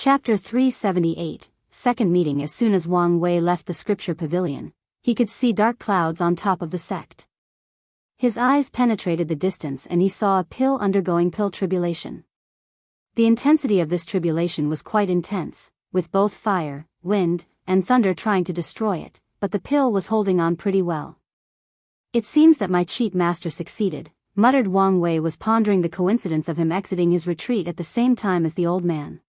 Chapter 378, Second Meeting. As soon as Wang Wei left the scripture pavilion, he could see dark clouds on top of the sect. His eyes penetrated the distance and he saw a pill undergoing pill tribulation. The intensity of this tribulation was quite intense, with both fire, wind, and thunder trying to destroy it, but the pill was holding on pretty well. It seems that my cheat master succeeded, muttered Wang Wei, was pondering the coincidence of him exiting his retreat at the same time as the old man.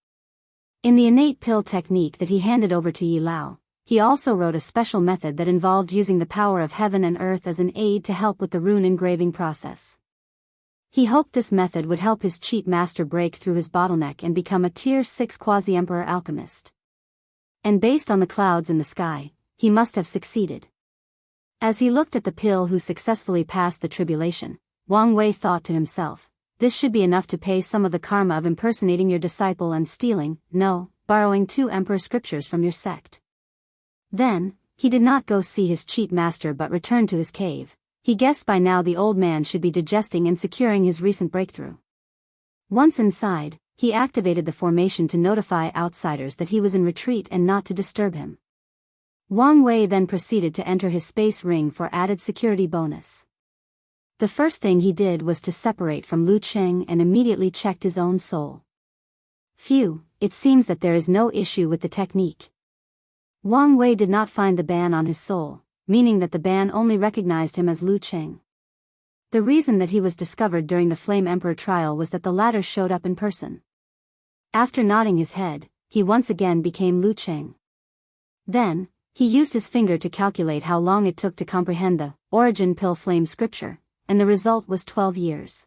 In the innate pill technique that he handed over to Yi Lao, he also wrote a special method that involved using the power of heaven and earth as an aid to help with the rune engraving process. He hoped this method would help his cheat master break through his bottleneck and become a Tier 6 quasi-emperor alchemist. And based on the clouds in the sky, he must have succeeded. As he looked at the pill who successfully passed the tribulation, Wang Wei thought to himself, this should be enough to pay some of the karma of impersonating your disciple and borrowing 2 emperor scriptures from your sect. Then, he did not go see his cheat master but returned to his cave. He guessed by now the old man should be digesting and securing his recent breakthrough. Once inside, he activated the formation to notify outsiders that he was in retreat and not to disturb him. Wang Wei then proceeded to enter his space ring for added security bonus. The first thing he did was to separate from Lu Cheng and immediately checked his own soul. Phew, it seems that there is no issue with the technique. Wang Wei did not find the ban on his soul, meaning that the ban only recognized him as Lu Cheng. The reason that he was discovered during the Flame Emperor trial was that the latter showed up in person. After nodding his head, he once again became Lu Cheng. Then, he used his finger to calculate how long it took to comprehend the Origin Pill Flame scripture, and the result was 12 years.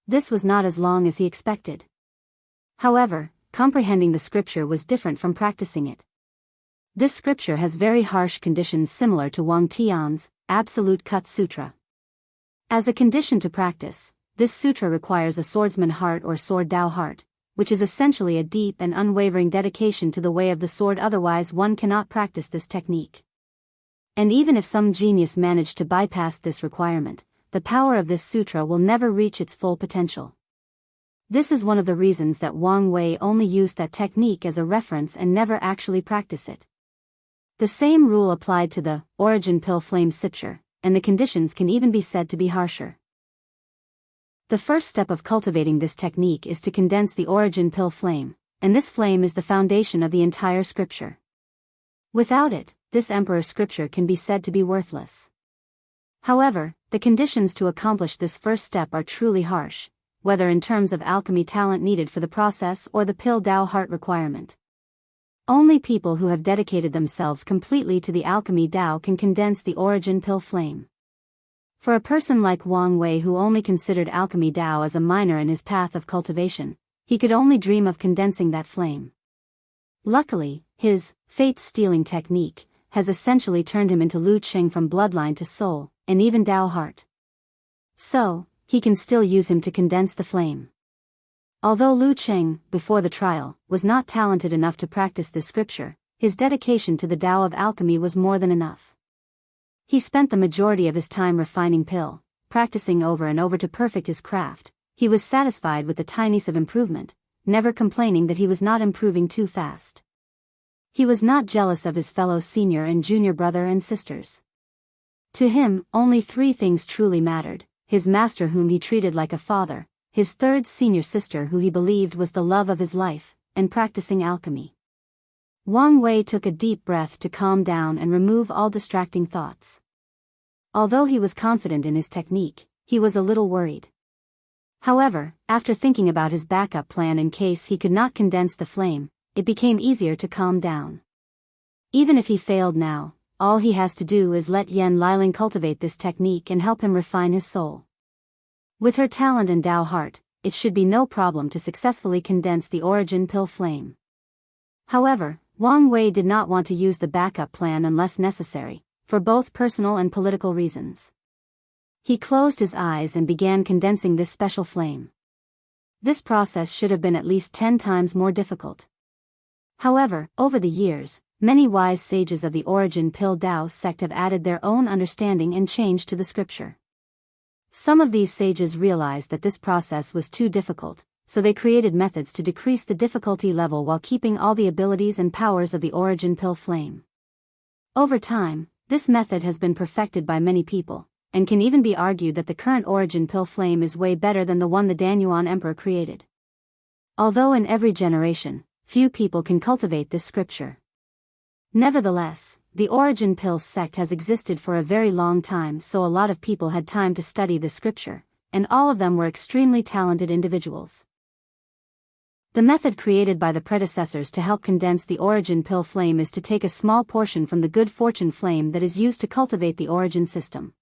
This was not as long as he expected. However, comprehending the scripture was different from practicing it. This scripture has very harsh conditions similar to Wang Tian's Absolute Cut Sutra. As a condition to practice, this sutra requires a swordsman heart or sword Dao heart, which is essentially a deep and unwavering dedication to the way of the sword, otherwise one cannot practice this technique. And even if some genius managed to bypass this requirement, the power of this sutra will never reach its full potential. This is one of the reasons that Wang Wei only used that technique as a reference and never actually practiced it. The same rule applied to the Origin Pill Flame scripture, and the conditions can even be said to be harsher. The first step of cultivating this technique is to condense the Origin Pill Flame, and this flame is the foundation of the entire scripture. Without it, this emperor scripture can be said to be worthless. However, the conditions to accomplish this first step are truly harsh, whether in terms of alchemy talent needed for the process or the Pill Dao heart requirement. Only people who have dedicated themselves completely to the alchemy Dao can condense the Origin Pill Flame. For a person like Wang Wei who only considered alchemy Dao as a minor in his path of cultivation, he could only dream of condensing that flame. Luckily, his fate-stealing technique has essentially turned him into Lu Cheng from bloodline to soul, and even Dao heart. So, he can still use him to condense the flame. Although Lu Cheng, before the trial, was not talented enough to practice this scripture, his dedication to the Tao of alchemy was more than enough. He spent the majority of his time refining pill, practicing over and over to perfect his craft. He was satisfied with the tiniest of improvement, never complaining that he was not improving too fast. He was not jealous of his fellow senior and junior brother and sisters. To him, only 3 things truly mattered: his master whom he treated like a father, his 3rd senior sister who he believed was the love of his life, and practicing alchemy. Wang Wei took a deep breath to calm down and remove all distracting thoughts. Although he was confident in his technique, he was a little worried. However, after thinking about his backup plan in case he could not condense the flame, it became easier to calm down. Even if he failed now, all he has to do is let Yan Liling cultivate this technique and help him refine his soul. With her talent and Dao heart, it should be no problem to successfully condense the Origin Pill Flame. However, Wang Wei did not want to use the backup plan unless necessary, for both personal and political reasons. He closed his eyes and began condensing this special flame. This process should have been at least 10 times more difficult. However, over the years, many wise sages of the Origin Pill Dao sect have added their own understanding and change to the scripture. Some of these sages realized that this process was too difficult, so they created methods to decrease the difficulty level while keeping all the abilities and powers of the origin pill flame. Over time, this method has been perfected by many people, and can even be argued that the current origin pill flame is way better than the one the Danyuan Emperor created. Although in every generation, few people can cultivate this scripture. Nevertheless, the origin pill sect has existed for a very long time, so a lot of people had time to study the scripture, and all of them were extremely talented individuals. The method created by the predecessors to help condense the origin pill flame is to take a small portion from the good fortune flame that is used to cultivate the origin system.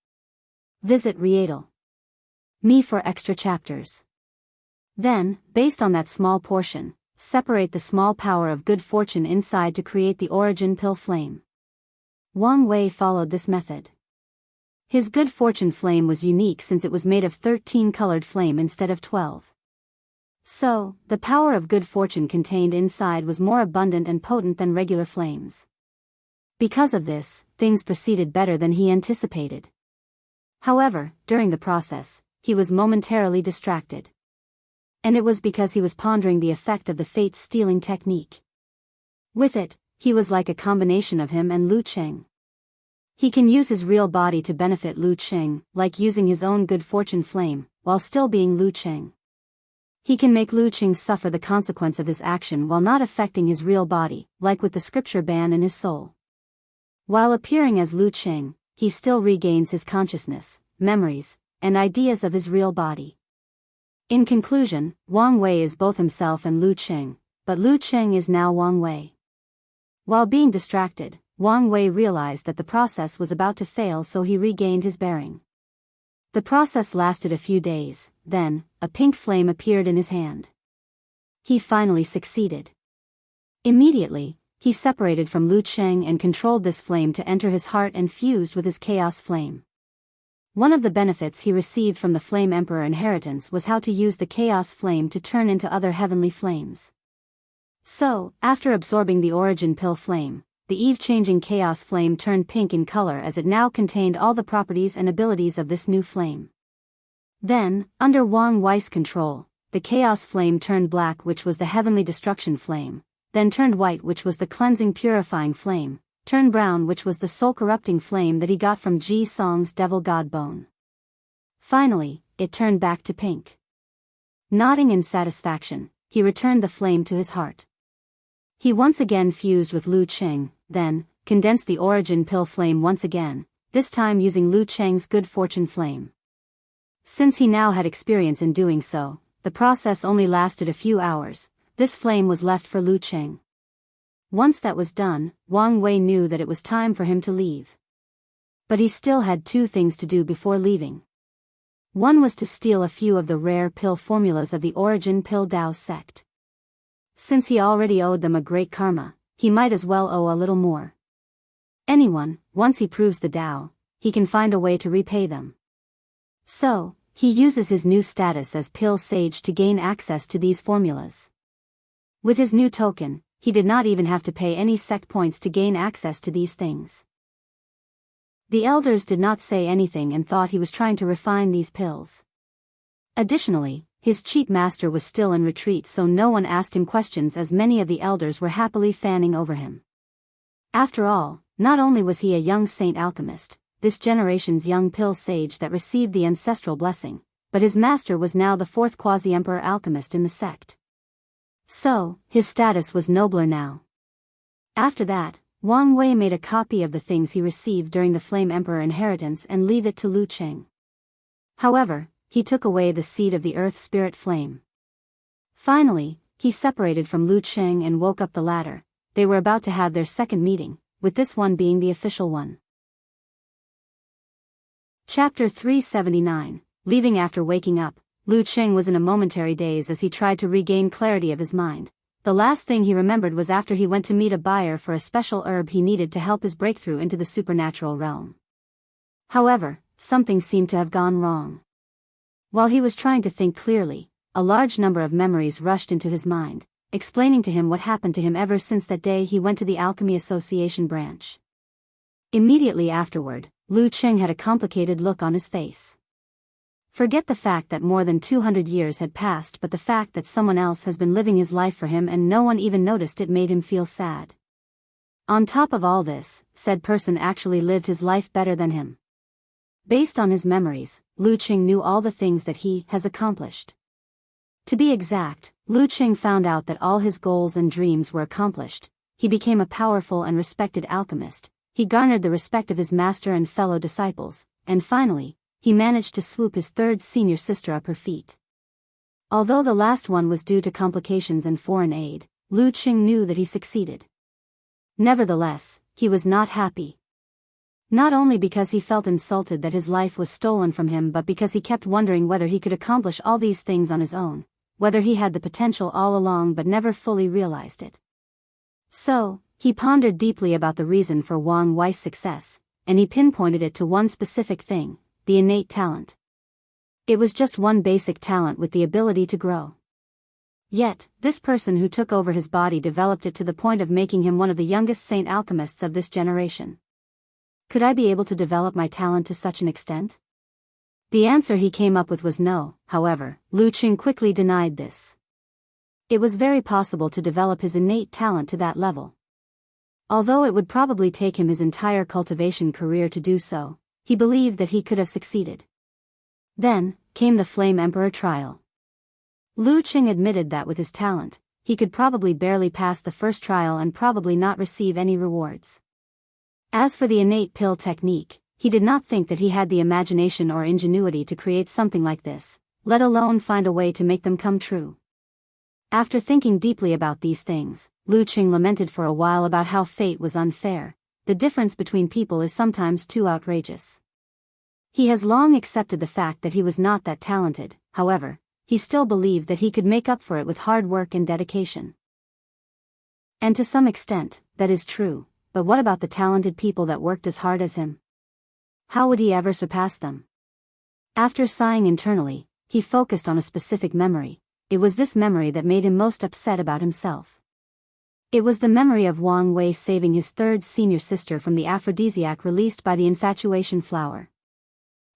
Visit Rietal Me for extra chapters. Then, based on that small portion, separate the small power of good fortune inside to create the origin pill flame. Wang Wei followed this method. His good fortune flame was unique since it was made of 13 colored flame instead of 12. So, the power of good fortune contained inside was more abundant and potent than regular flames. Because of this, things proceeded better than he anticipated. However, during the process, he was momentarily distracted. And it was because he was pondering the effect of the fate-stealing technique. With it, he was like a combination of him and Lu Qing. He can use his real body to benefit Lu Qing, like using his own good fortune flame, while still being Lu Qing. He can make Lu Qing suffer the consequence of his action while not affecting his real body, like with the scripture ban in his soul. While appearing as Lu Qing, he still regains his consciousness, memories, and ideas of his real body. In conclusion, Wang Wei is both himself and Lu Qing, but Lu Qing is now Wang Wei. While being distracted, Wang Wei realized that the process was about to fail, so he regained his bearing. The process lasted a few days, then, a pink flame appeared in his hand. He finally succeeded. Immediately, he separated from Lu Qing and controlled this flame to enter his heart and fused with his chaos flame. One of the benefits he received from the Flame Emperor inheritance was how to use the chaos flame to turn into other heavenly flames. So, after absorbing the origin pill flame, the Eve-changing chaos flame turned pink in color as it now contained all the properties and abilities of this new flame. Then, under Wang Wei's control, the chaos flame turned black, which was the heavenly destruction flame, then turned white, which was the cleansing purifying flame, turned brown, which was the soul-corrupting flame that he got from Ji Song's devil god bone. Finally, it turned back to pink. Nodding in satisfaction, he returned the flame to his heart. He once again fused with Lu Qing, then, condensed the origin pill flame once again, this time using Lu Qing's good fortune flame. Since he now had experience in doing so, the process only lasted a few hours. This flame was left for Lu Qing. Once that was done, Wang Wei knew that it was time for him to leave. But he still had two things to do before leaving. One was to steal a few of the rare pill formulas of the origin pill Dao sect. Since he already owed them a great karma, he might as well owe a little more. Anyone, once he proves the Dao, he can find a way to repay them. So, he uses his new status as pill sage to gain access to these formulas. With his new token, he did not even have to pay any sect points to gain access to these things. The elders did not say anything and thought he was trying to refine these pills. Additionally, his cheat master was still in retreat, so no one asked him questions as many of the elders were happily fanning over him. After all, not only was he a young saint alchemist, this generation's young pill sage that received the ancestral blessing, but his master was now the fourth quasi-emperor alchemist in the sect. So, his status was nobler now. After that, Wang Wei made a copy of the things he received during the Flame Emperor inheritance and leave it to Lu Qing. However, he took away the seed of the earth spirit flame. Finally, he separated from Lu Qing and woke up the latter. They were about to have their second meeting, with this one being the official one. Chapter 379, Leaving after waking up. Lu Qing was in a momentary daze as he tried to regain clarity of his mind. The last thing he remembered was after he went to meet a buyer for a special herb he needed to help his breakthrough into the supernatural realm. However, something seemed to have gone wrong. While he was trying to think clearly, a large number of memories rushed into his mind, explaining to him what happened to him ever since that day he went to the Alchemy Association branch. Immediately afterward, Lu Qing had a complicated look on his face. Forget the fact that more than 200 years had passed, but the fact that someone else has been living his life for him and no one even noticed it made him feel sad. On top of all this, said person actually lived his life better than him. Based on his memories, Lu Qing knew all the things that he has accomplished. To be exact, Lu Qing found out that all his goals and dreams were accomplished. He became a powerful and respected alchemist, he garnered the respect of his master and fellow disciples, and finally, he managed to swoop his third senior sister up her feet. Although the last one was due to complications and foreign aid, Lu Qing knew that he succeeded. Nevertheless, he was not happy. Not only because he felt insulted that his life was stolen from him, but because he kept wondering whether he could accomplish all these things on his own, whether he had the potential all along but never fully realized it. So, he pondered deeply about the reason for Wang Wei's success, and he pinpointed it to one specific thing, the innate talent. It was just one basic talent with the ability to grow. Yet, this person who took over his body developed it to the point of making him one of the youngest saint alchemists of this generation. Could I be able to develop my talent to such an extent? The answer he came up with was no. However, Lu Qing quickly denied this. It was very possible to develop his innate talent to that level. Although it would probably take him his entire cultivation career to do so, he believed that he could have succeeded. Then, came the Flame Emperor trial. Lu Qing admitted that with his talent, he could probably barely pass the first trial and probably not receive any rewards. As for the innate pill technique, he did not think that he had the imagination or ingenuity to create something like this, let alone find a way to make them come true. After thinking deeply about these things, Lu Qing lamented for a while about how fate was unfair. The difference between people is sometimes too outrageous. He has long accepted the fact that he was not that talented, however, he still believed that he could make up for it with hard work and dedication. And to some extent, that is true. But what about the talented people that worked as hard as him? How would he ever surpass them? After sighing internally, he focused on a specific memory. It was this memory that made him most upset about himself. It was the memory of Wang Wei saving his third senior sister from the aphrodisiac released by the infatuation flower.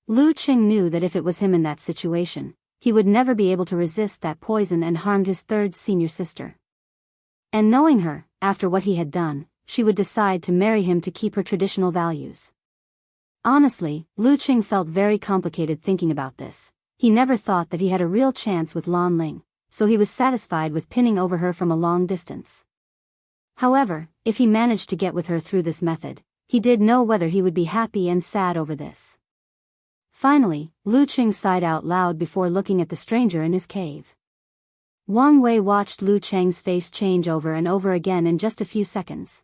Lu Qing knew that if it was him in that situation, he would never be able to resist that poison and harmed his third senior sister. And knowing her, after what he had done, she would decide to marry him to keep her traditional values. Honestly, Lu Qing felt very complicated thinking about this. He never thought that he had a real chance with Lan Ling, so he was satisfied with pinning over her from a long distance. However, if he managed to get with her through this method, he did know whether he would be happy and sad over this. Finally, Lu Qing sighed out loud before looking at the stranger in his cave. Wang Wei watched Lu Qing's face change over and over again in just a few seconds.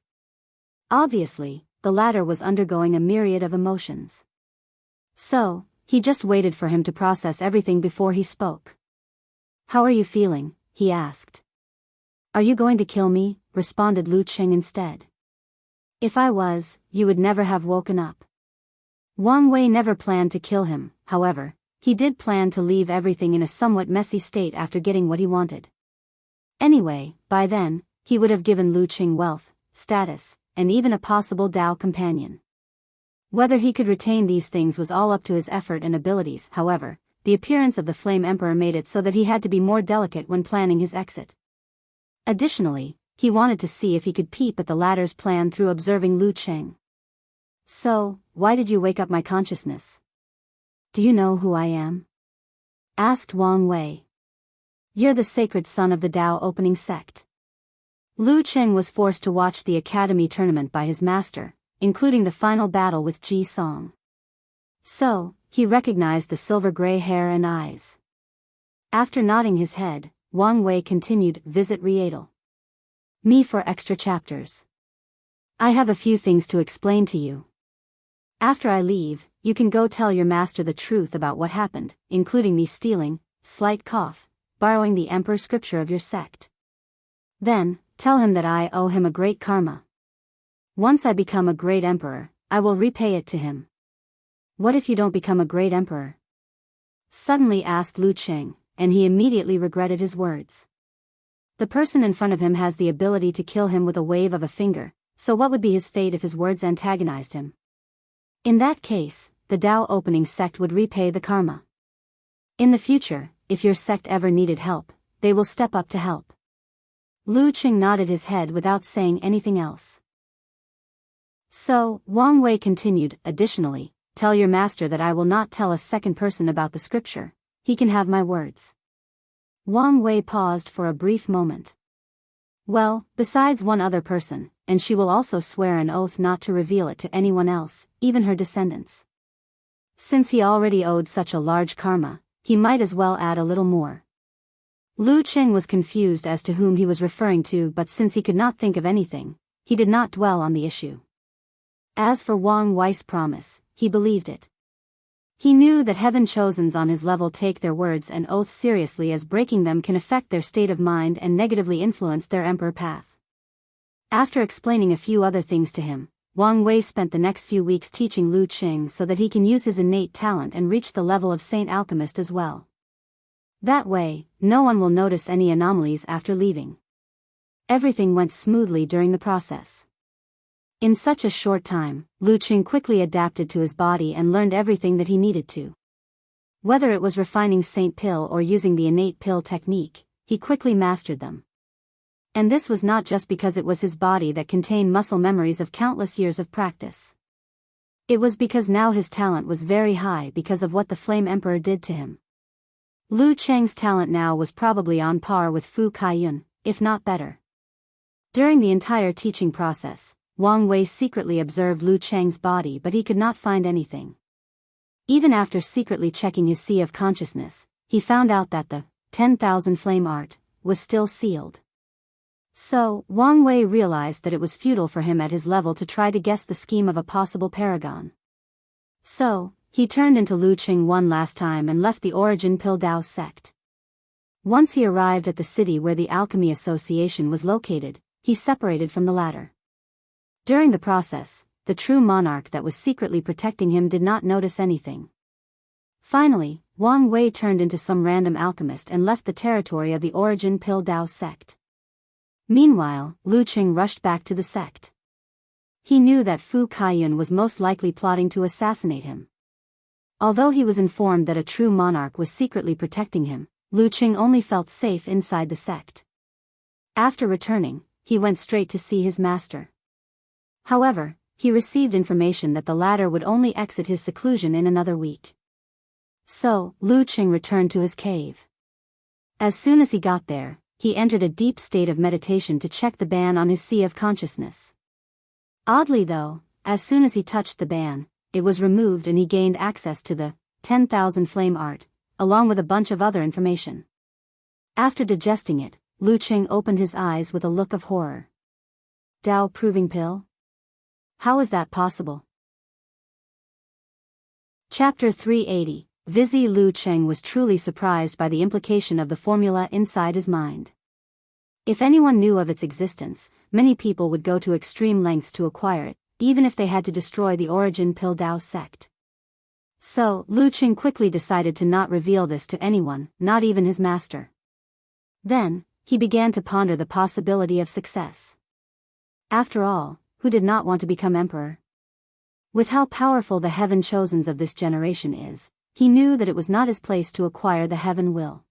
Obviously, the latter was undergoing a myriad of emotions. So, he just waited for him to process everything before he spoke. "How are you feeling?" he asked. "Are you going to kill me?" responded Lu Qing instead. "If I was, you would never have woken up." Wang Wei never planned to kill him, however, he did plan to leave everything in a somewhat messy state after getting what he wanted. Anyway, by then, he would have given Lu Qing wealth, status, and even a possible Dao companion. Whether he could retain these things was all up to his effort and abilities. However, the appearance of the Flame Emperor made it so that he had to be more delicate when planning his exit. Additionally, he wanted to see if he could peep at the latter's plan through observing Lu Qing. "So, why did you wake up my consciousness? Do you know who I am?" asked Wang Wei. "You're the sacred son of the Dao opening sect." Lu Qing was forced to watch the academy tournament by his master, including the final battle with Ji Song. So, he recognized the silver-gray hair and eyes. After nodding his head, Wang Wei continued, "Visit Rietal. Me for extra chapters. I have a few things to explain to you. After I leave, you can go tell your master the truth about what happened, including me stealing, slight cough, borrowing the emperor's scripture of your sect. Then, tell him that I owe him a great karma. Once I become a great emperor, I will repay it to him." "What if you don't become a great emperor?" suddenly asked Lu Qing, and he immediately regretted his words. The person in front of him has the ability to kill him with a wave of a finger, so what would be his fate if his words antagonized him? In that case, the Dao opening sect would repay the karma. In the future, if your sect ever needed help, they will step up to help. Lu Qing nodded his head without saying anything else. So, Wang Wei continued, additionally, tell your master that I will not tell a second person about the scripture. He can have my words. Wang Wei paused for a brief moment. Well, besides one other person, and she will also swear an oath not to reveal it to anyone else, even her descendants. Since he already owed such a large karma, he might as well add a little more. Lu Qing was confused as to whom he was referring to, but since he could not think of anything, he did not dwell on the issue. As for Wang Wei's promise, he believed it. He knew that heaven chosens on his level take their words and oaths seriously, as breaking them can affect their state of mind and negatively influence their emperor path. After explaining a few other things to him, Wang Wei spent the next few weeks teaching Lu Qing so that he can use his innate talent and reach the level of Saint Alchemist as well. That way, no one will notice any anomalies after leaving. Everything went smoothly during the process. In such a short time, Lu Qing quickly adapted to his body and learned everything that he needed to. Whether it was refining Saint Pill or using the innate pill technique, he quickly mastered them. And this was not just because it was his body that contained muscle memories of countless years of practice. It was because now his talent was very high because of what the Flame Emperor did to him. Lu Cheng's talent now was probably on par with Fu Kaiyun, if not better. During the entire teaching process, Wang Wei secretly observed Lu Cheng's body, but he could not find anything. Even after secretly checking his sea of consciousness, he found out that the 10,000 flame art was still sealed. So, Wang Wei realized that it was futile for him at his level to try to guess the scheme of a possible paragon. So, he turned into Lu Qing one last time and left the Origin Pill Dao sect. Once he arrived at the city where the Alchemy Association was located, he separated from the latter. During the process, the true monarch that was secretly protecting him did not notice anything. Finally, Wang Wei turned into some random alchemist and left the territory of the Origin Pill Dao sect. Meanwhile, Lu Qing rushed back to the sect. He knew that Fu Kaiyun was most likely plotting to assassinate him. Although he was informed that a true monarch was secretly protecting him, Lu Qing only felt safe inside the sect. After returning, he went straight to see his master. However, he received information that the latter would only exit his seclusion in another week. So, Lu Qing returned to his cave. As soon as he got there, he entered a deep state of meditation to check the ban on his sea of consciousness. Oddly though, as soon as he touched the ban, it was removed and he gained access to the 10,000 flame art, along with a bunch of other information. After digesting it, Lu Qing opened his eyes with a look of horror. Dao proving pill? How is that possible? Chapter 380. Vizi Lu Qing was truly surprised by the implication of the formula inside his mind. If anyone knew of its existence, many people would go to extreme lengths to acquire it, even if they had to destroy the Origin Pill Dao sect. So, Lu Qing quickly decided to not reveal this to anyone, not even his master. Then, he began to ponder the possibility of success. After all, who did not want to become emperor? With how powerful the heaven chosens of this generation is, he knew that it was not his place to acquire the heaven will.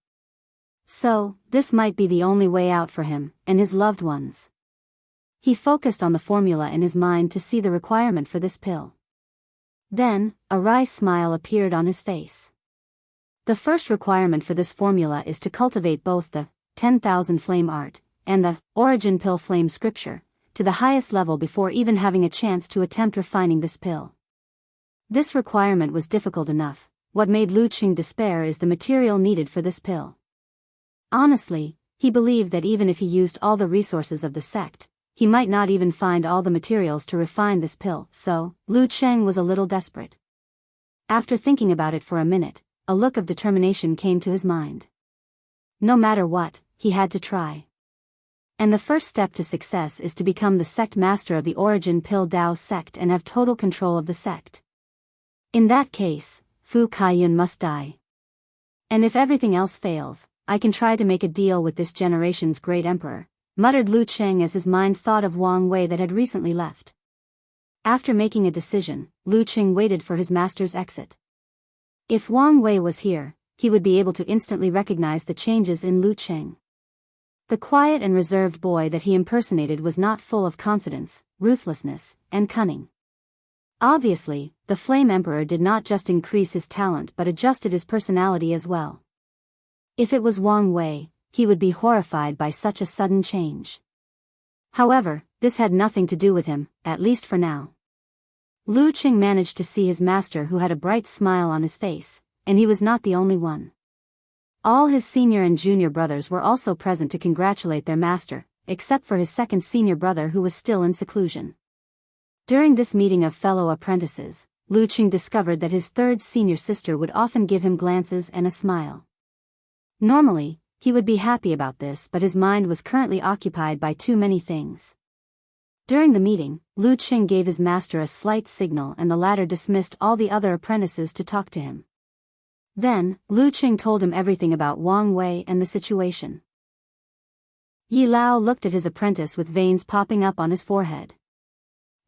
So, this might be the only way out for him, and his loved ones. He focused on the formula in his mind to see the requirement for this pill. Then, a wry smile appeared on his face. The first requirement for this formula is to cultivate both the 10,000 flame art and the Origin Pill Flame Scripture to the highest level before even having a chance to attempt refining this pill. This requirement was difficult enough. What made Lu Qing despair is the material needed for this pill. Honestly, he believed that even if he used all the resources of the sect, he might not even find all the materials to refine this pill, so, Lu Qing was a little desperate. After thinking about it for a minute, a look of determination came to his mind. No matter what, he had to try. And the first step to success is to become the sect master of the Origin Pill Dao sect and have total control of the sect. In that case, Fu Kaiyun must die. And if everything else fails, I can try to make a deal with this generation's great emperor, muttered Lu Qing as his mind thought of Wang Wei that had recently left. After making a decision, Lu Qing waited for his master's exit. If Wang Wei was here, he would be able to instantly recognize the changes in Lu Cheng. The quiet and reserved boy that he impersonated was not full of confidence, ruthlessness, and cunning. Obviously, the Flame Emperor did not just increase his talent but adjusted his personality as well. If it was Wang Wei, he would be horrified by such a sudden change. However, this had nothing to do with him, at least for now. Lu Cheng managed to see his master, who had a bright smile on his face, and he was not the only one. All his senior and junior brothers were also present to congratulate their master, except for his second senior brother, who was still in seclusion. During this meeting of fellow apprentices, Lu Cheng discovered that his third senior sister would often give him glances and a smile. Normally, he would be happy about this, but his mind was currently occupied by too many things. During the meeting, Lu Cheng gave his master a slight signal and the latter dismissed all the other apprentices to talk to him. Then, Lu Cheng told him everything about Wang Wei and the situation. Yi Lao looked at his apprentice with veins popping up on his forehead.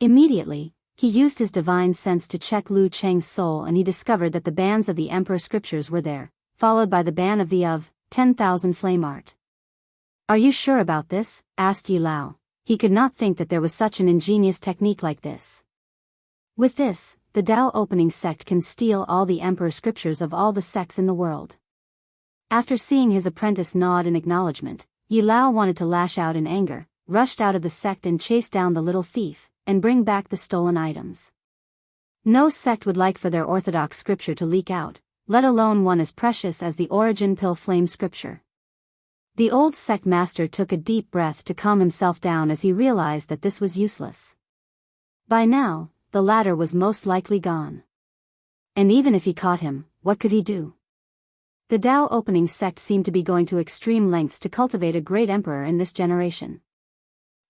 Immediately, he used his divine sense to check Lu Cheng's soul, and he discovered that the bands of the Emperor scriptures were there, followed by the ban of the 10,000 flame art. "Are you sure about this?" asked Yi Lao. He could not think that there was such an ingenious technique like this. With this, the Tao opening sect can steal all the Emperor scriptures of all the sects in the world. After seeing his apprentice nod in acknowledgement, Yi Lao wanted to lash out in anger, rushed out of the sect and chased down the little thief, and bring back the stolen items. No sect would like for their orthodox scripture to leak out, let alone one as precious as the Origin Pill Flame scripture. The old sect master took a deep breath to calm himself down as he realized that this was useless. By now, the latter was most likely gone. And even if he caught him, what could he do? The Tao opening sect seemed to be going to extreme lengths to cultivate a great emperor in this generation.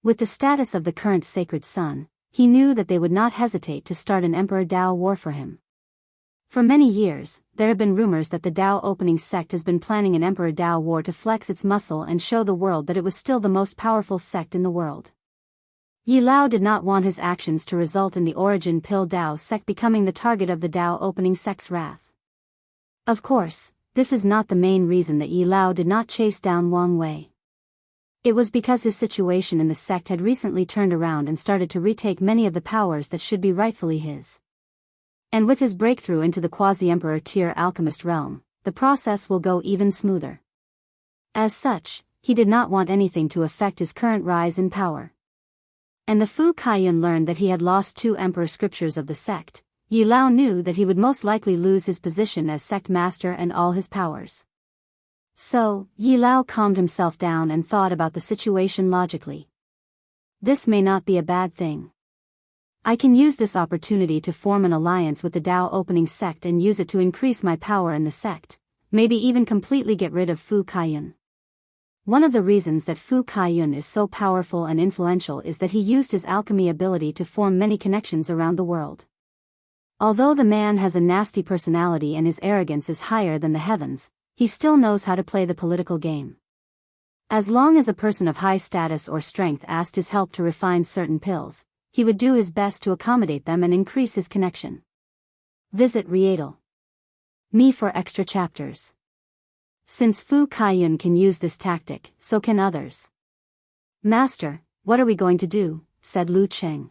With the status of the current sacred son, he knew that they would not hesitate to start an Emperor Tao war for him. For many years, there have been rumors that the Tao opening sect has been planning an Emperor Tao war to flex its muscle and show the world that it was still the most powerful sect in the world. Yi Lao did not want his actions to result in the Origin Pill Tao sect becoming the target of the Tao opening sect's wrath. Of course, this is not the main reason that Yi Lao did not chase down Wang Wei. It was because his situation in the sect had recently turned around and started to retake many of the powers that should be rightfully his. And with his breakthrough into the quasi-emperor tier alchemist realm, the process will go even smoother. As such, he did not want anything to affect his current rise in power. And the Fu Kaiyun learned that he had lost 2 emperor scriptures of the sect. Yi Lao knew that he would most likely lose his position as sect master and all his powers. So, Yi Lao calmed himself down and thought about the situation logically. This may not be a bad thing. I can use this opportunity to form an alliance with the Tao opening sect and use it to increase my power in the sect, maybe even completely get rid of Fu Kaiyun. One of the reasons that Fu Kaiyun is so powerful and influential is that he used his alchemy ability to form many connections around the world. Although the man has a nasty personality and his arrogance is higher than the heavens, he still knows how to play the political game. As long as a person of high status or strength asked his help to refine certain pills, he would do his best to accommodate them and increase his connection. Visit Readle.me for extra chapters. Since Fu Kaiyun can use this tactic, so can others. "Master, what are we going to do?" said Lu Cheng.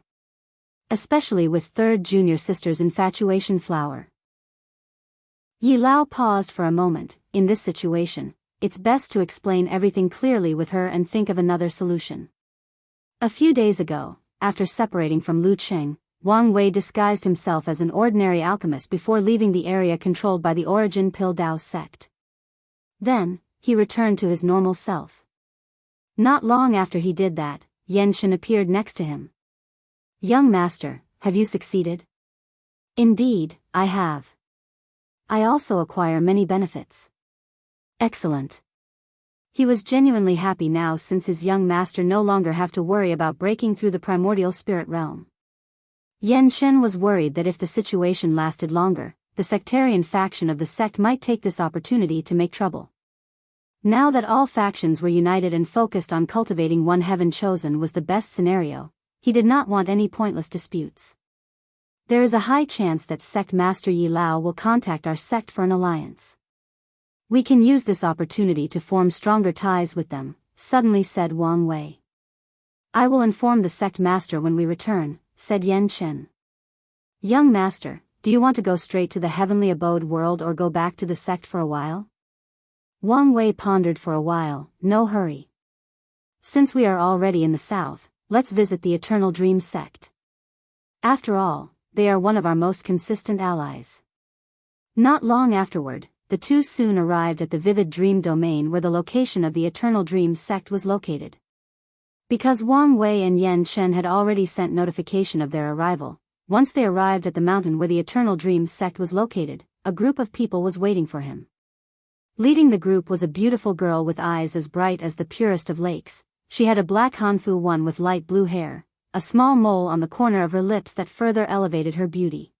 "Especially with third junior sister's infatuation flower." Yi Lao paused for a moment. In this situation, it's best to explain everything clearly with her and think of another solution. A few days ago, after separating from Lu Cheng, Wang Wei disguised himself as an ordinary alchemist before leaving the area controlled by the Origin Pill Tao sect. Then, he returned to his normal self. Not long after he did that, Yan Shen appeared next to him. "Young master, have you succeeded?" "Indeed, I have. I also acquire many benefits." "Excellent." He was genuinely happy now since his young master no longer have to worry about breaking through the primordial spirit realm. Yan Shen was worried that if the situation lasted longer, the sectarian faction of the sect might take this opportunity to make trouble. Now that all factions were united and focused on cultivating one heaven chosen was the best scenario, he did not want any pointless disputes. "There is a high chance that sect master Yi Lao will contact our sect for an alliance. We can use this opportunity to form stronger ties with them, suddenly said Wang Wei. I will inform the sect master when we return, said Yan Chen. Young master, do you want to go straight to the heavenly abode world or go back to the sect for a while? Wang Wei pondered for a while, no hurry. Since we are already in the south, let's visit the Eternal Dream sect. After all, they are one of our most consistent allies. Not long afterward, the two soon arrived at the vivid dream domain where the location of the Eternal Dream sect was located. Because Wang Wei and Yan Chen had already sent notification of their arrival, once they arrived at the mountain where the Eternal Dream sect was located, a group of people was waiting for him. Leading the group was a beautiful girl with eyes as bright as the purest of lakes. She had a black hanfu one with light blue hair, a small mole on the corner of her lips that further elevated her beauty.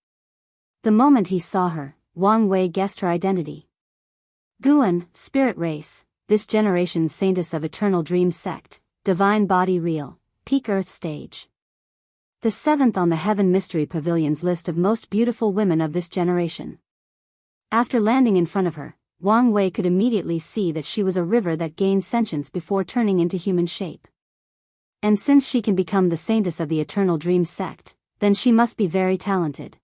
The moment he saw her, Wang Wei guessed her identity. Guan, spirit race, this generation's saintess of Eternal Dream sect, divine body real, peak earth stage. The seventh on the Heaven Mystery Pavilion's list of most beautiful women of this generation. After landing in front of her, Wang Wei could immediately see that she was a river that gained sentience before turning into human shape. And since she can become the saintess of the Eternal Dream sect, then she must be very talented.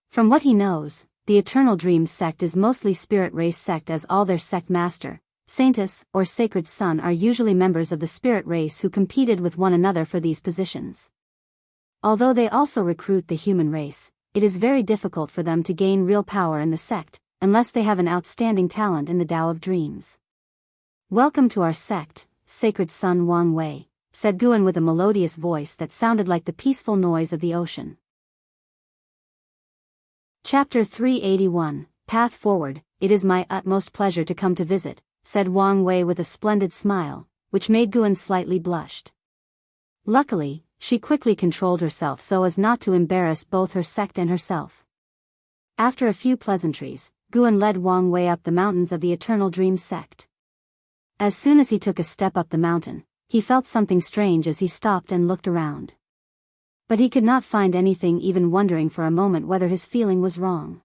From what he knows, the Eternal Dream sect is mostly spirit race sect, as all their sect master, saintess, or sacred son are usually members of the spirit race who competed with one another for these positions. Although they also recruit the human race, it is very difficult for them to gain real power in the sect, unless they have an outstanding talent in the Tao of Dreams. Welcome to our sect, sacred son Wang Wei, said Guan with a melodious voice that sounded like the peaceful noise of the ocean. Chapter 381, Path Forward. It is my utmost pleasure to come to visit, said Wang Wei with a splendid smile, which made Guan slightly blushed. Luckily, she quickly controlled herself so as not to embarrass both her sect and herself. After a few pleasantries, Guan led Wang Wei up the mountains of the Eternal Dream sect. As soon as he took a step up the mountain, he felt something strange as he stopped and looked around. But he could not find anything, even wondering for a moment whether his feeling was wrong.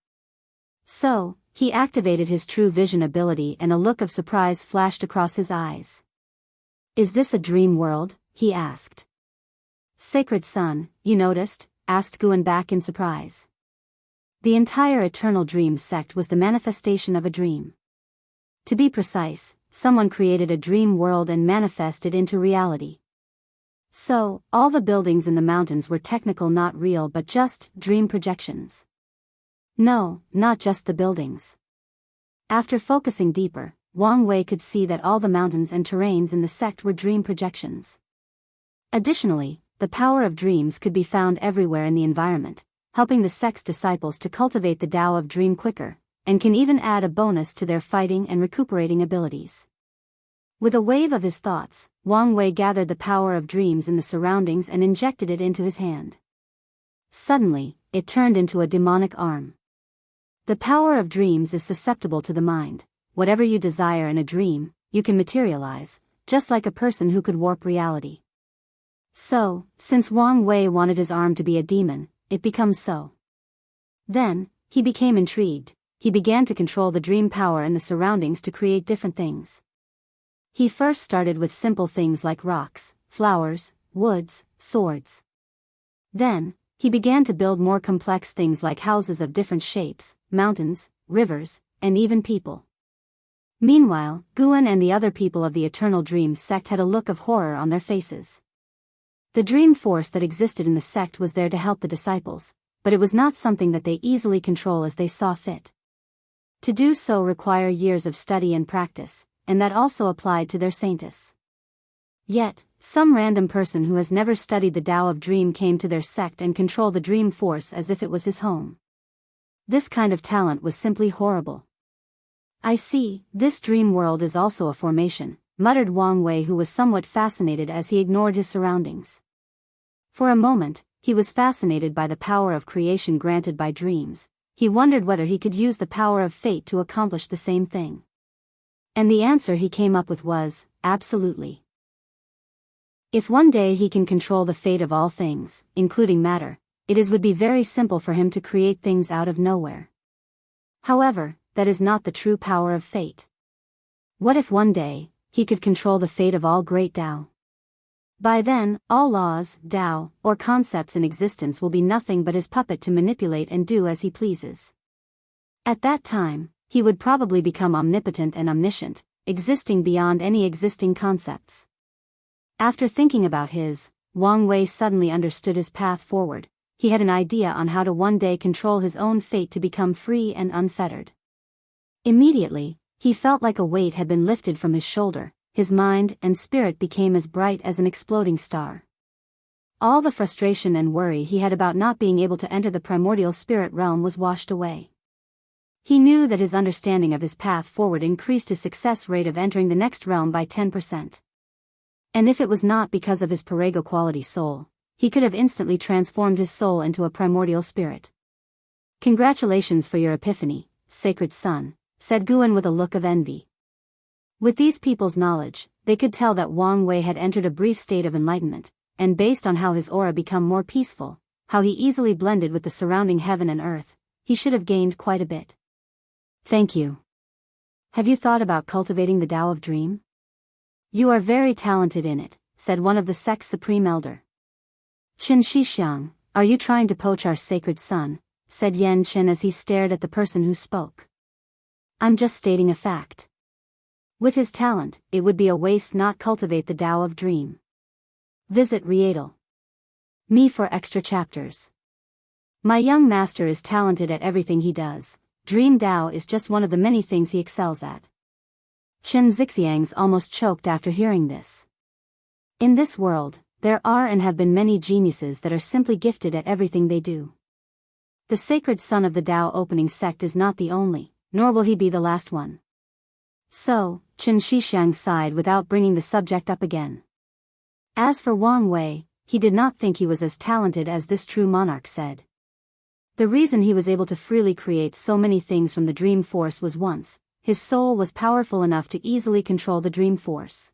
So, he activated his true vision ability and a look of surprise flashed across his eyes. Is this a dream world? He asked. Sacred son, you noticed? Asked Guan back in surprise. The entire Eternal Dream sect was the manifestation of a dream. To be precise, someone created a dream world and manifested into reality. So, all the buildings in the mountains were technical, not real, but just dream projections. No, not just the buildings. After focusing deeper, Wang Wei could see that all the mountains and terrains in the sect were dream projections. Additionally, the power of dreams could be found everywhere in the environment, helping the sect's disciples to cultivate the Tao of Dream quicker, and can even add a bonus to their fighting and recuperating abilities. With a wave of his thoughts, Wang Wei gathered the power of dreams in the surroundings and injected it into his hand. Suddenly, it turned into a demonic arm. The power of dreams is susceptible to the mind. Whatever you desire in a dream, you can materialize, just like a person who could warp reality. So, since Wang Wei wanted his arm to be a demon, it becomes so. Then, he became intrigued. He began to control the dream power and the surroundings to create different things. He first started with simple things like rocks, flowers, woods, swords. Then, he began to build more complex things like houses of different shapes, mountains, rivers, and even people. Meanwhile, Guan and the other people of the Eternal Dream sect had a look of horror on their faces. The dream force that existed in the sect was there to help the disciples, but it was not something that they easily control as they saw fit. To do so require years of study and practice, and that also applied to their saintess. Yet, some random person who has never studied the Tao of Dream came to their sect and controlled the dream force as if it was his home. This kind of talent was simply horrible. I see, this dream world is also a formation, muttered Wang Wei, who was somewhat fascinated as he ignored his surroundings. For a moment, he was fascinated by the power of creation granted by dreams. He wondered whether he could use the power of fate to accomplish the same thing. And the answer he came up with was, absolutely. If one day he can control the fate of all things, including matter, would be very simple for him to create things out of nowhere. However, that is not the true power of fate. What if one day, he could control the fate of all great Tao? By then, all laws, Tao, or concepts in existence will be nothing but his puppet to manipulate and do as he pleases. At that time, he would probably become omnipotent and omniscient, existing beyond any existing concepts. After thinking about Wang Wei suddenly understood his path forward. He had an idea on how to one day control his own fate to become free and unfettered. Immediately, he felt like a weight had been lifted from his shoulder. His mind and spirit became as bright as an exploding star. All the frustration and worry he had about not being able to enter the primordial spirit realm was washed away. He knew that his understanding of his path forward increased his success rate of entering the next realm by 10%. And if it was not because of his Parago quality soul, he could have instantly transformed his soul into a primordial spirit. "Congratulations for your epiphany, sacred son," said Guan with a look of envy. With these people's knowledge, they could tell that Wang Wei had entered a brief state of enlightenment, and based on how his aura become more peaceful, how he easily blended with the surrounding heaven and earth, he should have gained quite a bit. "Thank you. Have you thought about cultivating the Tao of Dream?" "You are very talented in it," said one of the sect's supreme elder. "Qin Shixiang, are you trying to poach our sacred son?" said Yan Qin as he stared at the person who spoke. "I'm just stating a fact. With his talent, it would be a waste not cultivate the Tao of Dream. Visit Rietal. Me for extra chapters. My young master is talented at everything he does. Dream Tao is just one of the many things he excels at." Chen Zixiang's almost choked after hearing this. In this world, there are and have been many geniuses that are simply gifted at everything they do. The sacred son of the Tao opening sect is not the only, nor will he be the last one. So, Chen Shixiang sighed without bringing the subject up again. As for Wang Wei, he did not think he was as talented as this true monarch said. The reason he was able to freely create so many things from the dream force was once, his soul was powerful enough to easily control the dream force.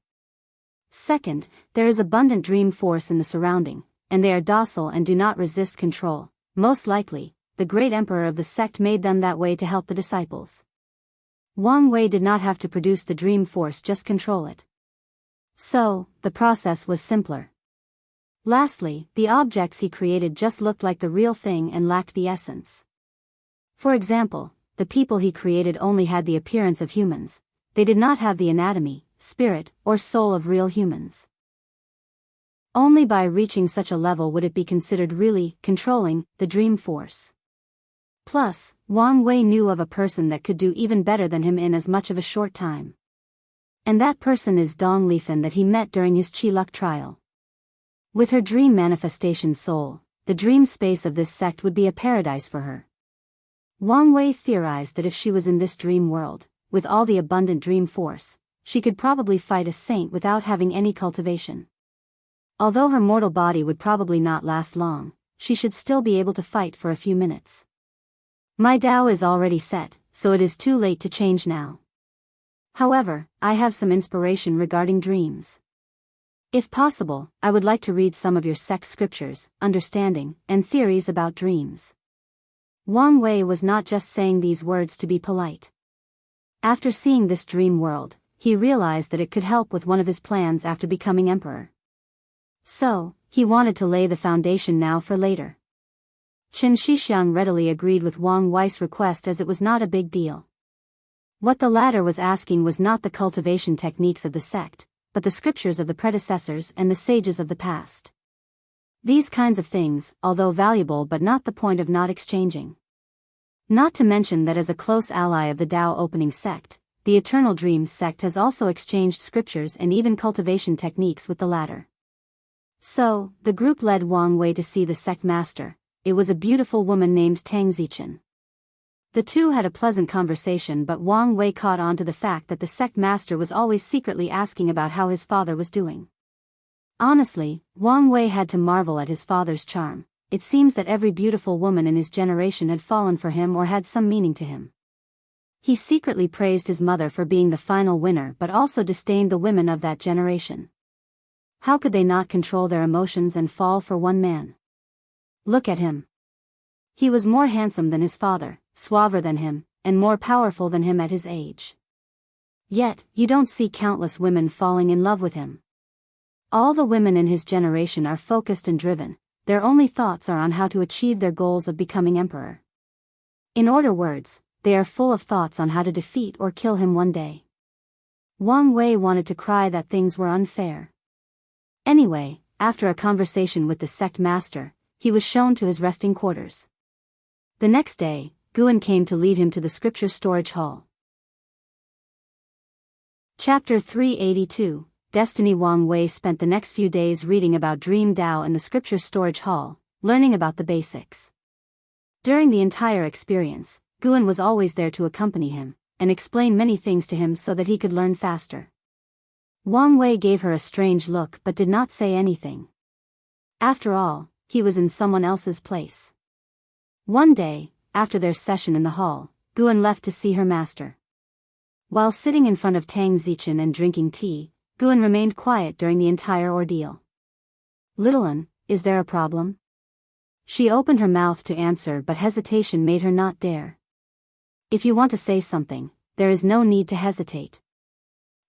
Second, there is abundant dream force in the surrounding, and they are docile and do not resist control. Most likely, the great emperor of the sect made them that way to help the disciples. Wang Wei did not have to produce the dream force, just control it. So, the process was simpler. Lastly, the objects he created just looked like the real thing and lacked the essence. For example, the people he created only had the appearance of humans. They did not have the anatomy, spirit, or soul of real humans. Only by reaching such a level would it be considered really controlling the dream force. Plus, Wang Wei knew of a person that could do even better than him in as much of a short time. And that person is Dong Lifan that he met during his Qi Luck trial. With her dream manifestation soul, the dream space of this sect would be a paradise for her. Wang Wei theorized that if she was in this dream world, with all the abundant dream force, she could probably fight a saint without having any cultivation. Although her mortal body would probably not last long, she should still be able to fight for a few minutes. "My Tao is already set, so it is too late to change now. However, I have some inspiration regarding dreams. If possible, I would like to read some of your sect scriptures, understanding, and theories about dreams." Wang Wei was not just saying these words to be polite. After seeing this dream world, he realized that it could help with one of his plans after becoming emperor. So, he wanted to lay the foundation now for later. Qin Shixiang readily agreed with Wang Wei's request as it was not a big deal. What the latter was asking was not the cultivation techniques of the sect, but the scriptures of the predecessors and the sages of the past. These kinds of things, although valuable but not the point of not exchanging. Not to mention that as a close ally of the Tao opening sect, the Eternal Dreams sect has also exchanged scriptures and even cultivation techniques with the latter. So, the group led Wang Wei to see the sect master. It was a beautiful woman named Tang Zichen. The two had a pleasant conversation, but Wang Wei caught on to the fact that the sect master was always secretly asking about how his father was doing. Honestly, Wang Wei had to marvel at his father's charm. It seems that every beautiful woman in his generation had fallen for him or had some meaning to him. He secretly praised his mother for being the final winner but also disdained the women of that generation. How could they not control their emotions and fall for one man? Look at him. He was more handsome than his father, suaver than him, and more powerful than him at his age. Yet, you don't see countless women falling in love with him. All the women in his generation are focused and driven, their only thoughts are on how to achieve their goals of becoming emperor. In other words, they are full of thoughts on how to defeat or kill him one day. Wang Wei wanted to cry that things were unfair. Anyway, after a conversation with the sect master, he was shown to his resting quarters. The next day, Guan came to lead him to the scripture storage hall. Chapter 382, Destiny. Wang Wei spent the next few days reading about Dream Dao in the scripture storage hall, learning about the basics. During the entire experience, Guan was always there to accompany him, and explain many things to him so that he could learn faster. Wang Wei gave her a strange look but did not say anything. After all, he was in someone else's place. One day, after their session in the hall, Guan left to see her master. While sitting in front of Tang Zichen and drinking tea, Guan remained quiet during the entire ordeal. "Little one, is there a problem?" She opened her mouth to answer but hesitation made her not dare. "If you want to say something, there is no need to hesitate."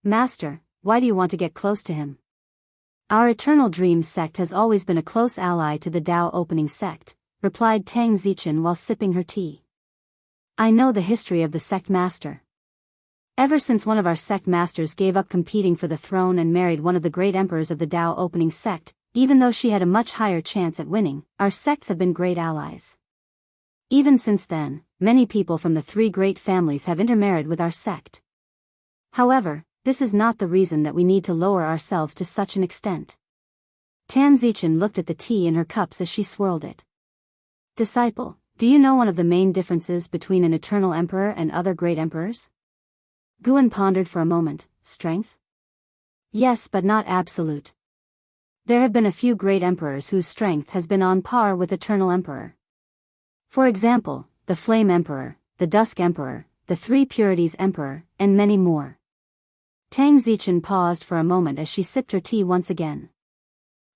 "Master, why do you want to get close to him?" "Our Eternal Dream sect has always been a close ally to the Dao opening sect," replied Tang Zichen while sipping her tea. "I know the history of the sect master. Ever since one of our sect masters gave up competing for the throne and married one of the great emperors of the Dao opening sect, even though she had a much higher chance at winning, our sects have been great allies. Even since then, many people from the three great families have intermarried with our sect. However, this is not the reason that we need to lower ourselves to such an extent." Tang Zichen looked at the tea in her cups as she swirled it. "Disciple, do you know one of the main differences between an eternal emperor and other great emperors?" Guan pondered for a moment. "Strength?" "Yes, but not absolute. There have been a few great emperors whose strength has been on par with Eternal Emperor. For example, the Flame Emperor, the Dusk Emperor, the Three Purities Emperor, and many more." Tang Zichen paused for a moment as she sipped her tea once again.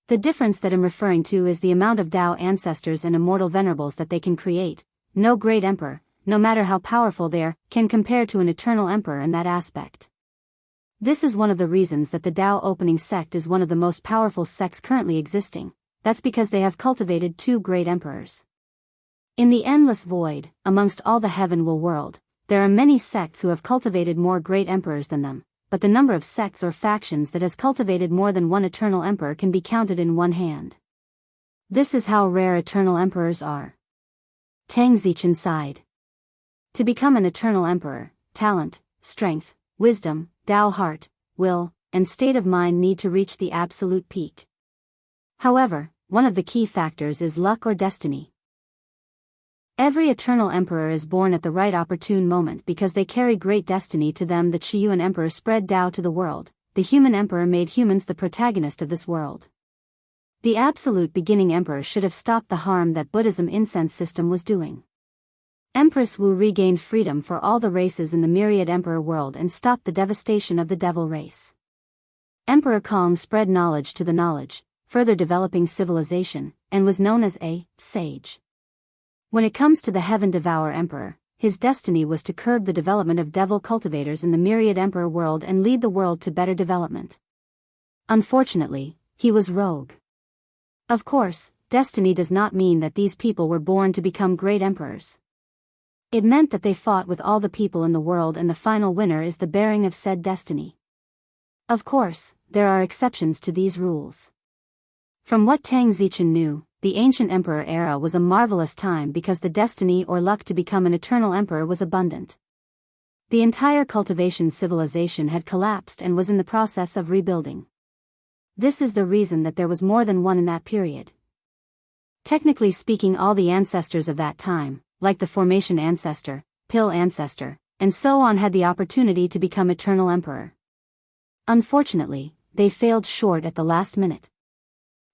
"The difference that I'm referring to is the amount of Dao ancestors and immortal venerables that they can create. No great emperor, no matter how powerful they are, can compare to an eternal emperor in that aspect. This is one of the reasons that the Dao opening sect is one of the most powerful sects currently existing. That's because they have cultivated two great emperors. In the endless void, amongst all the heavenward world, there are many sects who have cultivated more great emperors than them, but the number of sects or factions that has cultivated more than one eternal emperor can be counted in one hand. This is how rare eternal emperors are." Tang Zichen sighed. To become an eternal emperor, talent, strength, wisdom, Dao heart, will, and state of mind need to reach the absolute peak. However, one of the key factors is luck or destiny. Every eternal emperor is born at the right opportune moment because they carry great destiny to them. The Qiyuan emperor spread Dao to the world, the human emperor made humans the protagonist of this world. The absolute beginning emperor should have stopped the harm that Buddhism incense system was doing. Empress Wu regained freedom for all the races in the myriad emperor world and stopped the devastation of the devil race. Emperor Kong spread knowledge to the knowledge, further developing civilization, and was known as a sage. When it comes to the Heaven Devourer Emperor, his destiny was to curb the development of devil cultivators in the myriad emperor world and lead the world to better development. Unfortunately, he was rogue. Of course, destiny does not mean that these people were born to become great emperors. It meant that they fought with all the people in the world and the final winner is the bearing of said destiny. Of course, there are exceptions to these rules. From what Tang Zichen knew, the ancient emperor era was a marvelous time because the destiny or luck to become an eternal emperor was abundant. The entire cultivation civilization had collapsed and was in the process of rebuilding. This is the reason that there was more than one in that period. Technically speaking, all the ancestors of that time, like the Formation Ancestor, Pill Ancestor, and so on, had the opportunity to become eternal emperor. Unfortunately, they failed short at the last minute.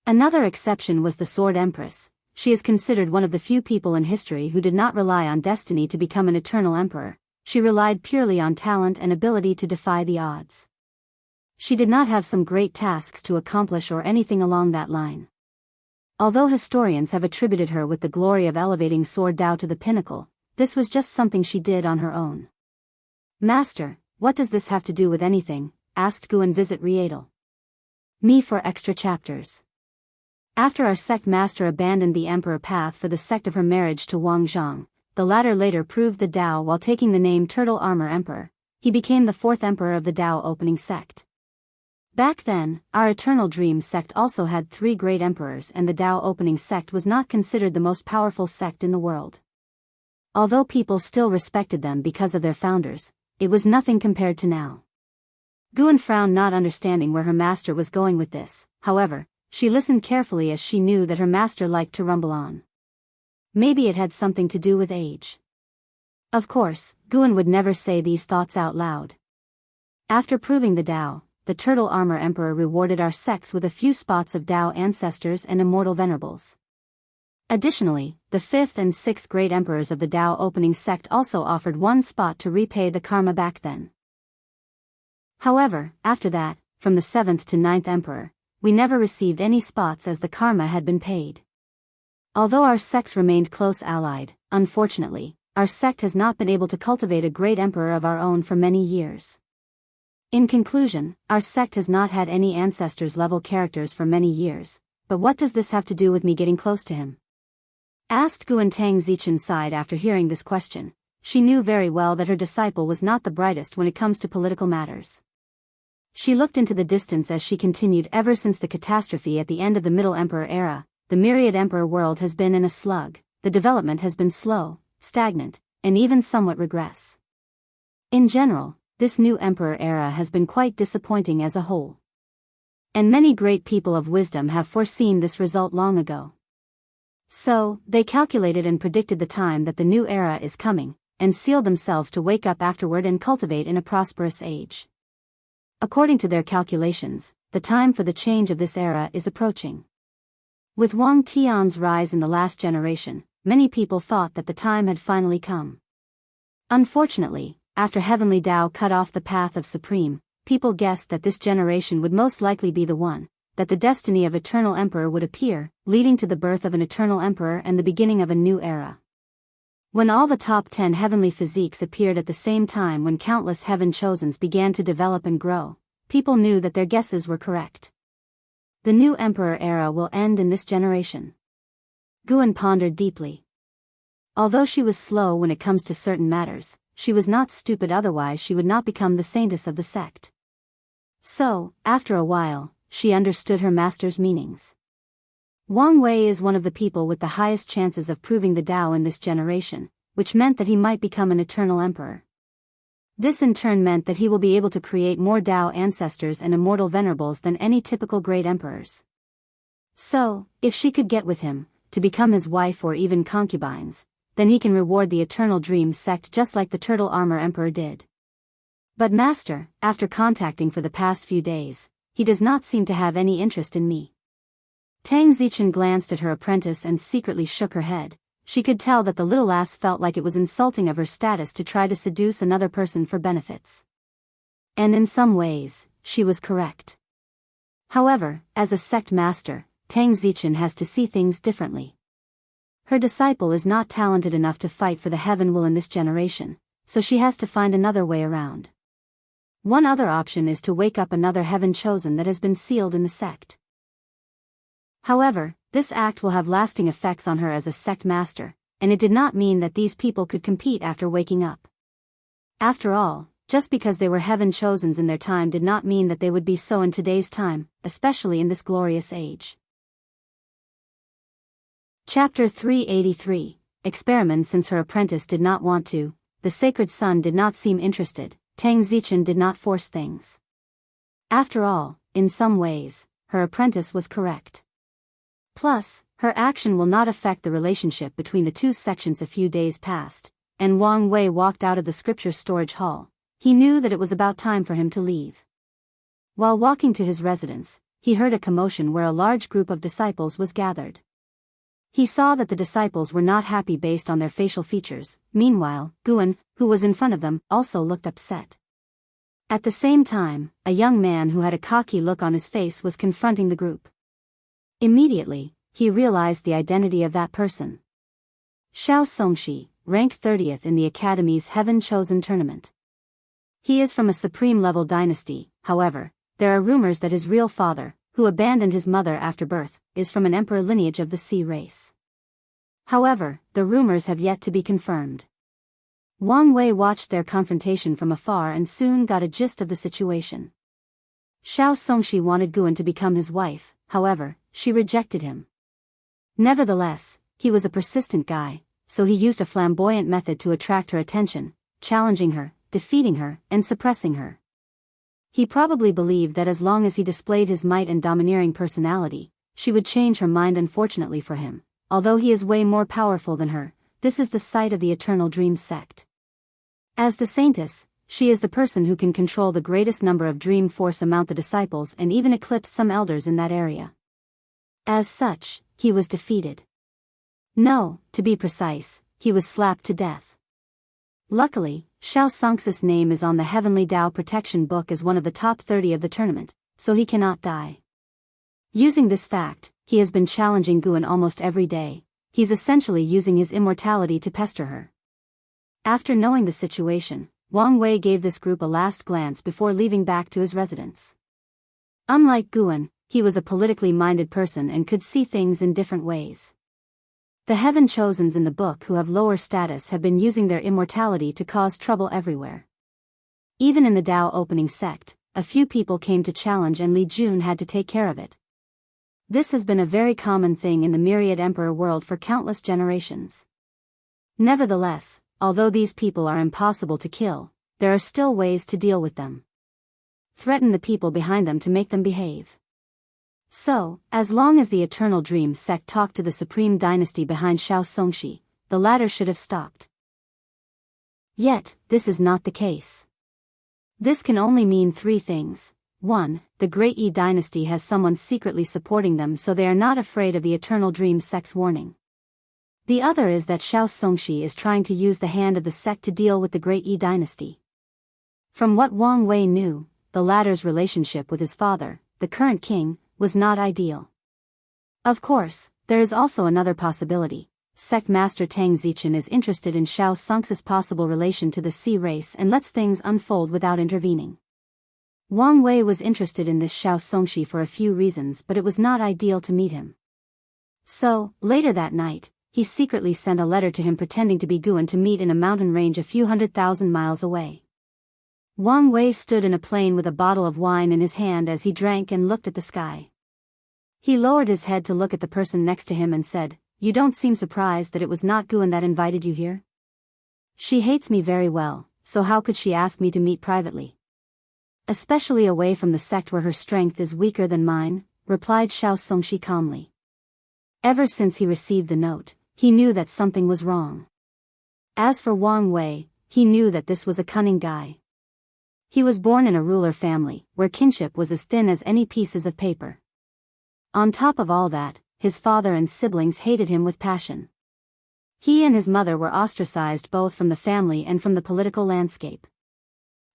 Another exception was the Sword Empress. She is considered one of the few people in history who did not rely on destiny to become an eternal emperor. She relied purely on talent and ability to defy the odds. She did not have some great tasks to accomplish or anything along that line. Although historians have attributed her with the glory of elevating Sword Dao to the pinnacle, this was just something she did on her own. "Master, what does this have to do with anything?" asked Guan visit Riedel. "Me for extra chapters." After our sect master abandoned the emperor path for the sect of her marriage to Wang Zhang, the latter later proved the Tao while taking the name Turtle Armor Emperor. He became the fourth emperor of the Tao opening sect. Back then, our Eternal Dream sect also had 3 great emperors, and the Tao opening sect was not considered the most powerful sect in the world. Although people still respected them because of their founders, it was nothing compared to now. Guan frowned, not understanding where her master was going with this. However, she listened carefully as she knew that her master liked to rumble on. Maybe it had something to do with age. Of course, Guan would never say these thoughts out loud. After proving the Tao, the Turtle Armor Emperor rewarded our sects with a few spots of Tao ancestors and immortal venerables. Additionally, the 5th and 6th great emperors of the Tao opening sect also offered 1 spot to repay the karma back then. However, after that, from the 7th to 9th emperor, we never received any spots as the karma had been paid. Although our sects remained close allied, unfortunately, our sect has not been able to cultivate a great emperor of our own for many years. In conclusion, our sect has not had any ancestors-level characters for many years, but what does this have to do with me getting close to him? Asked Guan. Tang Zichen sighed after hearing this question. She knew very well that her disciple was not the brightest when it comes to political matters. She looked into the distance as she continued. Ever since the catastrophe at the end of the Middle Emperor era, the myriad emperor world has been in a slug. The development has been slow, stagnant, and even somewhat regress. In general, this new emperor era has been quite disappointing as a whole. And many great people of wisdom have foreseen this result long ago. So, they calculated and predicted the time that the new era is coming, and sealed themselves to wake up afterward and cultivate in a prosperous age. According to their calculations, the time for the change of this era is approaching. With Wang Tian's rise in the last generation, many people thought that the time had finally come. Unfortunately, after Heavenly Tao cut off the path of Supreme, people guessed that this generation would most likely be the one, that the destiny of Eternal Emperor would appear, leading to the birth of an Eternal Emperor and the beginning of a new era. When all the top 10 heavenly physiques appeared at the same time, when countless heaven chosens began to develop and grow, people knew that their guesses were correct. The new Emperor era will end in this generation. Guan pondered deeply. Although she was slow when it comes to certain matters, she was not stupid, otherwise she would not become the saintess of the sect. So, after a while, she understood her master's meanings. Wang Wei is one of the people with the highest chances of proving the Tao in this generation, which meant that he might become an eternal emperor. This in turn meant that he will be able to create more Tao ancestors and immortal venerables than any typical great emperors. So, if she could get with him, to become his wife or even concubines, then he can reward the Eternal Dream sect just like the Turtle Armor Emperor did. But Master, after contacting for the past few days, he does not seem to have any interest in me. Tang Zichen glanced at her apprentice and secretly shook her head. She could tell that the little lass felt like it was insulting of her status to try to seduce another person for benefits. And in some ways, she was correct. However, as a sect master, Tang Zichen has to see things differently. Her disciple is not talented enough to fight for the heaven will in this generation, so she has to find another way around. One other option is to wake up another heaven chosen that has been sealed in the sect. However, this act will have lasting effects on her as a sect master, and it did not mean that these people could compete after waking up. After all, just because they were heaven chosens in their time did not mean that they would be so in today's time, especially in this glorious age. Chapter 383, Experiment. Since her apprentice did not want to, the sacred son did not seem interested, Tang Zichen did not force things. After all, in some ways, her apprentice was correct. Plus, her action will not affect the relationship between the two sections. A few days passed, and Wang Wei walked out of the scripture storage hall. He knew that it was about time for him to leave. While walking to his residence, he heard a commotion where a large group of disciples was gathered. He saw that the disciples were not happy based on their facial features. Meanwhile, Guan, who was in front of them, also looked upset. At the same time, a young man who had a cocky look on his face was confronting the group. Immediately, he realized the identity of that person. Xiao Songxi, ranked 30th in the Academy's Heaven-Chosen tournament. He is from a supreme-level dynasty. However, there are rumors that his real father, who abandoned his mother after birth, is from an emperor lineage of the Sea race. However, the rumors have yet to be confirmed. Wang Wei watched their confrontation from afar and soon got a gist of the situation. Xiao Songxi wanted Guan to become his wife, however, she rejected him. Nevertheless, he was a persistent guy, so he used a flamboyant method to attract her attention, challenging her, defeating her, and suppressing her. He probably believed that as long as he displayed his might and domineering personality, she would change her mind. Unfortunately for him, although he is way more powerful than her, this is the site of the Eternal Dream sect. As the saintess, she is the person who can control the greatest number of dream force among the disciples and even eclipse some elders in that area. As such, he was defeated. No, to be precise, he was slapped to death. Luckily, Xiao Songxi's name is on the Heavenly Tao Protection Book as one of the top 30 of the tournament, so he cannot die. Using this fact, he has been challenging Guan almost every day. He's essentially using his immortality to pester her. After knowing the situation, Wang Wei gave this group a last glance before leaving back to his residence. Unlike Guan, he was a politically minded person and could see things in different ways. The Heaven Chosens in the book who have lower status have been using their immortality to cause trouble everywhere. Even in the Tao opening sect, a few people came to challenge and Li Jun had to take care of it. This has been a very common thing in the myriad emperor world for countless generations. Nevertheless, although these people are impossible to kill, there are still ways to deal with them. Threaten the people behind them to make them behave. So, as long as the Eternal Dream sect talked to the supreme dynasty behind Xiao Songxi, the latter should have stopped. Yet, this is not the case. This can only mean three things. 1. The Great Yi dynasty has someone secretly supporting them so they are not afraid of the Eternal Dream sect's warning. The other is that Xiao Songxi is trying to use the hand of the sect to deal with the Great Yi dynasty. From what Wang Wei knew, the latter's relationship with his father, the current king, was not ideal. Of course, there is also another possibility. Sect Master Tang Zichen is interested in Xiao Songxi's possible relation to the Sea race and lets things unfold without intervening. Wang Wei was interested in this Xiao Songxi for a few reasons, but it was not ideal to meet him. So, later that night, he secretly sent a letter to him pretending to be Guan to meet in a mountain range a few 100,000 miles away. Wang Wei stood in a plain with a bottle of wine in his hand as he drank and looked at the sky. He lowered his head to look at the person next to him and said, "You don't seem surprised that it was not Guan that invited you here? She hates me very well, so how could she ask me to meet privately? Especially away from the sect where her strength is weaker than mine," replied Xiao Songxi calmly. Ever since he received the note, he knew that something was wrong. As for Wang Wei, he knew that this was a cunning guy. He was born in a ruler family, where kinship was as thin as any pieces of paper. On top of all that, his father and siblings hated him with passion. He and his mother were ostracized both from the family and from the political landscape.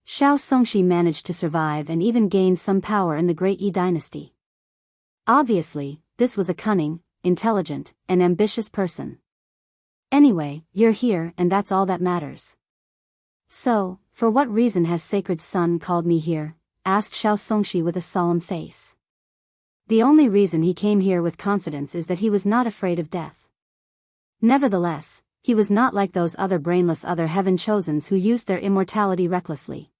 Xiao Songxi managed to survive and even gained some power in the Great Yi dynasty. Obviously, this was a cunning, intelligent, and ambitious person. Anyway, you're here and that's all that matters. So, for what reason has Sacred Sun called me here? Asked Xiao Songxi with a solemn face. The only reason he came here with confidence is that he was not afraid of death. Nevertheless, he was not like those other brainless other Heaven Chosens who used their immortality recklessly.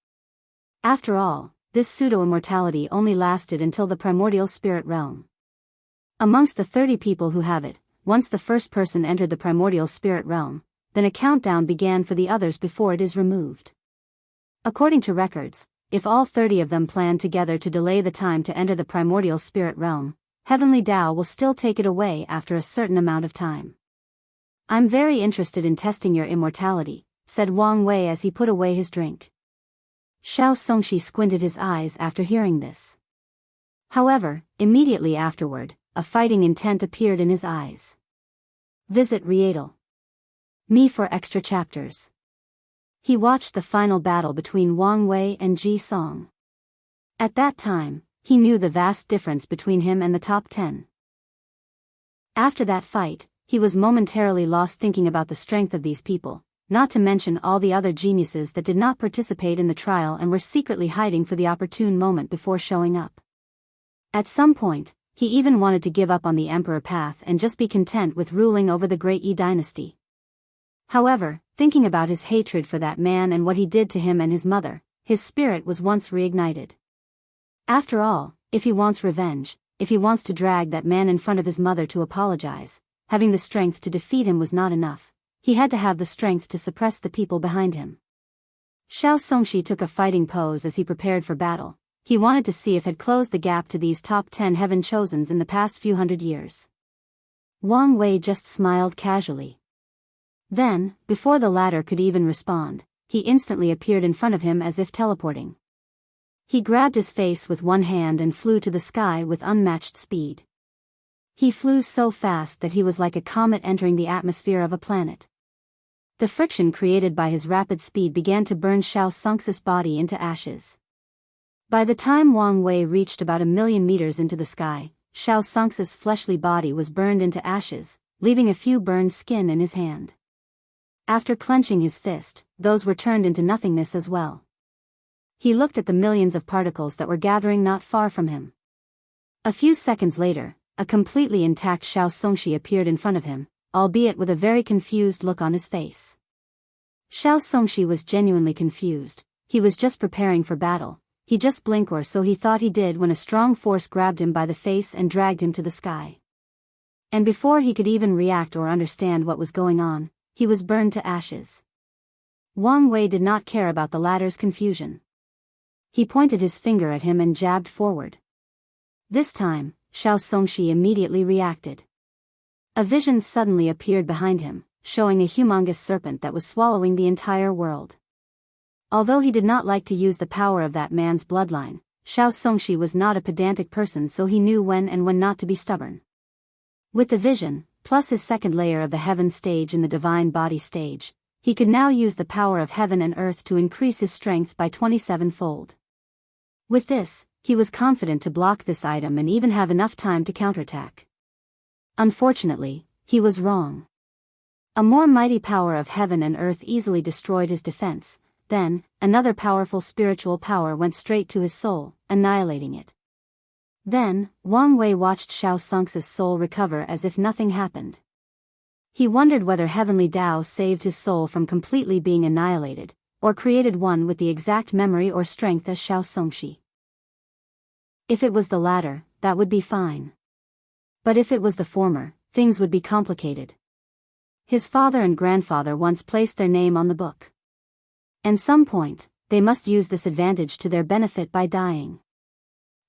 After all, this pseudo-immortality only lasted until the primordial spirit realm. Amongst the 30 people who have it, once the first person entered the primordial spirit realm, then a countdown began for the others before it is removed. According to records, if all 30 of them plan together to delay the time to enter the primordial spirit realm, Heavenly Tao will still take it away after a certain amount of time. "I'm very interested in testing your immortality," said Wang Wei as he put away his drink. Xiao Songxi squinted his eyes after hearing this. However, immediately afterward, a fighting intent appeared in his eyes. Visit Rietal. Me for extra chapters. He watched the final battle between Wang Wei and Ji Song. At that time, he knew the vast difference between him and the top 10. After that fight, he was momentarily lost thinking about the strength of these people, not to mention all the other geniuses that did not participate in the trial and were secretly hiding for the opportune moment before showing up. At some point, he even wanted to give up on the emperor path and just be content with ruling over the great Yi dynasty. However, thinking about his hatred for that man and what he did to him and his mother, his spirit was once reignited. After all, if he wants revenge, if he wants to drag that man in front of his mother to apologize, having the strength to defeat him was not enough. He had to have the strength to suppress the people behind him. Xiao Songxi took a fighting pose as he prepared for battle. He wanted to see if had closed the gap to these top 10 heaven chosens in the past few hundred years. Wang Wei just smiled casually. Then, before the latter could even respond, he instantly appeared in front of him as if teleporting. He grabbed his face with one hand and flew to the sky with unmatched speed. He flew so fast that he was like a comet entering the atmosphere of a planet. The friction created by his rapid speed began to burn Xiao Songxi's body into ashes. By the time Wang Wei reached about 1,000,000 meters into the sky, Xiao Songxi's fleshly body was burned into ashes, leaving a few burned skin in his hand. After clenching his fist, those were turned into nothingness as well. He looked at the millions of particles that were gathering not far from him. A few seconds later, a completely intact Xiao Songxi appeared in front of him, albeit with a very confused look on his face. Xiao Songxi was genuinely confused. He was just preparing for battle. He just blinked, or so he thought he did, when a strong force grabbed him by the face and dragged him to the sky. And before he could even react or understand what was going on, he was burned to ashes. Wang Wei did not care about the latter's confusion. He pointed his finger at him and jabbed forward. This time, Xiao Songxi immediately reacted. A vision suddenly appeared behind him, showing a humongous serpent that was swallowing the entire world. Although he did not like to use the power of that man's bloodline, Xiao Songxi was not a pedantic person, so he knew when and when not to be stubborn. With the vision, plus his second layer of the heaven stage in the divine body stage, he could now use the power of heaven and earth to increase his strength by 27-fold. With this, he was confident to block this item and even have enough time to counterattack. Unfortunately, he was wrong. A more mighty power of heaven and earth easily destroyed his defense. Then, another powerful spiritual power went straight to his soul, annihilating it. Then, Wang Wei watched Xiao Songxi's soul recover as if nothing happened. He wondered whether heavenly Tao saved his soul from completely being annihilated, or created one with the exact memory or strength as Xiao Songxi. If it was the latter, that would be fine. But if it was the former, things would be complicated. His father and grandfather once placed their name on the book. At some point, they must use this advantage to their benefit by dying.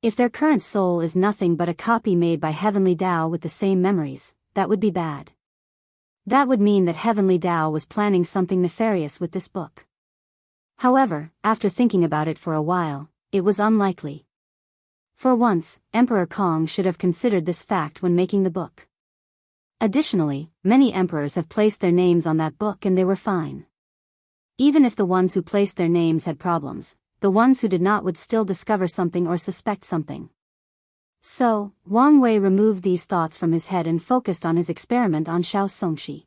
If their current soul is nothing but a copy made by Heavenly Tao with the same memories, that would be bad. That would mean that Heavenly Tao was planning something nefarious with this book. However, after thinking about it for a while, it was unlikely. For once, Emperor Kong should have considered this fact when making the book. Additionally, many emperors have placed their names on that book and they were fine. Even if the ones who placed their names had problems, the ones who did not would still discover something or suspect something. So, Wang Wei removed these thoughts from his head and focused on his experiment on Xiao Songxi.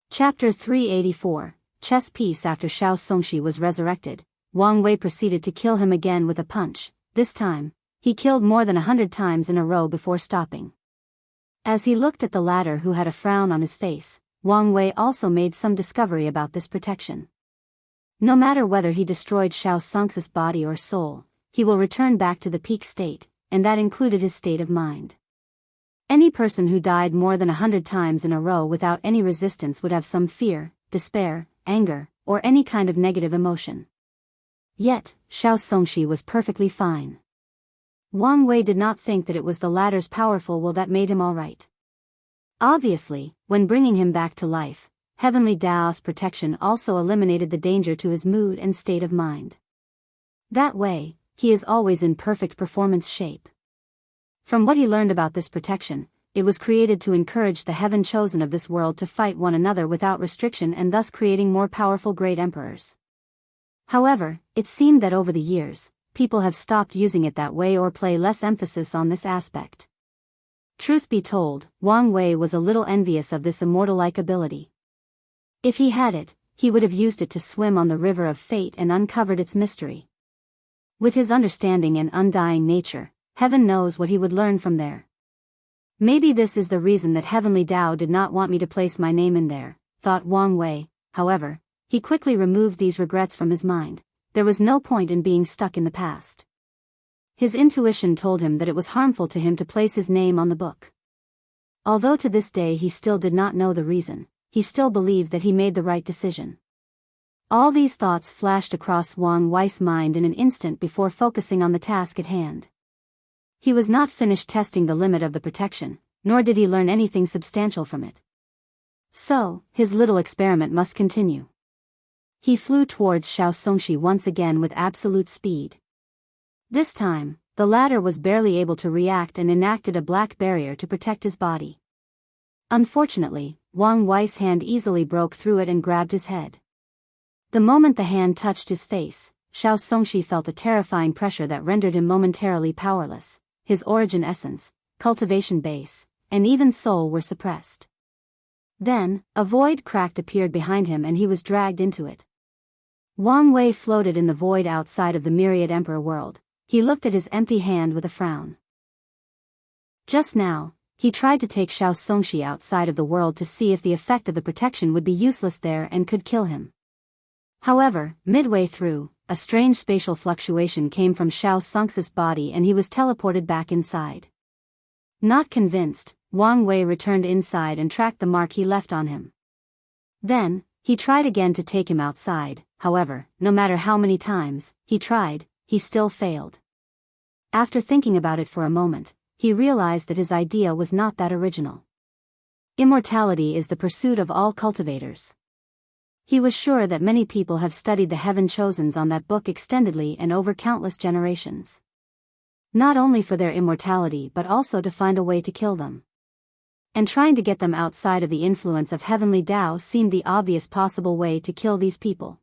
Chapter 384, Chess Piece. After Xiao Songxi was resurrected, Wang Wei proceeded to kill him again with a punch. This time, he killed more than 100 times in a row before stopping. As he looked at the latter who had a frown on his face, Wang Wei also made some discovery about this protection. No matter whether he destroyed Xiao Songxi's body or soul, he will return back to the peak state, and that included his state of mind. Any person who died more than 100 times in a row without any resistance would have some fear, despair, anger, or any kind of negative emotion. Yet, Xiao Songxi was perfectly fine. Wang Wei did not think that it was the latter's powerful will that made him alright. Obviously, when bringing him back to life, Heavenly Tao's protection also eliminated the danger to his mood and state of mind. That way, he is always in perfect performance shape. From what he learned about this protection, it was created to encourage the heaven chosen of this world to fight one another without restriction and thus creating more powerful great emperors. However, it seemed that over the years, people have stopped using it that way or play less emphasis on this aspect. Truth be told, Wang Wei was a little envious of this immortal-like ability. If he had it, he would have used it to swim on the river of fate and uncovered its mystery. With his understanding and undying nature, heaven knows what he would learn from there. Maybe this is the reason that Heavenly Tao did not want me to place my name in there, thought Wang Wei. However, he quickly removed these regrets from his mind. There was no point in being stuck in the past. His intuition told him that it was harmful to him to place his name on the book. Although to this day he still did not know the reason, he still believed that he made the right decision. All these thoughts flashed across Wang Wei's mind in an instant before focusing on the task at hand. He was not finished testing the limit of the protection, nor did he learn anything substantial from it. So, his little experiment must continue. He flew towards Xiao Songxi once again with absolute speed. This time, the latter was barely able to react and enacted a black barrier to protect his body. Unfortunately, Wang Wei's hand easily broke through it and grabbed his head. The moment the hand touched his face, Xiao Songxi felt a terrifying pressure that rendered him momentarily powerless. His origin essence, cultivation base, and even soul were suppressed. Then, a void crack appeared behind him and he was dragged into it. Wang Wei floated in the void outside of the myriad emperor world. He looked at his empty hand with a frown. Just now, he tried to take Xiao Songxi outside of the world to see if the effect of the protection would be useless there and could kill him. However, midway through, a strange spatial fluctuation came from Xiao Songxi's body and he was teleported back inside. Not convinced, Wang Wei returned inside and tracked the mark he left on him. Then, he tried again to take him outside. However, no matter how many times he tried, he still failed. After thinking about it for a moment, he realized that his idea was not that original. Immortality is the pursuit of all cultivators. He was sure that many people have studied the Heaven Chosens on that book extendedly and over countless generations. Not only for their immortality but also to find a way to kill them. And trying to get them outside of the influence of Heavenly Tao seemed the obvious possible way to kill these people.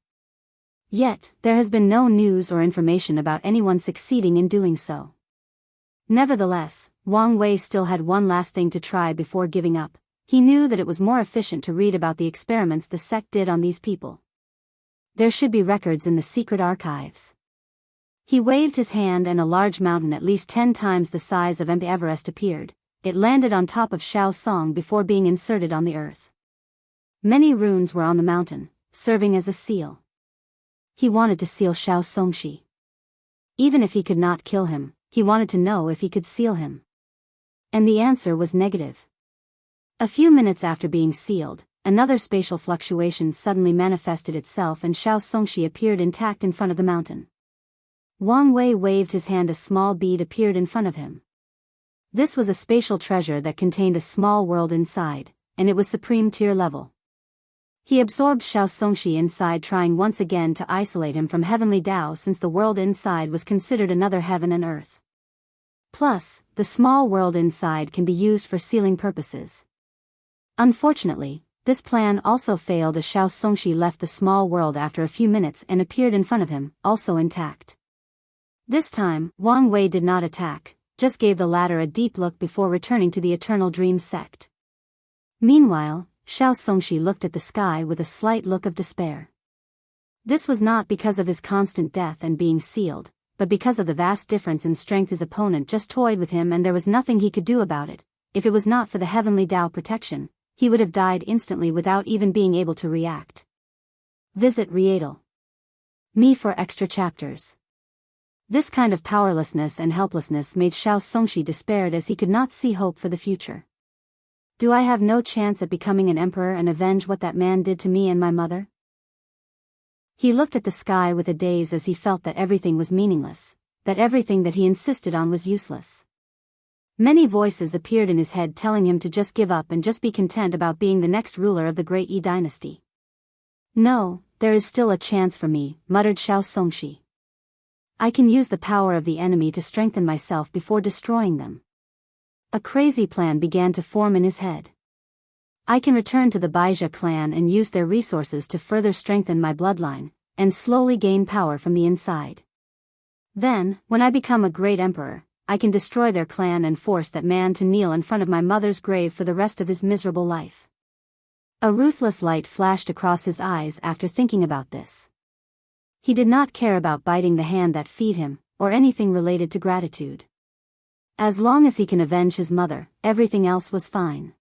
Yet, there has been no news or information about anyone succeeding in doing so. Nevertheless, Wang Wei still had one last thing to try before giving up. He knew that it was more efficient to read about the experiments the sect did on these people. There should be records in the secret archives. He waved his hand and a large mountain at least 10 times the size of Mount Everest appeared. It landed on top of Xiao Song before being inserted on the earth. Many runes were on the mountain, serving as a seal. He wanted to seal Xiao Songxi. Even if he could not kill him, he wanted to know if he could seal him. And the answer was negative. A few minutes after being sealed, another spatial fluctuation suddenly manifested itself and Xiao Songxi appeared intact in front of the mountain. Wang Wei waved his hand. A small bead appeared in front of him. This was a spatial treasure that contained a small world inside, and it was supreme tier level. He absorbed Xiao Songxi inside, trying once again to isolate him from Heavenly Tao since the world inside was considered another heaven and earth. Plus, the small world inside can be used for sealing purposes. Unfortunately, this plan also failed as Xiao Songxi left the small world after a few minutes and appeared in front of him, also intact. This time, Wang Wei did not attack, just gave the latter a deep look before returning to the Eternal Dream sect. Meanwhile, Xiao Songxi looked at the sky with a slight look of despair. This was not because of his constant death and being sealed, but because of the vast difference in strength. His opponent just toyed with him and there was nothing he could do about it. If it was not for the Heavenly Tao protection, he would have died instantly without even being able to react. Visit Readle.me for extra chapters. This kind of powerlessness and helplessness made Xiao Songxi despaired as he could not see hope for the future. Do I have no chance at becoming an emperor and avenge what that man did to me and my mother? He looked at the sky with a daze as he felt that everything was meaningless, that everything that he insisted on was useless. Many voices appeared in his head telling him to just give up and just be content about being the next ruler of the great Yi dynasty. No, there is still a chance for me, muttered Xiao Songxi. I can use the power of the enemy to strengthen myself before destroying them. A crazy plan began to form in his head. I can return to the Biyao clan and use their resources to further strengthen my bloodline, and slowly gain power from the inside. Then, when I become a great emperor, I can destroy their clan and force that man to kneel in front of my mother's grave for the rest of his miserable life. A ruthless light flashed across his eyes after thinking about this. He did not care about biting the hand that feed him, or anything related to gratitude. As long as he can avenge his mother, everything else was fine.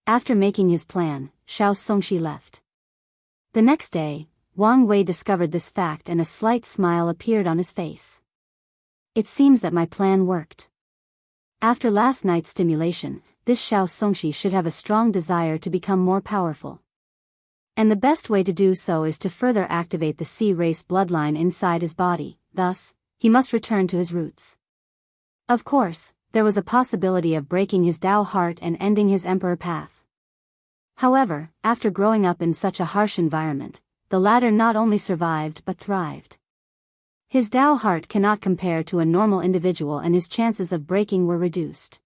After making his plan, Xiao Songxi left. The next day, Wang Wei discovered this fact and a slight smile appeared on his face. It seems that my plan worked. After last night's stimulation, this Xiao Songxi should have a strong desire to become more powerful. And the best way to do so is to further activate the sea race bloodline inside his body, thus, he must return to his roots. Of course, there was a possibility of breaking his Dao heart and ending his emperor path. However, after growing up in such a harsh environment, the latter not only survived but thrived. His Dao heart cannot compare to a normal individual and his chances of breaking were reduced.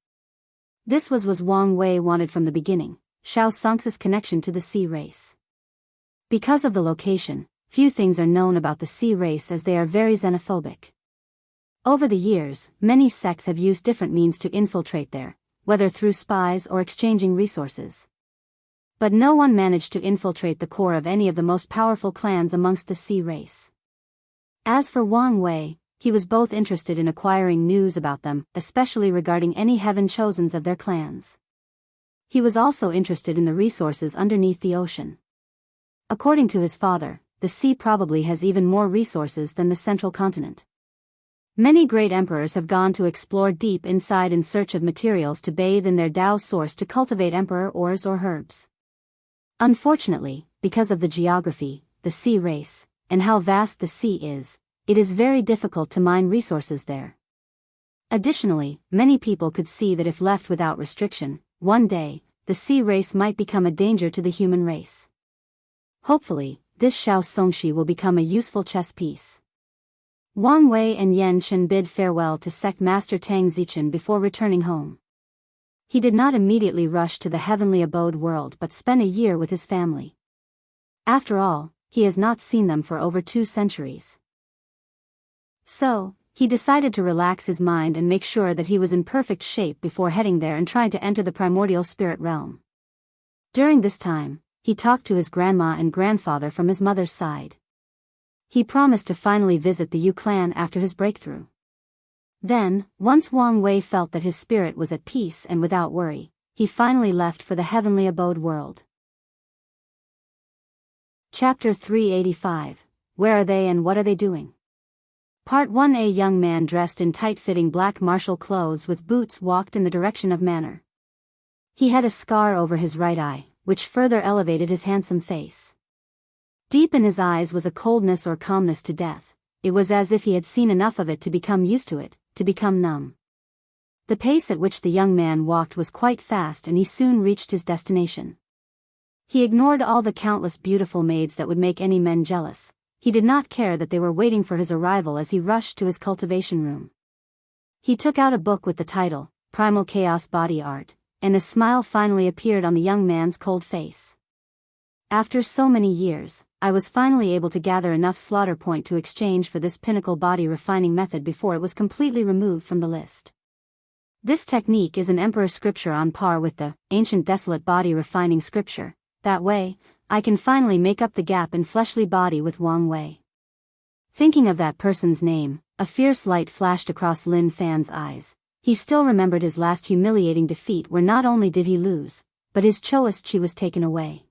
This was Wang Wei wanted from the beginning, Xiao Songxi's connection to the sea race. Because of the location, few things are known about the sea race as they are very xenophobic. Over the years, many sects have used different means to infiltrate there, whether through spies or exchanging resources. But no one managed to infiltrate the core of any of the most powerful clans amongst the sea race. As for Wang Wei, he was both interested in acquiring news about them, especially regarding any heaven chosens of their clans. He was also interested in the resources underneath the ocean. According to his father, the sea probably has even more resources than the central continent. Many great emperors have gone to explore deep inside in search of materials to bathe in their Dao source to cultivate emperor ores or herbs. Unfortunately, because of the geography, the sea race, and how vast the sea is, it is very difficult to mine resources there. Additionally, many people could see that if left without restriction, one day, the sea race might become a danger to the human race. Hopefully, this Xiao Songxi will become a useful chess piece. Wang Wei and Yan Chen bid farewell to sect master Tang Zichen before returning home. He did not immediately rush to the heavenly abode world but spent a year with his family. After all, he has not seen them for over 2 centuries. So, he decided to relax his mind and make sure that he was in perfect shape before heading there and trying to enter the primordial spirit realm. During this time, he talked to his grandma and grandfather from his mother's side. He promised to finally visit the Yu clan after his breakthrough. Then, once Wang Wei felt that his spirit was at peace and without worry, he finally left for the heavenly abode world. Chapter 385. Where are they and what are they doing? Part 1. A young man dressed in tight-fitting black martial clothes with boots walked in the direction of Manor. He had a scar over his right eye, which further elevated his handsome face. Deep in his eyes was a coldness or calmness to death. It was as if he had seen enough of it to become used to it, to become numb. The pace at which the young man walked was quite fast and he soon reached his destination. He ignored all the countless beautiful maids that would make any men jealous. He did not care that they were waiting for his arrival as he rushed to his cultivation room. He took out a book with the title, Primal Chaos Body Art, and a smile finally appeared on the young man's cold face. After so many years, I was finally able to gather enough slaughter point to exchange for this pinnacle body refining method before it was completely removed from the list. This technique is an emperor scripture on par with the ancient desolate body refining scripture. That way, I can finally make up the gap in fleshly body with Wang Wei. Thinking of that person's name, a fierce light flashed across Lin Fan's eyes. He still remembered his last humiliating defeat where not only did he lose, but his Choist Chi was taken away.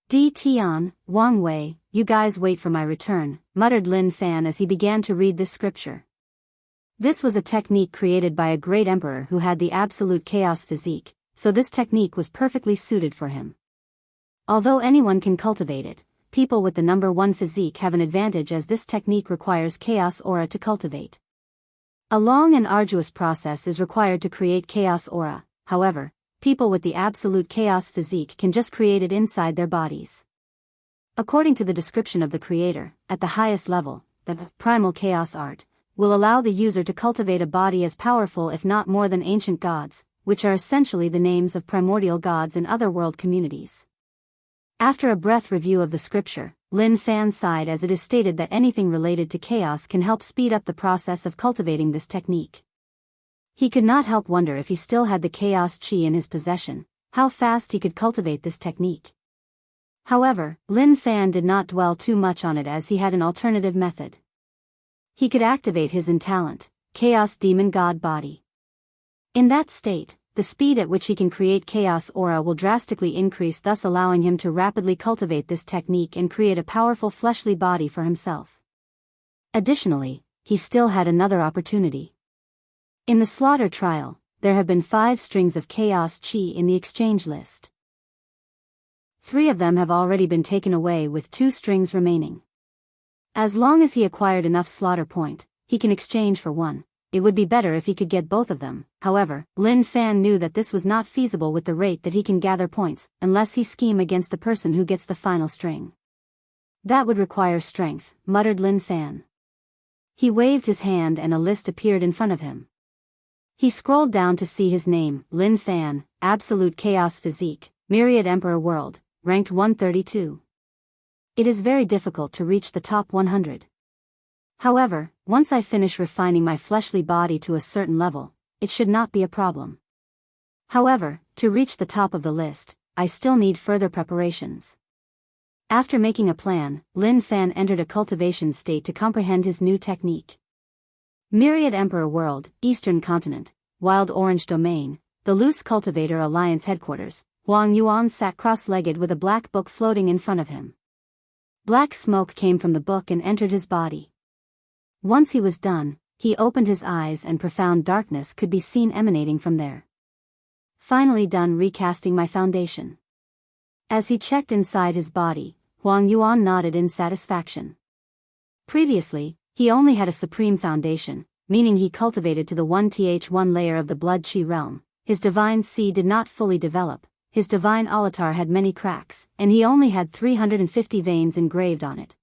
Tian, Wang Wei, you guys wait for my return, muttered Lin Fan as he began to read this scripture. This was a technique created by a great emperor who had the absolute chaos physique, so this technique was perfectly suited for him. Although anyone can cultivate it, people with the number 1 physique have an advantage as this technique requires chaos aura to cultivate. A long and arduous process is required to create chaos aura. However, people with the absolute chaos physique can just create it inside their bodies. According to the description of the creator, at the highest level, the primal chaos art will allow the user to cultivate a body as powerful if not more than ancient gods, which are essentially the names of primordial gods in other world communities. After a breath review of the scripture, Lin Fan sighed as it is stated that anything related to chaos can help speed up the process of cultivating this technique. He could not help wonder if he still had the chaos chi in his possession, how fast he could cultivate this technique. However, Lin Fan did not dwell too much on it as he had an alternative method. He could activate his talent, Chaos Demon God Body. In that state, the speed at which he can create chaos aura will drastically increase, thus allowing him to rapidly cultivate this technique and create a powerful fleshly body for himself. Additionally, he still had another opportunity. In the slaughter trial, there have been 5 strings of chaos chi in the exchange list. 3 of them have already been taken away with 2 strings remaining. As long as he acquired enough slaughter point, he can exchange for 1. It would be better if he could get both of them. However, Lin Fan knew that this was not feasible with the rate that he can gather points, unless he scheme against the person who gets the final string. That would require strength, muttered Lin Fan. He waved his hand and a list appeared in front of him. He scrolled down to see his name, Lin Fan, Absolute Chaos Physique, Myriad Emperor World, ranked 132. It is very difficult to reach the top 100. However, once I finish refining my fleshly body to a certain level, it should not be a problem. However, to reach the top of the list, I still need further preparations. After making a plan, Lin Fan entered a cultivation state to comprehend his new technique. Myriad Emperor World, Eastern Continent, Wild Orange Domain, the Loose Cultivator Alliance Headquarters. Huang Yuan sat cross-legged with a black book floating in front of him. Black smoke came from the book and entered his body. Once he was done, he opened his eyes and profound darkness could be seen emanating from there. Finally done recasting my foundation. As he checked inside his body, Huang Yuan nodded in satisfaction. Previously, he only had a supreme foundation, meaning he cultivated to the 1th1 layer of the blood chi realm. His divine C did not fully develop, his divine alatar had many cracks, and he only had 350 veins engraved on it.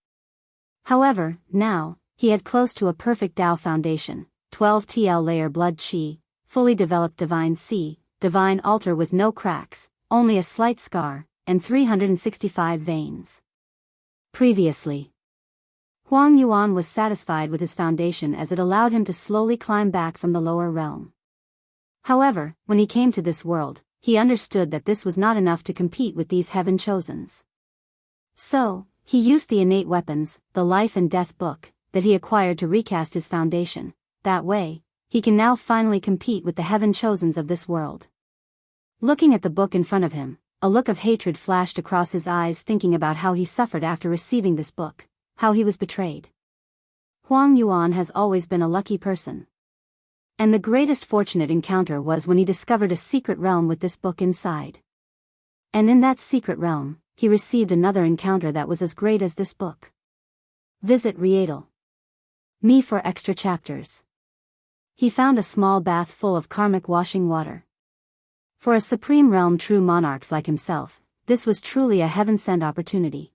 However, now, he had close to a perfect Dao foundation, 12th layer blood chi, fully developed divine C, divine altar with no cracks, only a slight scar, and 365 veins. Previously, Huang Yuan was satisfied with his foundation as it allowed him to slowly climb back from the lower realm. However, when he came to this world, he understood that this was not enough to compete with these heaven chosens. So, he used the innate weapons, the life and death book, that he acquired to recast his foundation. That way, he can now finally compete with the heaven chosens of this world. Looking at the book in front of him, a look of hatred flashed across his eyes, thinking about how he suffered after receiving this book, how he was betrayed. Huang Yuan has always been a lucky person. And the greatest fortunate encounter was when he discovered a secret realm with this book inside. And in that secret realm, he received another encounter that was as great as this book. Visit Rietal. Me for extra chapters. He found a small bath full of karmic washing water. For a supreme realm true monarchs like himself, this was truly a heaven-sent opportunity.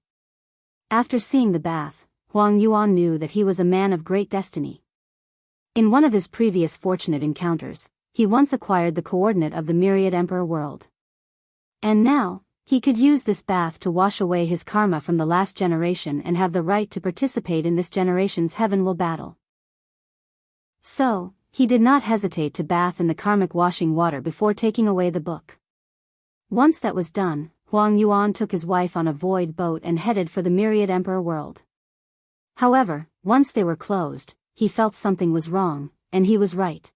After seeing the bath, Huang Yuan knew that he was a man of great destiny. In one of his previous fortunate encounters, he once acquired the coordinate of the Myriad Emperor World. And now, he could use this bath to wash away his karma from the last generation and have the right to participate in this generation's heaven-will battle. So, he did not hesitate to bath in the karmic washing water before taking away the book. Once that was done, Huang Yuan took his wife on a void boat and headed for the Myriad Emperor World. However, once they were closed, he felt something was wrong, and he was right.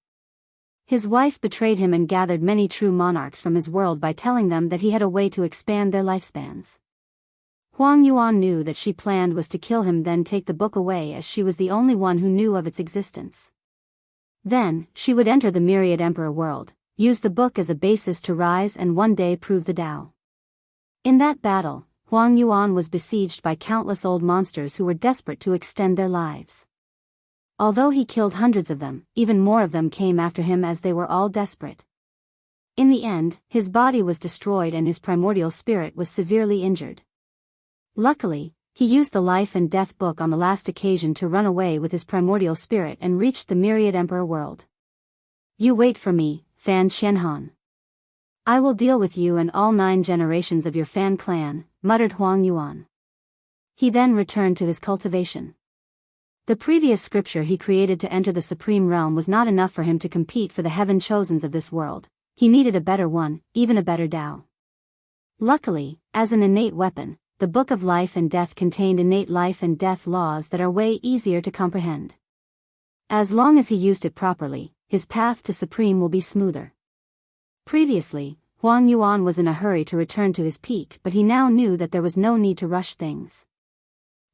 His wife betrayed him and gathered many true monarchs from his world by telling them that he had a way to expand their lifespans. Huang Yuan knew that she planned was to kill him, then take the book away, as she was the only one who knew of its existence. Then, she would enter the Myriad Emperor World, use the book as a basis to rise and one day prove the Tao. In that battle, Huang Yuan was besieged by countless old monsters who were desperate to extend their lives. Although he killed hundreds of them, even more of them came after him as they were all desperate. In the end, his body was destroyed and his primordial spirit was severely injured. Luckily, he used the life and death book on the last occasion to run away with his primordial spirit and reached the Myriad Emperor World. You wait for me, Fan Qianhan. I will deal with you and all 9 generations of your Fan clan, muttered Huang Yuan. He then returned to his cultivation. The previous scripture he created to enter the supreme realm was not enough for him to compete for the heaven chosens of this world. He needed a better one, even a better Tao. Luckily, as an innate weapon, the Book of Life and Death contained innate life and death laws that are way easier to comprehend. As long as he used it properly, his path to supreme will be smoother. Previously, Huang Yuan was in a hurry to return to his peak, but he now knew that there was no need to rush things.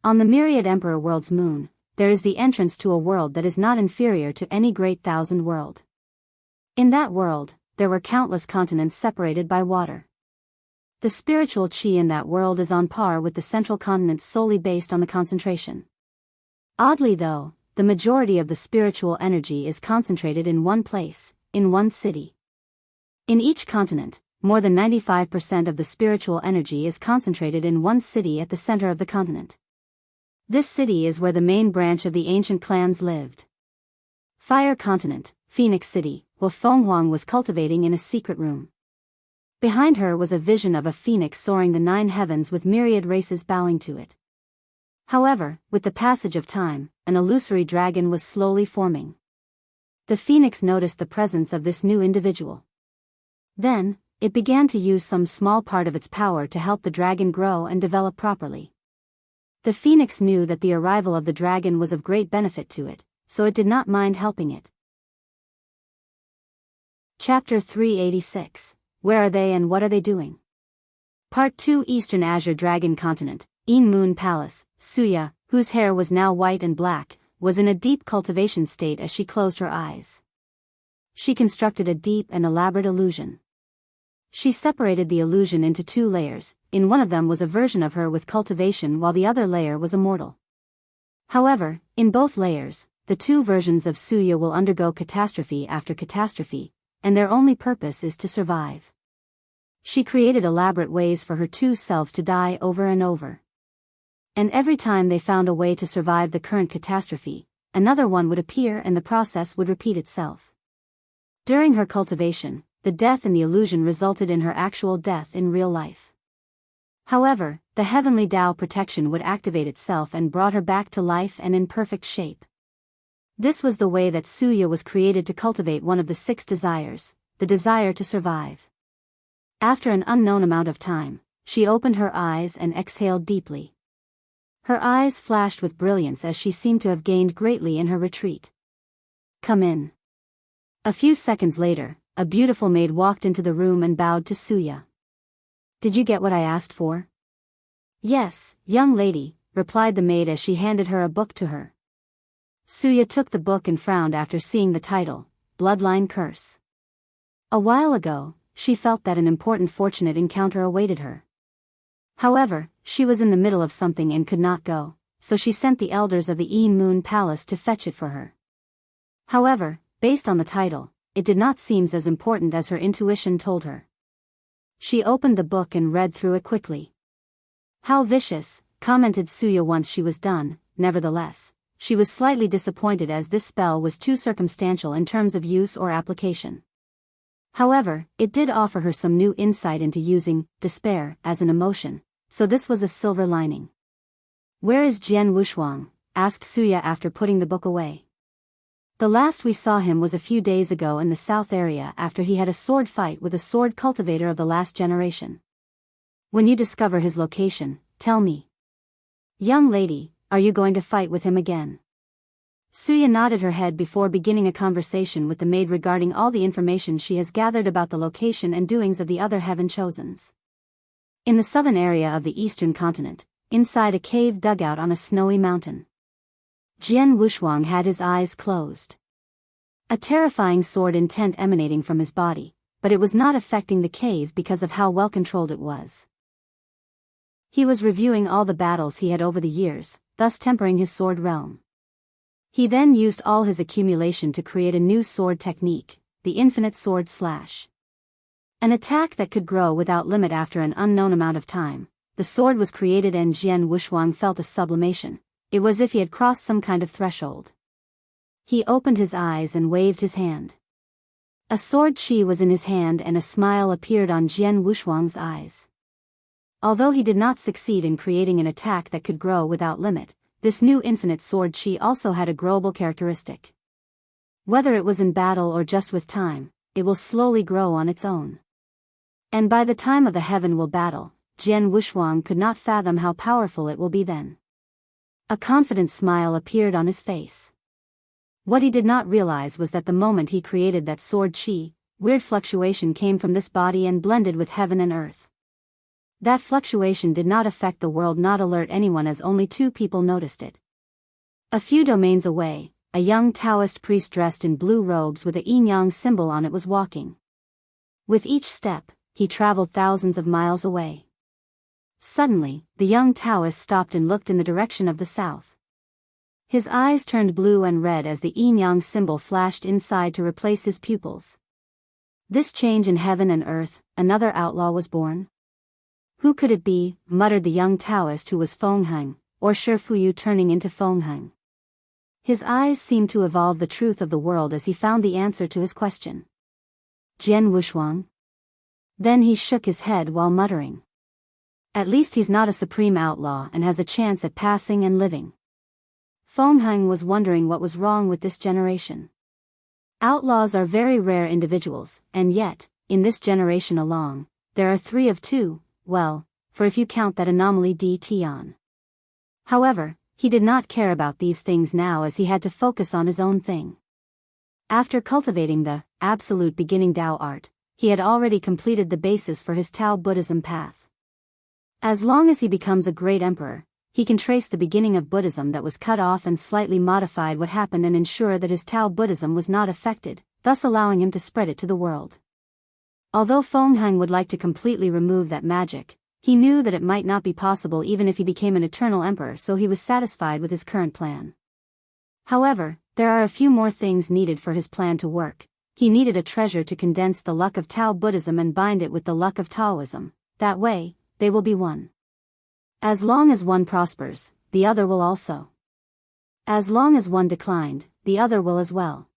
On the myriad Emperor World's moon, there is the entrance to a world that is not inferior to any great thousand world. In that world, there were countless continents separated by water. The spiritual qi in that world is on par with the central continent solely based on the concentration. Oddly though, the majority of the spiritual energy is concentrated in one place, in one city. In each continent, more than 95% of the spiritual energy is concentrated in one city at the center of the continent. This city is where the main branch of the ancient clans lived. Fire Continent, Phoenix City, Wu Fenghuang was cultivating in a secret room. Behind her was a vision of a phoenix soaring the 9 heavens with myriad races bowing to it. However, with the passage of time, an illusory dragon was slowly forming. The phoenix noticed the presence of this new individual. Then, it began to use some small part of its power to help the dragon grow and develop properly. The phoenix knew that the arrival of the dragon was of great benefit to it, so it did not mind helping it. Chapter 386. Where are they and what are they doing? Part 2. Eastern Azure Dragon Continent, Yin Moon Palace. Suya, whose hair was now white and black, was in a deep cultivation state as she closed her eyes. She constructed a deep and elaborate illusion. She separated the illusion into 2 layers. In one of them was a version of her with cultivation while the other layer was immortal. However, in both layers, the 2 versions of Suya will undergo catastrophe after catastrophe, and their only purpose is to survive. She created elaborate ways for her 2 selves to die over and over. And every time they found a way to survive the current catastrophe, another one would appear and the process would repeat itself. During her cultivation, the death in the illusion resulted in her actual death in real life. However, the heavenly Tao protection would activate itself and brought her back to life and in perfect shape. This was the way that Suya was created to cultivate one of the 6 desires, the desire to survive. After an unknown amount of time, she opened her eyes and exhaled deeply. Her eyes flashed with brilliance as she seemed to have gained greatly in her retreat. Come in. A few seconds later, a beautiful maid walked into the room and bowed to Suya. Did you get what I asked for? Yes, young lady, replied the maid as she handed her a book to her. Suya took the book and frowned after seeing the title, Bloodline Curse. A while ago, she felt that an important fortunate encounter awaited her. However, she was in the middle of something and could not go, so she sent the elders of the Yin Moon Palace to fetch it for her. However, based on the title, it did not seem as important as her intuition told her. She opened the book and read through it quickly. How vicious, commented Suya once she was done. Nevertheless, she was slightly disappointed as this spell was too circumstantial in terms of use or application. However, it did offer her some new insight into using despair as an emotion, so this was a silver lining. Where is Jian Wushuang? Asked Suya after putting the book away. The last we saw him was a few days ago in the south area after he had a sword fight with a sword cultivator of the last generation. When you discover his location, tell me. Young lady, are you going to fight with him again? Suya nodded her head before beginning a conversation with the maid regarding all the information she has gathered about the location and doings of the other heaven chosens. In the southern area of the eastern continent, inside a cave dugout on a snowy mountain. Jian Wushuang had his eyes closed. A terrifying sword intent emanating from his body, but it was not affecting the cave because of how well controlled it was. He was reviewing all the battles he had over the years, thus tempering his sword realm. He then used all his accumulation to create a new sword technique, the infinite sword slash. An attack that could grow without limit after an unknown amount of time. The sword was created and Jian Wushuang felt a sublimation. It was as if he had crossed some kind of threshold. He opened his eyes and waved his hand. A sword chi was in his hand and a smile appeared on Jian Wushuang's eyes. Although he did not succeed in creating an attack that could grow without limit, this new infinite sword chi also had a growable characteristic. Whether it was in battle or just with time, it will slowly grow on its own. And by the time of the heaven will battle, Jian Wushuang could not fathom how powerful it will be then. A confident smile appeared on his face. What he did not realize was that the moment he created that sword chi, weird fluctuation came from this body and blended with heaven and earth. That fluctuation did not affect the world, not alert anyone, as only 2 people noticed it. A few domains away, a young Taoist priest dressed in blue robes with a yin-yang symbol on it was walking. With each step, he traveled thousands of miles away. Suddenly, the young Taoist stopped and looked in the direction of the south. His eyes turned blue and red as the yin-yang symbol flashed inside to replace his pupils. This change in heaven and earth, another outlaw was born. Who could it be, muttered the young Taoist who was Fengheng, or Shi Fuyu turning into Fengheng. His eyes seemed to evolve the truth of the world as he found the answer to his question. Jian Wushuang? Then he shook his head while muttering. At least he's not a supreme outlaw and has a chance at passing and living. Fengheng was wondering what was wrong with this generation. Outlaws are very rare individuals, and yet, in this generation alone, there are 3 of 2, well, for if you count that anomaly D Tian. However, he did not care about these things now as he had to focus on his own thing. After cultivating the absolute beginning Tao art, he had already completed the basis for his Tao Buddhism path. As long as he becomes a great emperor, he can trace the beginning of Buddhism that was cut off and slightly modified what happened and ensure that his Tao Buddhism was not affected, thus allowing him to spread it to the world. Although Fengheng would like to completely remove that magic, he knew that it might not be possible even if he became an eternal emperor, so he was satisfied with his current plan. However, there are a few more things needed for his plan to work. He needed a treasure to condense the luck of Tao Buddhism and bind it with the luck of Taoism. That way, they will be one. As long as one prospers, the other will also. As long as one declined, the other will as well.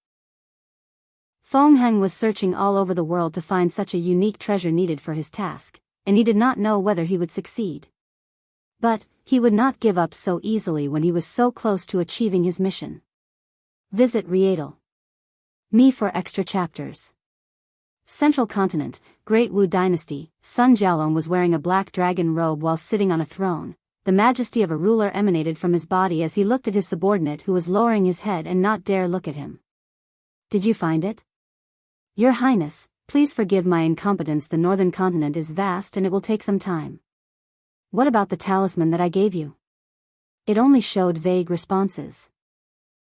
Fengheng was searching all over the world to find such a unique treasure needed for his task, and he did not know whether he would succeed. But, he would not give up so easily when he was so close to achieving his mission. Visit Rietal. Me for extra chapters. Central Continent, Great Wu Dynasty. Sun Jialong was wearing a black dragon robe while sitting on a throne. The majesty of a ruler emanated from his body as he looked at his subordinate who was lowering his head and not dare look at him. Did you find it? Your Highness, please forgive my incompetence. The northern continent is vast and it will take some time. What about the talisman that I gave you? It only showed vague responses.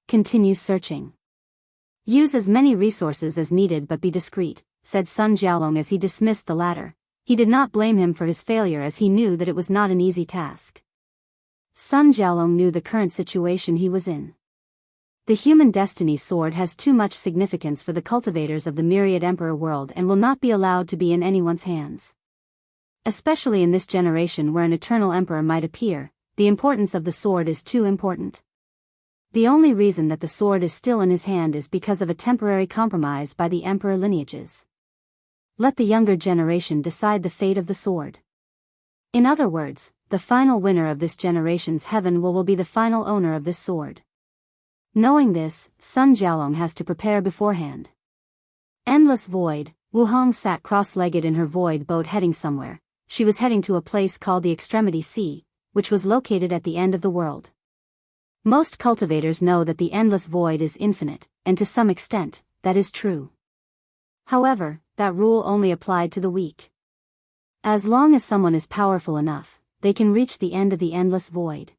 Continue searching. Use as many resources as needed but be discreet, said Sun Jialong as he dismissed the latter. He did not blame him for his failure as he knew that it was not an easy task. Sun Jialong knew the current situation he was in. The human destiny sword has too much significance for the cultivators of the myriad emperor world and will not be allowed to be in anyone's hands. Especially in this generation where an eternal emperor might appear, the importance of the sword is too important. The only reason that the sword is still in his hand is because of a temporary compromise by the emperor lineages. Let the younger generation decide the fate of the sword. In other words, the final winner of this generation's heaven will be the final owner of this sword. Knowing this, Sun Jialong has to prepare beforehand. Endless void. Wu Hong sat cross-legged in her void boat heading somewhere. She was heading to a place called the Extremity Sea, which was located at the end of the world. Most cultivators know that the endless void is infinite, and to some extent, that is true. However, that rule only applied to the weak. As long as someone is powerful enough, they can reach the end of the endless void.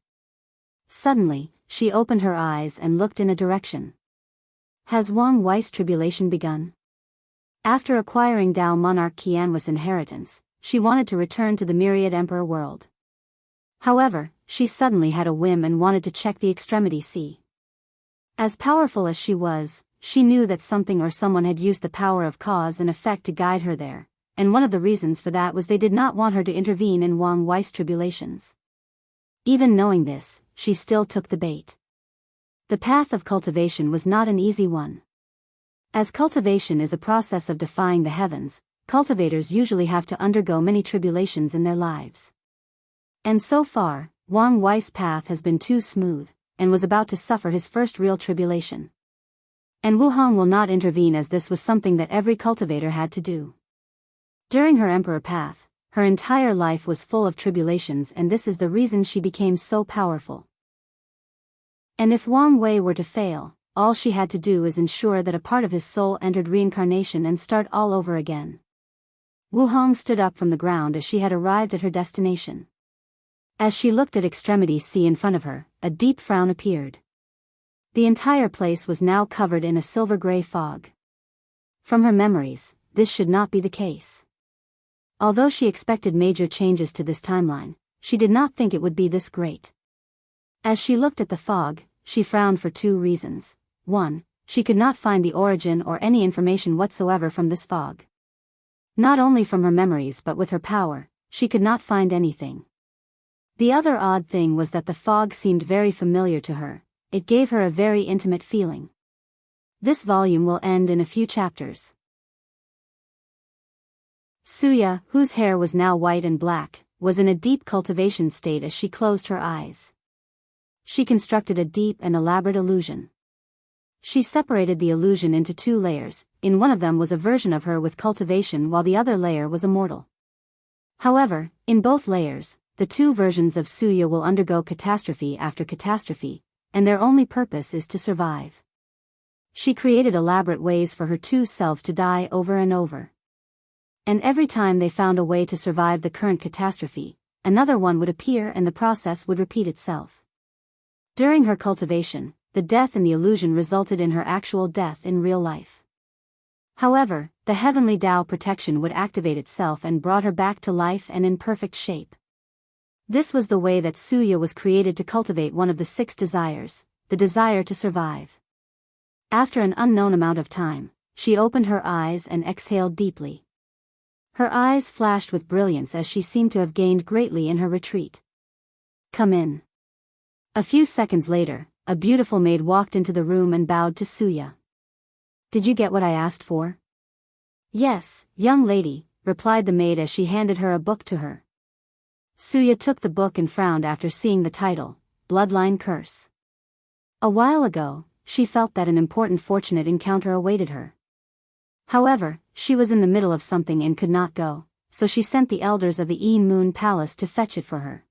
Suddenly, she opened her eyes and looked in a direction. Has Wang Wei's tribulation begun? After acquiring Dao Monarch Qianhua's inheritance, she wanted to return to the myriad emperor world. However, she suddenly had a whim and wanted to check the Extremity Sea. As powerful as she was, she knew that something or someone had used the power of cause and effect to guide her there, and one of the reasons for that was they did not want her to intervene in Wang Wei's tribulations. Even knowing this, she still took the bait. The path of cultivation was not an easy one. As cultivation is a process of defying the heavens, cultivators usually have to undergo many tribulations in their lives. And so far, Wang Wei's path has been too smooth, and was about to suffer his first real tribulation. And Wu Hong will not intervene, as this was something that every cultivator had to do. During her emperor path, her entire life was full of tribulations, and this is the reason she became so powerful. And if Wang Wei were to fail, all she had to do is ensure that a part of his soul entered reincarnation and start all over again. Wu Hong stood up from the ground as she had arrived at her destination. As she looked at Extremity C in front of her, a deep frown appeared. The entire place was now covered in a silver-gray fog. From her memories, this should not be the case. Although she expected major changes to this timeline, she did not think it would be this great. As she looked at the fog, she frowned for two reasons. 1. She could not find the origin or any information whatsoever from this fog. Not only from her memories but with her power, she could not find anything. The other odd thing was that the fog seemed very familiar to her. It gave her a very intimate feeling. This volume will end in a few chapters. Suya, whose hair was now white and black, was in a deep cultivation state as she closed her eyes. She constructed a deep and elaborate illusion. She separated the illusion into two layers. In one of them was a version of her with cultivation, while the other layer was immortal. However, in both layers, the two versions of Suya will undergo catastrophe after catastrophe, and their only purpose is to survive. She created elaborate ways for her two selves to die over and over. And every time they found a way to survive the current catastrophe, another one would appear and the process would repeat itself. During her cultivation, the death in the illusion resulted in her actual death in real life. However, the heavenly Tao protection would activate itself and brought her back to life and in perfect shape. This was the way that Suya was created to cultivate one of the 6 desires, the desire to survive. After an unknown amount of time, she opened her eyes and exhaled deeply. Her eyes flashed with brilliance as she seemed to have gained greatly in her retreat. "Come in." A few seconds later, a beautiful maid walked into the room and bowed to Suya. "Did you get what I asked for?" "Yes, young lady," replied the maid as she handed her a book to her. Suya took the book and frowned after seeing the title, Bloodline Curse. A while ago, she felt that an important fortunate encounter awaited her. However, she was in the middle of something and could not go, so she sent the elders of the Een Moon Palace to fetch it for her.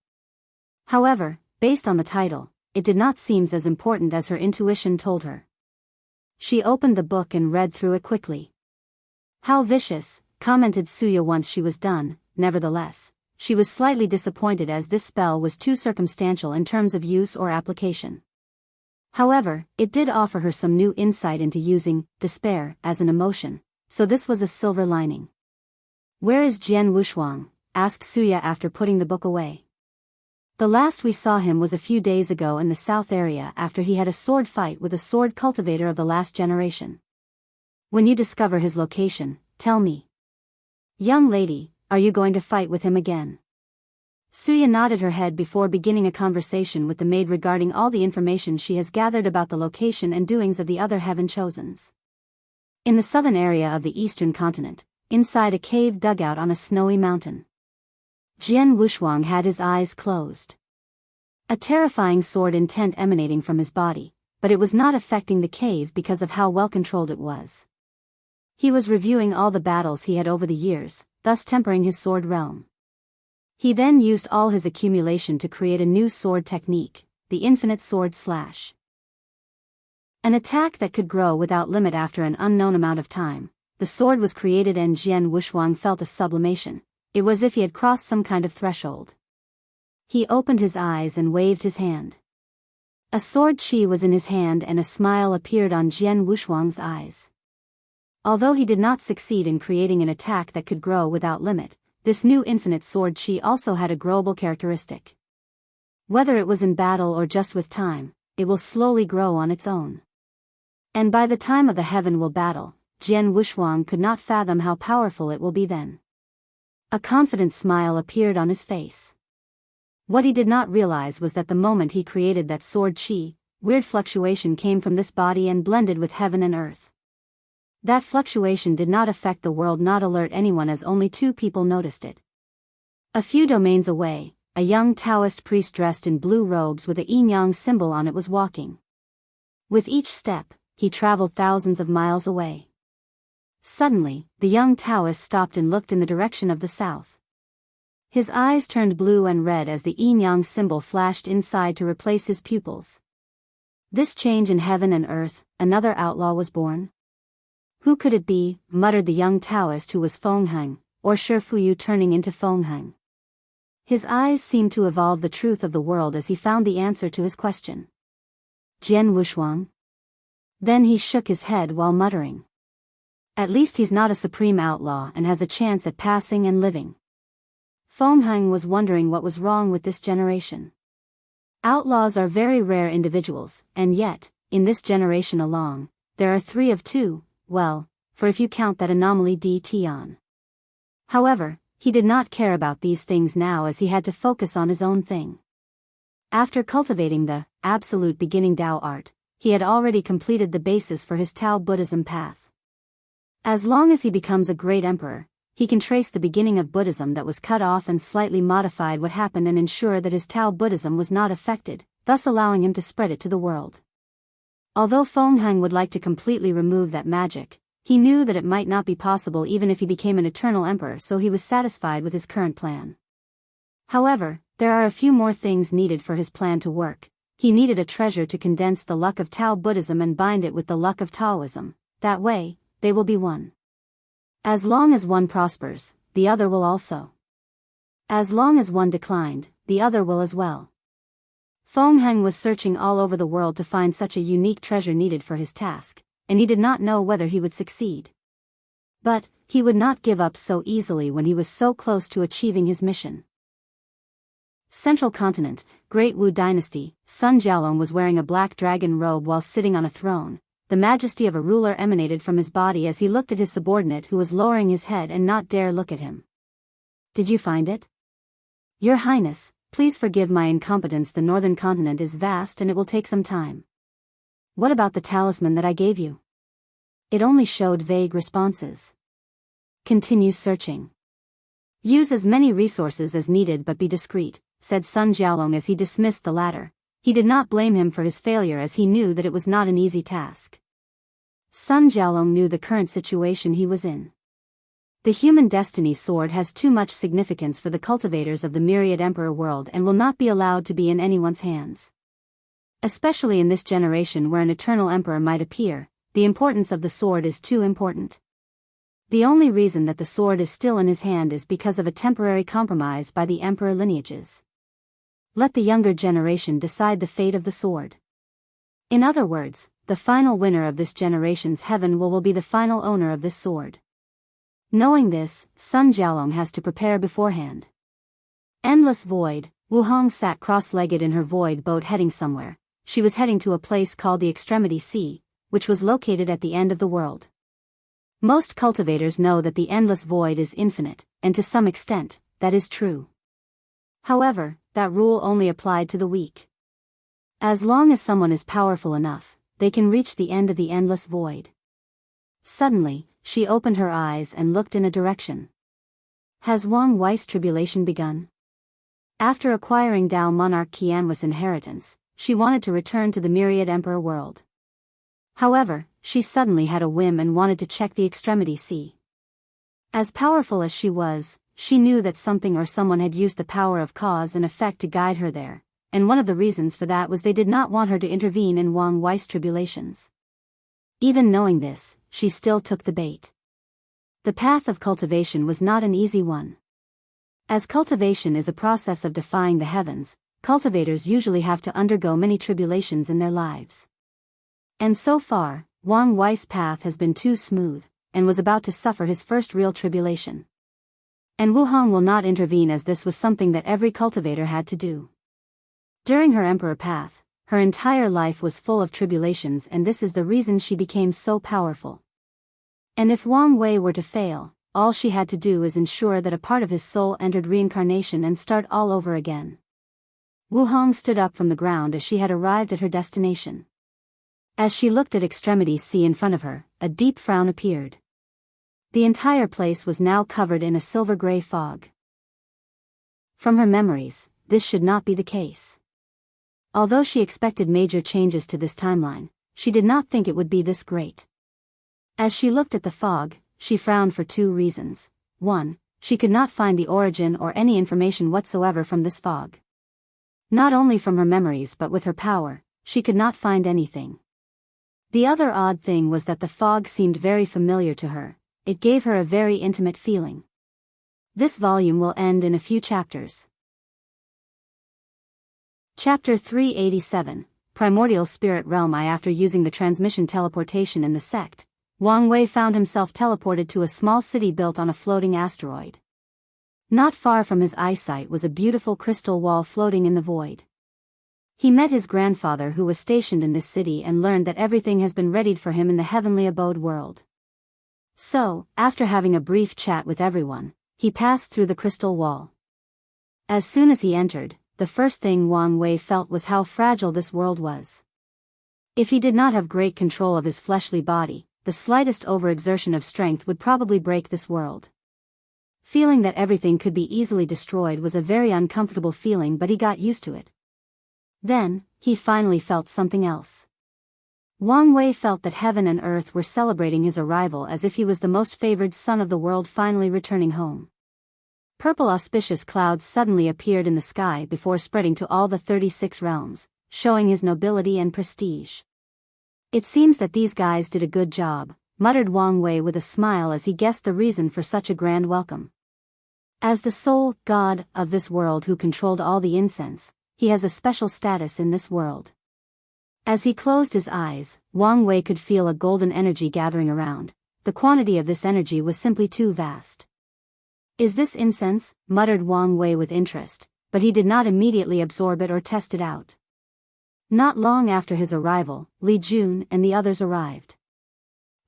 However, based on the title, it did not seem as important as her intuition told her. She opened the book and read through it quickly. "How vicious," commented Suya once she was done. Nevertheless, she was slightly disappointed as this spell was too circumstantial in terms of use or application. However, it did offer her some new insight into using despair as an emotion, so this was a silver lining. "Where is Jian Wushuang?" asked Suya after putting the book away. "The last we saw him was a few days ago in the south area after he had a sword fight with a sword cultivator of the last generation. When you discover his location, tell me." "Young lady, are you going to fight with him again?" Suya nodded her head before beginning a conversation with the maid regarding all the information she has gathered about the location and doings of the other Heaven Chosens. In the southern area of the eastern continent, inside a cave dug out on a snowy mountain, Jian Wushuang had his eyes closed. A terrifying sword intent emanating from his body, but it was not affecting the cave because of how well controlled it was. He was reviewing all the battles he had over the years, thus tempering his sword realm. He then used all his accumulation to create a new sword technique, the infinite sword slash. An attack that could grow without limit after an unknown amount of time. The sword was created and Jian Wushuang felt a sublimation. It was as if he had crossed some kind of threshold. He opened his eyes and waved his hand. A sword chi was in his hand and a smile appeared on Jian Wushuang's eyes. Although he did not succeed in creating an attack that could grow without limit, this new infinite sword chi also had a growable characteristic. Whether it was in battle or just with time, it will slowly grow on its own. And by the time of the Heaven will battle, Jian Wushuang could not fathom how powerful it will be then. A confident smile appeared on his face. What he did not realize was that the moment he created that sword chi, weird fluctuation came from this body and blended with heaven and earth. That fluctuation did not affect the world, not alert anyone, as only 2 people noticed it. A few domains away, a young Taoist priest dressed in blue robes with a yin-yang symbol on it was walking. With each step, he traveled thousands of miles away. Suddenly, the young Taoist stopped and looked in the direction of the south. His eyes turned blue and red as the yin-yang symbol flashed inside to replace his pupils. This change in heaven and earth, another outlaw was born. Who could it be, muttered the young Taoist who was Fengheng, or Shifuyu turning into Fengheng. His eyes seemed to evolve the truth of the world as he found the answer to his question. Jian Wushuang? Then he shook his head while muttering. At least he's not a supreme outlaw and has a chance at passing and living. Fengheng was wondering what was wrong with this generation. Outlaws are very rare individuals, and yet, in this generation alone, there are 3 of 2, well, for if you count that anomaly D. Tian. However, he did not care about these things now as he had to focus on his own thing. After cultivating the absolute beginning Tao art, he had already completed the basis for his Tao Buddhism path. As long as he becomes a great emperor, he can trace the beginning of Buddhism that was cut off and slightly modified what happened and ensure that his Tao Buddhism was not affected, thus allowing him to spread it to the world. Although Fengheng would like to completely remove that magic, he knew that it might not be possible even if he became an eternal emperor, so he was satisfied with his current plan. However, there are a few more things needed for his plan to work. He needed a treasure to condense the luck of Tao Buddhism and bind it with the luck of Taoism. That way, they will be one. As long as one prospers, the other will also. As long as one declined, the other will as well. Fengheng was searching all over the world to find such a unique treasure needed for his task, and he did not know whether he would succeed. But, he would not give up so easily when he was so close to achieving his mission. Central Continent, Great Wu Dynasty, Sun Jiaolong was wearing a black dragon robe while sitting on a throne. The majesty of a ruler emanated from his body as he looked at his subordinate who was lowering his head and not dare look at him. Did you find it? Your Highness, please forgive my incompetence. The northern continent is vast and it will take some time. What about the talisman that I gave you? It only showed vague responses. Continue searching. Use as many resources as needed but be discreet, said Sun Jiaolong as he dismissed the latter. He did not blame him for his failure as he knew that it was not an easy task. Sun Jiaolong knew the current situation he was in. The human destiny sword has too much significance for the cultivators of the myriad emperor world and will not be allowed to be in anyone's hands. Especially in this generation where an eternal emperor might appear, the importance of the sword is too important. The only reason that the sword is still in his hand is because of a temporary compromise by the emperor lineages. Let the younger generation decide the fate of the sword. In other words, the final winner of this generation's heaven will be the final owner of this sword. Knowing this, Sun Jiaolong has to prepare beforehand. Endless void. Wu Hong sat cross-legged in her void boat heading somewhere. She was heading to a place called the Extremity Sea, which was located at the end of the world. Most cultivators know that the endless void is infinite, and to some extent, that is true. However, that rule only applied to the weak. As long as someone is powerful enough, they can reach the end of the endless void. Suddenly, she opened her eyes and looked in a direction. Has Wang Wei's tribulation begun? After acquiring Dao monarch Qianwas inheritance, she wanted to return to the myriad emperor world. However, she suddenly had a whim and wanted to check the Extremity Sea. As powerful as she was, she knew that something or someone had used the power of cause and effect to guide her there, and one of the reasons for that was they did not want her to intervene in Wang Wei's tribulations. Even knowing this, she still took the bait. The path of cultivation was not an easy one. As cultivation is a process of defying the heavens, cultivators usually have to undergo many tribulations in their lives. And so far, Wang Wei's path has been too smooth, and was about to suffer his first real tribulation. And Wu Hong will not intervene as this was something that every cultivator had to do. During her emperor path, her entire life was full of tribulations, and this is the reason she became so powerful. And if Wang Wei were to fail, all she had to do is ensure that a part of his soul entered reincarnation and start all over again. Wu Hong stood up from the ground as she had arrived at her destination. As she looked at Extremity Sea in front of her, a deep frown appeared. The entire place was now covered in a silver-gray fog. From her memories, this should not be the case. Although she expected major changes to this timeline, she did not think it would be this great. As she looked at the fog, she frowned for 2 reasons. 1. She could not find the origin or any information whatsoever from this fog. Not only from her memories but with her power, she could not find anything. The other odd thing was that the fog seemed very familiar to her. It gave her a very intimate feeling. This volume will end in a few chapters. Chapter 387, Primordial Spirit Realm. After using the transmission teleportation in the sect, Wang Wei found himself teleported to a small city built on a floating asteroid. Not far from his eyesight was a beautiful crystal wall floating in the void. He met his grandfather who was stationed in this city and learned that everything has been readied for him in the heavenly abode world. So, after having a brief chat with everyone, he passed through the crystal wall. As soon as he entered, the first thing Wang Wei felt was how fragile this world was. If he did not have great control of his fleshly body, the slightest overexertion of strength would probably break this world. Feeling that everything could be easily destroyed was a very uncomfortable feeling, but he got used to it. Then, he finally felt something else. Wang Wei felt that heaven and earth were celebrating his arrival as if he was the most favored son of the world finally returning home. Purple auspicious clouds suddenly appeared in the sky before spreading to all the 36 realms, showing his nobility and prestige. It seems that these guys did a good job, muttered Wang Wei with a smile as he guessed the reason for such a grand welcome. As the sole god of this world who controlled all the incense, he has a special status in this world. As he closed his eyes, Wang Wei could feel a golden energy gathering around. The quantity of this energy was simply too vast. Is this incense? Muttered Wang Wei with interest, but he did not immediately absorb it or test it out. Not long after his arrival, Li Jun and the others arrived.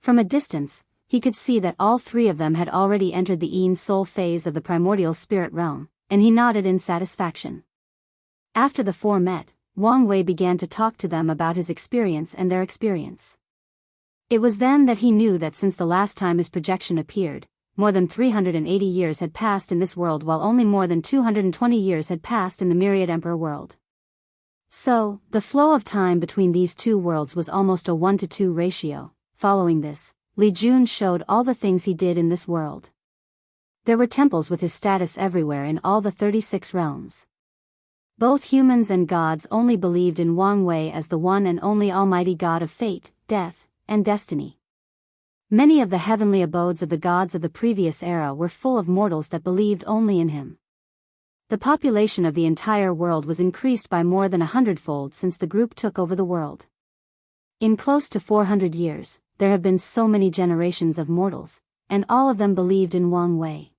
From a distance, he could see that all 3 of them had already entered the Yin Soul phase of the primordial spirit realm, and he nodded in satisfaction. After the 4 met, Wang Wei began to talk to them about his experience and their experience. It was then that he knew that since the last time his projection appeared, more than 380 years had passed in this world while only more than 220 years had passed in the Myriad Emperor world. So, the flow of time between these 2 worlds was almost a 1-to-2 ratio. Following this, Li Jun showed all the things he did in this world. There were temples with his status everywhere in all the 36 realms. Both humans and gods only believed in Wang Wei as the one and only almighty god of fate, death, and destiny. Many of the heavenly abodes of the gods of the previous era were full of mortals that believed only in him. The population of the entire world was increased by more than 100-fold since the group took over the world. In close to 400 years, there have been so many generations of mortals, and all of them believed in Wang Wei.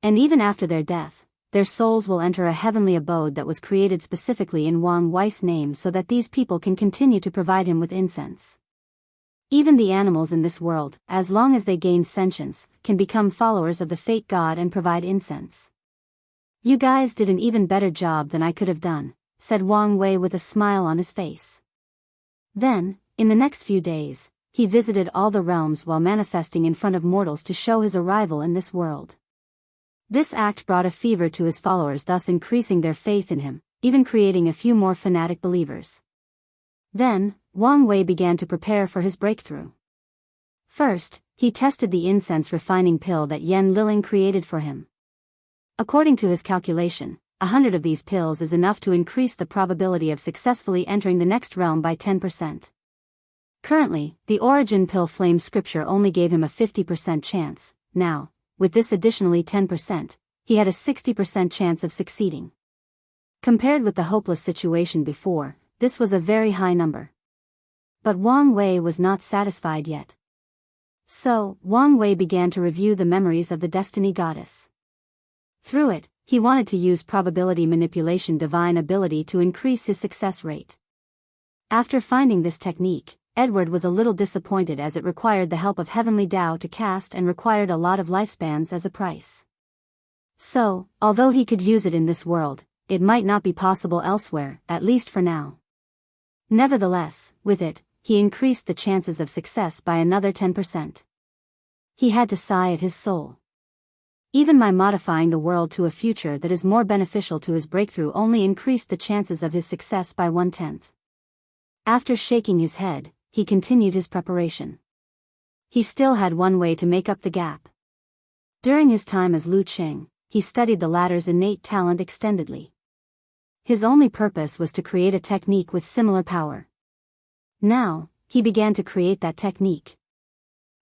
And even after their death, their souls will enter a heavenly abode that was created specifically in Wang Wei's name so that these people can continue to provide him with incense. Even the animals in this world, as long as they gain sentience, can become followers of the fate god and provide incense. You guys did an even better job than I could have done, said Wang Wei with a smile on his face. Then, in the next few days, he visited all the realms while manifesting in front of mortals to show his arrival in this world. This act brought a fever to his followers, thus increasing their faith in him, even creating a few more fanatic believers. Then, Wang Wei began to prepare for his breakthrough. First, he tested the incense refining pill that Yan Liling created for him. According to his calculation, 100 of these pills is enough to increase the probability of successfully entering the next realm by 10%. Currently, the origin pill flame scripture only gave him a 50% chance. Now, with this additionally 10%, he had a 60% chance of succeeding. Compared with the hopeless situation before, this was a very high number. But Wang Wei was not satisfied yet. So, Wang Wei began to review the memories of the Destiny Goddess. Through it, he wanted to use probability manipulation divine ability to increase his success rate. After finding this technique, Edward was a little disappointed as it required the help of Heavenly Tao to cast and required a lot of lifespans as a price. So, although he could use it in this world, it might not be possible elsewhere, at least for now. Nevertheless, with it, he increased the chances of success by another 10%. He had to sigh at his soul. Even my modifying the world to a future that is more beneficial to his breakthrough only increased the chances of his success by 1/10. After shaking his head, he continued his preparation. He still had one way to make up the gap. During his time as Lu Qing, he studied the latter's innate talent extendedly. His only purpose was to create a technique with similar power. Now, he began to create that technique.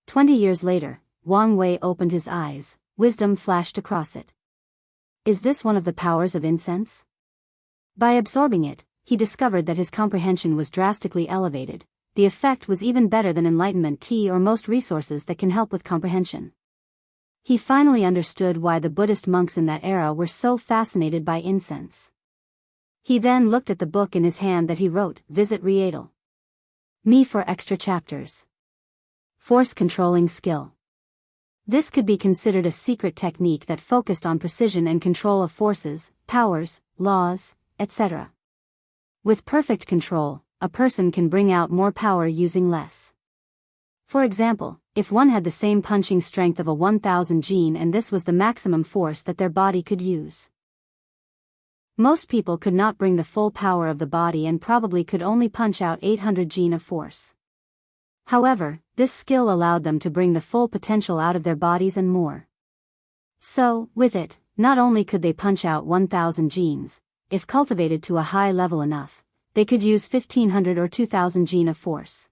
20 years later, Wang Wei opened his eyes, wisdom flashed across it. Is this one of the powers of incense? By absorbing it, he discovered that his comprehension was drastically elevated. The effect was even better than enlightenment tea or most resources that can help with comprehension. He finally understood why the Buddhist monks in that era were so fascinated by incense. He then looked at the book in his hand that he wrote, Visit Rietal. Me for extra chapters. Force controlling skill. This could be considered a secret technique that focused on precision and control of forces, powers, laws, etc. With perfect control, a person can bring out more power using less. For example, if one had the same punching strength of a 1000 gene and this was the maximum force that their body could use. Most people could not bring the full power of the body and probably could only punch out 800 gene of force. However, this skill allowed them to bring the full potential out of their bodies and more. So, with it, not only could they punch out 1000 genes, if cultivated to a high level enough, they could use 1500 or 2000 gene of force.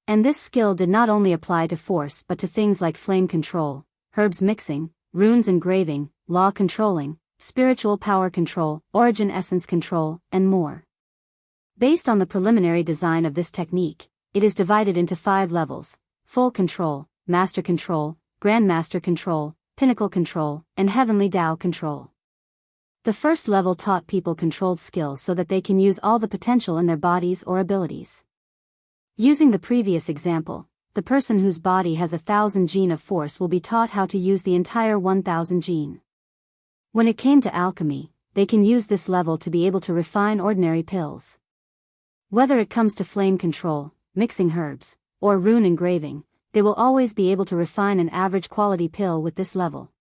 And this skill did not only apply to force but to things like flame control, herbs mixing, runes engraving, law controlling, spiritual power control, origin essence control, and more. Based on the preliminary design of this technique, it is divided into 5 levels: full control, master control, grandmaster control, pinnacle control, and heavenly Tao control. The first level taught people controlled skills so that they can use all the potential in their bodies or abilities. Using the previous example, the person whose body has 1000 gene of force will be taught how to use the entire 1000 gene. When it came to alchemy, they can use this level to be able to refine ordinary pills. Whether it comes to flame control, mixing herbs, or rune engraving, they will always be able to refine an average quality pill with this level.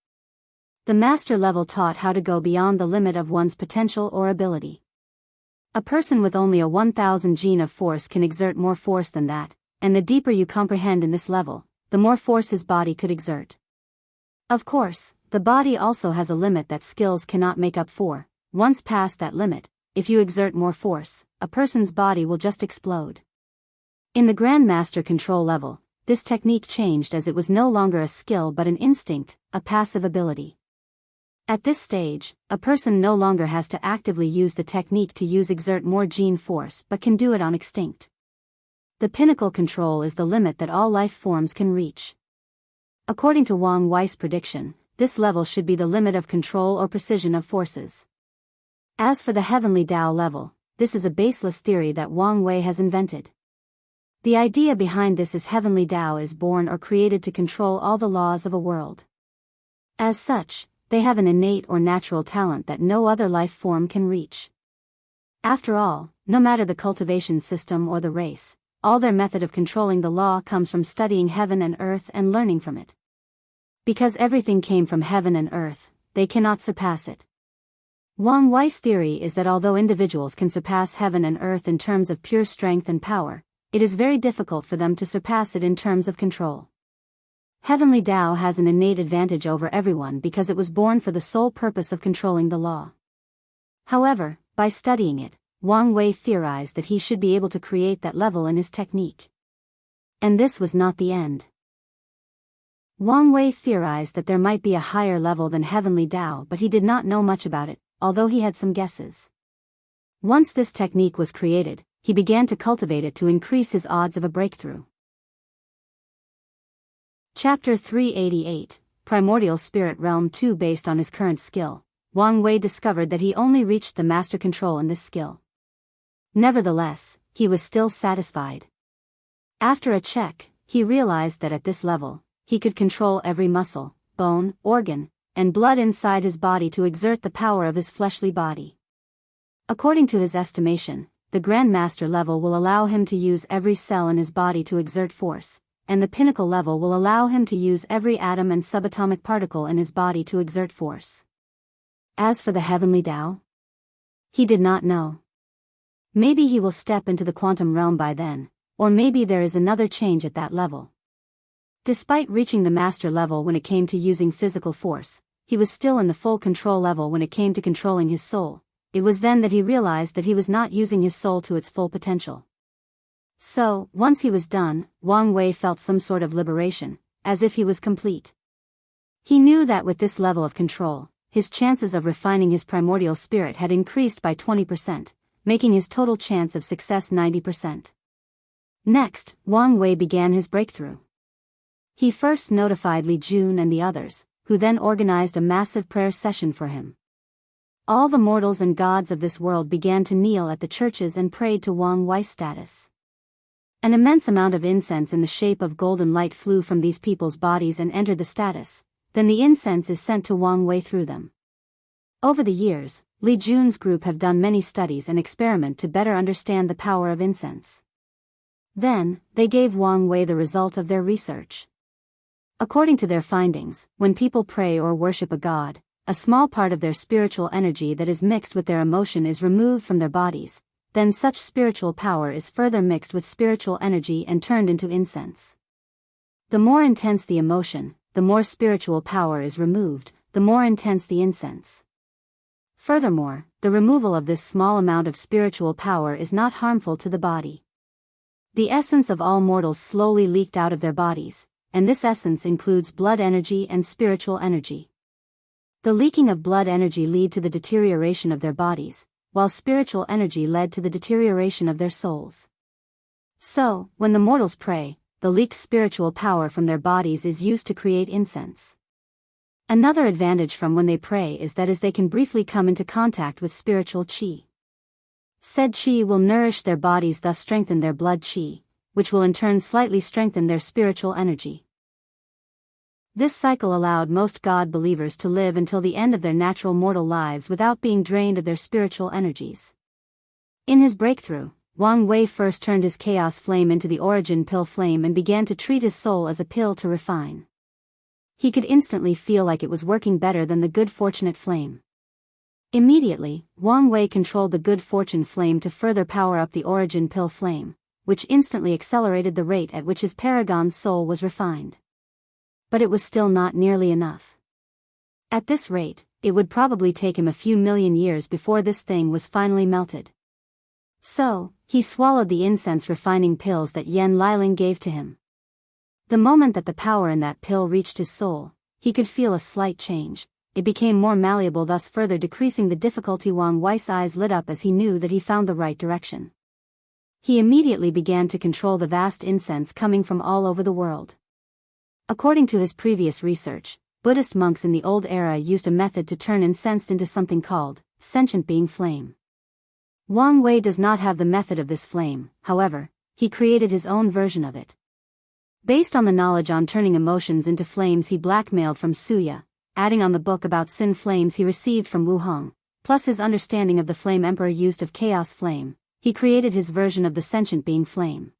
The master level taught how to go beyond the limit of one's potential or ability. A person with only a 1000 gene of force can exert more force than that, and the deeper you comprehend in this level, the more force his body could exert. Of course, the body also has a limit that skills cannot make up for. Once past that limit, if you exert more force, a person's body will just explode. In the Grandmaster control level, this technique changed as it was no longer a skill but an instinct, a passive ability. At this stage, a person no longer has to actively use the technique to exert more gene force but can do it on instinct. The pinnacle control is the limit that all life forms can reach. According to Wang Wei's prediction, this level should be the limit of control or precision of forces. As for the heavenly Tao level, this is a baseless theory that Wang Wei has invented. The idea behind this is heavenly Tao is born or created to control all the laws of a world. As such, they have an innate or natural talent that no other life form can reach. After all, no matter the cultivation system or the race, all their method of controlling the law comes from studying heaven and earth and learning from it. Because everything came from heaven and earth, they cannot surpass it. Wang Wei's theory is that although individuals can surpass heaven and earth in terms of pure strength and power, it is very difficult for them to surpass it in terms of control. Heavenly Tao has an innate advantage over everyone because it was born for the sole purpose of controlling the law. However, by studying it, Wang Wei theorized that he should be able to create that level in his technique. And this was not the end. Wang Wei theorized that there might be a higher level than Heavenly Tao, but he did not know much about it, although he had some guesses. Once this technique was created, he began to cultivate it to increase his odds of a breakthrough. Chapter 388, Primordial Spirit Realm 2. Based on his current skill, Wang Wei discovered that he only reached the master control in this skill. Nevertheless, he was still satisfied. After a check, he realized that at this level, he could control every muscle, bone, organ, and blood inside his body to exert the power of his fleshly body. According to his estimation, the Grandmaster level will allow him to use every cell in his body to exert force, and the pinnacle level will allow him to use every atom and subatomic particle in his body to exert force. As for the heavenly Tao, he did not know. Maybe he will step into the quantum realm by then, or maybe there is another change at that level. Despite reaching the master level when it came to using physical force, he was still in the full control level when it came to controlling his soul. It was then that he realized that he was not using his soul to its full potential. So, once he was done, Wang Wei felt some sort of liberation, as if he was complete. He knew that with this level of control, his chances of refining his primordial spirit had increased by 20%, making his total chance of success 90%. Next, Wang Wei began his breakthrough. He first notified Li Jun and the others, who then organized a massive prayer session for him. All the mortals and gods of this world began to kneel at the churches and prayed to Wang Wei's status. An immense amount of incense in the shape of golden light flew from these people's bodies and entered the status, then the incense is sent to Wang Wei through them. Over the years, Li Jun's group have done many studies and experiment to better understand the power of incense. Then, they gave Wang Wei the result of their research. According to their findings, when people pray or worship a god, a small part of their spiritual energy that is mixed with their emotion is removed from their bodies, then such spiritual power is further mixed with spiritual energy and turned into incense. The more intense the emotion, the more spiritual power is removed, the more intense the incense. Furthermore, the removal of this small amount of spiritual power is not harmful to the body. The essence of all mortals slowly leaked out of their bodies, and this essence includes blood energy and spiritual energy. The leaking of blood energy led to the deterioration of their bodies, while spiritual energy led to the deterioration of their souls. So, when the mortals pray, the leaked spiritual power from their bodies is used to create incense. Another advantage from when they pray is that as they can briefly come into contact with spiritual qi. Said qi will nourish their bodies, thus strengthen their blood qi, which will in turn slightly strengthen their spiritual energy. This cycle allowed most God believers to live until the end of their natural mortal lives without being drained of their spiritual energies. In his breakthrough, Wang Wei first turned his chaos flame into the origin pill flame and began to treat his soul as a pill to refine. He could instantly feel like it was working better than the good fortunate flame. Immediately, Wang Wei controlled the good fortune flame to further power up the origin pill flame, which instantly accelerated the rate at which his paragon's soul was refined. But it was still not nearly enough. At this rate, it would probably take him a few million years before this thing was finally melted. So, he swallowed the incense refining pills that Yan Liling gave to him. The moment that the power in that pill reached his soul, he could feel a slight change. It became more malleable, thus further decreasing the difficulty. Wang Wei's eyes lit up as he knew that he found the right direction. He immediately began to control the vast incense coming from all over the world. According to his previous research, Buddhist monks in the old era used a method to turn incense into something called sentient being flame. Wang Wei does not have the method of this flame, however, he created his own version of it. Based on the knowledge on turning emotions into flames he blackmailed from Suya, adding on the book about sin flames he received from Wu Hong, plus his understanding of the flame emperor used of chaos flame, he created his version of the sentient being flame.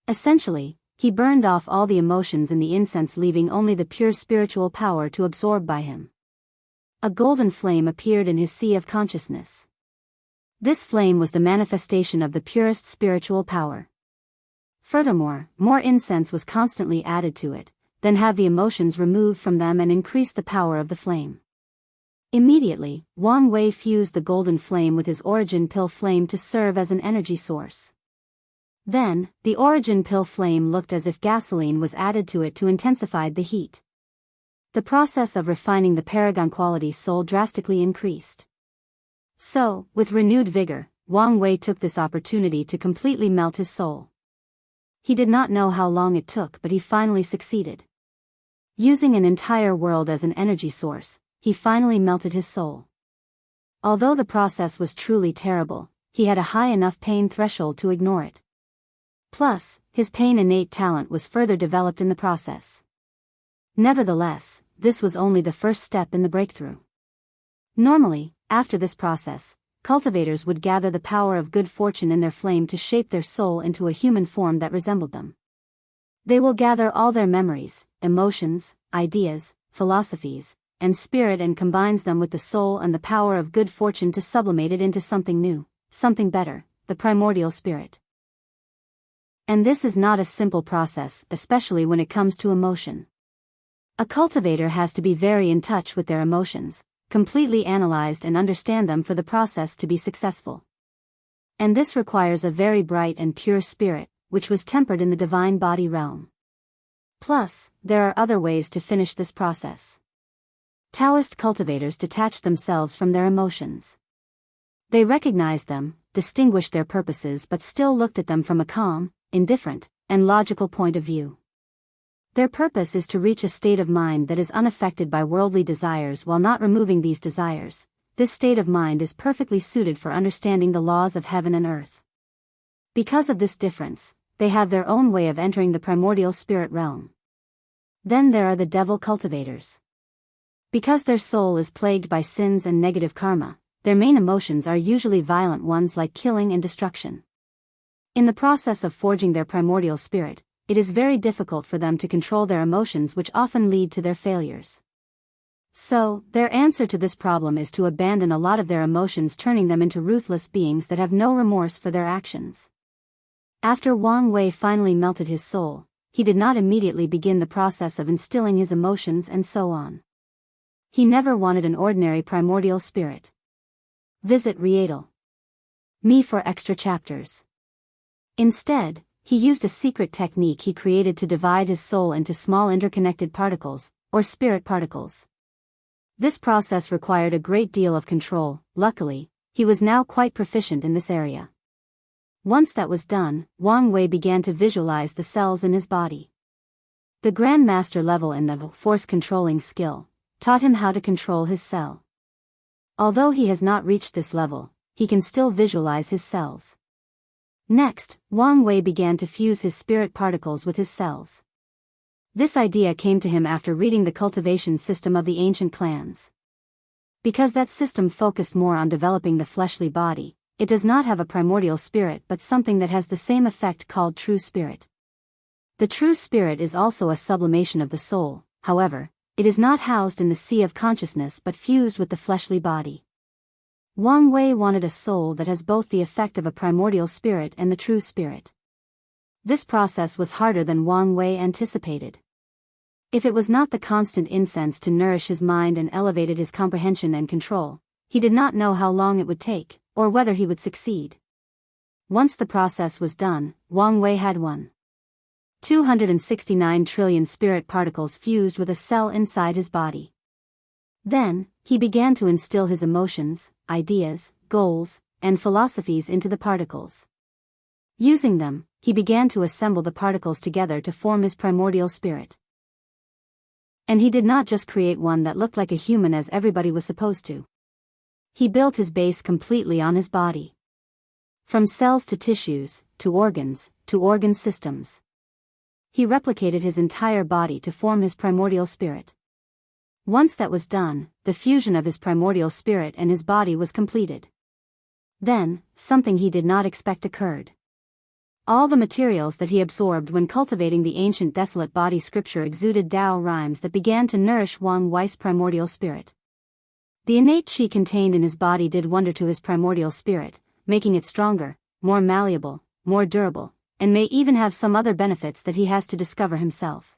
Essentially, he burned off all the emotions in the incense, leaving only the pure spiritual power to absorb by him. A golden flame appeared in his sea of consciousness. This flame was the manifestation of the purest spiritual power. Furthermore, more incense was constantly added to it, then have the emotions removed from them and increase the power of the flame. Immediately, Wang Wei fused the golden flame with his origin pill flame to serve as an energy source. Then, the origin pill flame looked as if gasoline was added to it to intensify the heat. The process of refining the paragon quality soul drastically increased. So, with renewed vigor, Wang Wei took this opportunity to completely melt his soul. He did not know how long it took, but he finally succeeded. Using an entire world as an energy source, he finally melted his soul. Although the process was truly terrible, he had a high enough pain threshold to ignore it. Plus, his pain innate talent was further developed in the process. Nevertheless, this was only the first step in the breakthrough. Normally, after this process, cultivators would gather the power of good fortune in their flame to shape their soul into a human form that resembled them. They will gather all their memories, emotions, ideas, philosophies, and spirit and combines them with the soul and the power of good fortune to sublimate it into something new, something better, the primordial spirit. And this is not a simple process, especially when it comes to emotion. A cultivator has to be very in touch with their emotions, completely analyzed and understand them for the process to be successful. And this requires a very bright and pure spirit, which was tempered in the divine body realm. Plus, there are other ways to finish this process. Taoist cultivators detach themselves from their emotions. They recognized them, distinguished their purposes but still looked at them from a calm, indifferent, and logical point of view. Their purpose is to reach a state of mind that is unaffected by worldly desires while not removing these desires. This state of mind is perfectly suited for understanding the laws of heaven and earth. Because of this difference, they have their own way of entering the primordial spirit realm. Then there are the devil cultivators. Because their soul is plagued by sins and negative karma, their main emotions are usually violent ones like killing and destruction. In the process of forging their primordial spirit, it is very difficult for them to control their emotions, which often lead to their failures. So, their answer to this problem is to abandon a lot of their emotions, turning them into ruthless beings that have no remorse for their actions. After Wang Wei finally melted his soul, he did not immediately begin the process of instilling his emotions and so on. He never wanted an ordinary primordial spirit. Visit Rietal. Me for extra chapters. Instead, he used a secret technique he created to divide his soul into small interconnected particles, or spirit particles. This process required a great deal of control. Luckily, he was now quite proficient in this area. Once that was done, Wang Wei began to visualize the cells in his body. The Grand Master level in the force-controlling skill taught him how to control his cell. Although he has not reached this level, he can still visualize his cells. Next, Wang Wei began to fuse his spirit particles with his cells. This idea came to him after reading the cultivation system of the ancient clans. Because that system focused more on developing the fleshly body, it does not have a primordial spirit but something that has the same effect called true spirit. The true spirit is also a sublimation of the soul, however, it is not housed in the sea of consciousness but fused with the fleshly body. Wang Wei wanted a soul that has both the effect of a primordial spirit and the true spirit. This process was harder than Wang Wei anticipated. If it was not the constant incense to nourish his mind and elevated his comprehension and control, he did not know how long it would take, or whether he would succeed. Once the process was done, Wang Wei had 269 trillion spirit particles fused with a cell inside his body. Then, he began to instill his emotions, ideas, goals, and philosophies into the particles. Using them, he began to assemble the particles together to form his primordial spirit. And he did not just create one that looked like a human as everybody was supposed to. He built his base completely on his body. From cells to tissues, to organ systems. He replicated his entire body to form his primordial spirit. Once that was done, the fusion of his primordial spirit and his body was completed. Then, something he did not expect occurred. All the materials that he absorbed when cultivating the ancient desolate body scripture exuded Tao rhymes that began to nourish Wang Wei's primordial spirit. The innate qi contained in his body did wonder to his primordial spirit, making it stronger, more malleable, more durable, and may even have some other benefits that he has to discover himself.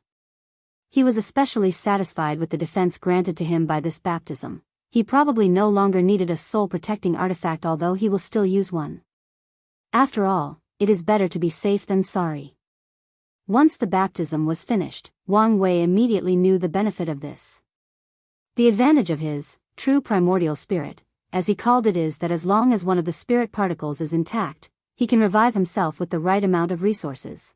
He was especially satisfied with the defense granted to him by this baptism. He probably no longer needed a soul-protecting artifact, although he will still use one. After all, it is better to be safe than sorry. Once the baptism was finished, Wang Wei immediately knew the benefit of this. The advantage of his true primordial spirit, as he called it, is that as long as one of the spirit particles is intact, he can revive himself with the right amount of resources.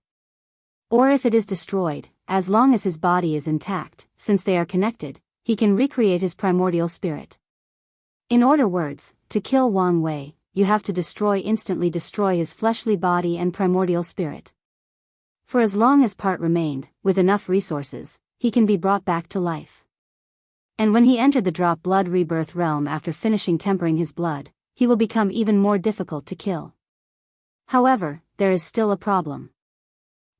Or if it is destroyed, as long as his body is intact, since they are connected, he can recreate his primordial spirit. In other words, to kill Wang Wei, you have to instantly destroy his fleshly body and primordial spirit. For as long as part remained, with enough resources, he can be brought back to life. And when he entered the drop blood rebirth realm after finishing tempering his blood, he will become even more difficult to kill. However, there is still a problem.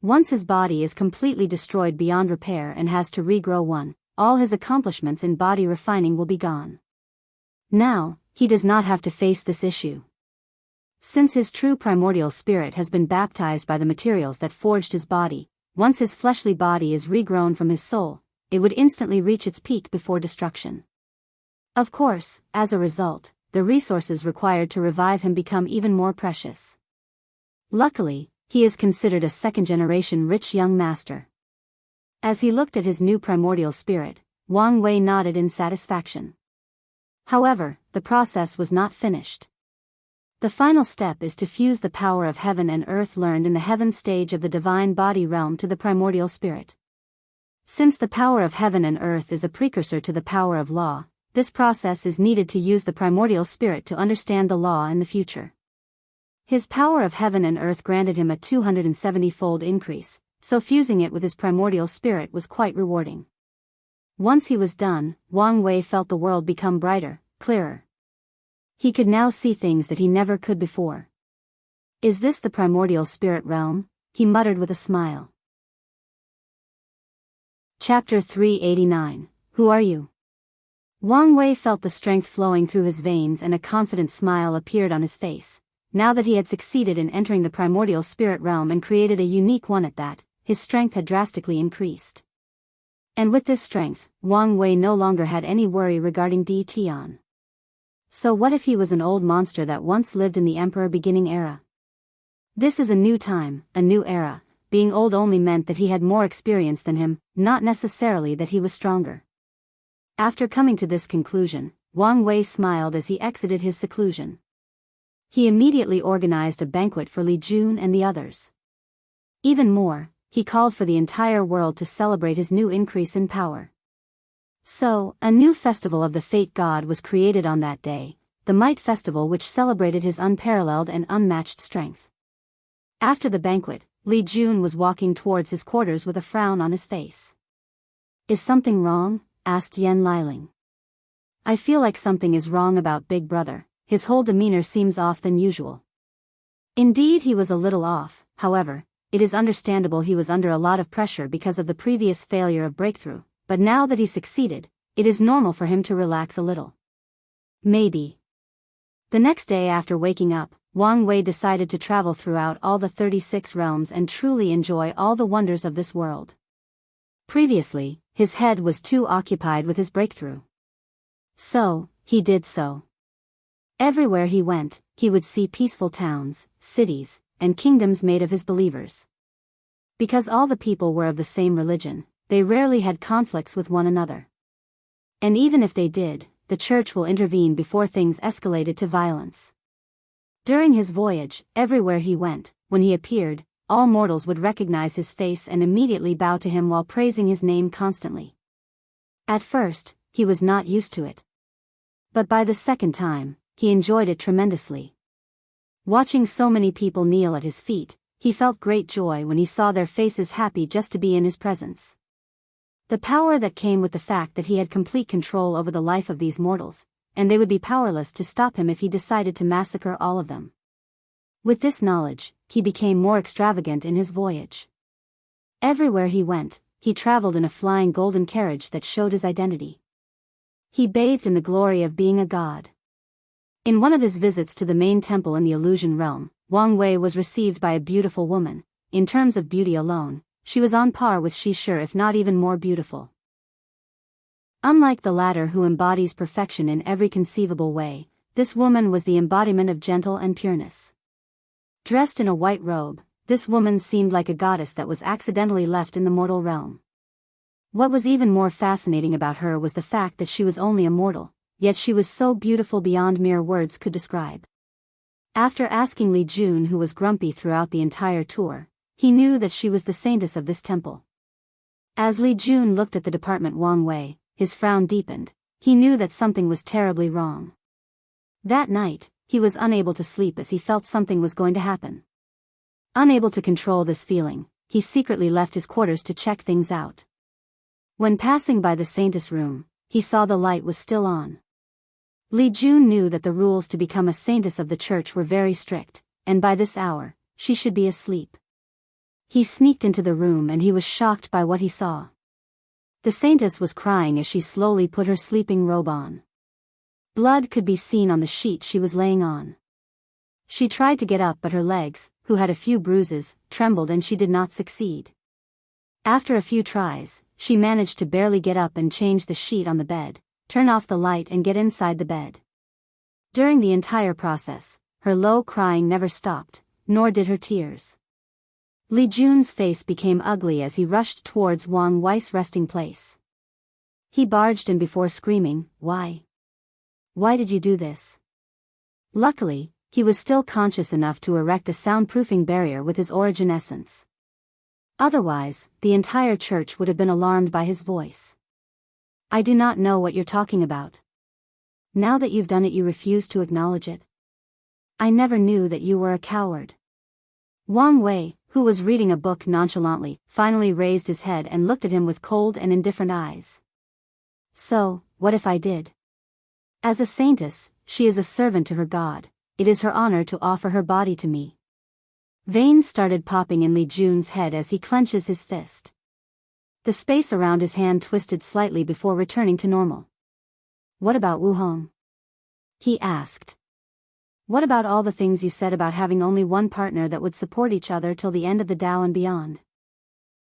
Once his body is completely destroyed beyond repair and has to regrow one, all his accomplishments in body refining will be gone. Now, he does not have to face this issue. Since his true primordial spirit has been baptized by the materials that forged his body, once his fleshly body is regrown from his soul, it would instantly reach its peak before destruction. Of course, as a result, the resources required to revive him become even more precious. Luckily, he is considered a second-generation rich young master. As he looked at his new primordial spirit, Wang Wei nodded in satisfaction. However, the process was not finished. The final step is to fuse the power of heaven and earth learned in the heaven stage of the divine body realm to the primordial spirit. Since the power of heaven and earth is a precursor to the power of law, this process is needed to use the primordial spirit to understand the law in the future. His power of heaven and earth granted him a 270-fold increase, so fusing it with his primordial spirit was quite rewarding. Once he was done, Wang Wei felt the world become brighter, clearer. He could now see things that he never could before. Is this the primordial spirit realm? He muttered with a smile. Chapter 389. Who are you? Wang Wei felt the strength flowing through his veins and a confident smile appeared on his face. Now that he had succeeded in entering the primordial spirit realm and created a unique one at that, his strength had drastically increased. And with this strength, Wang Wei no longer had any worry regarding Di Tian. So what if he was an old monster that once lived in the Emperor beginning era? This is a new time, a new era. Being old only meant that he had more experience than him, not necessarily that he was stronger. After coming to this conclusion, Wang Wei smiled as he exited his seclusion. He immediately organized a banquet for Li Jun and the others. Even more, he called for the entire world to celebrate his new increase in power. So, a new festival of the Fate God was created on that day, the Might Festival, which celebrated his unparalleled and unmatched strength. After the banquet, Li Jun was walking towards his quarters with a frown on his face. Is something wrong? Asked Yan Liling. I feel like something is wrong about Big Brother. His whole demeanor seems off than usual. Indeed, he was a little off. However, it is understandable he was under a lot of pressure because of the previous failure of breakthrough, but now that he succeeded, it is normal for him to relax a little. Maybe. The next day after waking up, Wang Wei decided to travel throughout all the 36 realms and truly enjoy all the wonders of this world. Previously, his head was too occupied with his breakthrough. So, he did so. Everywhere he went, he would see peaceful towns, cities, and kingdoms made of his believers. Because all the people were of the same religion, they rarely had conflicts with one another. And even if they did, the church will intervene before things escalated to violence. During his voyage, everywhere he went, when he appeared, all mortals would recognize his face and immediately bow to him while praising his name constantly. At first, he was not used to it. But by the second time, he enjoyed it tremendously. Watching so many people kneel at his feet, he felt great joy when he saw their faces happy just to be in his presence. The power that came with the fact that he had complete control over the life of these mortals, and they would be powerless to stop him if he decided to massacre all of them. With this knowledge, he became more extravagant in his voyage. Everywhere he went, he traveled in a flying golden carriage that showed his identity. He bathed in the glory of being a god. In one of his visits to the main temple in the illusion realm, Wang Wei was received by a beautiful woman. In terms of beauty alone, she was on par with Shi Shi, if not even more beautiful. Unlike the latter, who embodies perfection in every conceivable way, this woman was the embodiment of gentle and pureness. Dressed in a white robe, this woman seemed like a goddess that was accidentally left in the mortal realm. What was even more fascinating about her was the fact that she was only a mortal, yet she was so beautiful beyond mere words could describe. After asking Li Jun, who was grumpy throughout the entire tour, he knew that she was the saintess of this temple. As Li Jun looked at the department Wang Wei, his frown deepened. He knew that something was terribly wrong. That night, he was unable to sleep as he felt something was going to happen. Unable to control this feeling, he secretly left his quarters to check things out. When passing by the saintess room, he saw the light was still on. Li Jun knew that the rules to become a saintess of the church were very strict, and by this hour, she should be asleep. He sneaked into the room and he was shocked by what he saw. The saintess was crying as she slowly put her sleeping robe on. Blood could be seen on the sheet she was laying on. She tried to get up but her legs, who had a few bruises, trembled and she did not succeed. After a few tries, she managed to barely get up and change the sheet on the bed, turn off the light and get inside the bed. During the entire process, her low crying never stopped, nor did her tears. Li Jun's face became ugly as he rushed towards Wang Wei's resting place. He barged in before screaming, "Why? Why did you do this?" Luckily, he was still conscious enough to erect a soundproofing barrier with his origin essence. Otherwise, the entire church would have been alarmed by his voice. "I do not know what you're talking about. Now that you've done it, you refuse to acknowledge it. I never knew that you were a coward." Wang Wei, who was reading a book nonchalantly, finally raised his head and looked at him with cold and indifferent eyes. "So, what if I did? As a saintess, she is a servant to her god. It is her honor to offer her body to me." Veins started popping in Li Jun's head as he clenches his fist. The space around his hand twisted slightly before returning to normal. "What about Wu Hong?" he asked. "What about all the things you said about having only one partner that would support each other till the end of the Tao and beyond?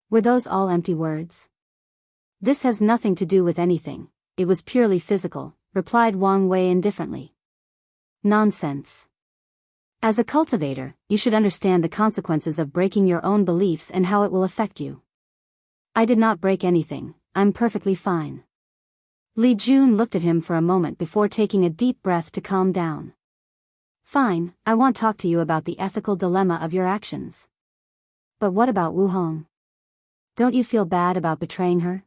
Were those all empty words?" "This has nothing to do with anything, it was purely physical," replied Wang Wei indifferently. "Nonsense. As a cultivator, you should understand the consequences of breaking your own beliefs and how it will affect you." "I did not break anything, I'm perfectly fine." Li Jun looked at him for a moment before taking a deep breath to calm down. "Fine, I won't talk to you about the ethical dilemma of your actions. But what about Wu Hong? Don't you feel bad about betraying her?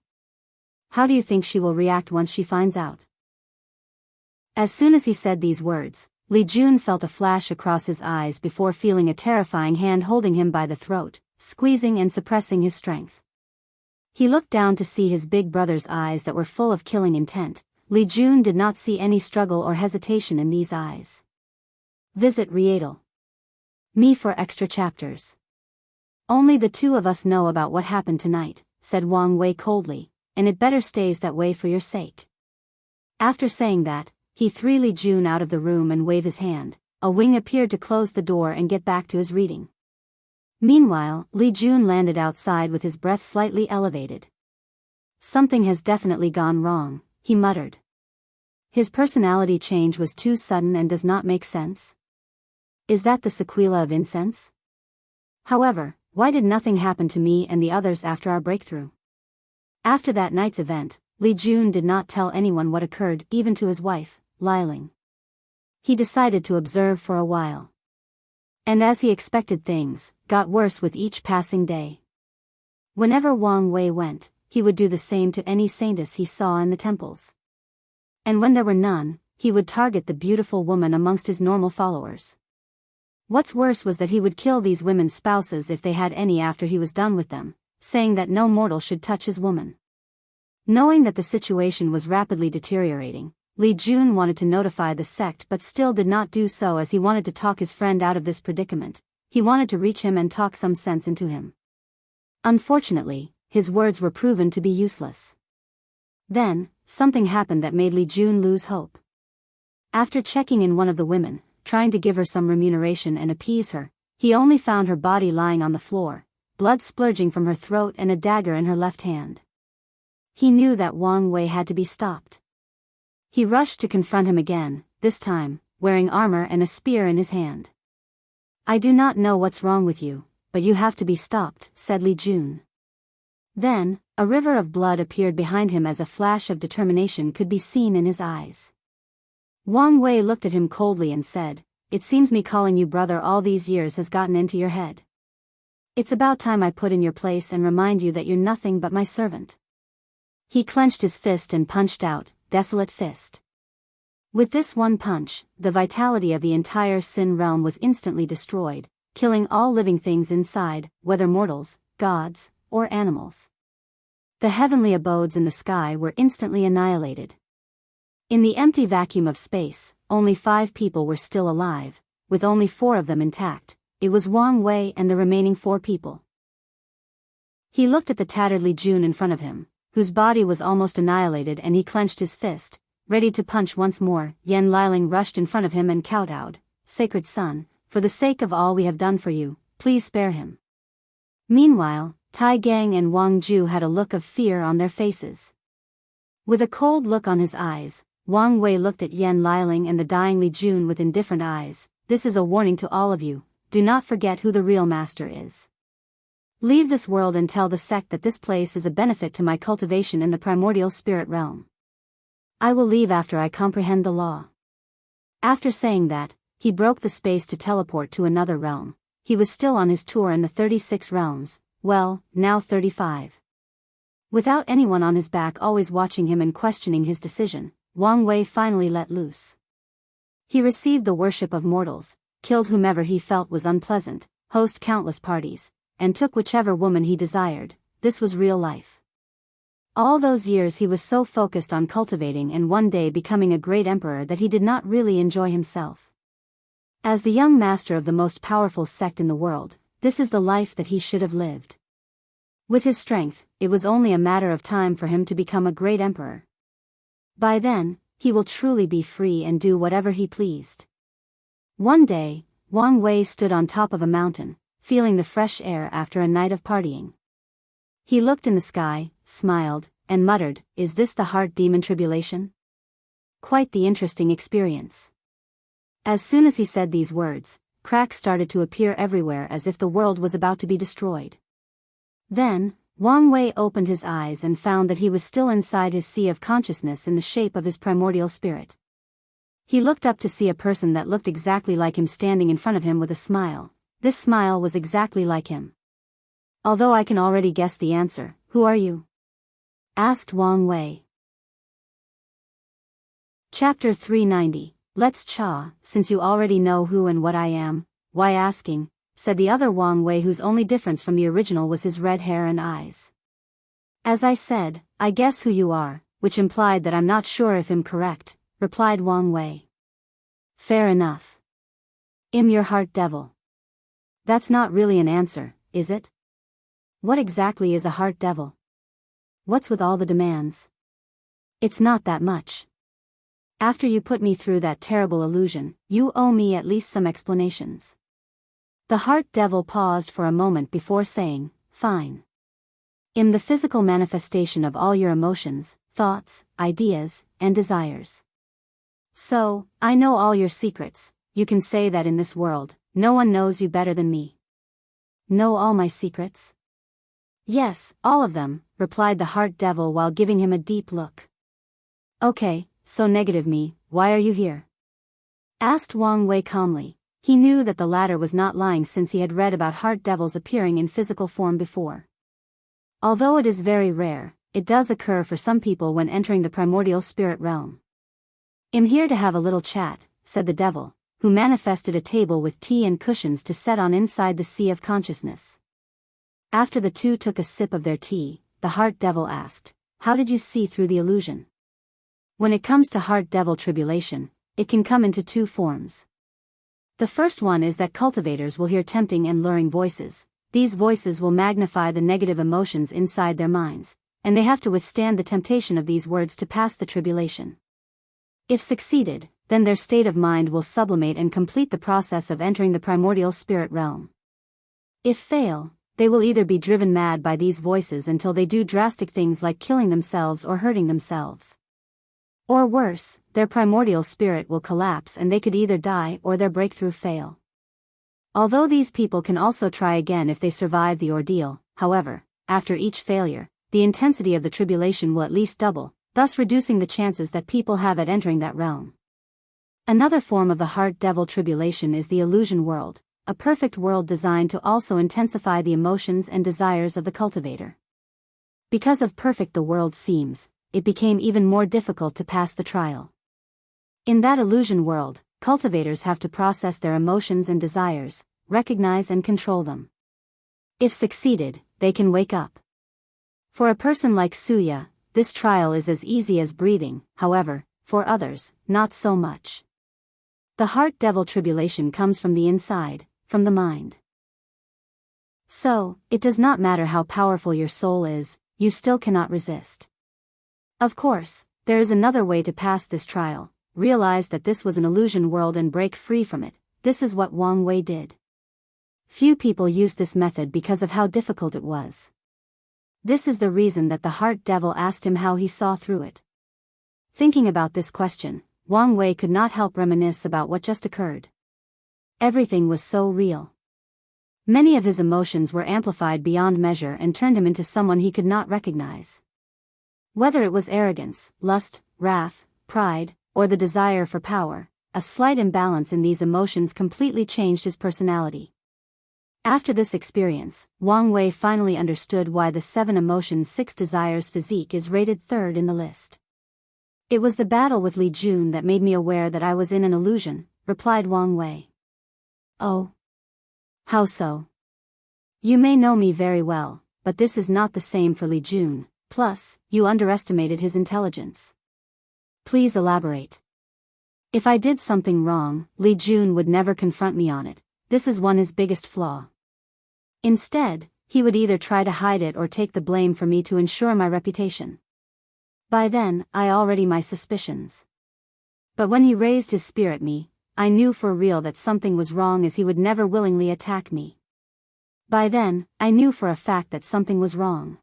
How do you think she will react once she finds out?" As soon as he said these words, Li Jun felt a flash across his eyes before feeling a terrifying hand holding him by the throat, squeezing and suppressing his strength. He looked down to see his big brother's eyes that were full of killing intent. Li Jun did not see any struggle or hesitation in these eyes. Visit Rietal. Me for extra chapters. "Only the two of us know about what happened tonight," said Wang Wei coldly, "and it better stays that way for your sake." After saying that, he threw Li Jun out of the room and waved his hand. A wing appeared to close the door and get back to his reading. Meanwhile, Li Jun landed outside with his breath slightly elevated. "Something has definitely gone wrong," he muttered. His personality change was too sudden and does not make sense. Is that the sequela of incense? However, why did nothing happen to me and the others after our breakthrough? After that night's event, Li Jun did not tell anyone what occurred, even to his wife, Liling. He decided to observe for a while. And as he expected, things got worse with each passing day. Whenever Wang Wei went, he would do the same to any saintess he saw in the temples. And when there were none, he would target the beautiful woman amongst his normal followers. What's worse was that he would kill these women's spouses if they had any after he was done with them, saying that no mortal should touch his woman. Knowing that the situation was rapidly deteriorating, Li Jun wanted to notify the sect but still did not do so as he wanted to talk his friend out of this predicament. He wanted to reach him and talk some sense into him. Unfortunately, his words were proven to be useless. Then, something happened that made Li Jun lose hope. After checking in one of the women, trying to give her some remuneration and appease her, he only found her body lying on the floor, blood splurging from her throat and a dagger in her left hand. He knew that Wang Wei had to be stopped. He rushed to confront him again, this time, wearing armor and a spear in his hand. "I do not know what's wrong with you, but you have to be stopped," said Li Jun. Then, a river of blood appeared behind him as a flash of determination could be seen in his eyes. Wang Wei looked at him coldly and said, "It seems me calling you brother all these years has gotten into your head. It's about time I put in your place and remind you that you're nothing but my servant." He clenched his fist and punched out, desolate fist. With this one punch, the vitality of the entire Sin realm was instantly destroyed, killing all living things inside, whether mortals, gods, or animals. The heavenly abodes in the sky were instantly annihilated. In the empty vacuum of space, only 5 people were still alive, with only 4 of them intact. It was Wang Wei and the remaining 4 people. He looked at the tattered Li Jun in front of him, whose body was almost annihilated, and he clenched his fist, ready to punch once more. Yan Liling rushed in front of him and kowtowed. "Sacred son, for the sake of all we have done for you, please spare him." Meanwhile, Tai Gang and Wang Ju had a look of fear on their faces. With a cold look on his eyes, Wang Wei looked at Yan Liling and the dying Li Jun with indifferent eyes. "This is a warning to all of you. Do not forget who the real master is. Leave this world and tell the sect that this place is a benefit to my cultivation in the primordial spirit realm. I will leave after I comprehend the law." After saying that, he broke the space to teleport to another realm. He was still on his tour in the 36 realms, well, now 35. Without anyone on his back always watching him and questioning his decision, Wang Wei finally let loose. He received the worship of mortals, killed whomever he felt was unpleasant, hosted countless parties, and took whichever woman he desired. This was real life. All those years he was so focused on cultivating and one day becoming a great emperor that he did not really enjoy himself. As the young master of the most powerful sect in the world, this is the life that he should have lived. With his strength, it was only a matter of time for him to become a great emperor. By then, he will truly be free and do whatever he pleased. One day, Wang Wei stood on top of a mountain, feeling the fresh air after a night of partying. He looked in the sky, smiled, and muttered, "Is this the heart demon tribulation? Quite the interesting experience." As soon as he said these words, cracks started to appear everywhere as if the world was about to be destroyed. Then, Wang Wei opened his eyes and found that he was still inside his sea of consciousness in the shape of his primordial spirit. He looked up to see a person that looked exactly like him standing in front of him with a smile. This smile was exactly like him. "Although I can already guess the answer, who are you?" asked Wang Wei. Chapter 390. Let's cha. "Since you already know who and what I am, why asking?" said the other Wang Wei, whose only difference from the original was his red hair and eyes. "As I said, I guess who you are, which implied that I'm not sure if I'm correct," replied Wang Wei. "Fair enough. I'm your heart devil." "That's not really an answer, is it? What exactly is a heart devil? What's with all the demands?" "It's not that much. After you put me through that terrible illusion, you owe me at least some explanations." The heart devil paused for a moment before saying, "Fine. I'm the physical manifestation of all your emotions, thoughts, ideas, and desires. So, I know all your secrets. You can say that in this world, no one knows you better than me." "Know all my secrets?" "Yes, all of them," replied the heart devil while giving him a deep look. "Okay, so negative me, why are you here?" asked Wang Wei calmly. He knew that the latter was not lying since he had read about heart devils appearing in physical form before. Although it is very rare, it does occur for some people when entering the primordial spirit realm. "I'm here to have a little chat," said the devil, who manifested a table with tea and cushions to set on inside the sea of consciousness. After the two took a sip of their tea, the heart devil asked, "How did you see through the illusion?" When it comes to heart devil tribulation, it can come into two forms. The first one is that cultivators will hear tempting and luring voices. These voices will magnify the negative emotions inside their minds, and they have to withstand the temptation of these words to pass the tribulation. If succeeded, then their state of mind will sublimate and complete the process of entering the primordial spirit realm. If fail, they will either be driven mad by these voices until they do drastic things like killing themselves or hurting themselves. Or worse, their primordial spirit will collapse and they could either die or their breakthrough fail. Although these people can also try again if they survive the ordeal, however, after each failure, the intensity of the tribulation will at least double, thus reducing the chances that people have at entering that realm. Another form of the heart devil tribulation is the illusion world, a perfect world designed to also intensify the emotions and desires of the cultivator. Because of perfect the world seems, it became even more difficult to pass the trial. In that illusion world, cultivators have to process their emotions and desires, recognize and control them. If succeeded, they can wake up. For a person like Suya, this trial is as easy as breathing, however, for others, not so much. The heart devil tribulation comes from the inside, from the mind. So, it does not matter how powerful your soul is, you still cannot resist. Of course, there is another way to pass this trial. Realize that this was an illusion world and break free from it. This is what Wang Wei did. Few people used this method because of how difficult it was. This is the reason that the heart devil asked him how he saw through it. Thinking about this question, Wang Wei could not help reminisce about what just occurred. Everything was so real. Many of his emotions were amplified beyond measure and turned him into someone he could not recognize. Whether it was arrogance, lust, wrath, pride, or the desire for power, a slight imbalance in these emotions completely changed his personality. After this experience, Wang Wei finally understood why the 7 emotions 6 desires physique is rated 3rd in the list. It was the battle with Li Jun that made me aware that I was in an illusion, replied Wang Wei. Oh. How so? You may know me very well, but this is not the same for Li Jun, plus, you underestimated his intelligence. Please elaborate. If I did something wrong, Li Jun would never confront me on it. This is his biggest flaw. Instead, he would either try to hide it or take the blame for me to ensure my reputation. By then, I already my suspicions. But when he raised his spear at me, I knew for real that something was wrong, as he would never willingly attack me. By then, I knew for a fact that something was wrong.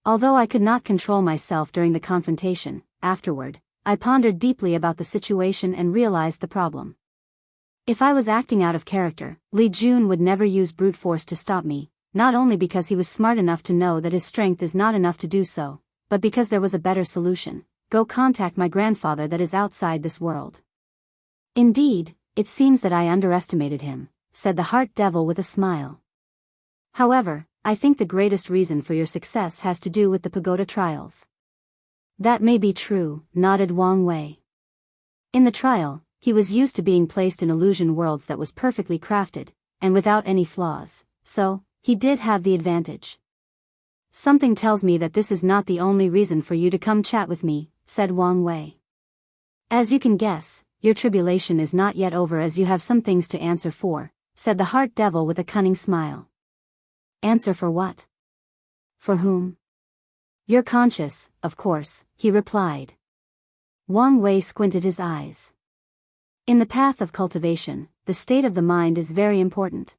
Although I could not control myself during the confrontation, afterward, I pondered deeply about the situation and realized the problem. If I was acting out of character, Li Jun would never use brute force to stop me, not only because he was smart enough to know that his strength is not enough to do so, but because there was a better solution: go contact my grandfather that is outside this world. Indeed, it seems that I underestimated him, said the heart devil with a smile. However, I think the greatest reason for your success has to do with the pagoda trials. That may be true, nodded Wang Wei. In the trial, he was used to being placed in illusion worlds that was perfectly crafted, and without any flaws, so, he did have the advantage. Something tells me that this is not the only reason for you to come chat with me, said Wang Wei. As you can guess, your tribulation is not yet over, as you have some things to answer for, said the heart devil with a cunning smile. Answer for what? For whom? Your conscience, of course, he replied. Wang Wei squinted his eyes. In the path of cultivation, the state of the mind is very important.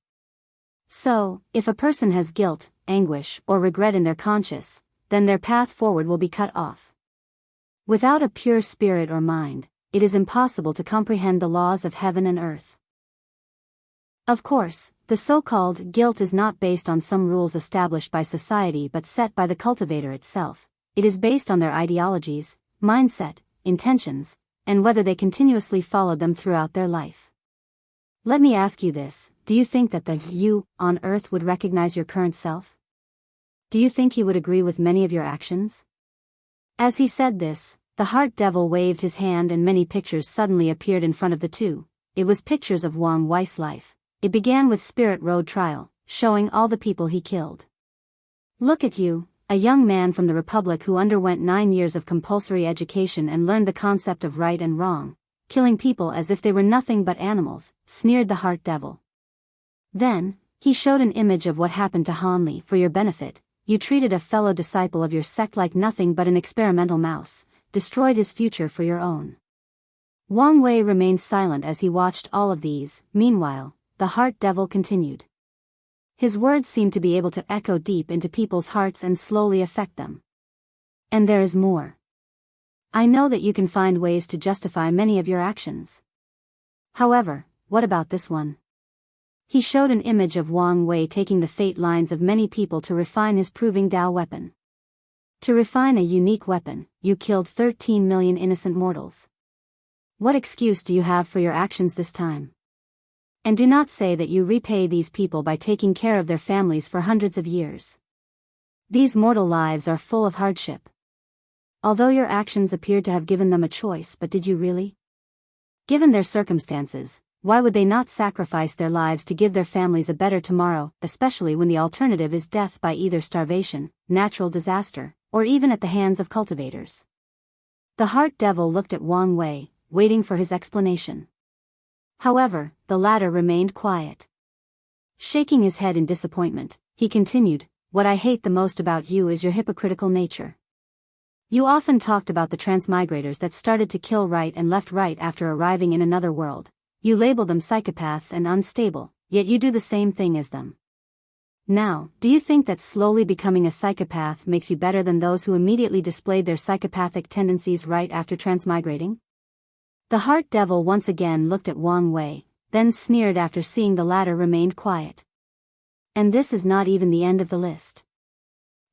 So, if a person has guilt, anguish, or regret in their conscience, then their path forward will be cut off. Without a pure spirit or mind, it is impossible to comprehend the laws of heaven and earth. Of course, the so-called guilt is not based on some rules established by society but set by the cultivator itself. It is based on their ideologies, mindset, intentions, and whether they continuously followed them throughout their life. Let me ask you this: do you think that the you on earth would recognize your current self? Do you think he would agree with many of your actions? As he said this, the heart devil waved his hand and many pictures suddenly appeared in front of the two. It was pictures of Wang Wei's life. It began with Spirit Road trial, showing all the people he killed. Look at you, a young man from the Republic who underwent 9 years of compulsory education and learned the concept of right and wrong, killing people as if they were nothing but animals, sneered the heart devil. Then, he showed an image of what happened to Hanli. For your benefit, you treated a fellow disciple of your sect like nothing but an experimental mouse, destroyed his future for your own. Wang Wei remained silent as he watched all of these. Meanwhile, the heart devil continued. His words seemed to be able to echo deep into people's hearts and slowly affect them. And there is more. I know that you can find ways to justify many of your actions. However, what about this one? He showed an image of Wang Wei taking the fate lines of many people to refine his proving Dao weapon. To refine a unique weapon, you killed 13 million innocent mortals. What excuse do you have for your actions this time? And do not say that you repay these people by taking care of their families for hundreds of years. These mortal lives are full of hardship. Although your actions appeared to have given them a choice, but did you really? Given their circumstances, why would they not sacrifice their lives to give their families a better tomorrow, especially when the alternative is death by either starvation, natural disaster, or even at the hands of cultivators? The heart devil looked at Wang Wei, waiting for his explanation. However, the latter remained quiet. Shaking his head in disappointment, he continued, "What I hate the most about you is your hypocritical nature. You often talked about the transmigrators that started to kill right and left right after arriving in another world. You label them psychopaths and unstable, yet you do the same thing as them. Now, do you think that slowly becoming a psychopath makes you better than those who immediately displayed their psychopathic tendencies right after transmigrating?" The heart devil once again looked at Wang Wei, then sneered after seeing the latter remained quiet. "And this is not even the end of the list.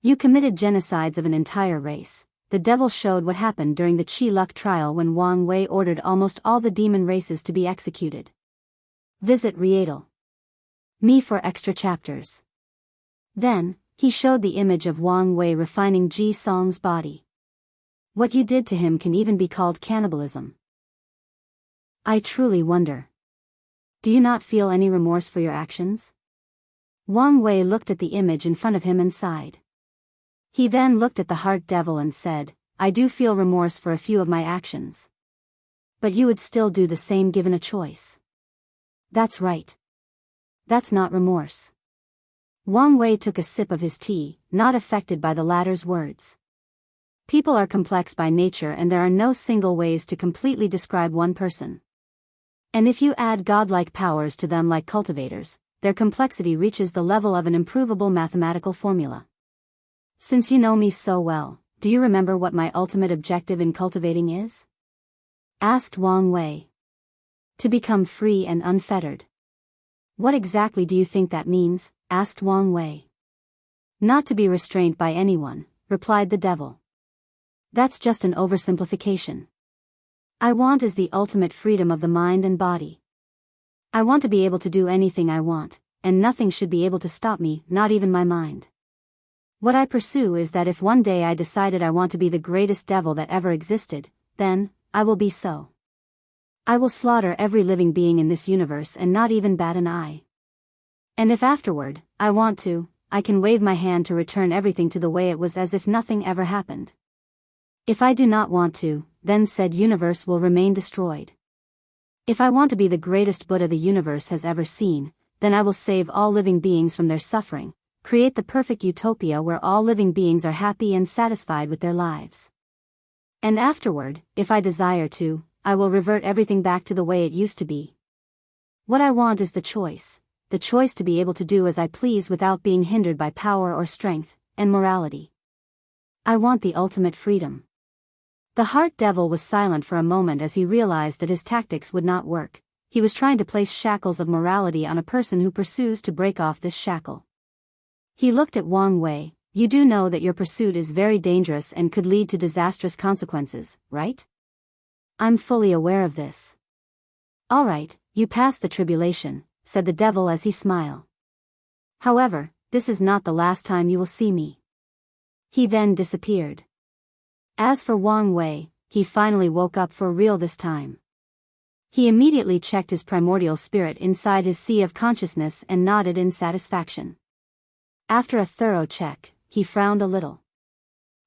You committed genocides of an entire race." The devil showed what happened during the Qi Luck trial when Wang Wei ordered almost all the demon races to be executed. Visit Rietal Me for extra chapters. Then, he showed the image of Wang Wei refining Ji Song's body. What you did to him can even be called cannibalism. I truly wonder. Do you not feel any remorse for your actions? Wang Wei looked at the image in front of him and sighed. He then looked at the heart devil and said, "I do feel remorse for a few of my actions. But you would still do the same given a choice." "That's right. That's not remorse." Wang Wei took a sip of his tea, not affected by the latter's words. People are complex by nature and there are no single ways to completely describe one person. And if you add godlike powers to them like cultivators, their complexity reaches the level of an improvable mathematical formula. Since you know me so well, do you remember what my ultimate objective in cultivating is? Asked Wang Wei. To become free and unfettered. What exactly do you think that means? Asked Wang Wei. Not to be restrained by anyone, replied the devil. That's just an oversimplification. I want is the ultimate freedom of the mind and body. I want to be able to do anything I want, and nothing should be able to stop me, not even my mind. What I pursue is that if one day I decided I want to be the greatest devil that ever existed, then, I will be so. I will slaughter every living being in this universe and not even bat an eye. And if afterward, I want to, I can wave my hand to return everything to the way it was as if nothing ever happened. If I do not want to, then said universe will remain destroyed. If I want to be the greatest Buddha the universe has ever seen, then I will save all living beings from their suffering, create the perfect utopia where all living beings are happy and satisfied with their lives. And afterward, if I desire to, I will revert everything back to the way it used to be. What I want is the choice to be able to do as I please without being hindered by power or strength, and morality. I want the ultimate freedom. The heart devil was silent for a moment as he realized that his tactics would not work. He was trying to place shackles of morality on a person who pursues to break off this shackle. He looked at Wang Wei. You do know that your pursuit is very dangerous and could lead to disastrous consequences, right? I'm fully aware of this. All right, you passed the tribulation, said the devil as he smiled. However, this is not the last time you will see me. He then disappeared. As for Wang Wei, he finally woke up for real this time. He immediately checked his primordial spirit inside his sea of consciousness and nodded in satisfaction. After a thorough check, he frowned a little.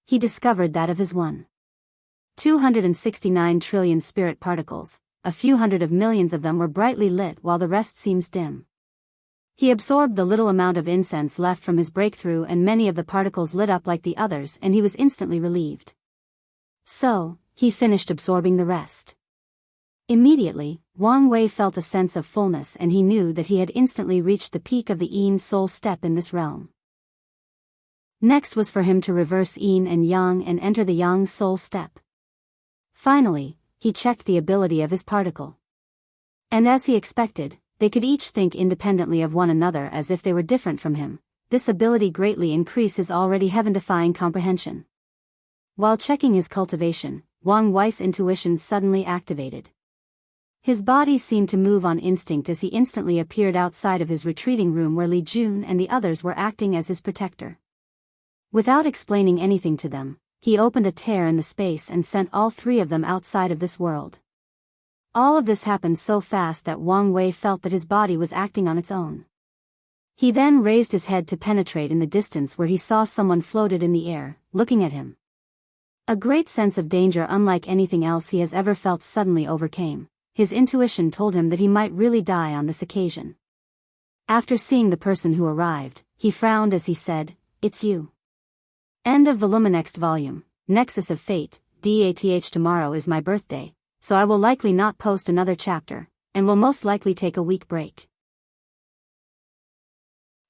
He discovered that of his 269 trillion spirit particles, a few hundred of millions of them were brightly lit while the rest seems dim. He absorbed the little amount of incense left from his breakthrough and many of the particles lit up like the others and he was instantly relieved. So, he finished absorbing the rest. Immediately, Wang Wei felt a sense of fullness and he knew that he had instantly reached the peak of the Yin soul step in this realm. Next was for him to reverse Yin and Yang and enter the Yang soul step. Finally, he checked the ability of his particle. And as he expected, they could each think independently of one another as if they were different from him. This ability greatly increased his already heaven-defying comprehension. While checking his cultivation, Wang Wei's intuition suddenly activated. His body seemed to move on instinct as he instantly appeared outside of his retreating room where Li Jun and the others were acting as his protector. Without explaining anything to them, he opened a tear in the space and sent all three of them outside of this world. All of this happened so fast that Wang Wei felt that his body was acting on its own. He then raised his head to penetrate in the distance where he saw someone floated in the air, looking at him. A great sense of danger unlike anything else he has ever felt suddenly overcame. His intuition told him that he might really die on this occasion. After seeing the person who arrived, he frowned as he said, "It's you." End of volume. Next volume, Nexus of Fate. Tomorrow is my birthday, so I will likely not post another chapter, and will most likely take a week break.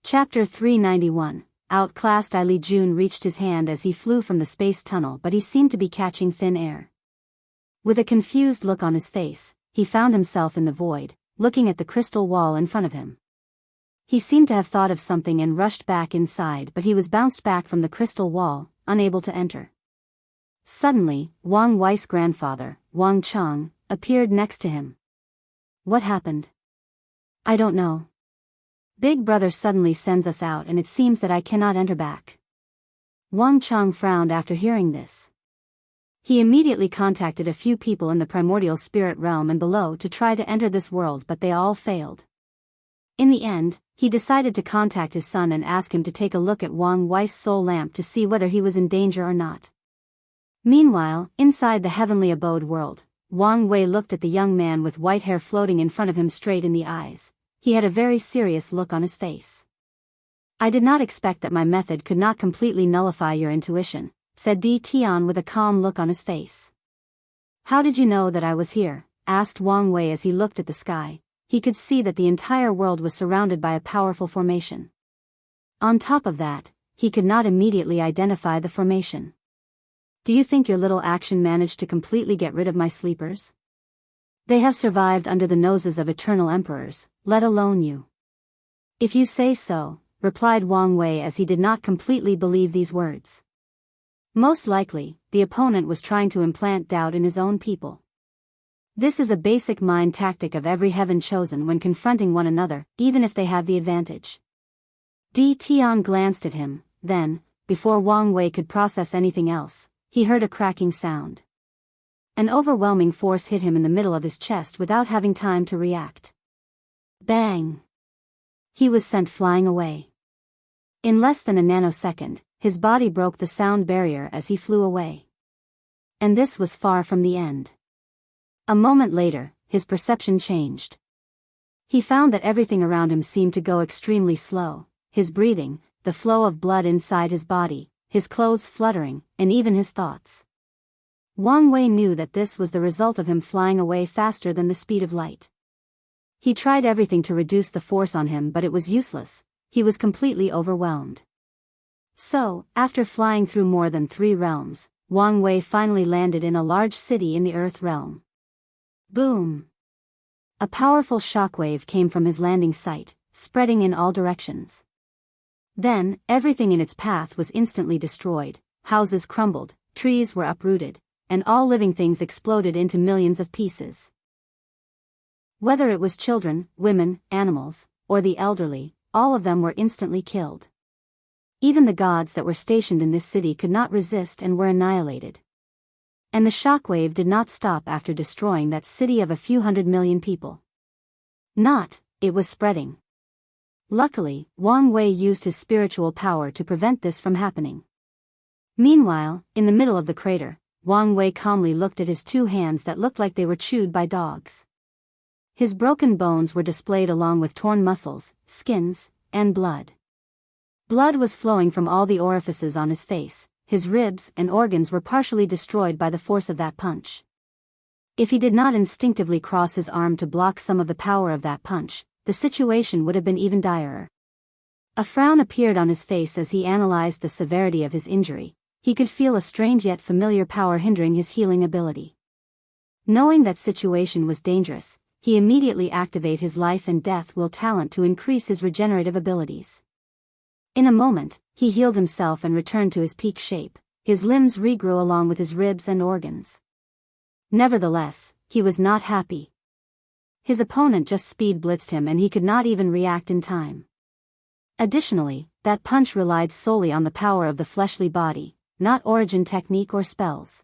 Chapter 391. Outclassed. Li Jun reached his hand as he flew from the space tunnel, but he seemed to be catching thin air. With a confused look on his face, he found himself in the void, looking at the crystal wall in front of him. He seemed to have thought of something and rushed back inside, but he was bounced back from the crystal wall, unable to enter. Suddenly, Wang Wei's grandfather, Wang Chang, appeared next to him. "What happened?" "I don't know. Big brother suddenly sends us out and it seems that I cannot enter back." Wang Chang frowned after hearing this. He immediately contacted a few people in the primordial spirit realm and below to try to enter this world, but they all failed. In the end, he decided to contact his son and ask him to take a look at Wang Wei's soul lamp to see whether he was in danger or not. Meanwhile, inside the heavenly abode world, Wang Wei looked at the young man with white hair floating in front of him straight in the eyes. He had a very serious look on his face. "I did not expect that my method could not completely nullify your intuition," said Di Tian with a calm look on his face. "How did you know that I was here?" asked Wang Wei as he looked at the sky. He could see that the entire world was surrounded by a powerful formation. On top of that, he could not immediately identify the formation. "Do you think your little action managed to completely get rid of my sleepers? They have survived under the noses of eternal emperors, let alone you." "If you say so," replied Wang Wei as he did not completely believe these words. Most likely, the opponent was trying to implant doubt in his own people. This is a basic mind tactic of every heaven chosen when confronting one another, even if they have the advantage. Di Tian glanced at him, then, before Wang Wei could process anything else, he heard a cracking sound. An overwhelming force hit him in the middle of his chest without having time to react. Bang! He was sent flying away. In less than a nanosecond, his body broke the sound barrier as he flew away. And this was far from the end. A moment later, his perception changed. He found that everything around him seemed to go extremely slow, his breathing, the flow of blood inside his body, his clothes fluttering, and even his thoughts. Wang Wei knew that this was the result of him flying away faster than the speed of light. He tried everything to reduce the force on him, but it was useless. He was completely overwhelmed. So, after flying through more than 3 realms, Wang Wei finally landed in a large city in the Earth realm. Boom! A powerful shockwave came from his landing site, spreading in all directions. Then, everything in its path was instantly destroyed, houses crumbled, trees were uprooted, and all living things exploded into millions of pieces. Whether it was children, women, animals, or the elderly, all of them were instantly killed. Even the gods that were stationed in this city could not resist and were annihilated. And the shockwave did not stop after destroying that city of a few 100 million people. It was spreading. Luckily, Wang Wei used his spiritual power to prevent this from happening. Meanwhile, in the middle of the crater, Wang Wei calmly looked at his 2 hands that looked like they were chewed by dogs. His broken bones were displayed along with torn muscles, skins, and blood. Blood was flowing from all the orifices on his face, his ribs and organs were partially destroyed by the force of that punch. If he did not instinctively cross his arm to block some of the power of that punch, the situation would have been even direr. A frown appeared on his face as he analyzed the severity of his injury. He could feel a strange yet familiar power hindering his healing ability. Knowing that situation was dangerous, he immediately activated his life and death will talent to increase his regenerative abilities. In a moment, he healed himself and returned to his peak shape. His limbs regrew along with his ribs and organs. Nevertheless, he was not happy. His opponent just speed blitzed him and he could not even react in time. Additionally, that punch relied solely on the power of the fleshly body, not origin technique or spells.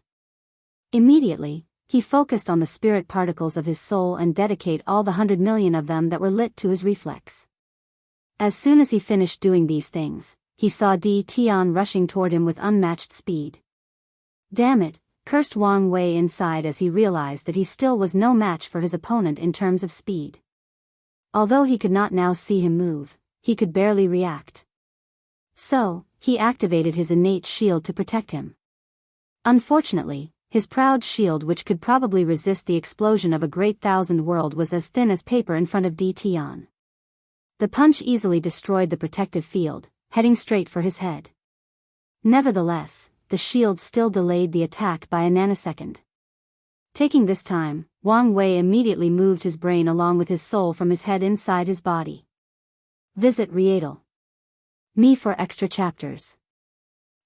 Immediately, he focused on the spirit particles of his soul and dedicated all the 100 million of them that were lit to his reflex. As soon as he finished doing these things, he saw Di Tian rushing toward him with unmatched speed. Damn it, cursed Wang Wei inside as he realized that he still was no match for his opponent in terms of speed. Although he could not now see him move, he could barely react. So, he activated his innate shield to protect him. Unfortunately, his proud shield, which could probably resist the explosion of a great thousand world, was as thin as paper in front of Tian. The punch easily destroyed the protective field, heading straight for his head. Nevertheless, the shield still delayed the attack by a nanosecond. Taking this time, Wang Wei immediately moved his brain along with his soul from his head inside his body. Visit Rietal. Me for extra chapters.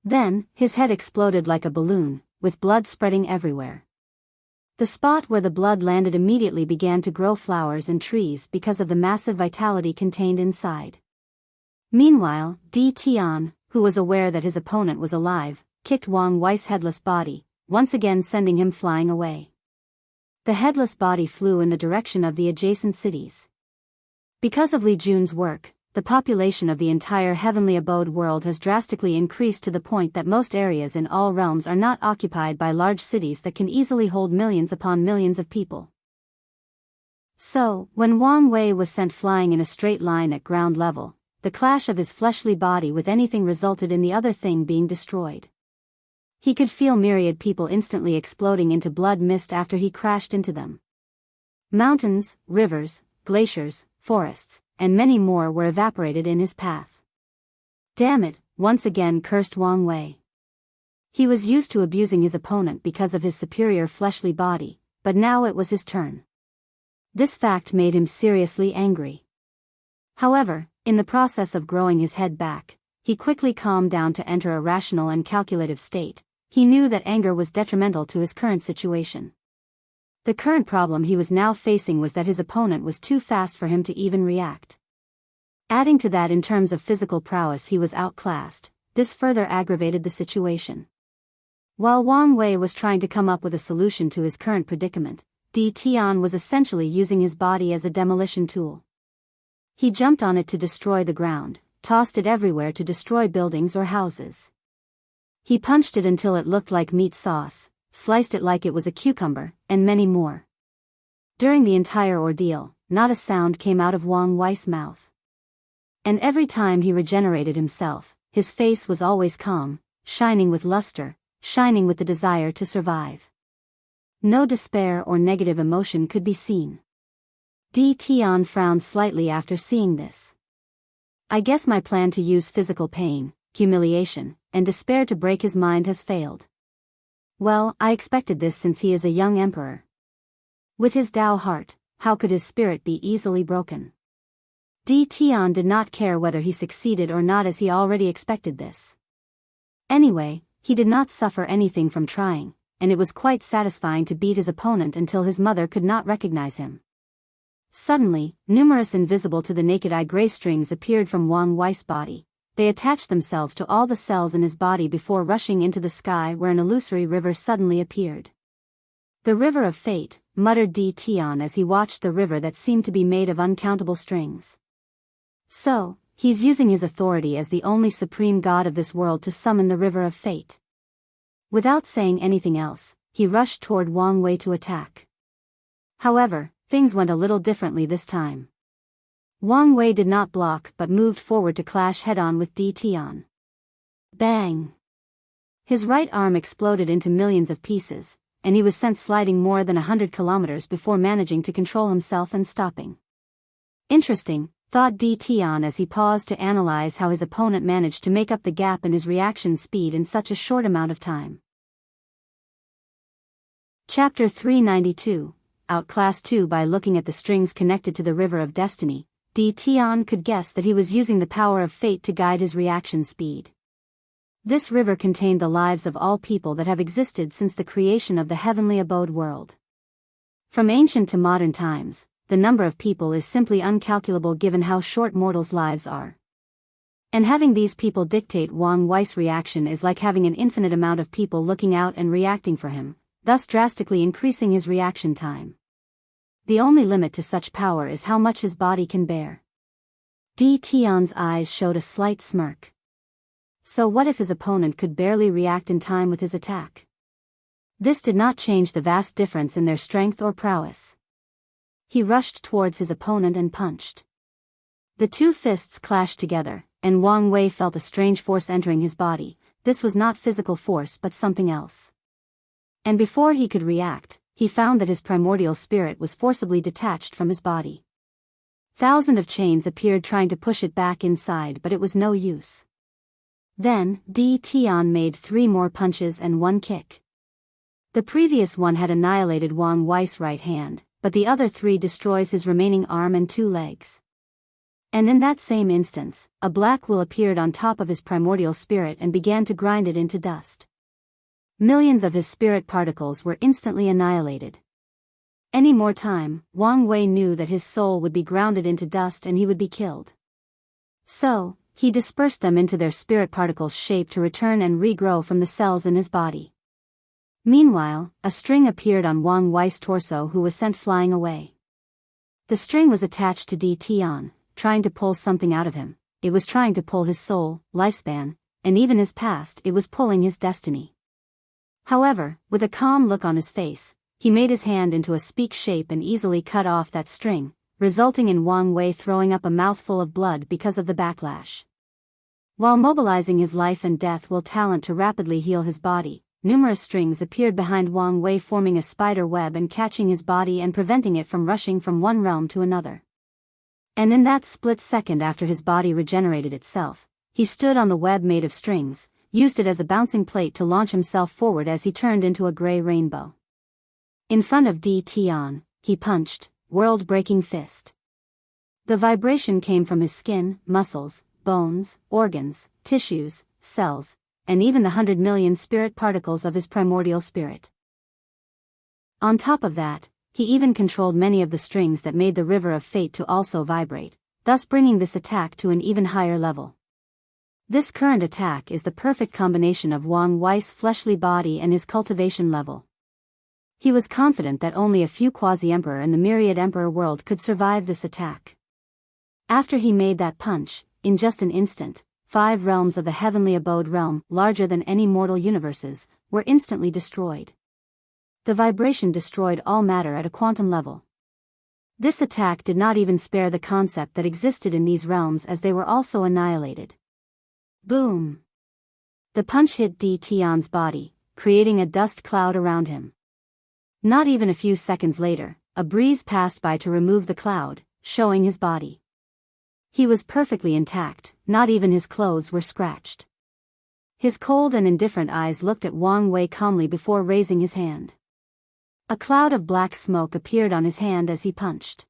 Then, his head exploded like a balloon, with blood spreading everywhere. The spot where the blood landed immediately began to grow flowers and trees because of the massive vitality contained inside. Meanwhile, Tian, who was aware that his opponent was alive, kicked Wang Wei's headless body, once again sending him flying away. The headless body flew in the direction of the adjacent cities. Because of Li Jun's work, the population of the entire heavenly abode world has drastically increased to the point that most areas in all realms are not occupied by large cities that can easily hold millions upon millions of people. So, when Wang Wei was sent flying in a straight line at ground level, the clash of his fleshly body with anything resulted in the other thing being destroyed. He could feel myriad people instantly exploding into blood mist after he crashed into them. Mountains, rivers, glaciers, forests, and many more were evaporated in his path. Damn it, once again cursed Wang Wei. He was used to abusing his opponent because of his superior fleshly body, but now it was his turn. This fact made him seriously angry. However, in the process of growing his head back, he quickly calmed down to enter a rational and calculative state. He knew that anger was detrimental to his current situation. The current problem he was now facing was that his opponent was too fast for him to even react. Adding to that, in terms of physical prowess, he was outclassed. This further aggravated the situation. While Wang Wei was trying to come up with a solution to his current predicament, Tian was essentially using his body as a demolition tool. He jumped on it to destroy the ground, tossed it everywhere to destroy buildings or houses. He punched it until it looked like meat sauce, sliced it like it was a cucumber, and many more. During the entire ordeal, not a sound came out of Wang Wei's mouth. And every time he regenerated himself, his face was always calm, shining with luster, shining with the desire to survive. No despair or negative emotion could be seen. Tian frowned slightly after seeing this. I guess my plan to use physical pain, humiliation, and despair to break his mind has failed. Well, I expected this since he is a young emperor. With his Tao heart, how could his spirit be easily broken? Tian did not care whether he succeeded or not, as he already expected this. Anyway, he did not suffer anything from trying, and it was quite satisfying to beat his opponent until his mother could not recognize him. Suddenly, numerous invisible to the naked eye gray strings appeared from Wang Wei's body. They attached themselves to all the cells in his body before rushing into the sky, where an illusory river suddenly appeared. The river of fate, muttered Tian as he watched the river that seemed to be made of uncountable strings. So, he's using his authority as the only supreme god of this world to summon the river of fate. Without saying anything else, he rushed toward Wang Wei to attack. However, things went a little differently this time. Wang Wei did not block but moved forward to clash head-on with Tian. Bang! His right arm exploded into millions of pieces, and he was sent sliding more than 100 kilometers before managing to control himself and stopping. Interesting, thought Tian as he paused to analyze how his opponent managed to make up the gap in his reaction speed in such a short amount of time. Chapter 392, Outclassed 2. By looking at the strings connected to the River of Destiny, Tian could guess that he was using the power of fate to guide his reaction speed. This river contained the lives of all people that have existed since the creation of the heavenly abode world. From ancient to modern times, the number of people is simply incalculable given how short mortals' lives are. And having these people dictate Wang Wei's reaction is like having an infinite amount of people looking out and reacting for him, thus drastically increasing his reaction time. The only limit to such power is how much his body can bear. Tian's eyes showed a slight smirk. So what if his opponent could barely react in time with his attack? This did not change the vast difference in their strength or prowess. He rushed towards his opponent and punched. The two fists clashed together, and Wang Wei felt a strange force entering his body. This was not physical force but something else. And before he could react, he found that his primordial spirit was forcibly detached from his body. Thousands of chains appeared trying to push it back inside, but it was no use. Then, Di Tian made 3 more punches and 1 kick. The previous one had annihilated Wang Wei's right hand, but the other 3 destroys his remaining arm and 2 legs. And in that same instance, a black will appeared on top of his primordial spirit and began to grind it into dust. Millions of his spirit particles were instantly annihilated. Any more time, Wang Wei knew that his soul would be grounded into dust and he would be killed. So, he dispersed them into their spirit particles shape to return and regrow from the cells in his body. Meanwhile, a string appeared on Wang Wei's torso, who was sent flying away. The string was attached to Di Tian, trying to pull something out of him. It was trying to pull his soul, lifespan, and even his past. It was pulling his destiny. However, with a calm look on his face, he made his hand into a speak shape and easily cut off that string, resulting in Wang Wei throwing up a mouthful of blood because of the backlash. While mobilizing his life and death will talent to rapidly heal his body, numerous strings appeared behind Wang Wei, forming a spider web and catching his body and preventing it from rushing from one realm to another. And in that split second after his body regenerated itself, he stood on the web made of strings, used it as a bouncing plate to launch himself forward as he turned into a gray rainbow. In front of Di Tian, he punched, world-breaking fist. The vibration came from his skin, muscles, bones, organs, tissues, cells, and even the 100 million spirit particles of his primordial spirit. On top of that, he even controlled many of the strings that made the river of fate to also vibrate, thus bringing this attack to an even higher level. This current attack is the perfect combination of Wang Wei's fleshly body and his cultivation level. He was confident that only a few quasi-emperor in the myriad emperor world could survive this attack. After he made that punch, in just an instant, 5 realms of the heavenly abode realm, larger than any mortal universes, were instantly destroyed. The vibration destroyed all matter at a quantum level. This attack did not even spare the concept that existed in these realms, as they were also annihilated. Boom! The punch hit Di Tian's body, creating a dust cloud around him. Not even a few seconds later, a breeze passed by to remove the cloud, showing his body. He was perfectly intact, not even his clothes were scratched. His cold and indifferent eyes looked at Wang Wei calmly before raising his hand. A cloud of black smoke appeared on his hand as he punched.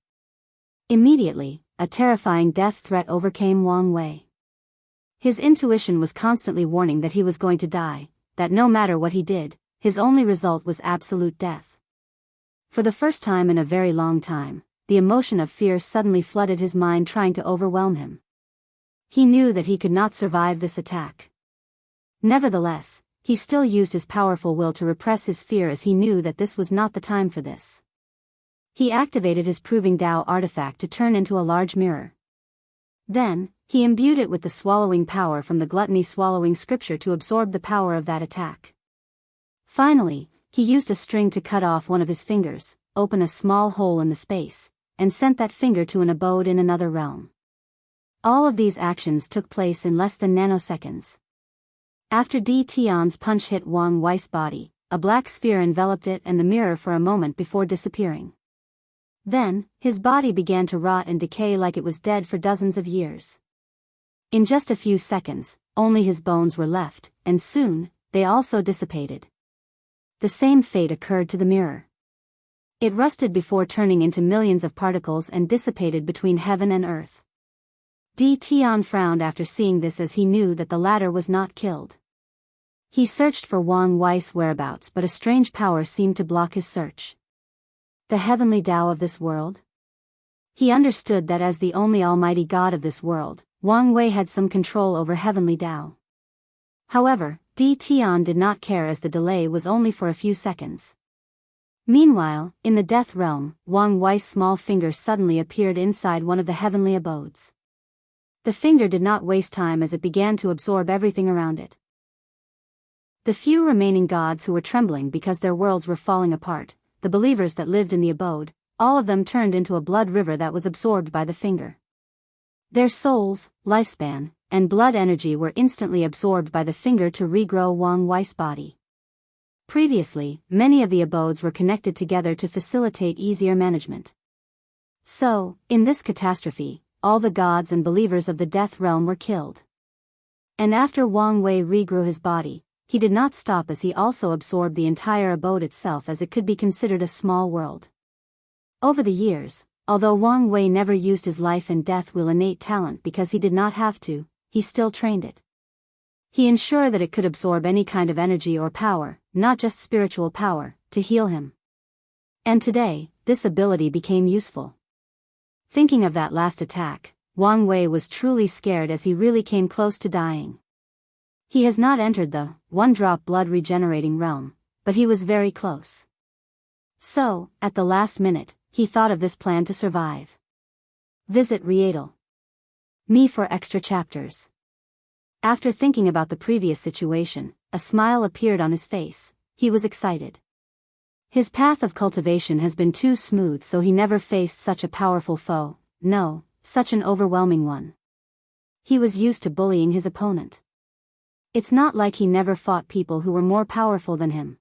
Immediately, a terrifying death threat overcame Wang Wei. His intuition was constantly warning that he was going to die, that no matter what he did, his only result was absolute death. For the first time in a very long time, the emotion of fear suddenly flooded his mind, trying to overwhelm him. He knew that he could not survive this attack. Nevertheless, he still used his powerful will to repress his fear, as he knew that this was not the time for this. He activated his Proving Tao artifact to turn into a large mirror. Then, he imbued it with the swallowing power from the gluttony swallowing scripture to absorb the power of that attack. Finally, he used a string to cut off one of his fingers, open a small hole in the space, and sent that finger to an abode in another realm. All of these actions took place in less than nanoseconds. After Di Tian's punch hit Wang Wei's body, a black sphere enveloped it and the mirror for a moment before disappearing. Then, his body began to rot and decay like it was dead for dozens of years. In just a few seconds, only his bones were left, and soon, they also dissipated. The same fate occurred to the mirror. It rusted before turning into millions of particles and dissipated between heaven and earth. Di Tian frowned after seeing this, as he knew that the latter was not killed. He searched for Wang Wei's whereabouts, but a strange power seemed to block his search. The heavenly Tao of this world? He understood that as the only almighty God of this world, Wang Wei had some control over heavenly Tao. However, Di Tian did not care, as the delay was only for a few seconds. Meanwhile, in the death realm, Wang Wei's small finger suddenly appeared inside one of the heavenly abodes. The finger did not waste time, as it began to absorb everything around it. The few remaining gods who were trembling because their worlds were falling apart, the believers that lived in the abode, all of them turned into a blood river that was absorbed by the finger. Their souls, lifespan, and blood energy were instantly absorbed by the finger to regrow Wang Wei's body. Previously, many of the abodes were connected together to facilitate easier management. So, in this catastrophe, all the gods and believers of the death realm were killed. And after Wang Wei regrew his body, he did not stop, as he also absorbed the entire abode itself, as it could be considered a small world. Over the years, although Wang Wei never used his life and death wheel innate talent because he did not have to, he still trained it. He ensured that it could absorb any kind of energy or power, not just spiritual power, to heal him. And today, this ability became useful. Thinking of that last attack, Wang Wei was truly scared, as he really came close to dying. He has not entered the one-drop blood regenerating realm, but he was very close. So, at the last minute, he thought of this plan to survive. Visit Rietal Me for extra chapters. After thinking about the previous situation, a smile appeared on his face. He was excited. His path of cultivation has been too smooth, so he never faced such a powerful foe, no, such an overwhelming one. He was used to bullying his opponent. It's not like he never fought people who were more powerful than him.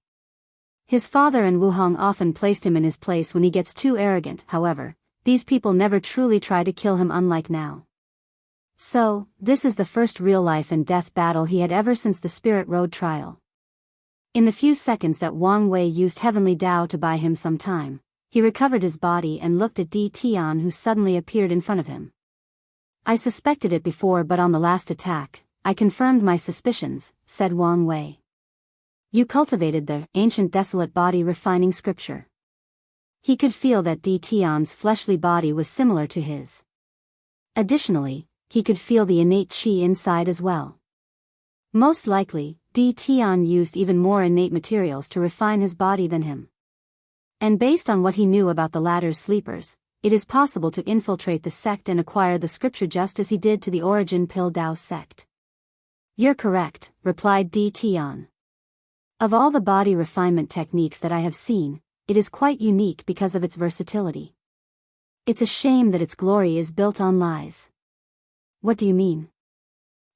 His father and Wuhong often placed him in his place when he gets too arrogant. However, these people never truly try to kill him, unlike now. So, this is the first real life and death battle he had ever since the Spirit Road trial. In the few seconds that Wang Wei used Heavenly Tao to buy him some time, he recovered his body and looked at Di Tian, who suddenly appeared in front of him. I suspected it before, but on the last attack, I confirmed my suspicions, said Wang Wei. You cultivated the ancient desolate body refining scripture. He could feel that Di Tian's fleshly body was similar to his. Additionally, he could feel the innate qi inside as well. Most likely, Di Tian used even more innate materials to refine his body than him. And based on what he knew about the latter's sleepers, it is possible to infiltrate the sect and acquire the scripture just as he did to the Origin Pill Dao sect. You're correct, replied Di Tian. Of all the body refinement techniques that I have seen, it is quite unique because of its versatility. It's a shame that its glory is built on lies. What do you mean?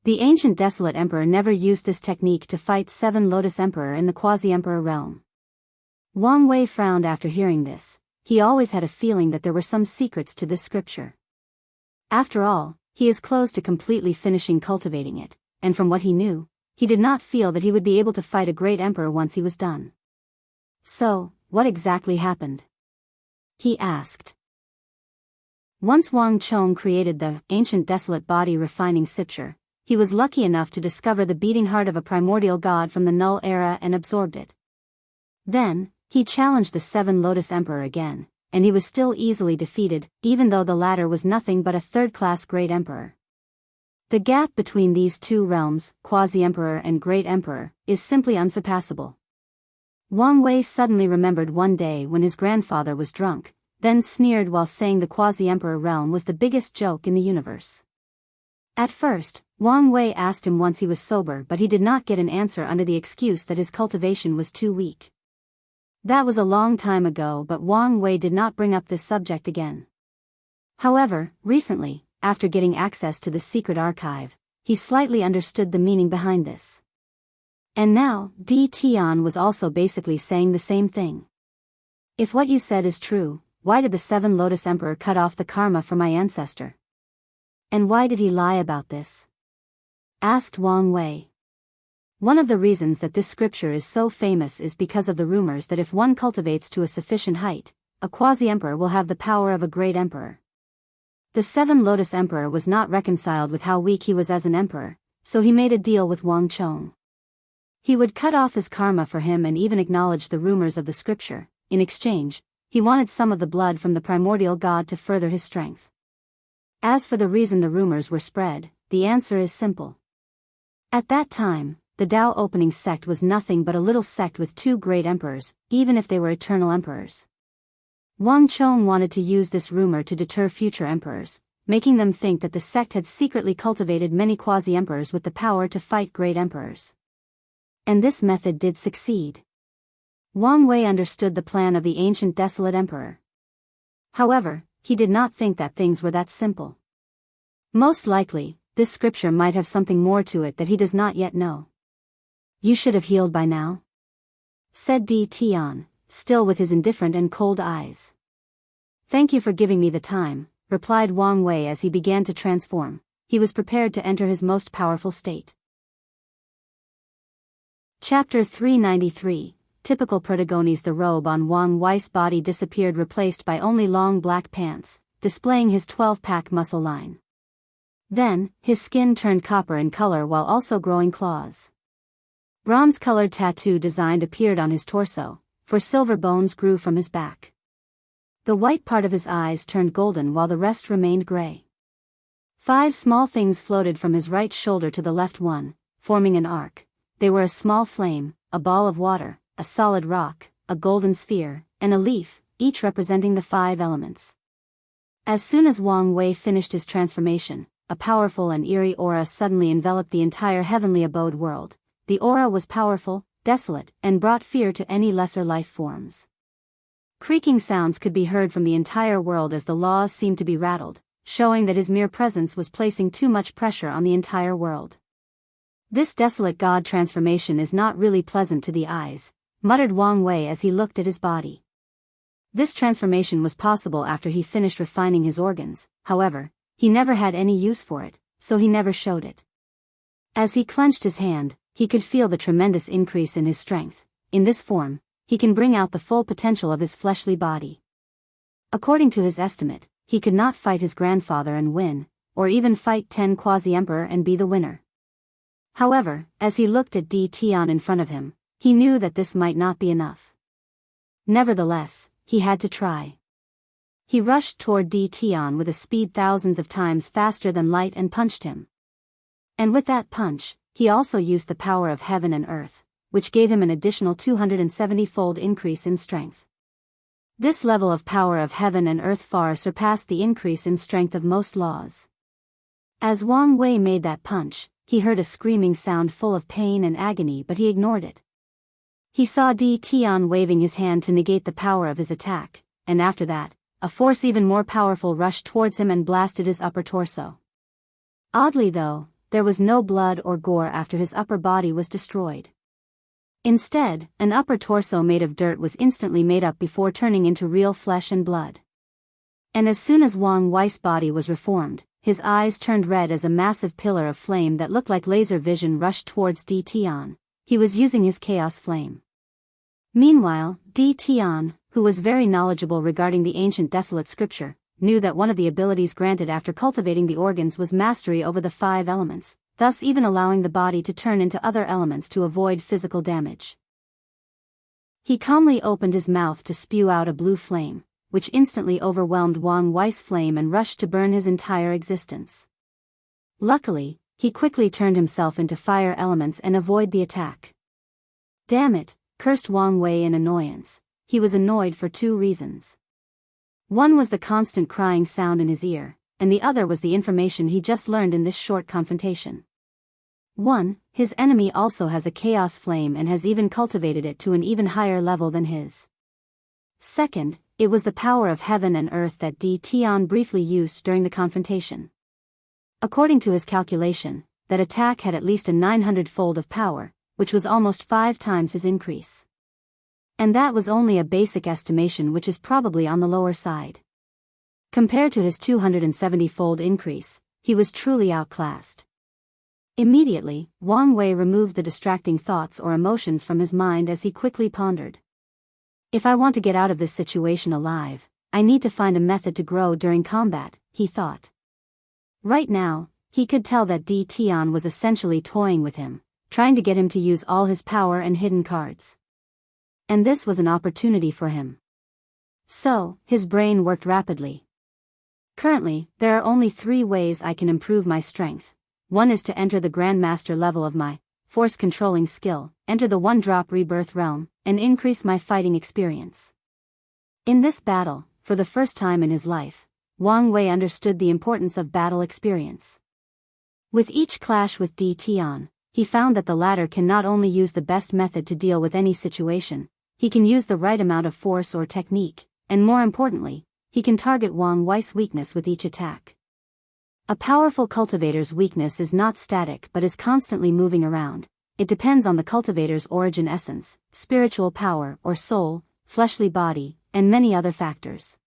The ancient Desolate Emperor never used this technique to fight Seven Lotus Emperor in the Quasi-Emperor realm. Wang Wei frowned after hearing this. He always had a feeling that there were some secrets to this scripture. After all, he is close to completely finishing cultivating it, and from what he knew, he did not feel that he would be able to fight a great emperor once he was done. So, what exactly happened? He asked. Once Wang Chong created the ancient desolate body refining scripture, he was lucky enough to discover the beating heart of a primordial god from the Null era and absorbed it. Then, he challenged the Seven Lotus Emperor again, and he was still easily defeated, even though the latter was nothing but a third-class great emperor. The gap between these two realms, Quasi-Emperor and Great Emperor, is simply unsurpassable. Wang Wei suddenly remembered one day when his grandfather was drunk, then sneered while saying the Quasi-Emperor realm was the biggest joke in the universe. At first, Wang Wei asked him once he was sober, but he did not get an answer under the excuse that his cultivation was too weak. That was a long time ago, but Wang Wei did not bring up this subject again. However, recently, after getting access to the secret archive, he slightly understood the meaning behind this. And now, Di Tian was also basically saying the same thing. If what you said is true, why did the Seven Lotus Emperor cut off the karma for my ancestor? And why did he lie about this? Asked Wang Wei. One of the reasons that this scripture is so famous is because of the rumors that if one cultivates to a sufficient height, a quasi-emperor will have the power of a great emperor. The Seven Lotus Emperor was not reconciled with how weak he was as an emperor, so he made a deal with Wang Chong. He would cut off his karma for him and even acknowledge the rumors of the scripture. In exchange, he wanted some of the blood from the primordial god to further his strength. As for the reason the rumors were spread, the answer is simple. At that time, the Tao opening sect was nothing but a little sect with two great emperors, even if they were eternal emperors. Wang Chong wanted to use this rumor to deter future emperors, making them think that the sect had secretly cultivated many quasi-emperors with the power to fight great emperors. And this method did succeed. Wang Wei understood the plan of the ancient desolate emperor. However, he did not think that things were that simple. Most likely, this scripture might have something more to it that he does not yet know. "You should have healed by now," said Di Tian, still with his indifferent and cold eyes. "Thank you for giving me the time," replied Wang Wei as he began to transform. He was prepared to enter his most powerful state. Chapter 393, Typical Protagonist. The robe on Wang Wei's body disappeared, replaced by only long black pants, displaying his 12-pack muscle line. Then, his skin turned copper in color while also growing claws. Bronze-colored tattoo design appeared on his torso, for silver bones grew from his back. The white part of his eyes turned golden while the rest remained gray. 5 small things floated from his right shoulder to the left one, forming an arc. They were a small flame, a ball of water, a solid rock, a golden sphere, and a leaf, each representing the 5 elements. As soon as Wang Wei finished his transformation, a powerful and eerie aura suddenly enveloped the entire heavenly abode world. The aura was powerful, desolate, and brought fear to any lesser life forms. Creaking sounds could be heard from the entire world as the laws seemed to be rattled, showing that his mere presence was placing too much pressure on the entire world. "This desolate god transformation is not really pleasant to the eyes," muttered Wang Wei as he looked at his body. This transformation was possible after he finished refining his organs. However, he never had any use for it, so he never showed it. As he clenched his hand, he could feel the tremendous increase in his strength. In this form, he can bring out the full potential of his fleshly body. According to his estimate, he could not fight his grandfather and win, or even fight 10 quasi-emperor and be the winner. However, as he looked at Di Tian in front of him, he knew that this might not be enough. Nevertheless, he had to try. He rushed toward Di Tian with a speed thousands of times faster than light and punched him. And with that punch, he also used the power of heaven and earth, which gave him an additional 270-fold increase in strength. This level of power of heaven and earth far surpassed the increase in strength of most laws. As Wang Wei made that punch, he heard a screaming sound full of pain and agony, but he ignored it. He saw Di Tian waving his hand to negate the power of his attack, and after that, a force even more powerful rushed towards him and blasted his upper torso. Oddly though, there was no blood or gore after his upper body was destroyed. Instead, an upper torso made of dirt was instantly made up before turning into real flesh and blood. And as soon as Wang Wei's body was reformed, his eyes turned red as a massive pillar of flame that looked like laser vision rushed towards Di Tian. He was using his chaos flame. Meanwhile, Di Tian, who was very knowledgeable regarding the ancient desolate scripture, knew that one of the abilities granted after cultivating the organs was mastery over the 5 elements, thus even allowing the body to turn into other elements to avoid physical damage. He calmly opened his mouth to spew out a blue flame, which instantly overwhelmed Wang Wei's flame and rushed to burn his entire existence. Luckily, he quickly turned himself into fire elements and avoided the attack. "Damn it," cursed Wang Wei in annoyance. He was annoyed for 2 reasons. One was the constant crying sound in his ear, and the other was the information he just learned in this short confrontation. 1. His enemy also has a chaos flame and has even cultivated it to an even higher level than his. Second, it was the power of heaven and earth that Di Tian briefly used during the confrontation. According to his calculation, that attack had at least a 900-fold of power, which was almost 5 times his increase. And that was only a basic estimation, which is probably on the lower side. Compared to his 270-fold increase, he was truly outclassed. Immediately, Wang Wei removed the distracting thoughts or emotions from his mind as he quickly pondered. "If I want to get out of this situation alive, I need to find a method to grow during combat," he thought. Right now, he could tell that Di Tian was essentially toying with him, trying to get him to use all his power and hidden cards. And this was an opportunity for him. So, his brain worked rapidly. Currently, there are only 3 ways I can improve my strength. One is to enter the Grandmaster level of my force controlling skill, enter the 1-drop rebirth realm, and increase my fighting experience. In this battle, for the first time in his life, Wang Wei understood the importance of battle experience. With each clash with Di Tian, he found that the latter can not only use the best method to deal with any situation, he can use the right amount of force or technique, and more importantly, he can target Wang Wei's weakness with each attack. A powerful cultivator's weakness is not static but is constantly moving around. It depends on the cultivator's origin essence, spiritual power or soul, fleshly body, and many other factors.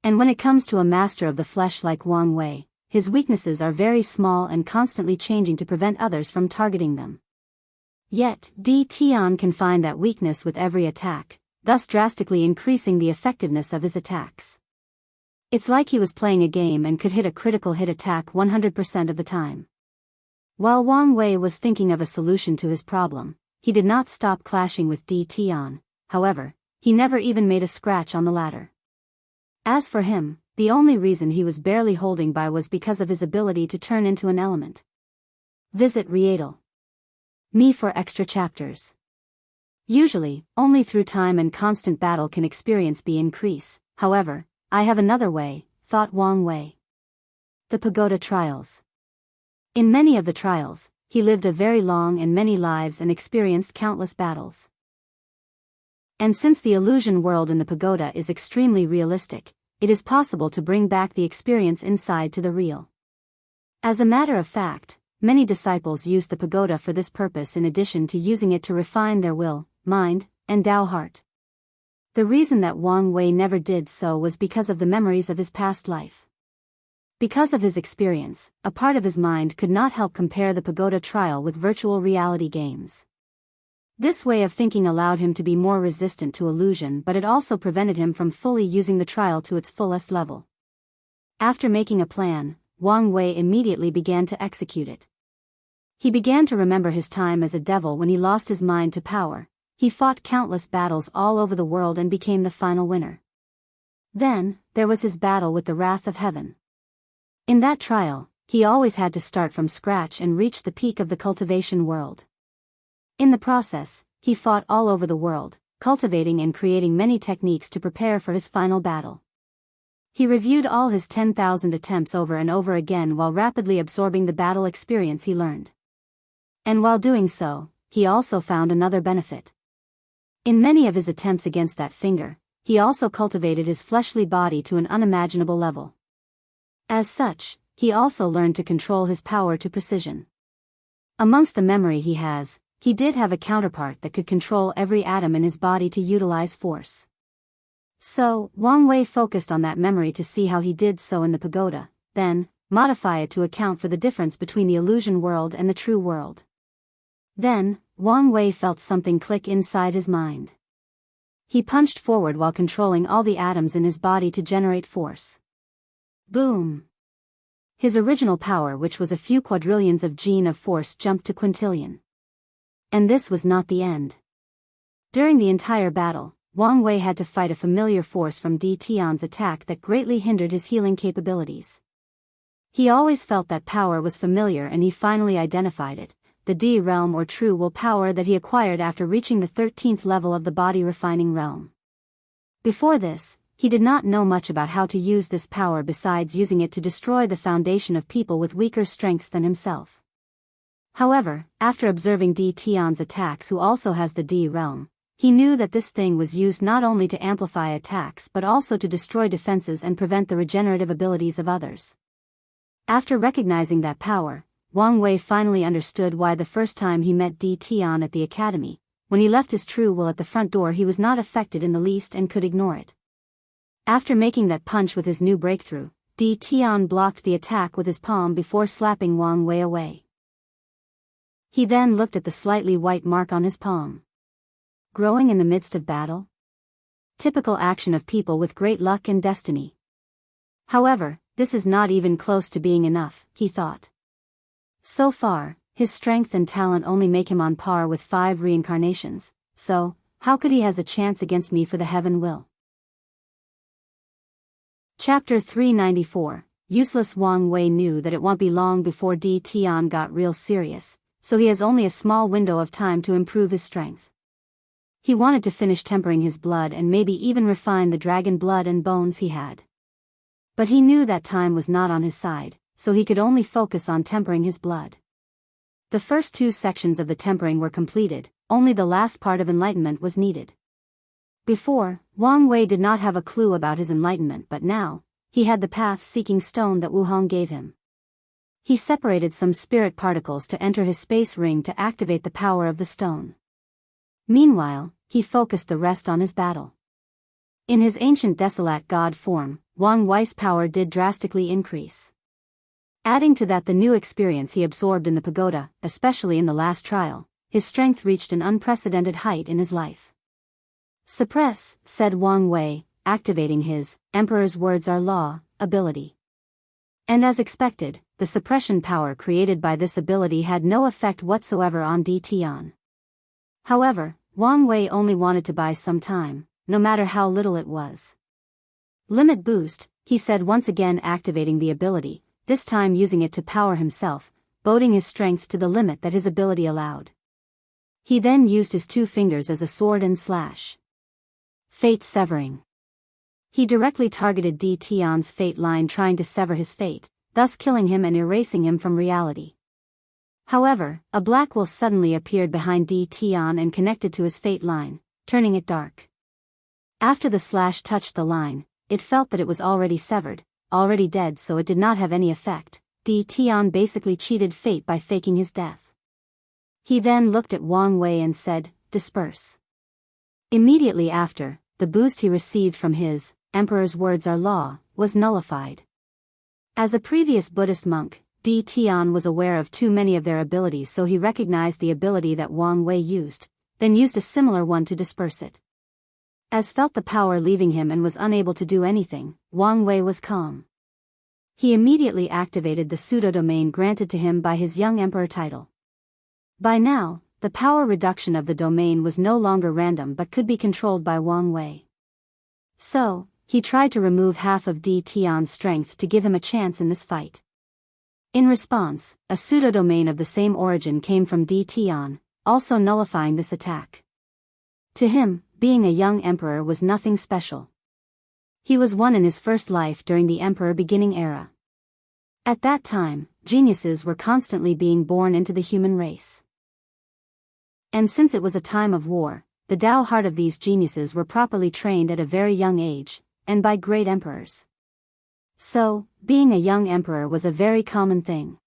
And when it comes to a master of the flesh like Wang Wei, his weaknesses are very small and constantly changing to prevent others from targeting them. Yet, Di Tian can find that weakness with every attack, thus drastically increasing the effectiveness of his attacks. It's like he was playing a game and could hit a critical hit attack 100% of the time. While Wang Wei was thinking of a solution to his problem, he did not stop clashing with Di Tian. However, he never even made a scratch on the ladder. As for him, the only reason he was barely holding by was because of his ability to turn into an element. Visit Readle.me for extra chapters. Usually, only through time and constant battle can experience be increase. However, I have another way, thought Wang Wei. The Pagoda Trials. In many of the trials, he lived a very long and many lives and experienced countless battles. And since the illusion world in the pagoda is extremely realistic, it is possible to bring back the experience inside to the real. As a matter of fact, many disciples use the pagoda for this purpose in addition to using it to refine their will, mind, and Tao heart. The reason that Wang Wei never did so was because of the memories of his past life. Because of his experience, a part of his mind could not help compare the pagoda trial with virtual reality games. This way of thinking allowed him to be more resistant to illusion, but it also prevented him from fully using the trial to its fullest level. After making a plan, Wang Wei immediately began to execute it. He began to remember his time as a devil when he lost his mind to power. He fought countless battles all over the world and became the final winner. Then, there was his battle with the wrath of heaven. In that trial, he always had to start from scratch and reach the peak of the cultivation world. In the process, he fought all over the world, cultivating and creating many techniques to prepare for his final battle. He reviewed all his 10,000 attempts over and over again while rapidly absorbing the battle experience he learned. And while doing so, he also found another benefit. In many of his attempts against that finger, he also cultivated his fleshly body to an unimaginable level. As such, he also learned to control his power to precision. Amongst the memory he has, he did have a counterpart that could control every atom in his body to utilize force. So, Wang Wei focused on that memory to see how he did so in the pagoda, then, modify it to account for the difference between the illusion world and the true world. Then, Wang Wei felt something click inside his mind. He punched forward while controlling all the atoms in his body to generate force. Boom! His original power, which was a few quadrillions of gene of force, jumped to quintillion. And this was not the end. During the entire battle, Wang Wei had to fight a familiar force from Di Tian's attack that greatly hindered his healing capabilities. He always felt that power was familiar and he finally identified it, the Di realm or true will power that he acquired after reaching the 13th level of the body refining realm. Before this, he did not know much about how to use this power besides using it to destroy the foundation of people with weaker strengths than himself. However, after observing Di Tian's attacks, who also has the Di realm, he knew that this thing was used not only to amplify attacks but also to destroy defenses and prevent the regenerative abilities of others. After recognizing that power, Wang Wei finally understood why the first time he met Di Tian at the academy, when he left his true will at the front door, he was not affected in the least and could ignore it. After making that punch with his new breakthrough, Di Tian blocked the attack with his palm before slapping Wang Wei away. He then looked at the slightly white mark on his palm. Growing in the midst of battle? Typical action of people with great luck and destiny. However, this is not even close to being enough, he thought. So far, his strength and talent only make him on par with 5 reincarnations, so, how could he has a chance against me for the heaven will? Chapter 394, Useless. Wang Wei knew that it won't be long before Di Tian got real serious, so he has only a small window of time to improve his strength. He wanted to finish tempering his blood and maybe even refine the dragon blood and bones he had. But he knew that time was not on his side, so he could only focus on tempering his blood. The first 2 sections of the tempering were completed, only the last part of enlightenment was needed. Before, Wang Wei did not have a clue about his enlightenment, but now, he had the path-seeking stone that Wu Hong gave him. He separated some spirit particles to enter his space ring to activate the power of the stone. Meanwhile, he focused the rest on his battle. In his ancient desolate god form, Wang Wei's power did drastically increase. Adding to that the new experience he absorbed in the pagoda, especially in the last trial, his strength reached an unprecedented height in his life. Suppress, said Wang Wei, activating his Emperor's Words Are Law ability. And as expected, the suppression power created by this ability had no effect whatsoever on Di Tian. However, Wang Wei only wanted to buy some time, no matter how little it was. Limit boost, he said, once again activating the ability, this time using it to power himself, boding his strength to the limit that his ability allowed. He then used his 2 fingers as a sword and slash. Fate severing. He directly targeted Di Tian's fate line, trying to sever his fate, thus killing him and erasing him from reality. However, a black will suddenly appeared behind Di Tian and connected to his fate line, turning it dark. After the slash touched the line, it felt that it was already severed, already dead, so it did not have any effect. Di Tian basically cheated fate by faking his death. He then looked at Wang Wei and said, "Disperse." Immediately after, the boost he received from his Emperor's Words Are Law was nullified. As a previous Buddhist monk, Di Tian was aware of too many of their abilities, so he recognized the ability that Wang Wei used, then used a similar one to disperse it. As felt the power leaving him and was unable to do anything, Wang Wei was calm. He immediately activated the pseudo-domain granted to him by his young emperor title. By now, the power reduction of the domain was no longer random but could be controlled by Wang Wei. So, he tried to remove half of Di Tian's strength to give him a chance in this fight. In response, a pseudo-domain of the same origin came from Di Tian, also nullifying this attack. To him, being a young emperor was nothing special. He was one in his first life during the emperor beginning era. At that time, geniuses were constantly being born into the human race. And since it was a time of war, the Tao heart of these geniuses were properly trained at a very young age, and by great emperors. So, being a young emperor was a very common thing.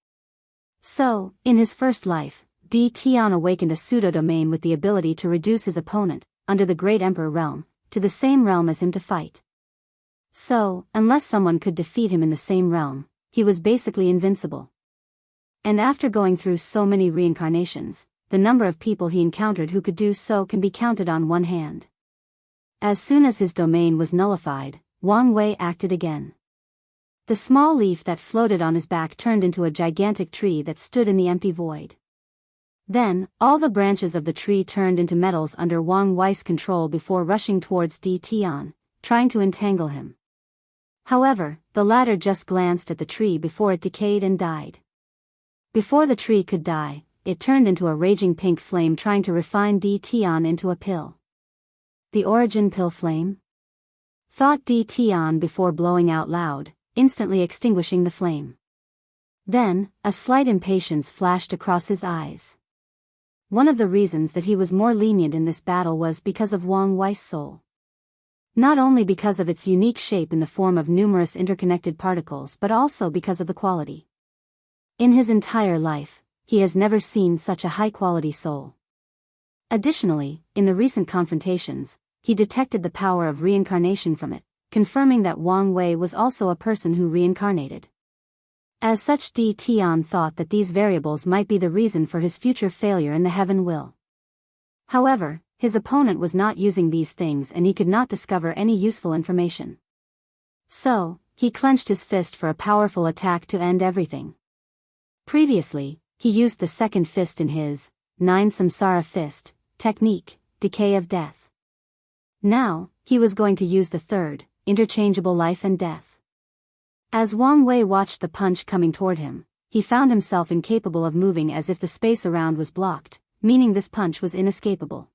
So, in his first life, Di Tian awakened a pseudo-domain with the ability to reduce his opponent, under the great emperor realm, to the same realm as him to fight. So, unless someone could defeat him in the same realm, he was basically invincible. And after going through so many reincarnations, the number of people he encountered who could do so can be counted on one hand. As soon as his domain was nullified, Wang Wei acted again. The small leaf that floated on his back turned into a gigantic tree that stood in the empty void. Then, all the branches of the tree turned into metals under Wang Wei's control before rushing towards Di Tian, trying to entangle him. However, the latter just glanced at the tree before it decayed and died. Before the tree could die, it turned into a raging pink flame, trying to refine Di Tian into a pill. The origin pill flame? Thought Di Tian before blowing out loud, instantly extinguishing the flame. Then, a slight impatience flashed across his eyes. One of the reasons that he was more lenient in this battle was because of Wang Wei's soul. Not only because of its unique shape in the form of numerous interconnected particles, but also because of the quality. In his entire life, he has never seen such a high-quality soul. Additionally, in the recent confrontations, he detected the power of reincarnation from it, confirming that Wang Wei was also a person who reincarnated. As such, Di Tian thought that these variables might be the reason for his future failure in the heaven will. However, his opponent was not using these things and he could not discover any useful information. So, he clenched his fist for a powerful attack to end everything. Previously, he used the second fist in his 9 Samsara fist technique, Decay of Death. Now, he was going to use the third, interchangeable life and death. As Wang Wei watched the punch coming toward him, he found himself incapable of moving, as if the space around was blocked, meaning this punch was inescapable.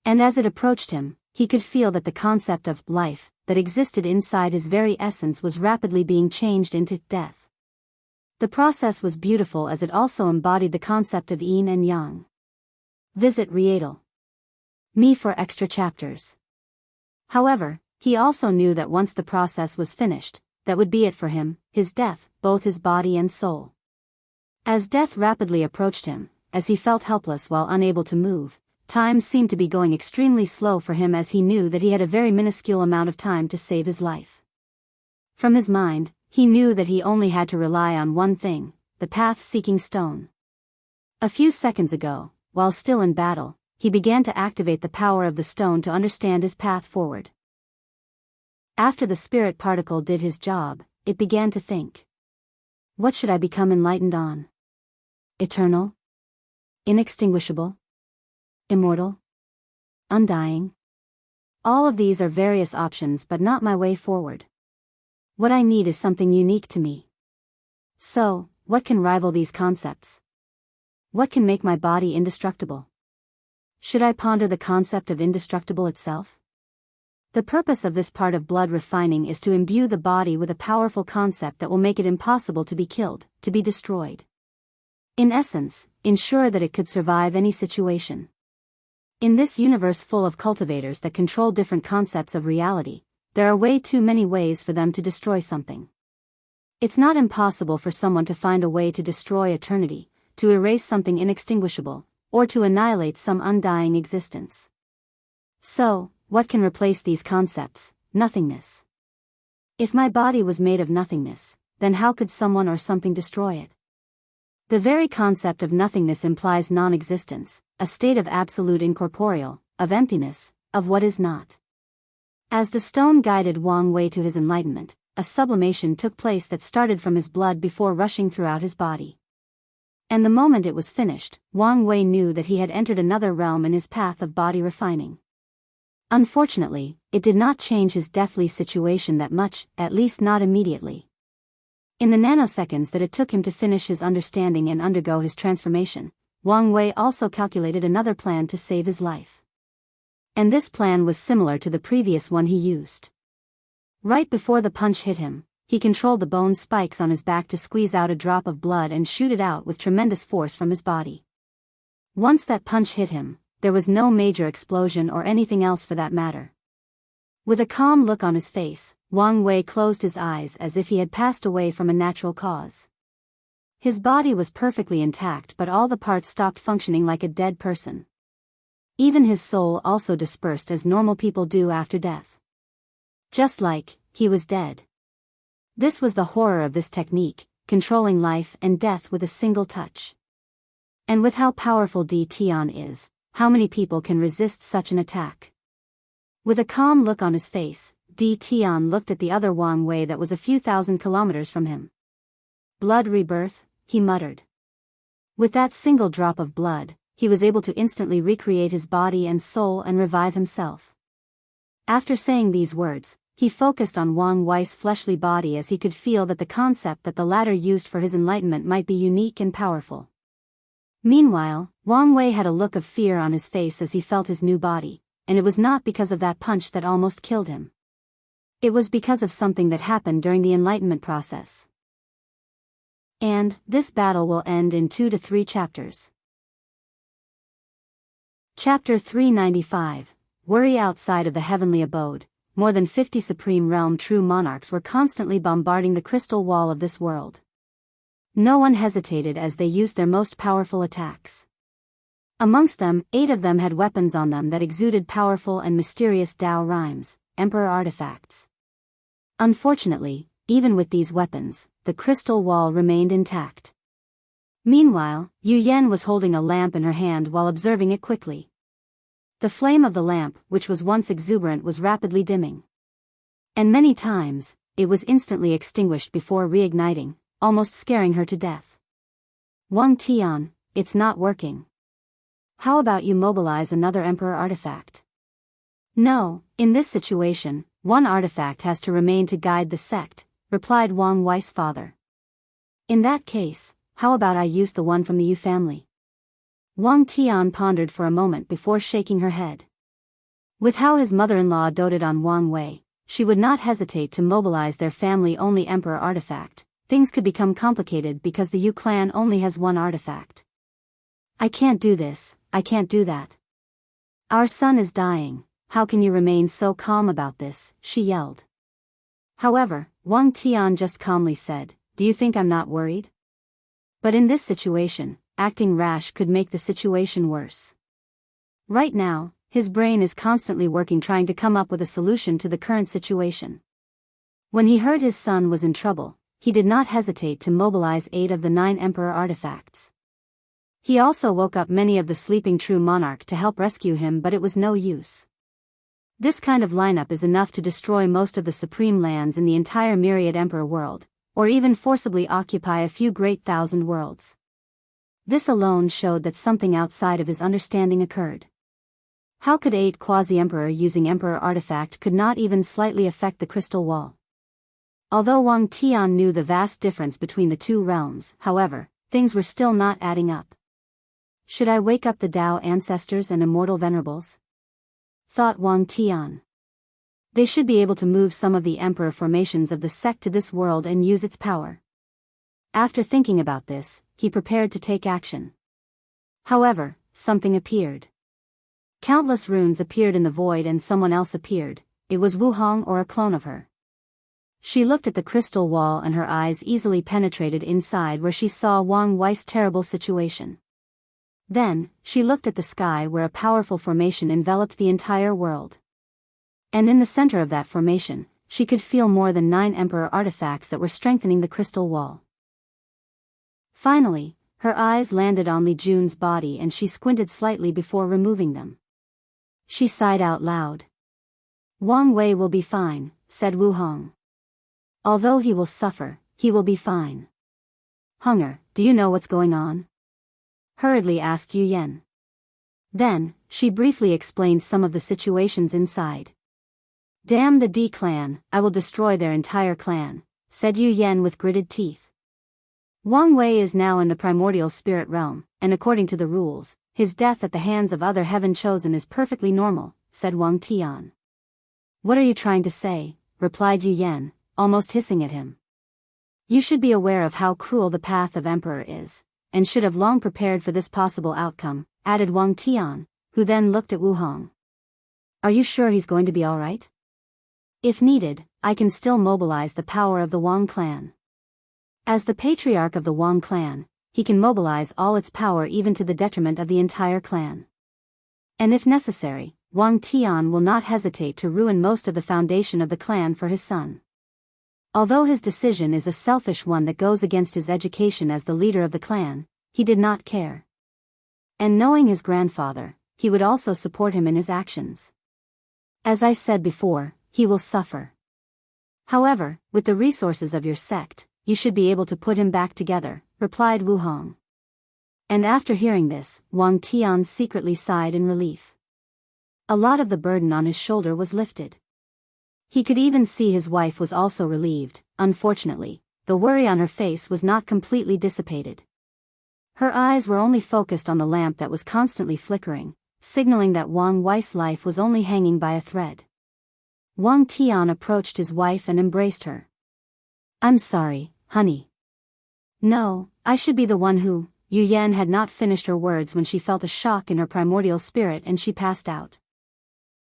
And as it approached him, he could feel that the concept of life that existed inside his very essence was rapidly being changed into death. The process was beautiful as it also embodied the concept of yin and yang. Visit Rietal. Me for extra chapters. However, he also knew that once the process was finished, that would be it for him, his death, both his body and soul. As death rapidly approached him, as he felt helpless while unable to move, time seemed to be going extremely slow for him, as he knew that he had a very minuscule amount of time to save his life. From his mind, he knew that he only had to rely on one thing, the path-seeking stone. A few seconds ago, while still in battle, he began to activate the power of the stone to understand his path forward. After the spirit particle did his job, it began to think. What should I become enlightened on? Eternal? Inextinguishable? Immortal? Undying? All of these are various options, but not my way forward. What I need is something unique to me. So, what can rival these concepts? What can make my body indestructible? Should I ponder the concept of indestructible itself? The purpose of this part of blood refining is to imbue the body with a powerful concept that will make it impossible to be killed, to be destroyed. In essence, ensure that it could survive any situation. In this universe full of cultivators that control different concepts of reality, there are way too many ways for them to destroy something. It's not impossible for someone to find a way to destroy eternity, to erase something inextinguishable, or to annihilate some undying existence. So, what can replace these concepts? Nothingness. If my body was made of nothingness, then how could someone or something destroy it? The very concept of nothingness implies non-existence, a state of absolute incorporeal, of emptiness, of what is not. As the stone guided Wang Wei to his enlightenment, a sublimation took place that started from his blood before rushing throughout his body. And the moment it was finished, Wang Wei knew that he had entered another realm in his path of body refining. Unfortunately, it did not change his deathly situation that much, at least not immediately. In the nanoseconds that it took him to finish his understanding and undergo his transformation, Wang Wei also calculated another plan to save his life. And this plan was similar to the previous one he used. Right before the punch hit him, he controlled the bone spikes on his back to squeeze out a drop of blood and shoot it out with tremendous force from his body. Once that punch hit him, there was no major explosion or anything else for that matter. With a calm look on his face, Wang Wei closed his eyes as if he had passed away from a natural cause. His body was perfectly intact, but all the parts stopped functioning like a dead person. Even his soul also dispersed as normal people do after death. Just like, he was dead. This was the horror of this technique, controlling life and death with a single touch. And with how powerful Di Tian is, how many people can resist such an attack? With a calm look on his face, Di Tian looked at the other Wang Wei that was a few thousand kilometers from him. Blood rebirth, he muttered. With that single drop of blood, he was able to instantly recreate his body and soul and revive himself. After saying these words, he focused on Wang Wei's fleshly body as he could feel that the concept that the latter used for his enlightenment might be unique and powerful. Meanwhile, Wang Wei had a look of fear on his face as he felt his new body, and it was not because of that punch that almost killed him. It was because of something that happened during the enlightenment process. And, this battle will end in 2 to 3 chapters. Chapter 395, Worry. Outside of the heavenly abode, more than 50 Supreme Realm true monarchs were constantly bombarding the crystal wall of this world. No one hesitated as they used their most powerful attacks. Amongst them, 8 of them had weapons on them that exuded powerful and mysterious Dao rhymes, emperor artifacts. Unfortunately, even with these weapons, the crystal wall remained intact. Meanwhile, Yu Yan was holding a lamp in her hand while observing it quickly. The flame of the lamp, which was once exuberant, was rapidly dimming. And many times, it was instantly extinguished before reigniting, almost scaring her to death. Wang Tian, it's not working. How about you mobilize another emperor artifact? No, in this situation, one artifact has to remain to guide the sect, replied Wang Wei's father. In that case, how about I use the one from the Yu family? Wang Tian pondered for a moment before shaking her head. With how his mother-in-law doted on Wang Wei, she would not hesitate to mobilize their family-only emperor artifact. Things could become complicated because the Yu clan only has one artifact. I can't do this, I can't do that. Our son is dying, how can you remain so calm about this?" she yelled. However, Wang Tian just calmly said, "Do you think I'm not worried?" But in this situation, acting rash could make the situation worse. Right now, his brain is constantly working trying to come up with a solution to the current situation. When he heard his son was in trouble, he did not hesitate to mobilize 8 of the 9 Emperor artifacts. He also woke up many of the sleeping true monarch to help rescue him, but it was no use. This kind of lineup is enough to destroy most of the supreme lands in the entire myriad Emperor world, or even forcibly occupy a few great thousand worlds. This alone showed that something outside of his understanding occurred. How could 8 quasi-emperor using emperor artifact could not even slightly affect the crystal wall? Although Wang Tian knew the vast difference between the two realms, however, things were still not adding up. Should I wake up the Tao ancestors and immortal venerables? Thought Wang Tian. They should be able to move some of the emperor formations of the sect to this world and use its power. After thinking about this, he prepared to take action. However, something appeared. Countless runes appeared in the void and someone else appeared. It was Wu Hong, or a clone of her. She looked at the crystal wall and her eyes easily penetrated inside where she saw Wang Wei's terrible situation. Then, she looked at the sky where a powerful formation enveloped the entire world. And in the center of that formation, she could feel more than 9 emperor artifacts that were strengthening the crystal wall. Finally, her eyes landed on Li Jun's body and she squinted slightly before removing them. She sighed out loud. "Wang Wei will be fine," said Wu Hong. "Although he will suffer, he will be fine." "Hunger, do you know what's going on?" hurriedly asked Yu Yan. Then, she briefly explained some of the situations inside. "Damn the D clan, I will destroy their entire clan," said Yu Yan with gritted teeth. "Wang Wei is now in the primordial spirit realm, and according to the rules, his death at the hands of other heaven chosen is perfectly normal," said Wang Tian. "What are you trying to say?" replied Yu Yan, almost hissing at him. "You should be aware of how cruel the path of emperor is, and should have long prepared for this possible outcome," added Wang Tian, who then looked at Wu Hong. "Are you sure he's going to be alright? If needed, I can still mobilize the power of the Wang clan. As the patriarch of the Wang clan, he can mobilize all its power even to the detriment of the entire clan. And if necessary, Wang Tian will not hesitate to ruin most of the foundation of the clan for his son. Although his decision is a selfish one that goes against his education as the leader of the clan, he did not care. And knowing his grandfather, he would also support him in his actions. As I said before, he will suffer. However, with the resources of your sect, you should be able to put him back together," replied Wu Hong. And after hearing this, Wang Tian secretly sighed in relief. A lot of the burden on his shoulder was lifted. He could even see his wife was also relieved. Unfortunately, the worry on her face was not completely dissipated. Her eyes were only focused on the lamp that was constantly flickering, signaling that Wang Wei's life was only hanging by a thread. Wang Tian approached his wife and embraced her. "I'm sorry, honey." "No, I should be the one who..." Yu Yan had not finished her words when she felt a shock in her primordial spirit and she passed out.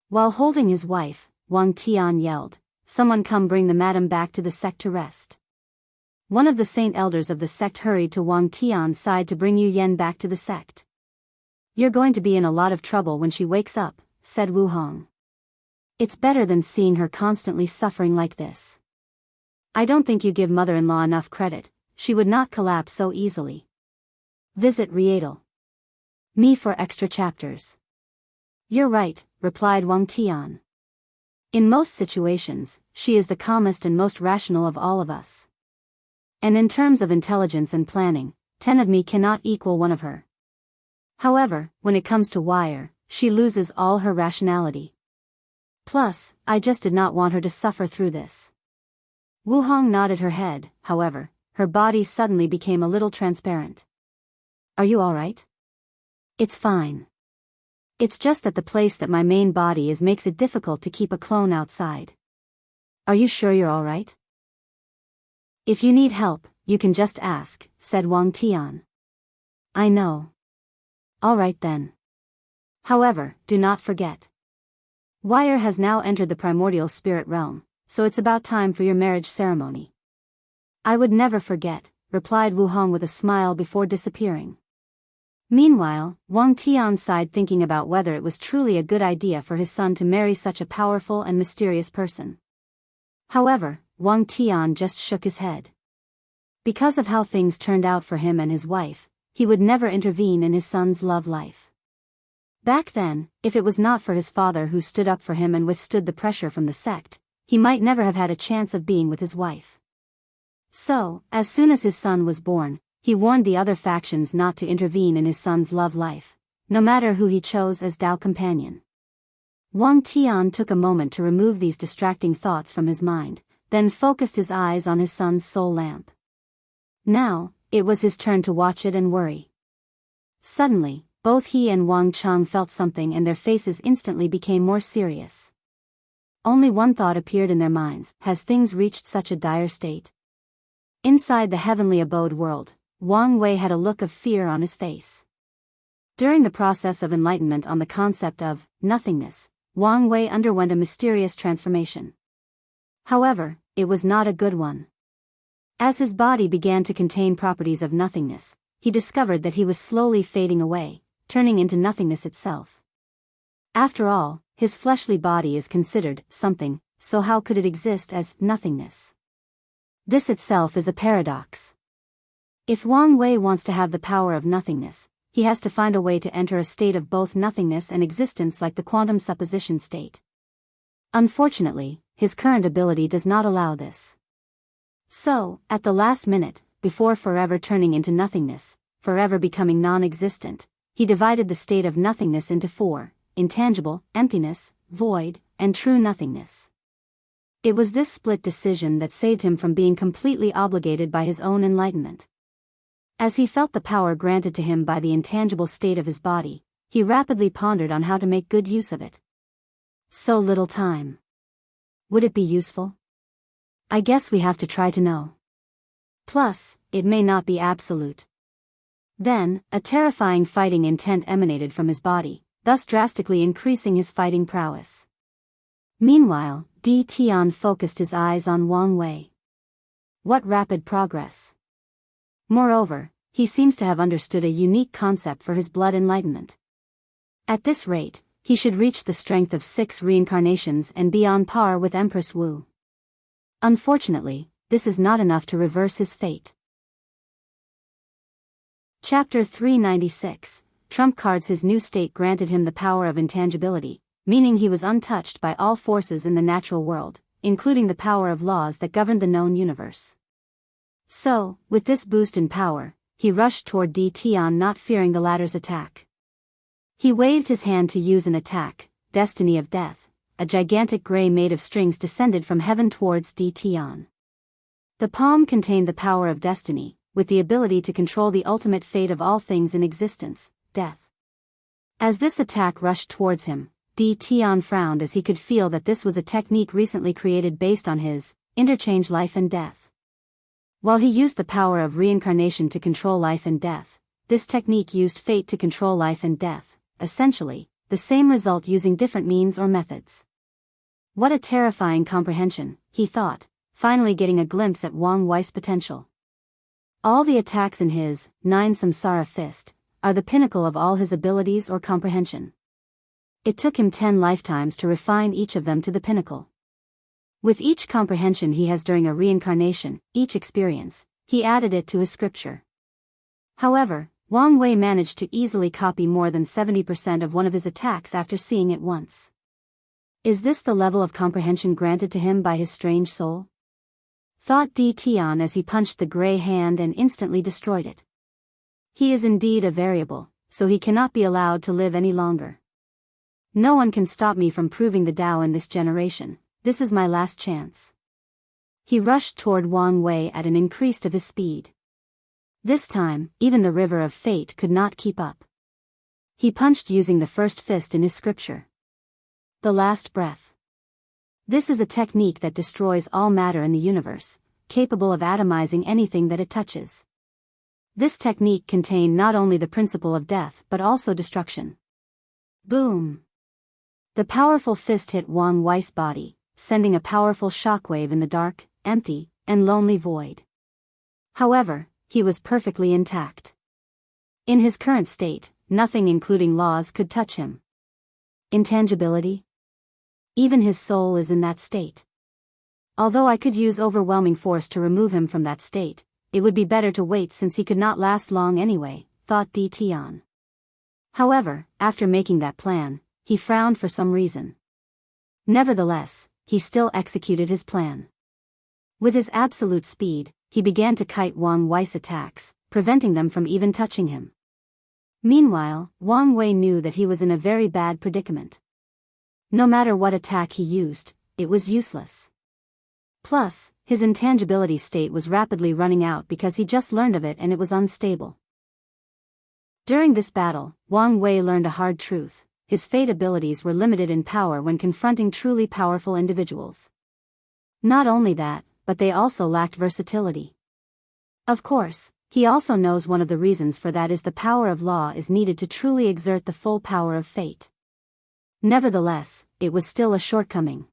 While holding his wife, Wang Tian yelled, "Someone come bring the madam back to the sect to rest." One of the saint elders of the sect hurried to Wang Tian's side to bring Yu Yan back to the sect. "You're going to be in a lot of trouble when she wakes up," said Wu Hong. "It's better than seeing her constantly suffering like this. I don't think you give mother-in-law enough credit, she would not collapse so easily." Visit Rietal. Me for extra chapters. "You're right," replied Wang Tian. "In most situations, she is the calmest and most rational of all of us. And in terms of intelligence and planning, 10 of me cannot equal 1 of her. However, when it comes to wire, she loses all her rationality. Plus, I just did not want her to suffer through this." Wu Hong nodded her head. However, her body suddenly became a little transparent. "Are you alright?" "It's fine. It's just that the place that my main body is makes it difficult to keep a clone outside." "Are you sure you're alright?" "If you need help, you can just ask," said Wang Tian. "I know." "Alright then. However, do not forget. Wire has now entered the primordial spirit realm, so it's about time for your marriage ceremony. I would never forget, replied Wu Hong with a smile before disappearing. Meanwhile, Wang Tian sighed, thinking about whether it was truly a good idea for his son to marry such a powerful and mysterious person. However, Wang Tian just shook his head. Because of how things turned out for him and his wife, he would never intervene in his son's love life. Back then, if it was not for his father who stood up for him and withstood the pressure from the sect, he might never have had a chance of being with his wife. So, as soon as his son was born, he warned the other factions not to intervene in his son's love life, no matter who he chose as Dao companion. Wang Tian took a moment to remove these distracting thoughts from his mind, then focused his eyes on his son's soul lamp. Now, it was his turn to watch it and worry. Suddenly, both he and Wang Chang felt something and their faces instantly became more serious. Only one thought appeared in their minds: has things reached such a dire state? Inside the heavenly abode world, Wang Wei had a look of fear on his face. During the process of enlightenment on the concept of nothingness, Wang Wei underwent a mysterious transformation. However, it was not a good one. As his body began to contain properties of nothingness, he discovered that he was slowly fading away, turning into nothingness itself. After all, his fleshly body is considered something, so how could it exist as nothingness? This itself is a paradox. If Wang Wei wants to have the power of nothingness, he has to find a way to enter a state of both nothingness and existence like the quantum supposition state. Unfortunately, his current ability does not allow this. So, at the last minute, before forever turning into nothingness, forever becoming non-existent, he divided the state of nothingness into four: intangible, emptiness, void, and true nothingness. It was this split decision that saved him from being completely obligated by his own enlightenment. As he felt the power granted to him by the intangible state of his body, he rapidly pondered on how to make good use of it. So little time. Would it be useful? I guess we have to try to know. Plus, it may not be absolute. Then, a terrifying fighting intent emanated from his body, thus drastically increasing his fighting prowess. Meanwhile, Di Tian focused his eyes on Wang Wei. What rapid progress! Moreover, he seems to have understood a unique concept for his blood enlightenment. At this rate, he should reach the strength of 6 reincarnations and be on par with Empress Wu. Unfortunately, this is not enough to reverse his fate. Chapter 396, Trump cards. His new state granted him the power of intangibility, meaning he was untouched by all forces in the natural world, including the power of laws that governed the known universe. So, with this boost in power, he rushed toward Di Tian, not fearing the latter's attack. He waved his hand to use an attack, Destiny of Death. A gigantic gray made of strings descended from heaven towards Di Tian. The palm contained the power of destiny, with the ability to control the ultimate fate of all things in existence, death. As this attack rushed towards him, Di Tian frowned as he could feel that this was a technique recently created based on his interchange life and death. While he used the power of reincarnation to control life and death, this technique used fate to control life and death, essentially, the same result using different means or methods. What a terrifying comprehension, he thought, finally getting a glimpse at Wang Wei's potential. All the attacks in his 9 Samsara fist are the pinnacle of all his abilities or comprehension. It took him 10 lifetimes to refine each of them to the pinnacle. With each comprehension he has during a reincarnation, each experience, he added it to his scripture. However, Wang Wei managed to easily copy more than 70% of one of his attacks after seeing it once. Is this the level of comprehension granted to him by his strange soul? Thought Di Tian as he punched the gray hand and instantly destroyed it. He is indeed a variable, so he cannot be allowed to live any longer. No one can stop me from proving the Tao in this generation. This is my last chance. He rushed toward Wang Wei at an increase of his speed. This time, even the river of fate could not keep up. He punched using the first fist in his scripture. The last breath. This is a technique that destroys all matter in the universe, capable of atomizing anything that it touches. This technique contained not only the principle of death but also destruction. Boom! The powerful fist hit Wang Wei's body, sending a powerful shockwave in the dark, empty, and lonely void. However, he was perfectly intact. In his current state, nothing including laws could touch him. Intangibility? Even his soul is in that state. Although I could use overwhelming force to remove him from that state, it would be better to wait since he could not last long anyway, thought Di Tian. However, after making that plan, he frowned for some reason. Nevertheless, he still executed his plan. With his absolute speed, he began to kite Wang Wei's attacks, preventing them from even touching him. Meanwhile, Wang Wei knew that he was in a very bad predicament. No matter what attack he used, it was useless. Plus, his intangibility state was rapidly running out because he just learned of it and it was unstable. During this battle, Wang Wei learned a hard truth: his fate abilities were limited in power when confronting truly powerful individuals. Not only that, but they also lacked versatility. Of course, he also knows one of the reasons for that is the power of law is needed to truly exert the full power of fate. Nevertheless, it was still a shortcoming.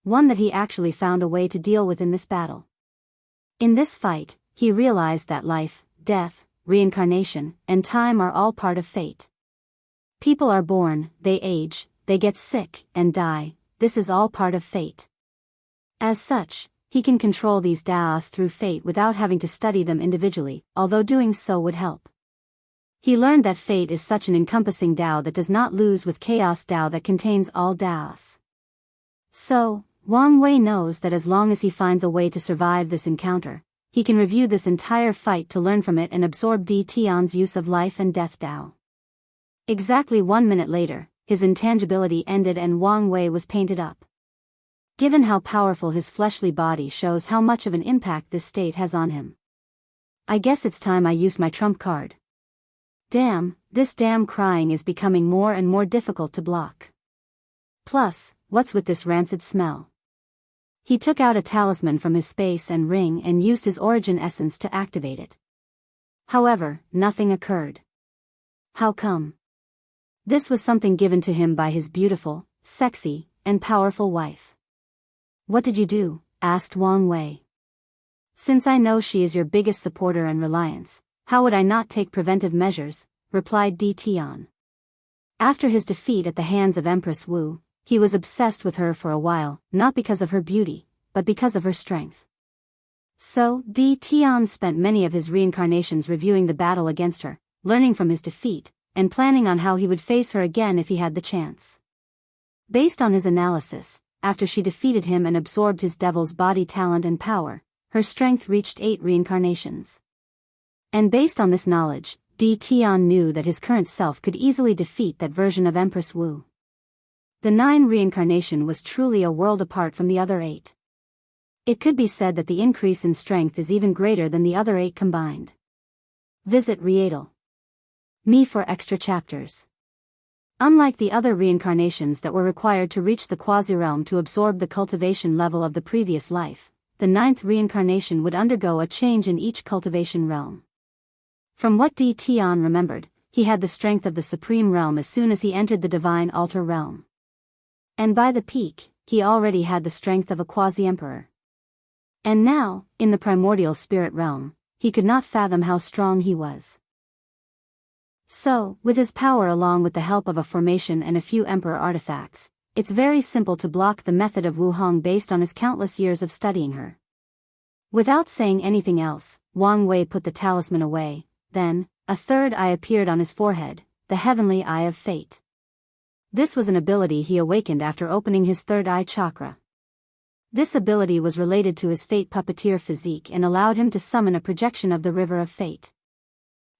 One that he actually found a way to deal with in this battle. In this fight, he realized that life, death, reincarnation, and time are all part of fate. People are born, they age, they get sick, and die. This is all part of fate. As such, he can control these daos through fate without having to study them individually, although doing so would help. He learned that fate is such an encompassing Tao that does not lose with chaos Tao that contains all Taos. So, Wang Wei knows that as long as he finds a way to survive this encounter, he can review this entire fight to learn from it and absorb Di Tian's use of life and death Tao. Exactly 1 minute later, his intangibility ended and Wang Wei was painted up. Given how powerful his fleshly body shows how much of an impact this state has on him. I guess it's time I used my trump card. Damn, this damn crying is becoming more and more difficult to block. Plus, what's with this rancid smell? He took out a talisman from his space and ring and used his origin essence to activate it. However, nothing occurred. How come? This was something given to him by his beautiful, sexy, and powerful wife. What did you do? Asked Wang Wei. Since I know she is your biggest supporter and reliance, how would I not take preventive measures? Replied Di Tian. After his defeat at the hands of Empress Wu, he was obsessed with her for a while, not because of her beauty, but because of her strength. So, Di Tian spent many of his reincarnations reviewing the battle against her, learning from his defeat, and planning on how he would face her again if he had the chance. Based on his analysis, after she defeated him and absorbed his devil's body talent and power, her strength reached 8 reincarnations. And based on this knowledge, Di Tian knew that his current self could easily defeat that version of Empress Wu. The 9 reincarnation was truly a world apart from the other 8. It could be said that the increase in strength is even greater than the other 8 combined. Visit Rietal. Me for extra chapters. Unlike the other reincarnations that were required to reach the quasi-realm to absorb the cultivation level of the previous life, the 9th reincarnation would undergo a change in each cultivation realm. From what Di Tian remembered, he had the strength of the supreme realm as soon as he entered the divine altar realm. And by the peak, he already had the strength of a quasi-emperor. And now, in the primordial spirit realm, he could not fathom how strong he was. So, with his power along with the help of a formation and a few emperor artifacts, it's very simple to block the method of Wu Hong based on his countless years of studying her. Without saying anything else, Wang Wei put the talisman away, then, a third eye appeared on his forehead, the heavenly eye of fate. This was an ability he awakened after opening his third eye chakra. This ability was related to his fate puppeteer physique and allowed him to summon a projection of the river of fate.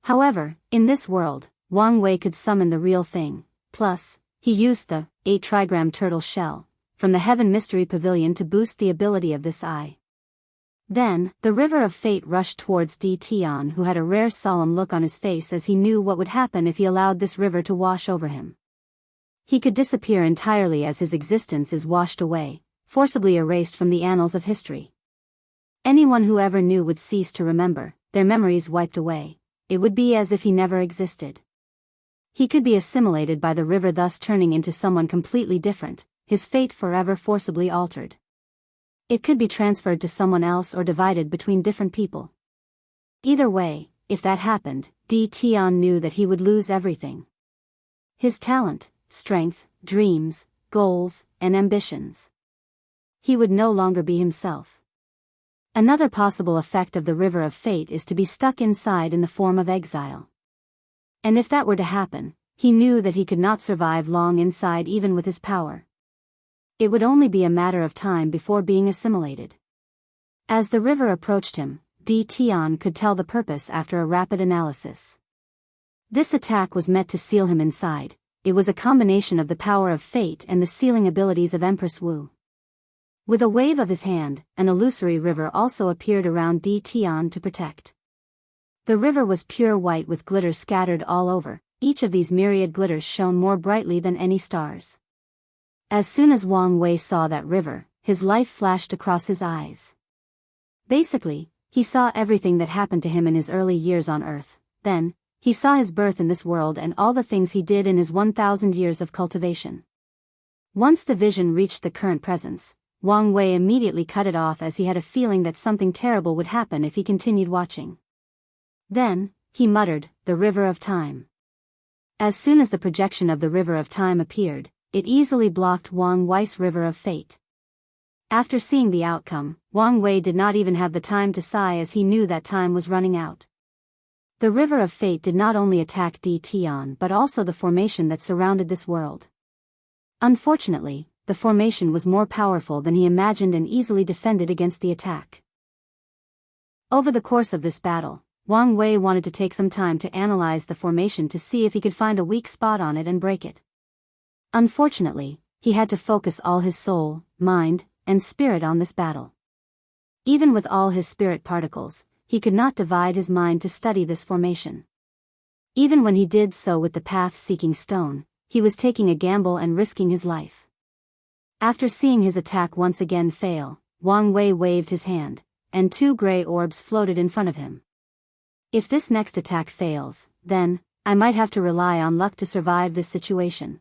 However, in this world, Wang Wei could summon the real thing, plus, he used the 8 trigram turtle shell from the Heaven Mystery Pavilion to boost the ability of this eye. Then, the river of fate rushed towards Di Tian, who had a rare solemn look on his face as he knew what would happen if he allowed this river to wash over him. He could disappear entirely as his existence is washed away, forcibly erased from the annals of history. Anyone who ever knew would cease to remember, their memories wiped away. It would be as if he never existed. He could be assimilated by the river, thus turning into someone completely different, his fate forever forcibly altered. It could be transferred to someone else or divided between different people. Either way, if that happened, Di Tian knew that he would lose everything. His talent, strength, dreams, goals, and ambitions. He would no longer be himself. Another possible effect of the River of Fate is to be stuck inside in the form of exile. And if that were to happen, he knew that he could not survive long inside even with his power. It would only be a matter of time before being assimilated. As the river approached him, Di Tian could tell the purpose after a rapid analysis. This attack was meant to seal him inside. It was a combination of the power of fate and the sealing abilities of Empress Wu. With a wave of his hand, an illusory river also appeared around Di Tian to protect. The river was pure white with glitter scattered all over. Each of these myriad glitters shone more brightly than any stars. As soon as Wang Wei saw that river, his life flashed across his eyes. Basically, he saw everything that happened to him in his early years on Earth. Then, he saw his birth in this world and all the things he did in his 1,000 years of cultivation. Once the vision reached the current presence, Wang Wei immediately cut it off as he had a feeling that something terrible would happen if he continued watching. Then, he muttered, "The River of Time." As soon as the projection of the River of Time appeared, it easily blocked Wang Wei's River of Fate. After seeing the outcome, Wang Wei did not even have the time to sigh as he knew that time was running out. The River of Fate did not only attack Di Tian but also the formation that surrounded this world. Unfortunately, the formation was more powerful than he imagined and easily defended against the attack. Over the course of this battle, Wang Wei wanted to take some time to analyze the formation to see if he could find a weak spot on it and break it. Unfortunately, he had to focus all his soul, mind, and spirit on this battle. Even with all his spirit particles, he could not divide his mind to study this formation. Even when he did so with the path-seeking stone, he was taking a gamble and risking his life. After seeing his attack once again fail, Wang Wei waved his hand, and 2 gray orbs floated in front of him. If this next attack fails, then, I might have to rely on luck to survive this situation.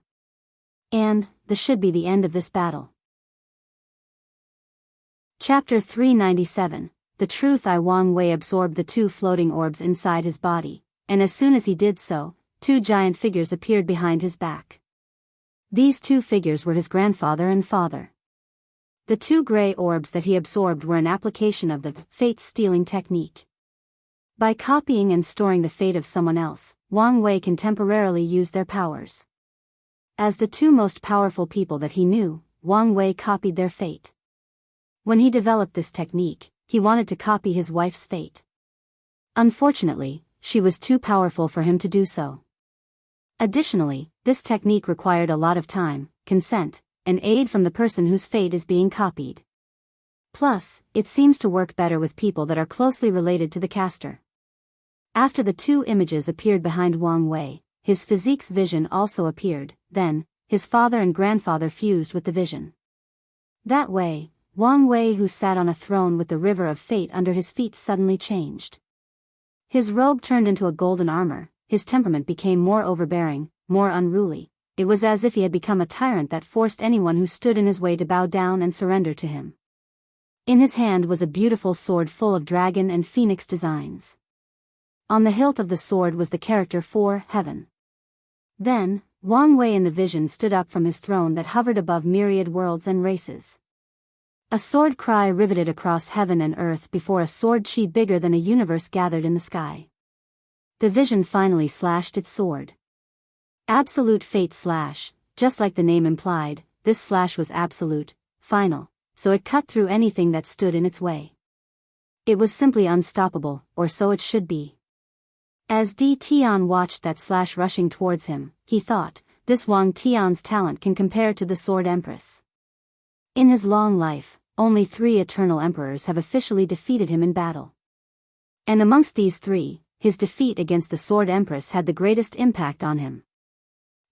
And, this should be the end of this battle. Chapter 397, The Truth. Wang Wei absorbed the 2 floating orbs inside his body, and as soon as he did so, 2 giant figures appeared behind his back. These 2 figures were his grandfather and father. The 2 gray orbs that he absorbed were an application of the fate-stealing technique. By copying and storing the fate of someone else, Wang Wei can temporarily use their powers. As the 2 most powerful people that he knew, Wang Wei copied their fate. When he developed this technique, he wanted to copy his wife's fate. Unfortunately, she was too powerful for him to do so. Additionally, this technique required a lot of time, consent, and aid from the person whose fate is being copied. Plus, it seems to work better with people that are closely related to the caster. After the 2 images appeared behind Wang Wei, his physique's vision also appeared. Then, his father and grandfather fused with the vision. That way, Wang Wei, who sat on a throne with the River of Fate under his feet, suddenly changed. His robe turned into a golden armor, his temperament became more overbearing, more unruly. It was as if he had become a tyrant that forced anyone who stood in his way to bow down and surrender to him. In his hand was a beautiful sword full of dragon and phoenix designs. On the hilt of the sword was the character for heaven. Then, Wang Wei in the vision stood up from his throne that hovered above myriad worlds and races. A sword cry riveted across heaven and earth before a sword chi bigger than a universe gathered in the sky. The vision finally slashed its sword. Absolute fate slash, just like the name implied, this slash was absolute, final, so it cut through anything that stood in its way. It was simply unstoppable, or so it should be. As Di Tian watched that slash rushing towards him, he thought, this Wang Tian's talent can compare to the Sword Empress. In his long life, only 3 eternal emperors have officially defeated him in battle. And amongst these 3, his defeat against the Sword Empress had the greatest impact on him.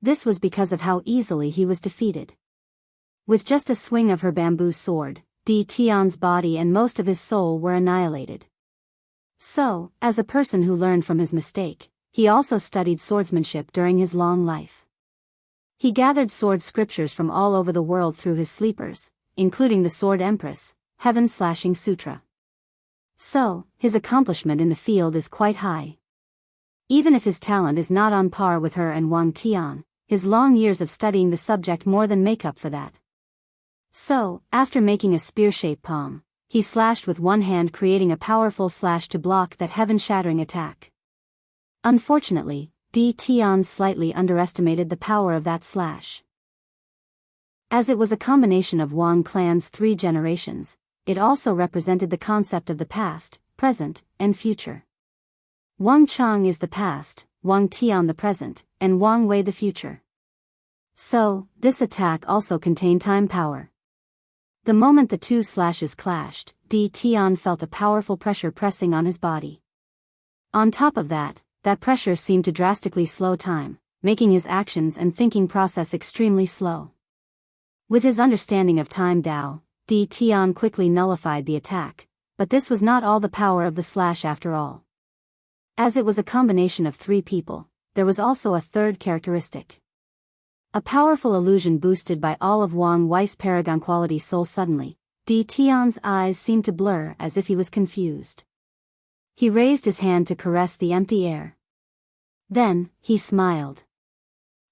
This was because of how easily he was defeated. With just a swing of her bamboo sword, Di Tian's body and most of his soul were annihilated. So, as a person who learned from his mistake, he also studied swordsmanship during his long life. He gathered sword scriptures from all over the world through his sleepers, including the Sword Empress, Heaven-Slashing Sutra. So, his accomplishment in the field is quite high. Even if his talent is not on par with her and Wang Tian, his long years of studying the subject more than make up for that. So, after making a spear-shaped palm, he slashed with one hand, creating a powerful slash to block that heaven-shattering attack. Unfortunately, Di Tian slightly underestimated the power of that slash. As it was a combination of Wang clan's 3 generations, it also represented the concept of the past, present, and future. Wang Chang is the past, Wang Tian the present, and Wang Wei the future. So, this attack also contained time power. The moment the 2 slashes clashed, Di Tian felt a powerful pressure pressing on his body. On top of that pressure seemed to drastically slow time, making his actions and thinking process extremely slow. With his understanding of time Dao, Di Tian quickly nullified the attack, but this was not all the power of the slash after all. As it was a combination of 3 people, there was also a third characteristic. A powerful illusion boosted by all of Wang Wei's paragon quality soul. Suddenly, Di Tian's eyes seemed to blur as if he was confused. He raised his hand to caress the empty air. Then, he smiled.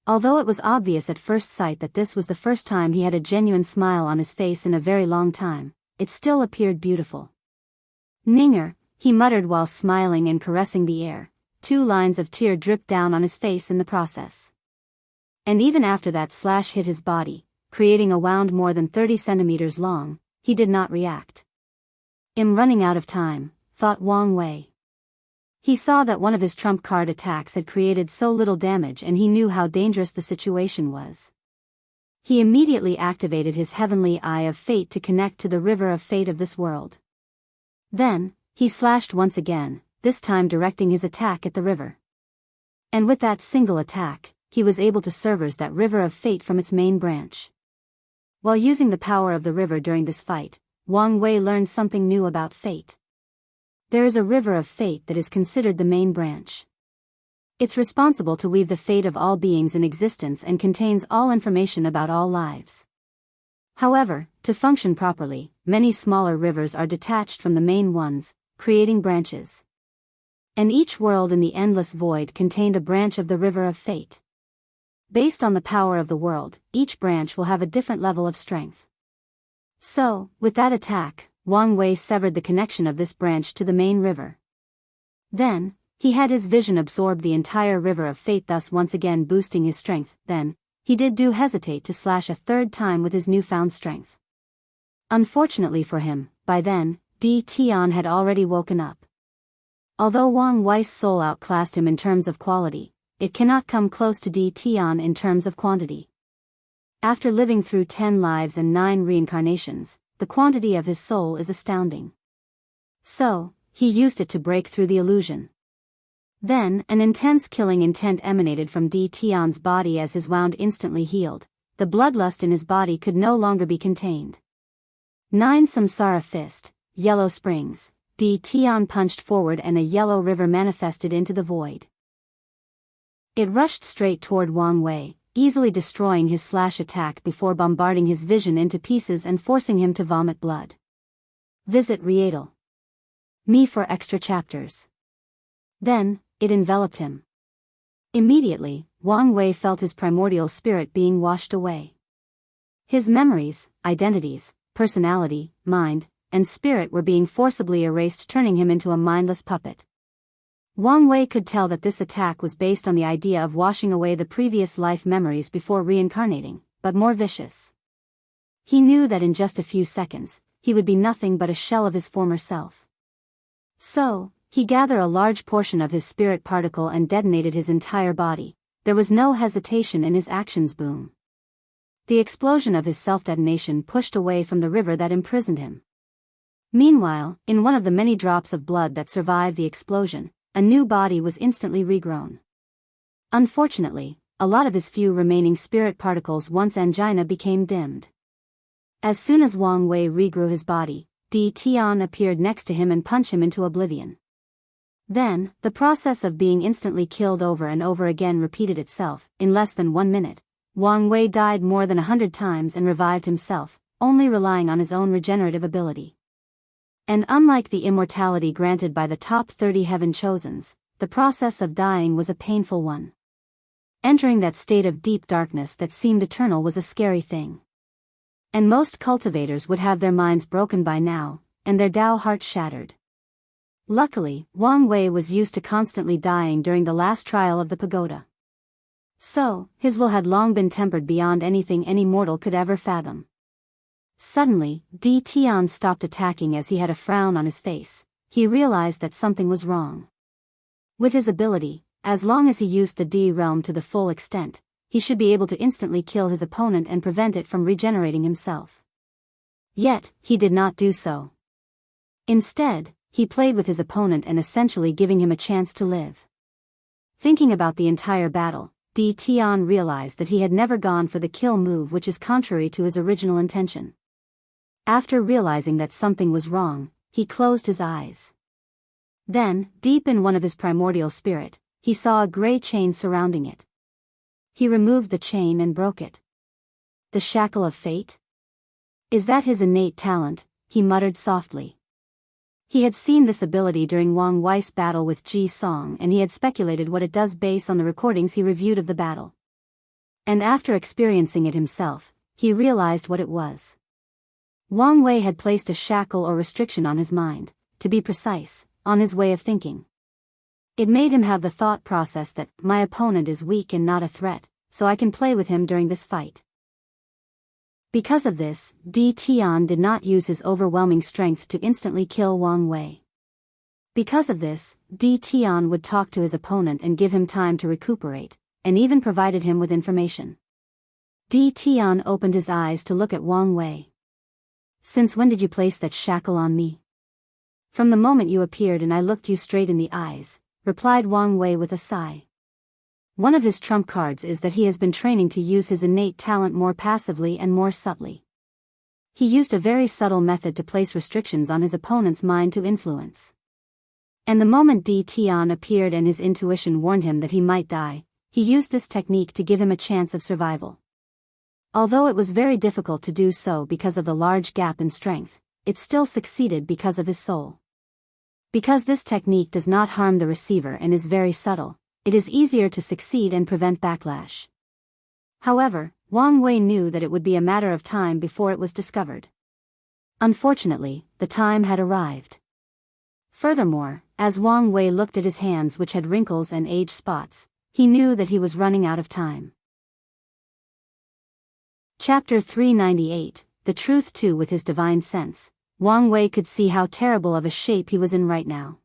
Although it was obvious at first sight that this was the first time he had a genuine smile on his face in a very long time, it still appeared beautiful. Ninger, he muttered while smiling and caressing the air. 2 lines of tear dripped down on his face in the process. And even after that slash hit his body, creating a wound more than 30 centimeters long, he did not react. "I'm running out of time," thought Wang Wei. He saw that one of his trump card attacks had created so little damage, and he knew how dangerous the situation was. He immediately activated his heavenly eye of fate to connect to the river of fate of this world. Then, he slashed once again, this time directing his attack at the river. And with that single attack, he was able to sever that river of fate from its main branch. While using the power of the river during this fight, Wang Wei learned something new about fate. There is a river of fate that is considered the main branch. It's responsible to weave the fate of all beings in existence and contains all information about all lives. However, to function properly, many smaller rivers are detached from the main ones, creating branches. And each world in the endless void contained a branch of the river of fate. Based on the power of the world, each branch will have a different level of strength. So, with that attack, Wang Wei severed the connection of this branch to the main river. Then, he had his vision absorb the entire river of fate, thus once again boosting his strength. Then, he did hesitate to slash a 3rd time with his newfound strength. Unfortunately for him, by then, Di Tian had already woken up. Although Wang Wei's soul outclassed him in terms of quality, it cannot come close to Di Tian in terms of quantity. After living through 10 lives and 9 reincarnations, the quantity of his soul is astounding. So, he used it to break through the illusion. Then, an intense killing intent emanated from Di Tian's body as his wound instantly healed. The bloodlust in his body could no longer be contained. 9 Samsara Fist, Yellow Springs. Di Tian punched forward and a yellow river manifested into the void. It rushed straight toward Wang Wei, easily destroying his slash attack before bombarding his vision into pieces and forcing him to vomit blood. Visit Readle.me for extra chapters. Then, it enveloped him. Immediately, Wang Wei felt his primordial spirit being washed away. His memories, identities, personality, mind, and spirit were being forcibly erased, turning him into a mindless puppet. Wang Wei could tell that this attack was based on the idea of washing away the previous life memories before reincarnating, but more vicious. He knew that in just a few seconds, he would be nothing but a shell of his former self. So, he gathered a large portion of his spirit particle and detonated his entire body. There was no hesitation in his actions. Boom. The explosion of his self-detonation pushed away from the river that imprisoned him. Meanwhile, in one of the many drops of blood that survived the explosion, a new body was instantly regrown. Unfortunately, a lot of his few remaining spirit particles once angina became dimmed. As soon as Wang Wei regrew his body, Di Tian appeared next to him and punched him into oblivion. Then, the process of being instantly killed over and over again repeated itself. In less than 1 minute, Wang Wei died more than 100 times and revived himself, only relying on his own regenerative ability. And unlike the immortality granted by the top 30 heaven chosens, the process of dying was a painful one. Entering that state of deep darkness that seemed eternal was a scary thing. And most cultivators would have their minds broken by now, and their Tao hearts shattered. Luckily, Wang Wei was used to constantly dying during the last trial of the pagoda. So, his will had long been tempered beyond anything any mortal could ever fathom. Suddenly, Di Tian stopped attacking as he had a frown on his face. He realized that something was wrong. With his ability, as long as he used the Di realm to the full extent, he should be able to instantly kill his opponent and prevent it from regenerating himself. Yet, he did not do so. Instead, he played with his opponent and essentially giving him a chance to live. Thinking about the entire battle, Di Tian realized that he had never gone for the kill move, which is contrary to his original intention. After realizing that something was wrong, he closed his eyes. Then, deep in one of his primordial spirit, he saw a gray chain surrounding it. He removed the chain and broke it. The shackle of fate? Is that his innate talent? He muttered softly. He had seen this ability during Wang Wei's battle with Ji Song, and he had speculated what it does based on the recordings he reviewed of the battle. And after experiencing it himself, he realized what it was. Wang Wei had placed a shackle or restriction on his mind, to be precise, on his way of thinking. It made him have the thought process that, my opponent is weak and not a threat, so I can play with him during this fight. Because of this, Di Tian did not use his overwhelming strength to instantly kill Wang Wei. Because of this, Di Tian would talk to his opponent and give him time to recuperate, and even provided him with information. Di Tian opened his eyes to look at Wang Wei. Since when did you place that shackle on me? From the moment you appeared and I looked you straight in the eyes, replied Wang Wei with a sigh. One of his trump cards is that he has been training to use his innate talent more passively and more subtly. He used a very subtle method to place restrictions on his opponent's mind to influence. And the moment Di Tian appeared and his intuition warned him that he might die, he used this technique to give him a chance of survival. Although it was very difficult to do so because of the large gap in strength, it still succeeded because of his soul. Because this technique does not harm the receiver and is very subtle, it is easier to succeed and prevent backlash. However, Wang Wei knew that it would be a matter of time before it was discovered. Unfortunately, the time had arrived. Furthermore, as Wang Wei looked at his hands which had wrinkles and age spots, he knew that he was running out of time. Chapter 398, The Truth Too. With his divine sense, Wang Wei could see how terrible of a shape he was in right now.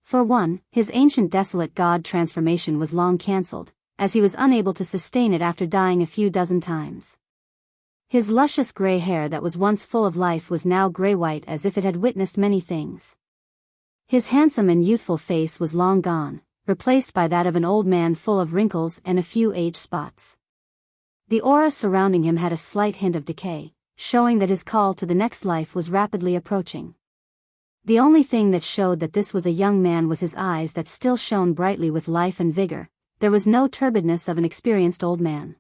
For one, his ancient desolate god transformation was long cancelled, as he was unable to sustain it after dying a few dozen times. His luscious gray hair that was once full of life was now gray-white as if it had witnessed many things. His handsome and youthful face was long gone, replaced by that of an old man full of wrinkles and a few age spots. The aura surrounding him had a slight hint of decay, showing that his call to the next life was rapidly approaching. The only thing that showed that this was a young man was his eyes that still shone brightly with life and vigor. There was no turbidness of an experienced old man.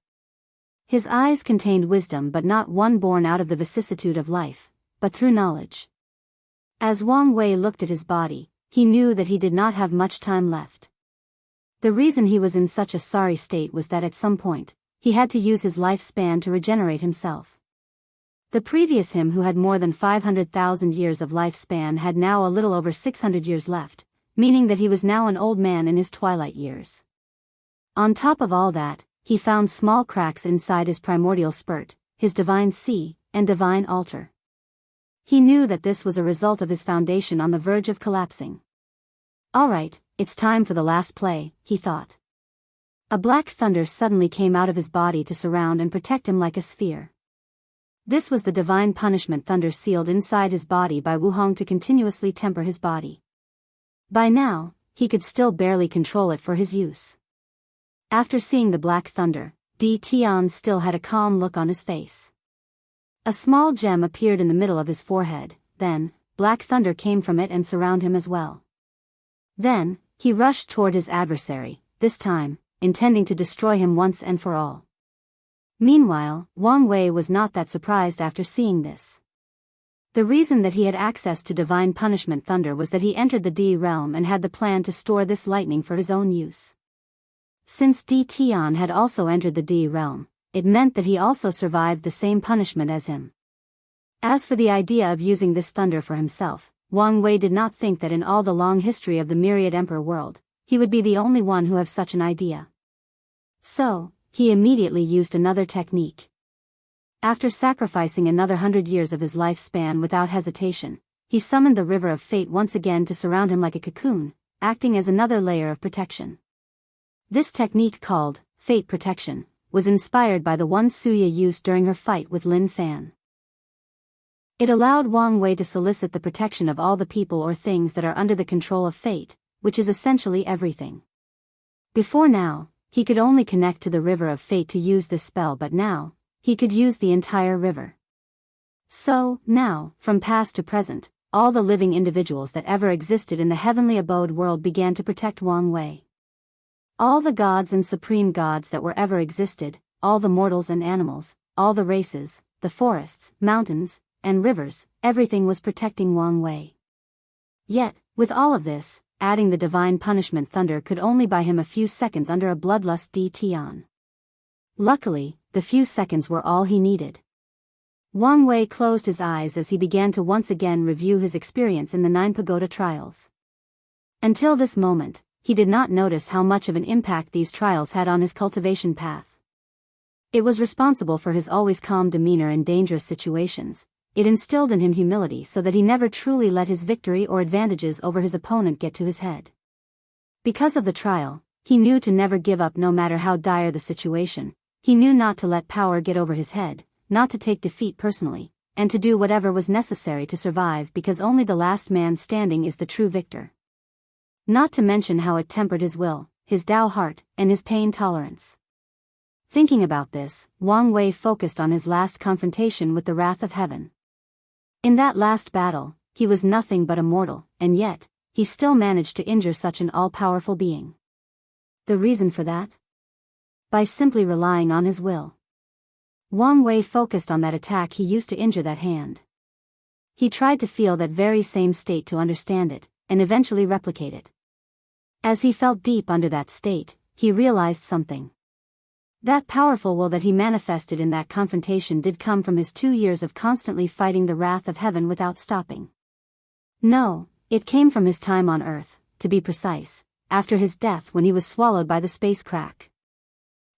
His eyes contained wisdom, but not one born out of the vicissitude of life, but through knowledge. As Wang Wei looked at his body, he knew that he did not have much time left. The reason he was in such a sorry state was that at some point, he had to use his lifespan to regenerate himself. The previous him, who had more than 500,000 years of lifespan, had now a little over 600 years left, meaning that he was now an old man in his twilight years. On top of all that, he found small cracks inside his primordial spurt, his divine sea, and divine altar. He knew that this was a result of his foundation on the verge of collapsing. Alright, it's time for the last play, he thought. A black thunder suddenly came out of his body to surround and protect him like a sphere. This was the divine punishment thunder sealed inside his body by Wuhong to continuously temper his body. By now, he could still barely control it for his use. After seeing the black thunder, Di Tian still had a calm look on his face. A small gem appeared in the middle of his forehead, then, black thunder came from it and surrounded him as well. Then, he rushed toward his adversary, this time, intending to destroy him once and for all. Meanwhile, Wang Wei was not that surprised after seeing this. The reason that he had access to divine punishment thunder was that he entered the Di realm and had the plan to store this lightning for his own use. Since Di Tian had also entered the Di realm, it meant that he also survived the same punishment as him. As for the idea of using this thunder for himself, Wang Wei did not think that in all the long history of the myriad emperor world, he would be the only one who have such an idea. So, he immediately used another technique. After sacrificing another 100 years of his lifespan without hesitation, he summoned the river of fate once again to surround him like a cocoon, acting as another layer of protection. This technique, called fate protection, was inspired by the one Suya used during her fight with Lin Fan. It allowed Wang Wei to solicit the protection of all the people or things that are under the control of fate, which is essentially everything. Before now, he could only connect to the river of fate to use this spell, but now, he could use the entire river. So, now, from past to present, all the living individuals that ever existed in the heavenly abode world began to protect Wang Wei. All the gods and supreme gods that were ever existed, all the mortals and animals, all the races, the forests, mountains, and rivers, everything was protecting Wang Wei. Yet, with all of this, adding the divine punishment thunder could only buy him a few seconds under a bloodlust Di Tian. Luckily, the few seconds were all he needed. Wang Wei closed his eyes as he began to once again review his experience in the 9 pagoda trials. Until this moment, he did not notice how much of an impact these trials had on his cultivation path. It was responsible for his always calm demeanor in dangerous situations. It instilled in him humility so that he never truly let his victory or advantages over his opponent get to his head. Because of the trial, he knew to never give up no matter how dire the situation. He knew not to let power get over his head, not to take defeat personally, and to do whatever was necessary to survive, because only the last man standing is the true victor. Not to mention how it tempered his will, his Tao heart, and his pain tolerance. Thinking about this, Wang Wei focused on his last confrontation with the wrath of heaven. In that last battle, he was nothing but a mortal, and yet, he still managed to injure such an all-powerful being. The reason for that? By simply relying on his will. Wang Wei focused on that attack he used to injure that hand. He tried to feel that very same state to understand it, and eventually replicate it. As he felt deep under that state, he realized something. That powerful will that he manifested in that confrontation did come from his 2 years of constantly fighting the wrath of heaven without stopping. No, it came from his time on Earth, to be precise, after his death when he was swallowed by the space crack.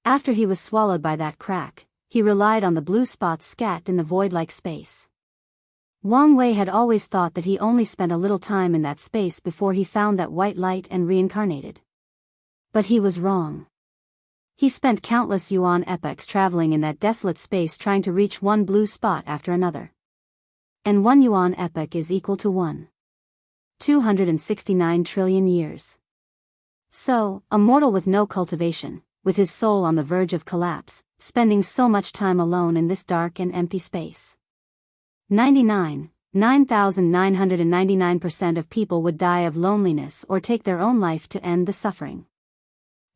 After he was swallowed by that crack, he relied on the blue spots scattered in the void-like space. Wang Wei had always thought that he only spent a little time in that space before he found that white light and reincarnated. But he was wrong. He spent countless yuan epochs traveling in that desolate space trying to reach one blue spot after another. And 1 yuan epoch is equal to 269 trillion years. So, a mortal with no cultivation, with his soul on the verge of collapse, spending so much time alone in this dark and empty space. 9,999% of people would die of loneliness or take their own life to end the suffering.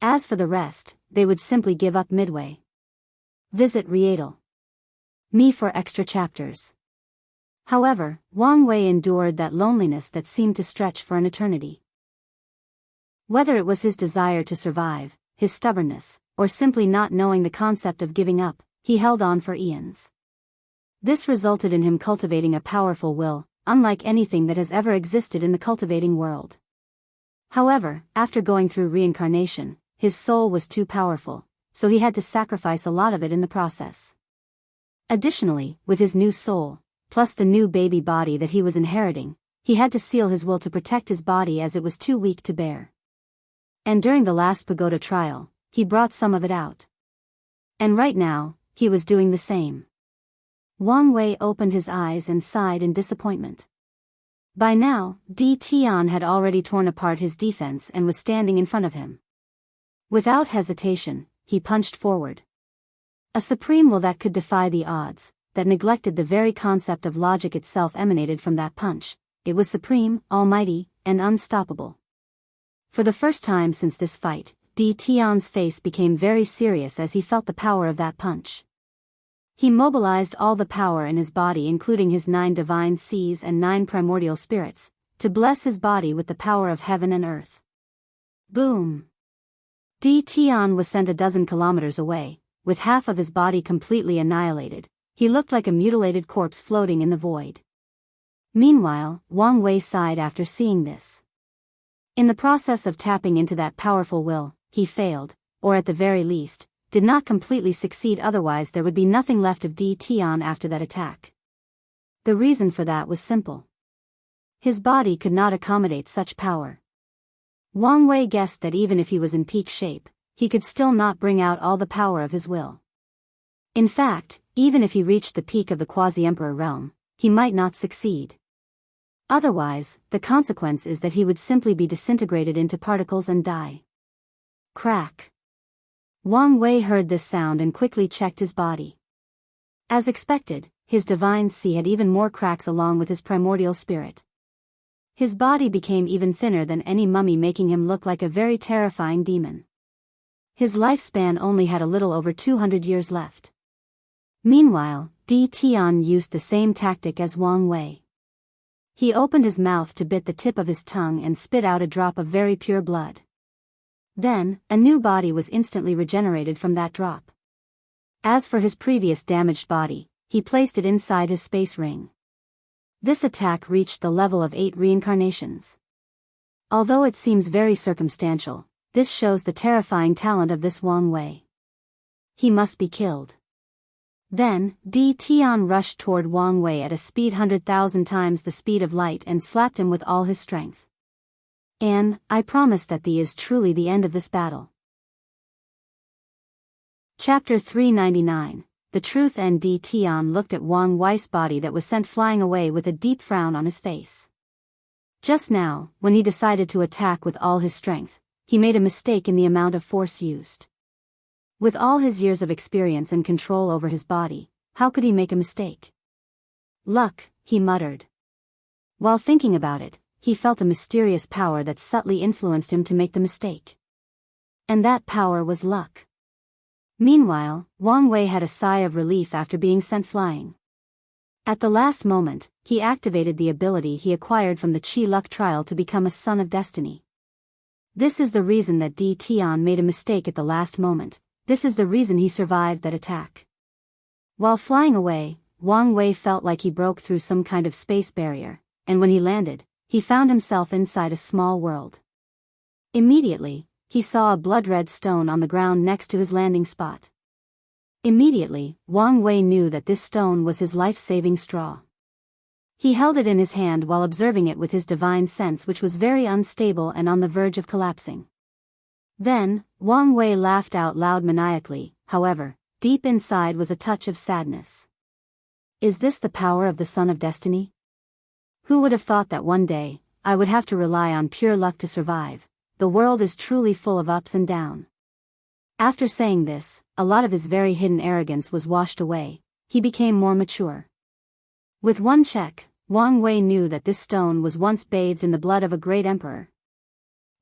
As for the rest, they would simply give up midway. Visit Readle.me for extra chapters. However, Wang Wei endured that loneliness that seemed to stretch for an eternity. Whether it was his desire to survive, his stubbornness, or simply not knowing the concept of giving up, he held on for eons. This resulted in him cultivating a powerful will, unlike anything that has ever existed in the cultivating world. However, after going through reincarnation, his soul was too powerful, so he had to sacrifice a lot of it in the process. Additionally, with his new soul, plus the new baby body that he was inheriting, he had to seal his will to protect his body as it was too weak to bear. And during the last pagoda trial, he brought some of it out. And right now, he was doing the same. Wang Wei opened his eyes and sighed in disappointment. By now, Di Tian had already torn apart his defense and was standing in front of him. Without hesitation, he punched forward. A supreme will that could defy the odds, that neglected the very concept of logic itself emanated from that punch. It was supreme, almighty, and unstoppable. For the first time since this fight, Di Tian's face became very serious as he felt the power of that punch. He mobilized all the power in his body, including his 9 divine seas and 9 primordial spirits, to bless his body with the power of heaven and earth. Boom! Di Tian was sent 12 kilometers away, with half of his body completely annihilated. He looked like a mutilated corpse floating in the void. Meanwhile, Wang Wei sighed after seeing this. In the process of tapping into that powerful will, he failed, or at the very least, did not completely succeed, otherwise there would be nothing left of Di Tian after that attack. The reason for that was simple. His body could not accommodate such power. Wang Wei guessed that even if he was in peak shape, he could still not bring out all the power of his will. In fact, even if he reached the peak of the quasi-emperor realm, he might not succeed. Otherwise, the consequence is that he would simply be disintegrated into particles and die. Crack. Wang Wei heard this sound and quickly checked his body. As expected, his divine sea had even more cracks along with his primordial spirit. His body became even thinner than any mummy, making him look like a very terrifying demon. His lifespan only had a little over 200 years left. Meanwhile, Di Tian used the same tactic as Wang Wei. He opened his mouth to bit the tip of his tongue and spit out a drop of very pure blood. Then, a new body was instantly regenerated from that drop. As for his previous damaged body, he placed it inside his space ring. This attack reached the level of 8 reincarnations. Although it seems very circumstantial, this shows the terrifying talent of this Wang Wei. He must be killed. Then, Di Tian rushed toward Wang Wei at a speed 100,000 times the speed of light and slapped him with all his strength. And, I promise that the is truly the end of this battle. Chapter 399, The Truth. And Di Tian looked at Wang Wei's body that was sent flying away with a deep frown on his face. Just now, when he decided to attack with all his strength, he made a mistake in the amount of force used. With all his years of experience and control over his body, how could he make a mistake? Luck, he muttered. While thinking about it, he felt a mysterious power that subtly influenced him to make the mistake. And that power was luck. Meanwhile, Wang Wei had a sigh of relief after being sent flying. At the last moment, he activated the ability he acquired from the Qi Luck trial to become a son of destiny. This is the reason that Di Tian made a mistake at the last moment. This is the reason he survived that attack. While flying away, Wang Wei felt like he broke through some kind of space barrier, and when he landed, he found himself inside a small world. Immediately, he saw a blood-red stone on the ground next to his landing spot. Immediately, Wang Wei knew that this stone was his life-saving straw. He held it in his hand while observing it with his divine sense, which was very unstable and on the verge of collapsing. Then, Wang Wei laughed out loud maniacally. However, deep inside was a touch of sadness. Is this the power of the Son of Destiny? Who would have thought that one day, I would have to rely on pure luck to survive? The world is truly full of ups and downs. After saying this, a lot of his very hidden arrogance was washed away. He became more mature. With one check, Wang Wei knew that this stone was once bathed in the blood of a great emperor.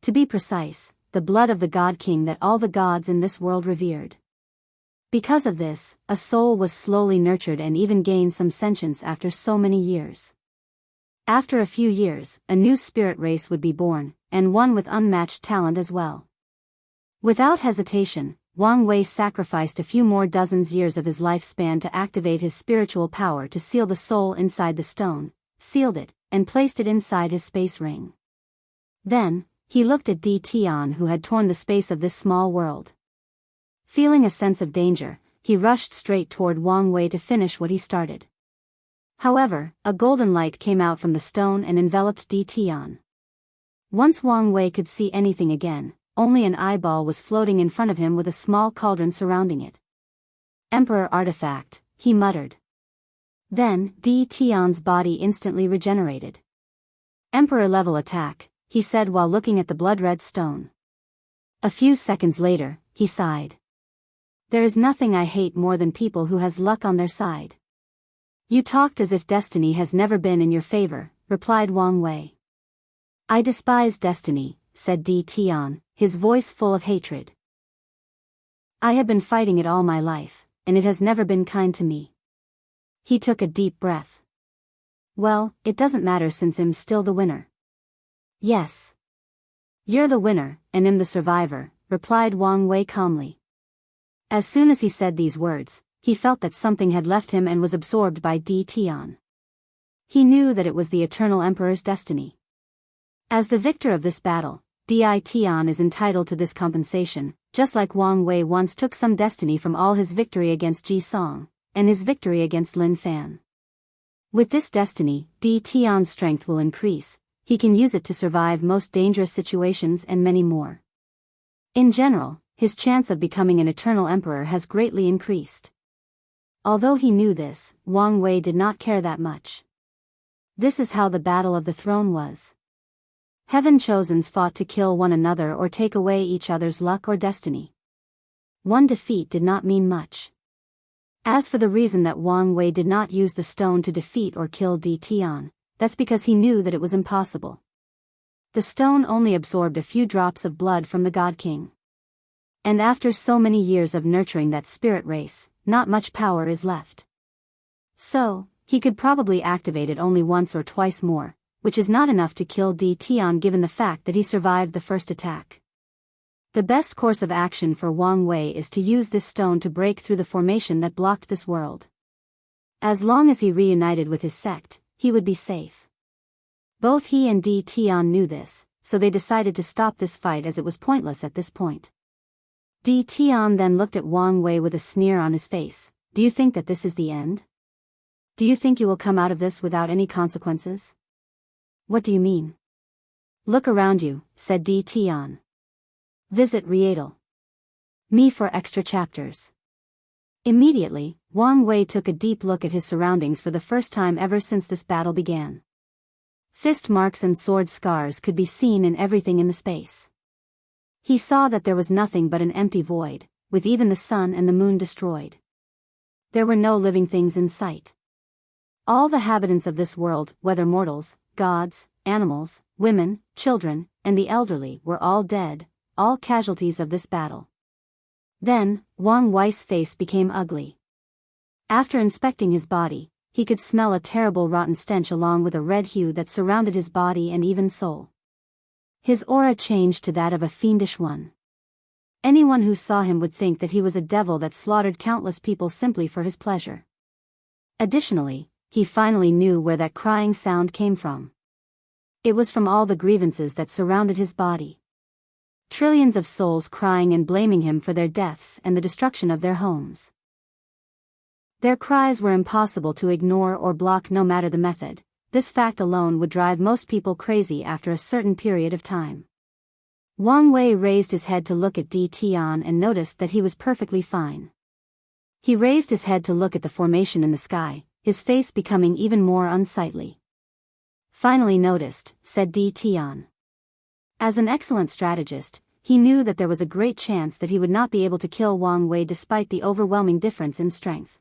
To be precise, the blood of the God King that all the gods in this world revered. Because of this, a soul was slowly nurtured and even gained some sentience after so many years. After a few years, a new spirit race would be born, and one with unmatched talent as well. Without hesitation, Wang Wei sacrificed a few more dozens years of his lifespan to activate his spiritual power to seal the soul inside the stone, sealed it, and placed it inside his space ring. Then, he looked at Di Tian, who had torn the space of this small world. Feeling a sense of danger, he rushed straight toward Wang Wei to finish what he started. However, a golden light came out from the stone and enveloped Di Tian. Once Wang Wei could see anything again, only an eyeball was floating in front of him with a small cauldron surrounding it. Emperor artifact, he muttered. Then, Di Tian's body instantly regenerated. Emperor-level attack, he said while looking at the blood-red stone. A few seconds later, he sighed. There is nothing I hate more than people who has luck on their side. You talked as if destiny has never been in your favor, replied Wang Wei. I despise destiny, said Di Tian, his voice full of hatred. I have been fighting it all my life, and it has never been kind to me. He took a deep breath. Well, it doesn't matter since I'm still the winner. Yes. You're the winner, and I'm the survivor, replied Wang Wei calmly. As soon as he said these words, he felt that something had left him and was absorbed by Di Tian. He knew that it was the Eternal Emperor's destiny. As the victor of this battle, Di Tian is entitled to this compensation, just like Wang Wei once took some destiny from all his victory against Ji Song, and his victory against Lin Fan. With this destiny, Di Tian's strength will increase, he can use it to survive most dangerous situations and many more. In general, his chance of becoming an eternal emperor has greatly increased. Although he knew this, Wang Wei did not care that much. This is how the battle of the throne was. Heaven chosens fought to kill one another or take away each other's luck or destiny. One defeat did not mean much. As for the reason that Wang Wei did not use the stone to defeat or kill Di Tian, that's because he knew that it was impossible. The stone only absorbed a few drops of blood from the God King. And after so many years of nurturing that spirit race, not much power is left. So, he could probably activate it only once or twice more, which is not enough to kill Di Tian given the fact that he survived the first attack. The best course of action for Wang Wei is to use this stone to break through the formation that blocked this world. As long as he reunited with his sect, he would be safe. Both he and Di Tian knew this, so they decided to stop this fight as it was pointless at this point. Di Tian then looked at Wang Wei with a sneer on his face. Do you think that this is the end? Do you think you will come out of this without any consequences? What do you mean? Look around you, said Di Tian. Visit Rietal. Me for extra chapters. Immediately, Wang Wei took a deep look at his surroundings for the first time ever since this battle began. Fist marks and sword scars could be seen in everything in the space. He saw that there was nothing but an empty void, with even the sun and the moon destroyed. There were no living things in sight. All the inhabitants of this world, whether mortals, gods, animals, women, children, and the elderly, were all dead, all casualties of this battle. Then, Wang Wei's face became ugly. After inspecting his body, he could smell a terrible rotten stench along with a red hue that surrounded his body and even soul. His aura changed to that of a fiendish one. Anyone who saw him would think that he was a devil that slaughtered countless people simply for his pleasure. Additionally, he finally knew where that crying sound came from. It was from all the grievances that surrounded his body. Trillions of souls crying and blaming him for their deaths and the destruction of their homes. Their cries were impossible to ignore or block no matter the method. This fact alone would drive most people crazy after a certain period of time. Wang Wei raised his head to look at Di Tian and noticed that he was perfectly fine. He raised his head to look at the formation in the sky, his face becoming even more unsightly. Finally noticed, said Di Tian. As an excellent strategist, he knew that there was a great chance that he would not be able to kill Wang Wei despite the overwhelming difference in strength.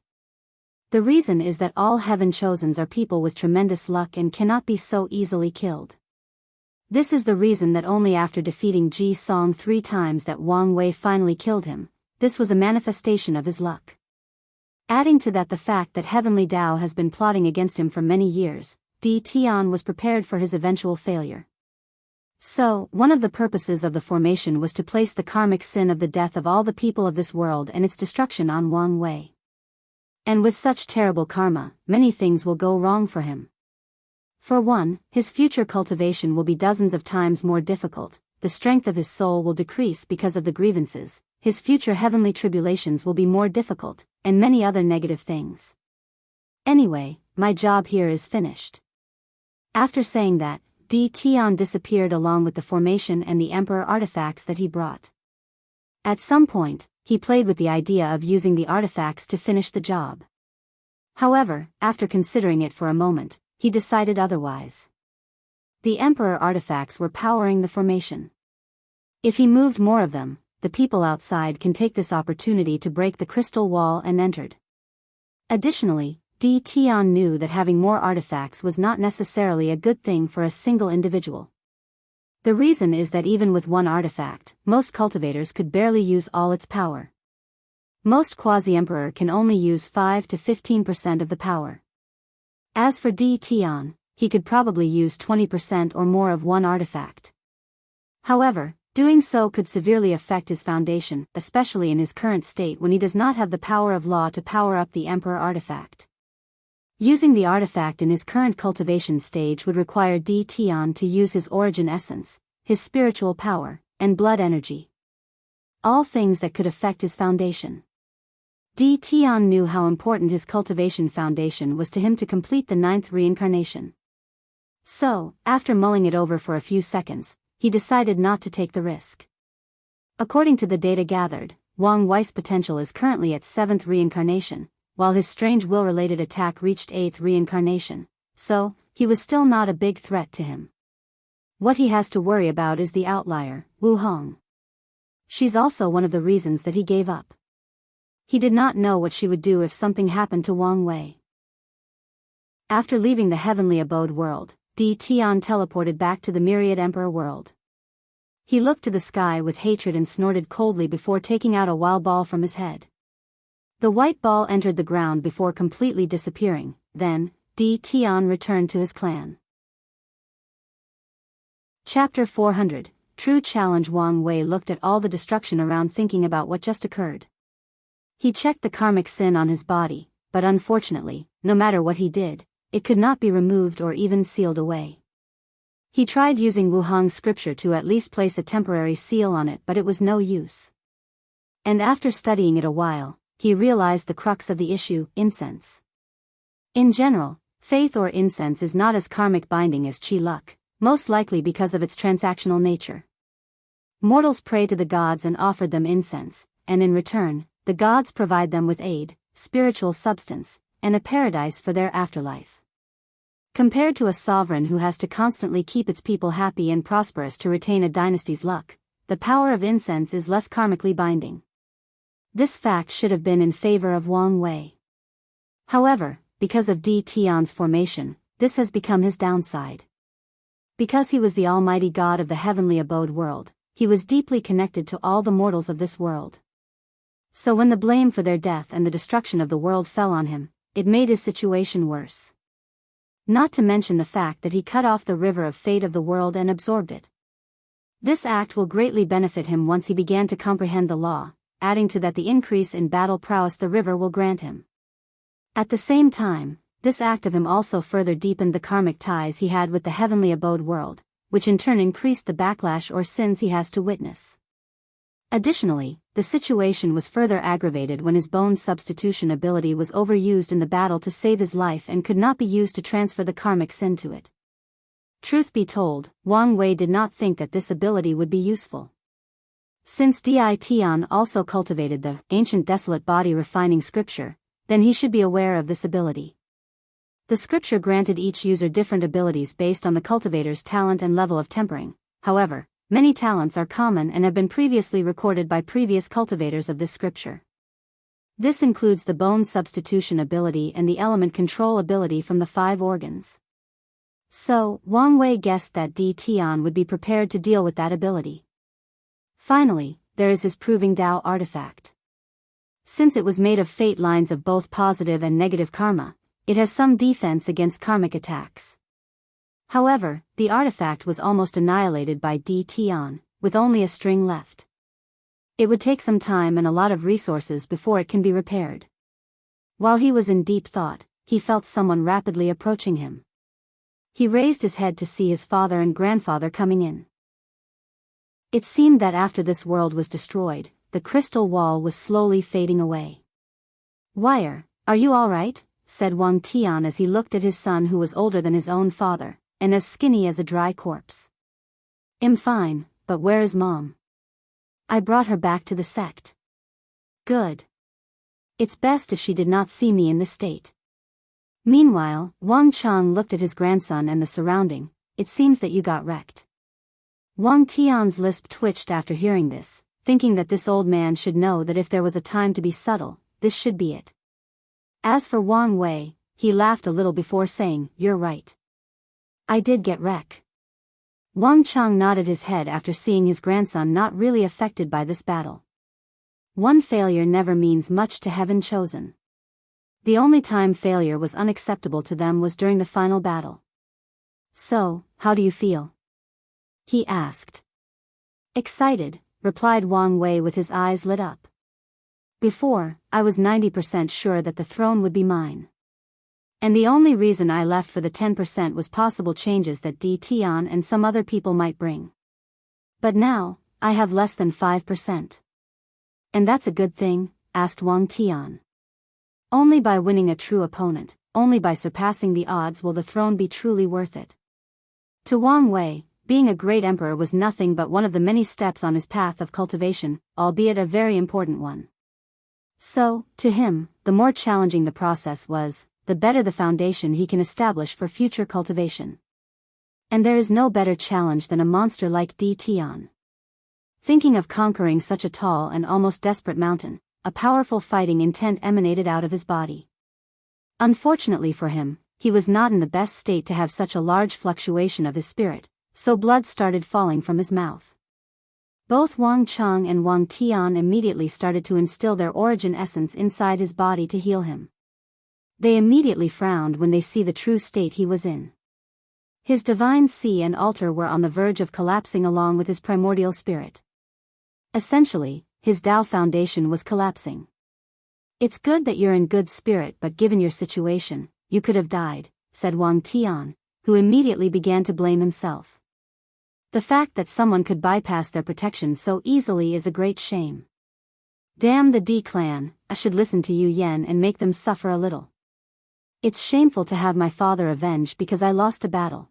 The reason is that all heaven chosens are people with tremendous luck and cannot be so easily killed. This is the reason that only after defeating Ji Song 3 times that Wang Wei finally killed him. This was a manifestation of his luck. Adding to that the fact that Heavenly Tao has been plotting against him for many years, Di Tian was prepared for his eventual failure. So, one of the purposes of the formation was to place the karmic sin of the death of all the people of this world and its destruction on Wang Wei. And with such terrible karma, many things will go wrong for him. For one, his future cultivation will be dozens of times more difficult, the strength of his soul will decrease because of the grievances, his future heavenly tribulations will be more difficult, and many other negative things. Anyway, my job here is finished. After saying that, Di Tian disappeared along with the formation and the emperor artifacts that he brought. At some point, he played with the idea of using the artifacts to finish the job. However, after considering it for a moment, he decided otherwise. The emperor artifacts were powering the formation. If he moved more of them, the people outside can take this opportunity to break the crystal wall and entered. Additionally, Di Tian knew that having more artifacts was not necessarily a good thing for a single individual. The reason is that even with one artifact, most cultivators could barely use all its power. Most quasi-emperor can only use 5 to 15% of the power. As for Di Tian, he could probably use 20% or more of one artifact. However, doing so could severely affect his foundation, especially in his current state when he does not have the power of law to power up the emperor artifact. Using the artifact in his current cultivation stage would require Di Tian to use his origin essence, his spiritual power, and blood energy. All things that could affect his foundation. Di Tian knew how important his cultivation foundation was to him to complete the 9th reincarnation. So, after mulling it over for a few seconds, he decided not to take the risk. According to the data gathered, Wang Wei's potential is currently at 7th reincarnation, while his strange will-related attack reached 8th reincarnation, so, he was still not a big threat to him. What he has to worry about is the outlier, Wu Hong. She's also one of the reasons that he gave up. He did not know what she would do if something happened to Wang Wei. After leaving the heavenly abode world, Di Tian teleported back to the myriad emperor world. He looked to the sky with hatred and snorted coldly before taking out a wild ball from his head. The white ball entered the ground before completely disappearing, then, Di Tian returned to his clan. Chapter 400, True Challenge. Wang Wei looked at all the destruction around, thinking about what just occurred. He checked the karmic sin on his body, but unfortunately, no matter what he did, it could not be removed or even sealed away. He tried using Wu Hong's scripture to at least place a temporary seal on it, but it was no use. And after studying it a while, he realized the crux of the issue: incense. In general, faith or incense is not as karmic binding as chi luck, most likely because of its transactional nature. Mortals pray to the gods and offered them incense, and in return, the gods provide them with aid, spiritual substance, and a paradise for their afterlife. Compared to a sovereign who has to constantly keep its people happy and prosperous to retain a dynasty's luck, the power of incense is less karmically binding. This fact should have been in favor of Wang Wei. However, because of Di Tian's formation, this has become his downside. Because he was the almighty god of the heavenly abode world, he was deeply connected to all the mortals of this world. So when the blame for their death and the destruction of the world fell on him, it made his situation worse. Not to mention the fact that he cut off the river of fate of the world and absorbed it. This act will greatly benefit him once he began to comprehend the law, adding to that the increase in battle prowess the river will grant him. At the same time, this act of him also further deepened the karmic ties he had with the heavenly abode world, which in turn increased the backlash or sins he has to witness. Additionally, the situation was further aggravated when his bone substitution ability was overused in the battle to save his life and could not be used to transfer the karmic sin to it. Truth be told, Wang Wei did not think that this ability would be useful. Since Di Tian also cultivated the ancient desolate body refining scripture, then he should be aware of this ability. The scripture granted each user different abilities based on the cultivator's talent and level of tempering. However, many talents are common and have been previously recorded by previous cultivators of this scripture. This includes the bone substitution ability and the element control ability from the 5 organs. So, Wang Wei guessed that Di Tian would be prepared to deal with that ability. Finally, there is his Proving Tao artifact. Since it was made of fate lines of both positive and negative karma, it has some defense against karmic attacks. However, the artifact was almost annihilated by Di Tian, with only a string left. It would take some time and a lot of resources before it can be repaired. While he was in deep thought, he felt someone rapidly approaching him. He raised his head to see his father and grandfather coming in. It seemed that after this world was destroyed, the crystal wall was slowly fading away. "Wire, are you all right?" said Wang Tian as he looked at his son, who was older than his own father, and as skinny as a dry corpse. "I'm fine, but where is Mom?" "I brought her back to the sect." "Good. It's best if she did not see me in this state." Meanwhile, Wang Chang looked at his grandson and the surrounding. "It seems that you got wrecked." Wang Tian's lisp twitched after hearing this, thinking that this old man should know that if there was a time to be subtle, this should be it. As for Wang Wei, he laughed a little before saying, "You're right. I did get wrecked. Wang Chang nodded his head after seeing his grandson not really affected by this battle. One failure never means much to Heaven Chosen. The only time failure was unacceptable to them was during the final battle. So, how do you feel? He asked. Excited, replied Wang Wei with his eyes lit up. Before, I was 90% sure that the throne would be mine. And the only reason I left for the 10% was possible changes that Di Tian and some other people might bring. But now, I have less than 5%. And that's a good thing, asked Wang Tian. Only by winning a true opponent, only by surpassing the odds will the throne be truly worth it. To Wang Wei, being a great emperor was nothing but one of the many steps on his path of cultivation, albeit a very important one. So, to him, the more challenging the process was, the better the foundation he can establish for future cultivation. And there is no better challenge than a monster like Di Tian. Thinking of conquering such a tall and almost desperate mountain, a powerful fighting intent emanated out of his body. Unfortunately for him, he was not in the best state to have such a large fluctuation of his spirit, so blood started falling from his mouth. Both Wang Chang and Wang Tian immediately started to instill their origin essence inside his body to heal him. They immediately frowned when they see the true state he was in. His divine sea and altar were on the verge of collapsing along with his primordial spirit. Essentially, his Tao foundation was collapsing. It's good that you're in good spirit, but given your situation, you could have died, said Wang Tian, who immediately began to blame himself. The fact that someone could bypass their protection so easily is a great shame. Damn the Di clan, I should listen to Yu Yen and make them suffer a little. It's shameful to have my father avenged because I lost a battle.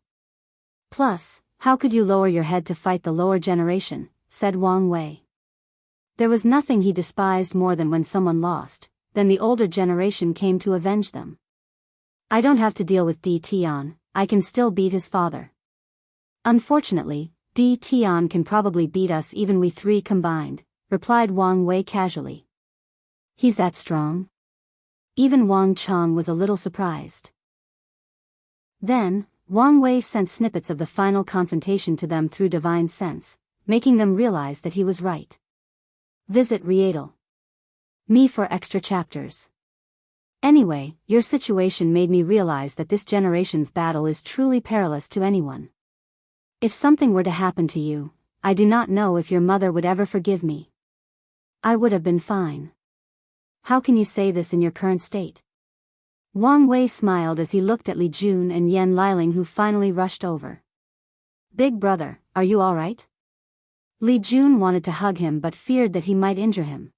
Plus, how could you lower your head to fight the lower generation, said Wang Wei. There was nothing he despised more than when someone lost, then the older generation came to avenge them. I don't have to deal with Di Tian, I can still beat his father. Unfortunately, Di Tian can probably beat us even we three combined, replied Wang Wei casually. He's that strong? Even Wang Chang was a little surprised. Then, Wang Wei sent snippets of the final confrontation to them through divine sense, making them realize that he was right. Visit Rietal. Me for extra chapters. Anyway, your situation made me realize that this generation's battle is truly perilous to anyone. If something were to happen to you, I do not know if your mother would ever forgive me. I would have been fine. How can you say this in your current state? Wang Wei smiled as he looked at Li Jun and Yan Liling, who finally rushed over. Big brother, are you all right? Li Jun wanted to hug him but feared that he might injure him.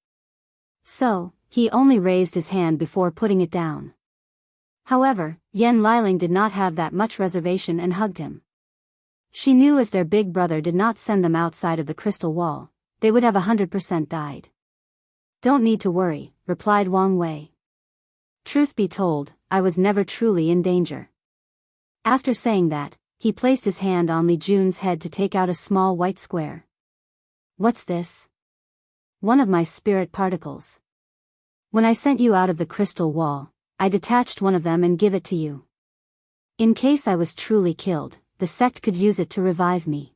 So, he only raised his hand before putting it down. However, Yan Liling did not have that much reservation and hugged him. She knew if their big brother did not send them outside of the crystal wall, they would have 100% died. Don't need to worry, replied Wang Wei. Truth be told, I was never truly in danger. After saying that, he placed his hand on Li Jun's head to take out a small white square. What's this? One of my spirit particles. When I sent you out of the crystal wall, I detached one of them and give it to you. In case I was truly killed, the sect could use it to revive me.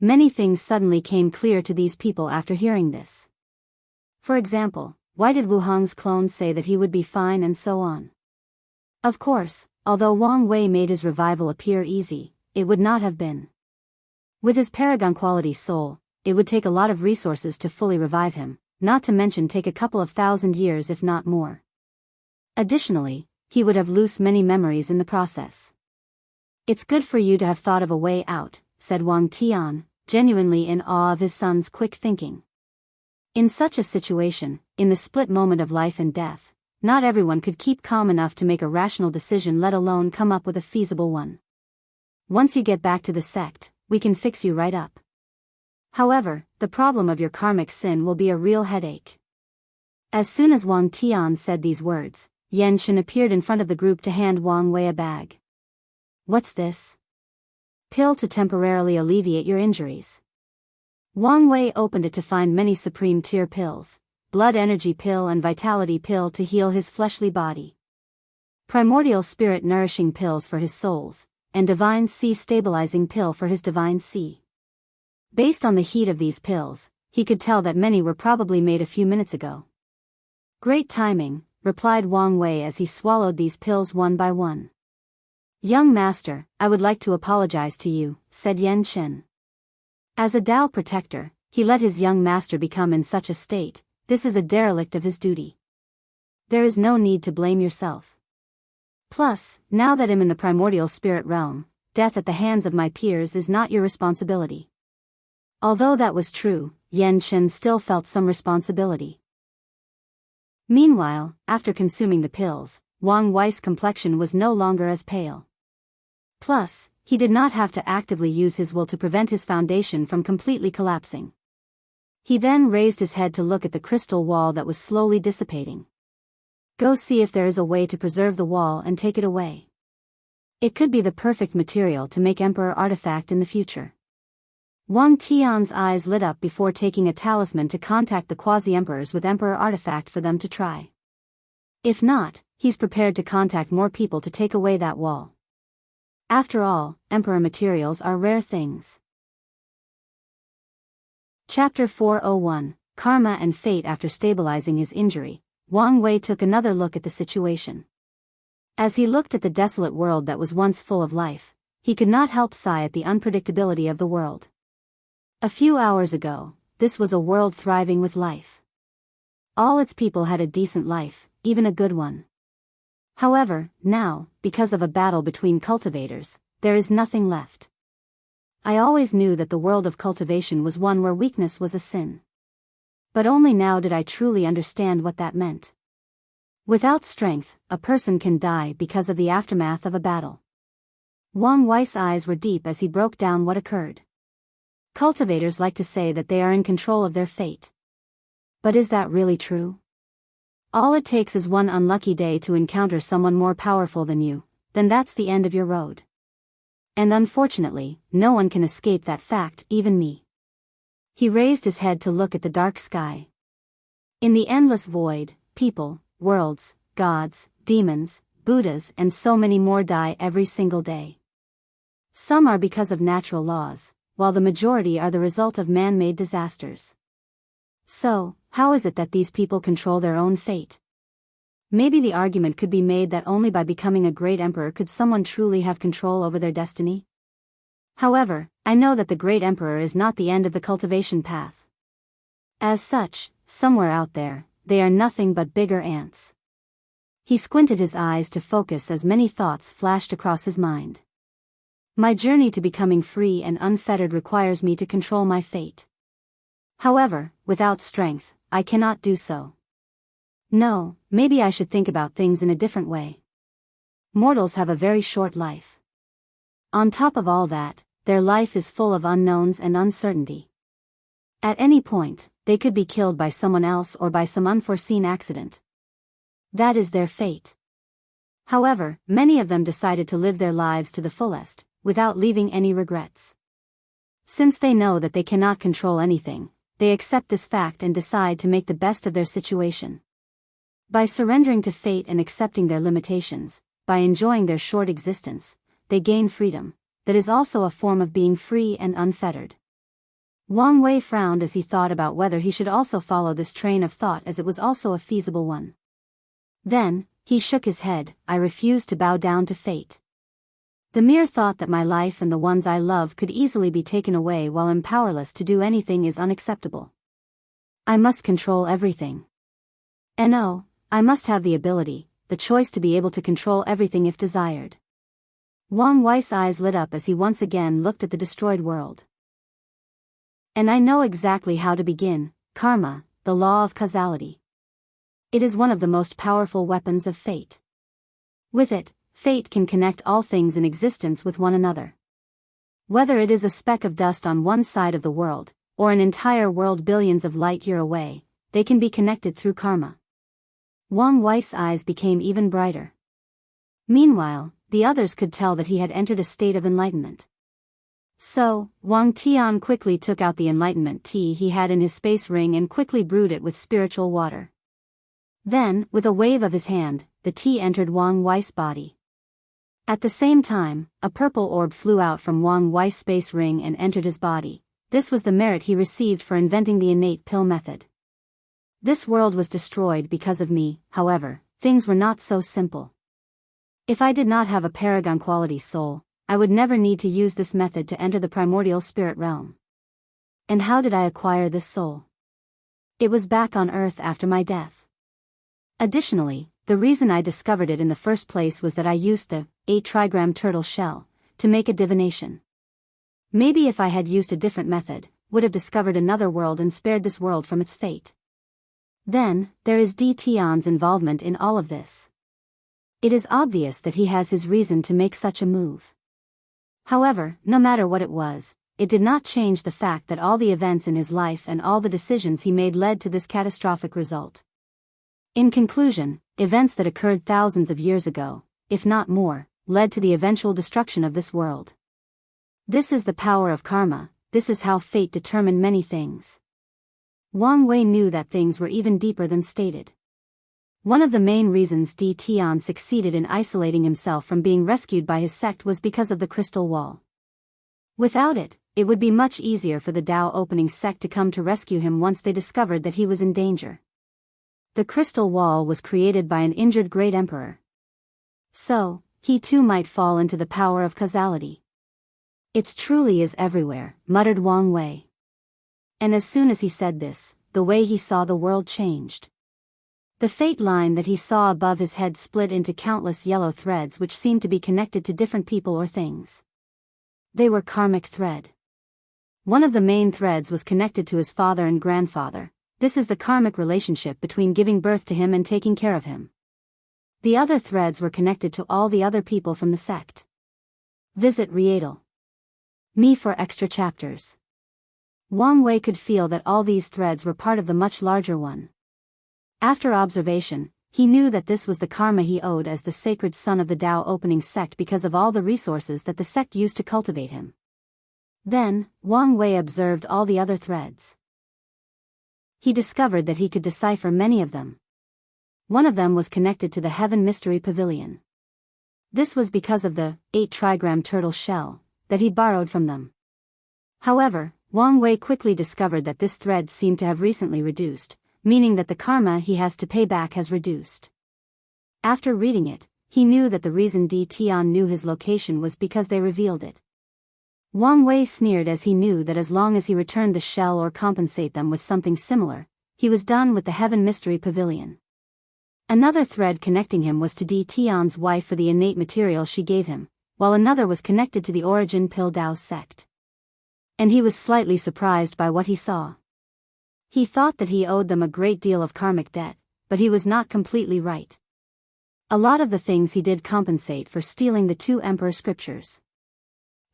Many things suddenly came clear to these people after hearing this. For example, why did Wu Hong's clone say that he would be fine and so on? Of course, although Wang Wei made his revival appear easy, it would not have been. With his paragon quality soul, it would take a lot of resources to fully revive him, not to mention take a couple of 1,000 years if not more. Additionally, he would have lost many memories in the process. It's good for you to have thought of a way out, said Wang Tian, genuinely in awe of his son's quick thinking. In such a situation, in the split moment of life and death, not everyone could keep calm enough to make a rational decision, let alone come up with a feasible one. Once you get back to the sect, we can fix you right up. However, the problem of your karmic sin will be a real headache. As soon as Wang Tian said these words, Yan Shen appeared in front of the group to hand Wang Wei a bag. What's this? Pill to temporarily alleviate your injuries. Wang Wei opened it to find many supreme tier pills, blood energy pill and vitality pill to heal his fleshly body. Primordial spirit nourishing pills for his souls, and Divine C stabilizing pill for his Divine C. Based on the heat of these pills, he could tell that many were probably made a few minutes ago. Great timing, replied Wang Wei as he swallowed these pills one by one. Young master, I would like to apologize to you, said Yan Chen. As a Tao protector, he let his young master become in such a state. This is a derelict of his duty. There is no need to blame yourself. Plus, now that I'm in the primordial spirit realm, death at the hands of my peers is not your responsibility. Although that was true, Yan Chen still felt some responsibility. Meanwhile, after consuming the pills, Wang Wei's complexion was no longer as pale. Plus, he did not have to actively use his will to prevent his foundation from completely collapsing. He then raised his head to look at the crystal wall that was slowly dissipating. Go see if there is a way to preserve the wall and take it away. It could be the perfect material to make Emperor artifact in the future. Wang Tian's eyes lit up before taking a talisman to contact the quasi-emperors with Emperor artifact for them to try. If not, he's prepared to contact more people to take away that wall. After all, Emperor materials are rare things. Chapter 401, Karma and Fate. After stabilizing his injury, Wang Wei took another look at the situation. As he looked at the desolate world that was once full of life, he could not help sigh at the unpredictability of the world. A few hours ago, this was a world thriving with life. All its people had a decent life, even a good one. However, now, because of a battle between cultivators, there is nothing left. I always knew that the world of cultivation was one where weakness was a sin. But only now did I truly understand what that meant. Without strength, a person can die because of the aftermath of a battle. Wang Wei's eyes were deep as he broke down what occurred. Cultivators like to say that they are in control of their fate. But is that really true? All it takes is one unlucky day to encounter someone more powerful than you, then that's the end of your road. And unfortunately, no one can escape that fact, even me. He raised his head to look at the dark sky. In the endless void, people, worlds, gods, demons, Buddhas and so many more die every single day. Some are because of natural laws, while the majority are the result of man-made disasters. So, how is it that these people control their own fate? Maybe the argument could be made that only by becoming a great emperor could someone truly have control over their destiny. However, I know that the great emperor is not the end of the cultivation path. As such, somewhere out there, they are nothing but bigger ants. He squinted his eyes to focus as many thoughts flashed across his mind. My journey to becoming free and unfettered requires me to control my fate. However, without strength, I cannot do so. No, maybe I should think about things in a different way. Mortals have a very short life. On top of all that, their life is full of unknowns and uncertainty. At any point, they could be killed by someone else or by some unforeseen accident. That is their fate. However, many of them decided to live their lives to the fullest, without leaving any regrets. Since they know that they cannot control anything, they accept this fact and decide to make the best of their situation. By surrendering to fate and accepting their limitations, by enjoying their short existence, they gain freedom. That is also a form of being free and unfettered. Wang Wei frowned as he thought about whether he should also follow this train of thought, as it was also a feasible one. Then, he shook his head. I refuse to bow down to fate. The mere thought that my life and the ones I love could easily be taken away while I'm powerless to do anything is unacceptable. I must control everything. And oh, I must have the ability, the choice to be able to control everything if desired. Wang Wei's eyes lit up as he once again looked at the destroyed world. And I know exactly how to begin. Karma, the law of causality. It is one of the most powerful weapons of fate. With it, fate can connect all things in existence with one another. Whether it is a speck of dust on one side of the world, or an entire world billions of light-year away, they can be connected through karma. Wang Wei's eyes became even brighter. Meanwhile, the others could tell that he had entered a state of enlightenment. So, Wang Tian quickly took out the enlightenment tea he had in his space ring and quickly brewed it with spiritual water. Then, with a wave of his hand, the tea entered Wang Wei's body. At the same time, a purple orb flew out from Wang Wei's space ring and entered his body. This was the merit he received for inventing the innate pill method. This world was destroyed because of me, however, things were not so simple. If I did not have a paragon quality soul, I would never need to use this method to enter the primordial spirit realm. And how did I acquire this soul? It was back on Earth after my death. Additionally, the reason I discovered it in the first place was that I used the 8-trigram turtle shell to make a divination. Maybe if I had used a different method, would have discovered another world and spared this world from its fate. Then, there is Tion's involvement in all of this. It is obvious that he has his reason to make such a move. However, no matter what it was, it did not change the fact that all the events in his life and all the decisions he made led to this catastrophic result. In conclusion, events that occurred thousands of years ago, if not more, led to the eventual destruction of this world. This is the power of karma, this is how fate determined many things. Wang Wei knew that things were even deeper than stated. One of the main reasons Tian succeeded in isolating himself from being rescued by his sect was because of the crystal wall. Without it, it would be much easier for the Dao opening sect to come to rescue him once they discovered that he was in danger. The crystal wall was created by an injured great emperor. So, he too might fall into the power of causality. It truly is everywhere, muttered Wang Wei. And as soon as he said this, the way he saw the world changed. The fate line that he saw above his head split into countless yellow threads which seemed to be connected to different people or things. They were karmic thread. One of the main threads was connected to his father and grandfather. This is the karmic relationship between giving birth to him and taking care of him. The other threads were connected to all the other people from the sect. Visit Rietal. Me for extra chapters. Wang Wei could feel that all these threads were part of the much larger one. After observation, he knew that this was the karma he owed as the sacred son of the Dao opening sect because of all the resources that the sect used to cultivate him. Then, Wang Wei observed all the other threads. He discovered that he could decipher many of them. One of them was connected to the Heaven Mystery Pavilion. This was because of the 8-trigram turtle shell that he borrowed from them. However, Wang Wei quickly discovered that this thread seemed to have recently reduced, meaning that the karma he has to pay back has reduced. After reading it, he knew that the reason Tian knew his location was because they revealed it. Wang Wei sneered as he knew that as long as he returned the shell or compensate them with something similar, he was done with the Heaven Mystery Pavilion. Another thread connecting him was to Tian's wife for the innate material she gave him, while another was connected to the Origin Pill Dao sect. And he was slightly surprised by what he saw. He thought that he owed them a great deal of karmic debt, but he was not completely right. A lot of the things he did compensate for stealing the 2 emperor scriptures.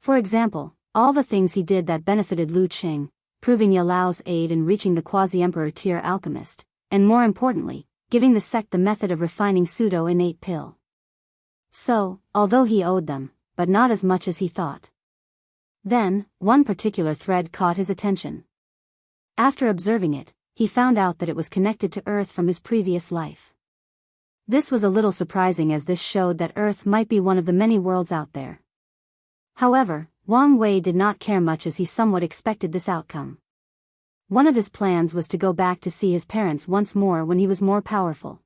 For example, all the things he did that benefited Lu Qing, proving Yalao's aid in reaching the quasi-emperor tier alchemist, and more importantly, giving the sect the method of refining pseudo-innate pill. So, although he owed them, but not as much as he thought. Then, one particular thread caught his attention. After observing it, he found out that it was connected to Earth from his previous life. This was a little surprising as this showed that Earth might be one of the many worlds out there. However, Wang Wei did not care much as he somewhat expected this outcome. One of his plans was to go back to see his parents once more when he was more powerful.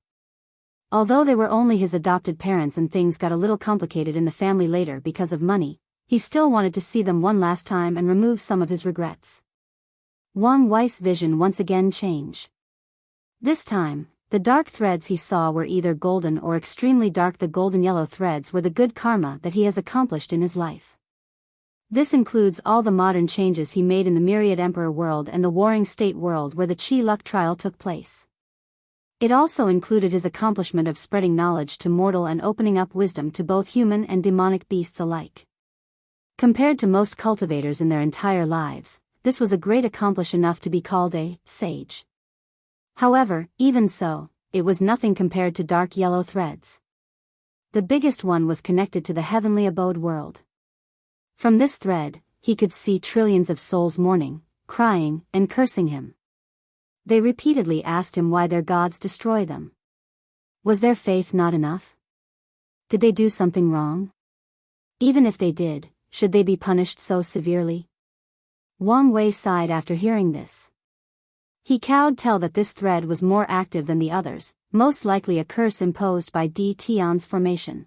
Although they were only his adopted parents and things got a little complicated in the family later because of money, he still wanted to see them one last time and remove some of his regrets. Wang Wei's vision once again changed. This time, the dark threads he saw were either golden or extremely dark. The golden yellow threads were the good karma that he has accomplished in his life. This includes all the modern changes he made in the Myriad Emperor world and the Warring State world where the Qi Luck trial took place. It also included his accomplishment of spreading knowledge to mortal and opening up wisdom to both human and demonic beasts alike. Compared to most cultivators in their entire lives, this was a great accomplishment enough to be called a sage. However, even so, it was nothing compared to dark yellow threads. The biggest one was connected to the heavenly abode world. From this thread, he could see trillions of souls mourning, crying, and cursing him. They repeatedly asked him why their gods destroy them. Was their faith not enough? Did they do something wrong? Even if they did, should they be punished so severely? Wang Wei sighed after hearing this. He could tell that this thread was more active than the others, most likely a curse imposed by Di Tian's formation.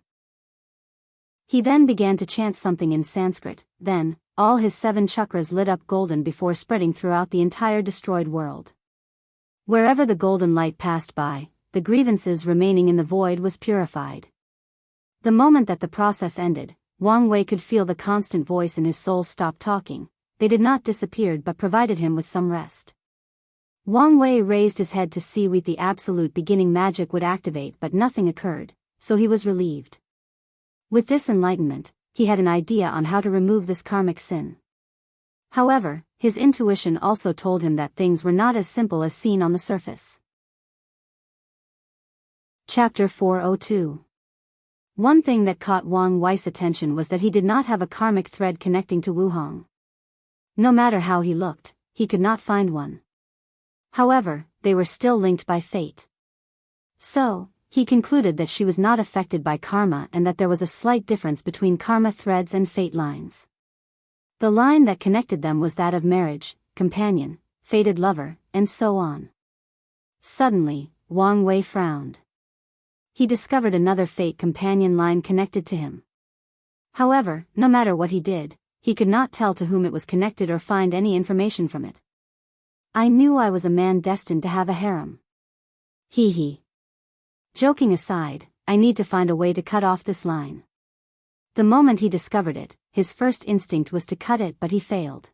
He then began to chant something in Sanskrit, then, all his 7 chakras lit up golden before spreading throughout the entire destroyed world. Wherever the golden light passed by, the grievances remaining in the void was purified. The moment that the process ended, Wang Wei could feel the constant voice in his soul stop talking. They did not disappear but provided him with some rest. Wang Wei raised his head to see what the absolute beginning magic would activate, but nothing occurred, so he was relieved. With this enlightenment, he had an idea on how to remove this karmic sin. However, his intuition also told him that things were not as simple as seen on the surface. Chapter 402. One thing that caught Wang Wei's attention was that he did not have a karmic thread connecting to Wu Hong. No matter how he looked, he could not find one. However, they were still linked by fate. So, he concluded that she was not affected by karma and that there was a slight difference between karma threads and fate lines. The line that connected them was that of marriage, companion, fated lover, and so on. Suddenly, Wang Wei frowned. He discovered another fate companion line connected to him. However, no matter what he did, he could not tell to whom it was connected or find any information from it. I knew I was a man destined to have a harem. Hee hee. Joking aside, I need to find a way to cut off this line. The moment he discovered it, his first instinct was to cut it, but he failed.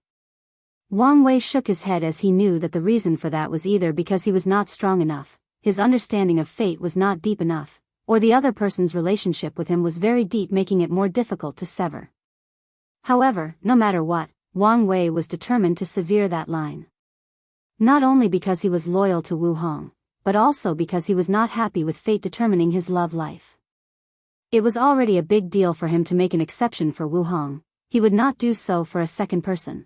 Wang Wei shook his head as he knew that the reason for that was either because he was not strong enough, his understanding of fate was not deep enough, or the other person's relationship with him was very deep, making it more difficult to sever. However, no matter what, Wang Wei was determined to sever that line. Not only because he was loyal to Wu Hong, but also because he was not happy with fate determining his love life. It was already a big deal for him to make an exception for Wu Hong. He would not do so for a second person.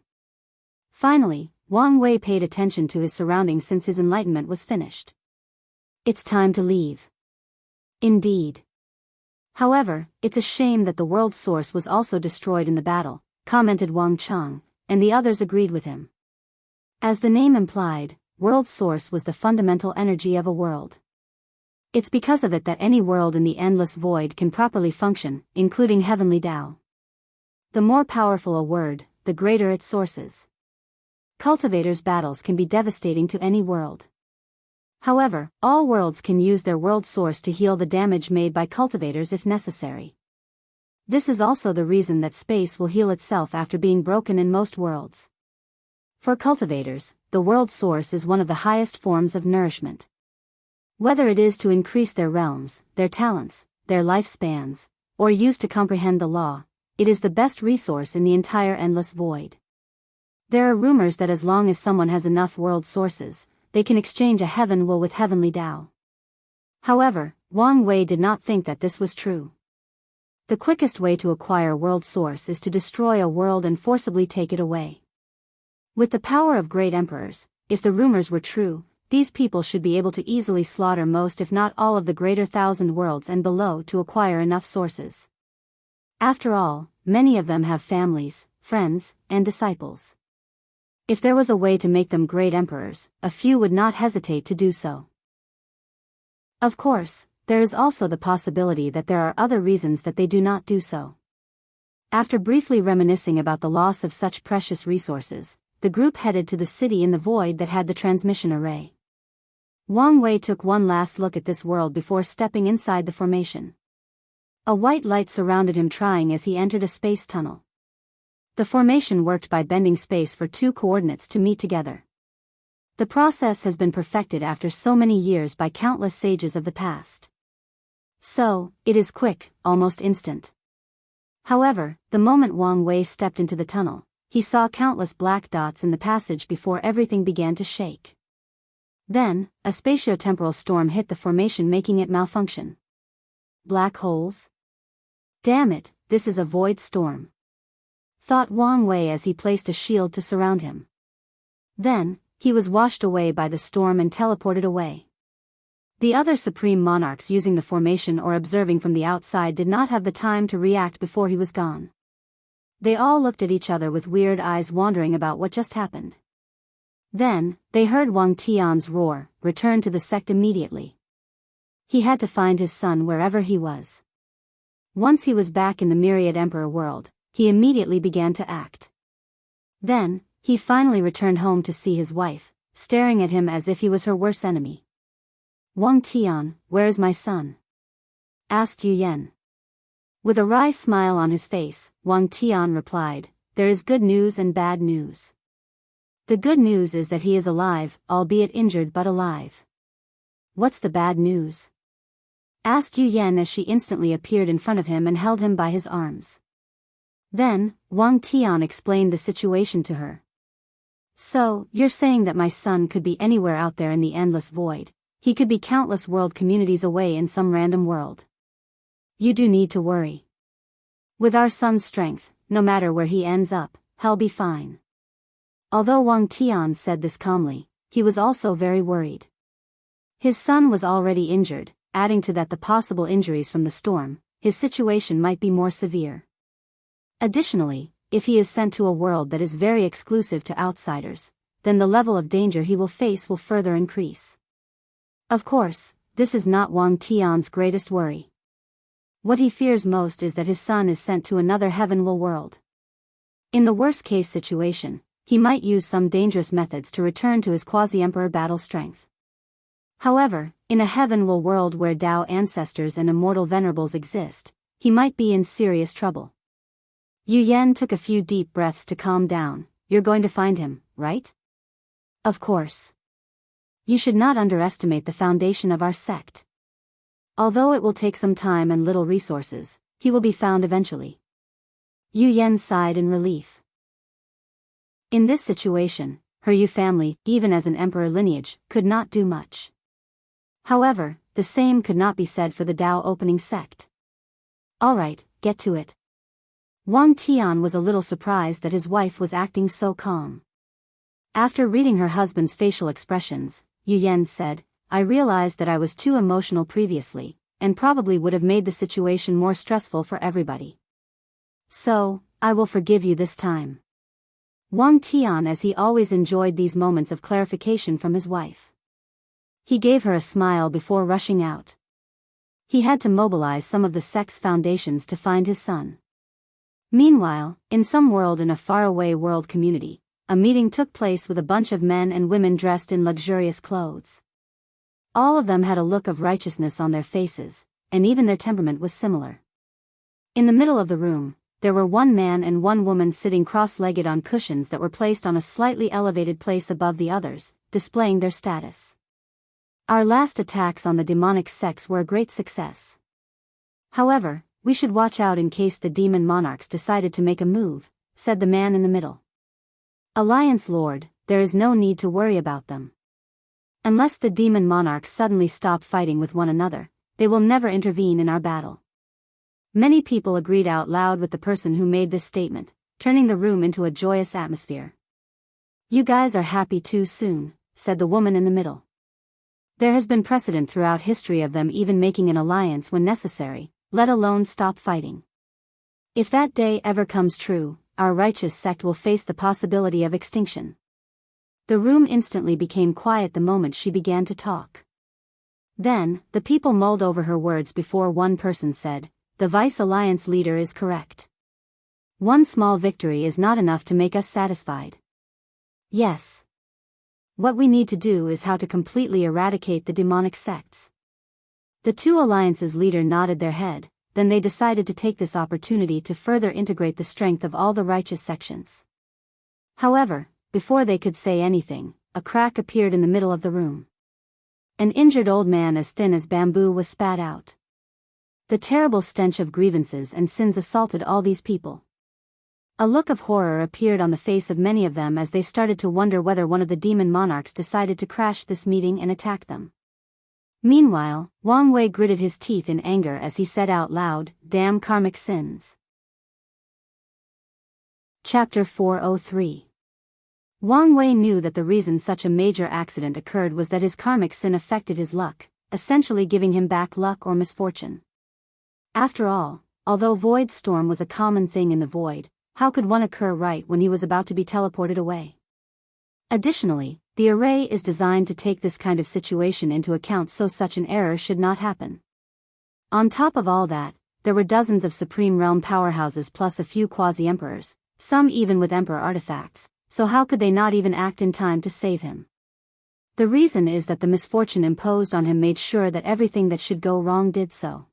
Finally, Wang Wei paid attention to his surroundings since his enlightenment was finished. It's time to leave. Indeed. However, it's a shame that the world source was also destroyed in the battle, commented Wang Chang, and the others agreed with him. As the name implied, world source was the fundamental energy of a world. It's because of it that any world in the endless void can properly function, including heavenly Tao. The more powerful a word, the greater its sources. Cultivators' battles can be devastating to any world. However, all worlds can use their world source to heal the damage made by cultivators if necessary. This is also the reason that space will heal itself after being broken in most worlds. For cultivators, the world source is one of the highest forms of nourishment. Whether it is to increase their realms, their talents, their lifespans, or used to comprehend the law, it is the best resource in the entire endless void. There are rumors that as long as someone has enough world sources, they can exchange a heaven will with heavenly Tao. However, Wang Wei did not think that this was true. The quickest way to acquire world source is to destroy a world and forcibly take it away. With the power of great emperors, if the rumors were true, these people should be able to easily slaughter most if not all of the greater 1,000 worlds and below to acquire enough sources. After all, many of them have families, friends, and disciples. If there was a way to make them great emperors, a few would not hesitate to do so. Of course, there is also the possibility that there are other reasons that they do not do so. After briefly reminiscing about the loss of such precious resources, the group headed to the city in the void that had the transmission array. Wang Wei took one last look at this world before stepping inside the formation. A white light surrounded him, trying as he entered a space tunnel. The formation worked by bending space for 2 coordinates to meet together. The process has been perfected after so many years by countless sages of the past. So, it is quick, almost instant. However, the moment Wang Wei stepped into the tunnel, he saw countless black dots in the passage before everything began to shake. Then, a spatiotemporal storm hit the formation, making it malfunction. Black holes? Damn it, this is a void storm, thought Wang Wei as he placed a shield to surround him. Then, he was washed away by the storm and teleported away. The other supreme monarchs using the formation or observing from the outside did not have the time to react before he was gone. They all looked at each other with weird eyes wondering about what just happened. Then, they heard Wang Tian's roar, return to the sect immediately. He had to find his son wherever he was. Once he was back in the myriad emperor world, he immediately began to act. Then, he finally returned home to see his wife, staring at him as if he was her worst enemy. Wang Tian, where is my son? Asked Yu Yan. With a wry smile on his face, Wang Tian replied, there is good news and bad news. The good news is that he is alive, albeit injured but alive. What's the bad news? Asked Yu Yan as she instantly appeared in front of him and held him by his arms. Then, Wang Tian explained the situation to her. So, you're saying that my son could be anywhere out there in the endless void. He could be countless world communities away in some random world. You do need to worry. With our son's strength, no matter where he ends up, he'll be fine. Although Wang Tian said this calmly, he was also very worried. His son was already injured, adding to that the possible injuries from the storm, his situation might be more severe. Additionally, if he is sent to a world that is very exclusive to outsiders, then the level of danger he will face will further increase. Of course, this is not Wang Tian's greatest worry. What he fears most is that his son is sent to another heavenly world. In the worst-case situation, he might use some dangerous methods to return to his quasi-emperor battle strength. However, in a heavenly world where Tao ancestors and immortal venerables exist, he might be in serious trouble. Yu Yan took a few deep breaths to calm down. You're going to find him, right? Of course. You should not underestimate the foundation of our sect. Although it will take some time and little resources, he will be found eventually. Yu Yan sighed in relief. In this situation, her Yu family, even as an emperor lineage, could not do much. However, the same could not be said for the Tao opening sect. Alright, get to it. Wang Tian was a little surprised that his wife was acting so calm. After reading her husband's facial expressions, Yu Yan said, I realized that I was too emotional previously, and probably would have made the situation more stressful for everybody. So, I will forgive you this time. Wang Tian, as he always enjoyed these moments of clarification from his wife. He gave her a smile before rushing out. He had to mobilize some of the sect's foundations to find his son. Meanwhile, in some world in a faraway world community, a meeting took place with a bunch of men and women dressed in luxurious clothes. All of them had a look of righteousness on their faces, and even their temperament was similar. In the middle of the room, there were one man and one woman sitting cross-legged on cushions that were placed on a slightly elevated place above the others, displaying their status. Our last attacks on the demonic sects were a great success. However, we should watch out in case the demon monarchs decided to make a move, said the man in the middle. Alliance Lord, there is no need to worry about them. Unless the demon monarchs suddenly stop fighting with one another, they will never intervene in our battle. Many people agreed out loud with the person who made this statement, turning the room into a joyous atmosphere. You guys are happy too soon, said the woman in the middle. There has been precedent throughout history of them even making an alliance when necessary, let alone stop fighting. If that day ever comes true, our righteous sect will face the possibility of extinction. The room instantly became quiet the moment she began to talk. Then, the people mulled over her words before one person said, the Vice Alliance leader is correct. One small victory is not enough to make us satisfied. Yes. What we need to do is how to completely eradicate the demonic sects. The two alliances leader nodded their head, then they decided to take this opportunity to further integrate the strength of all the righteous sections. However, before they could say anything, a crack appeared in the middle of the room. An injured old man as thin as bamboo was spat out. The terrible stench of grievances and sins assaulted all these people. A look of horror appeared on the face of many of them as they started to wonder whether one of the demon monarchs decided to crash this meeting and attack them. Meanwhile, Wang Wei gritted his teeth in anger as he said out loud, damn karmic sins. Chapter 403. Wang Wei knew that the reason such a major accident occurred was that his karmic sin affected his luck, essentially giving him back luck or misfortune. After all, although Void Storm was a common thing in the void, how could one occur right when he was about to be teleported away? Additionally, the array is designed to take this kind of situation into account so such an error should not happen. On top of all that, there were dozens of Supreme Realm powerhouses plus a few quasi-emperors, some even with emperor artifacts, so how could they not even act in time to save him? The reason is that the misfortune imposed on him made sure that everything that should go wrong did so.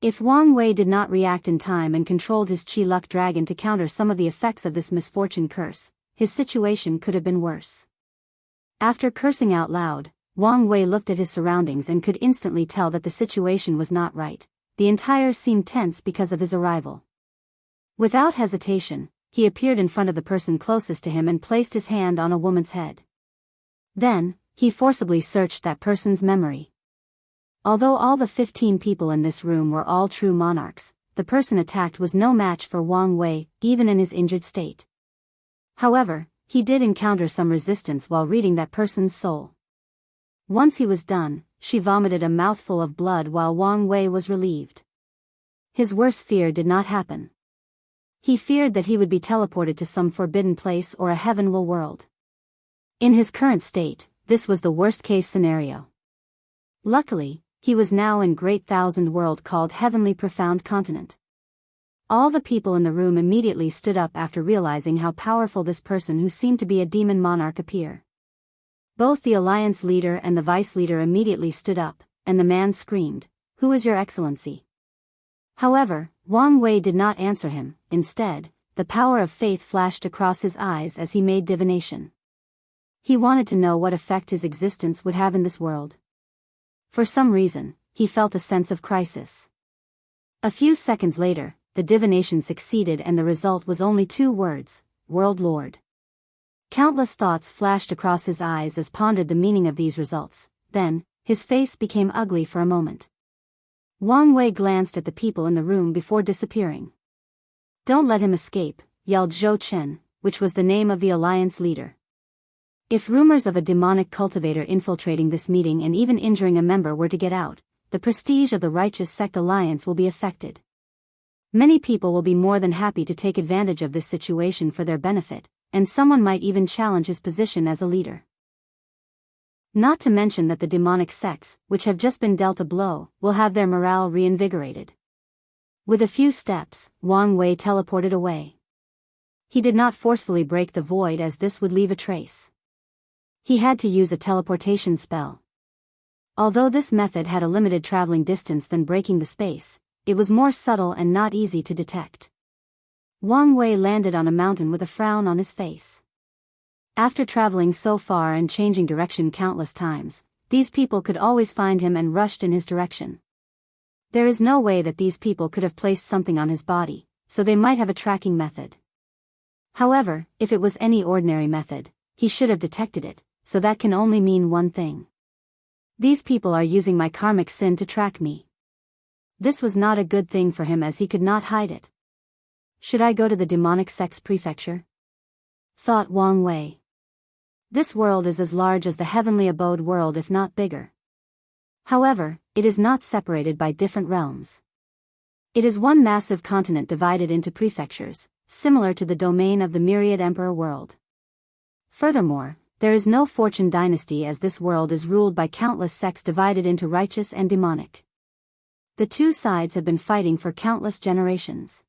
If Wang Wei did not react in time and controlled his Qi Luck Dragon to counter some of the effects of this misfortune curse, his situation could have been worse. After cursing out loud, Wang Wei looked at his surroundings and could instantly tell that the situation was not right. The entire seemed tense because of his arrival. Without hesitation, he appeared in front of the person closest to him and placed his hand on a woman's head. Then, he forcibly searched that person's memory. Although all the 15 people in this room were all true monarchs, the person attacked was no match for Wang Wei, even in his injured state. However, he did encounter some resistance while reading that person's soul. Once he was done, she vomited a mouthful of blood while Wang Wei was relieved. His worst fear did not happen. He feared that he would be teleported to some forbidden place or a heavenly world. In his current state, this was the worst-case scenario. Luckily, he was now in Great Thousand World called Heavenly Profound Continent. All the people in the room immediately stood up after realizing how powerful this person who seemed to be a demon monarch appeared. Both the alliance leader and the vice leader immediately stood up, and the man screamed, "Who is your excellency?" However, Wang Wei did not answer him. Instead, the power of faith flashed across his eyes as he made divination. He wanted to know what effect his existence would have in this world. For some reason, he felt a sense of crisis. A few seconds later, the divination succeeded and the result was only 2 words, World Lord. Countless thoughts flashed across his eyes as pondered the meaning of these results. Then, his face became ugly for a moment. Wang Wei glanced at the people in the room before disappearing. "Don't let him escape," yelled Zhou Chen, which was the name of the alliance leader. If rumors of a demonic cultivator infiltrating this meeting and even injuring a member were to get out, the prestige of the Righteous Sect Alliance will be affected. Many people will be more than happy to take advantage of this situation for their benefit, and someone might even challenge his position as a leader. Not to mention that the demonic sects, which have just been dealt a blow, will have their morale reinvigorated. With a few steps, Wang Wei teleported away. He did not forcefully break the void as this would leave a trace. He had to use a teleportation spell. Although this method had a limited traveling distance than breaking the space, it was more subtle and not easy to detect. Wang Wei landed on a mountain with a frown on his face. After traveling so far and changing direction countless times, these people could always find him and rushed in his direction. There is no way that these people could have placed something on his body, so they might have a tracking method. However, if it was any ordinary method, he should have detected it, so that can only mean one thing. These people are using my karmic sin to track me. This was not a good thing for him as he could not hide it. Should I go to the demonic sects prefecture? Thought Wang Wei. This world is as large as the heavenly abode world if not bigger. However, it is not separated by different realms. It is one massive continent divided into prefectures, similar to the domain of the myriad emperor world. Furthermore, there is no fortune dynasty as this world is ruled by countless sects divided into righteous and demonic. The two sides have been fighting for countless generations.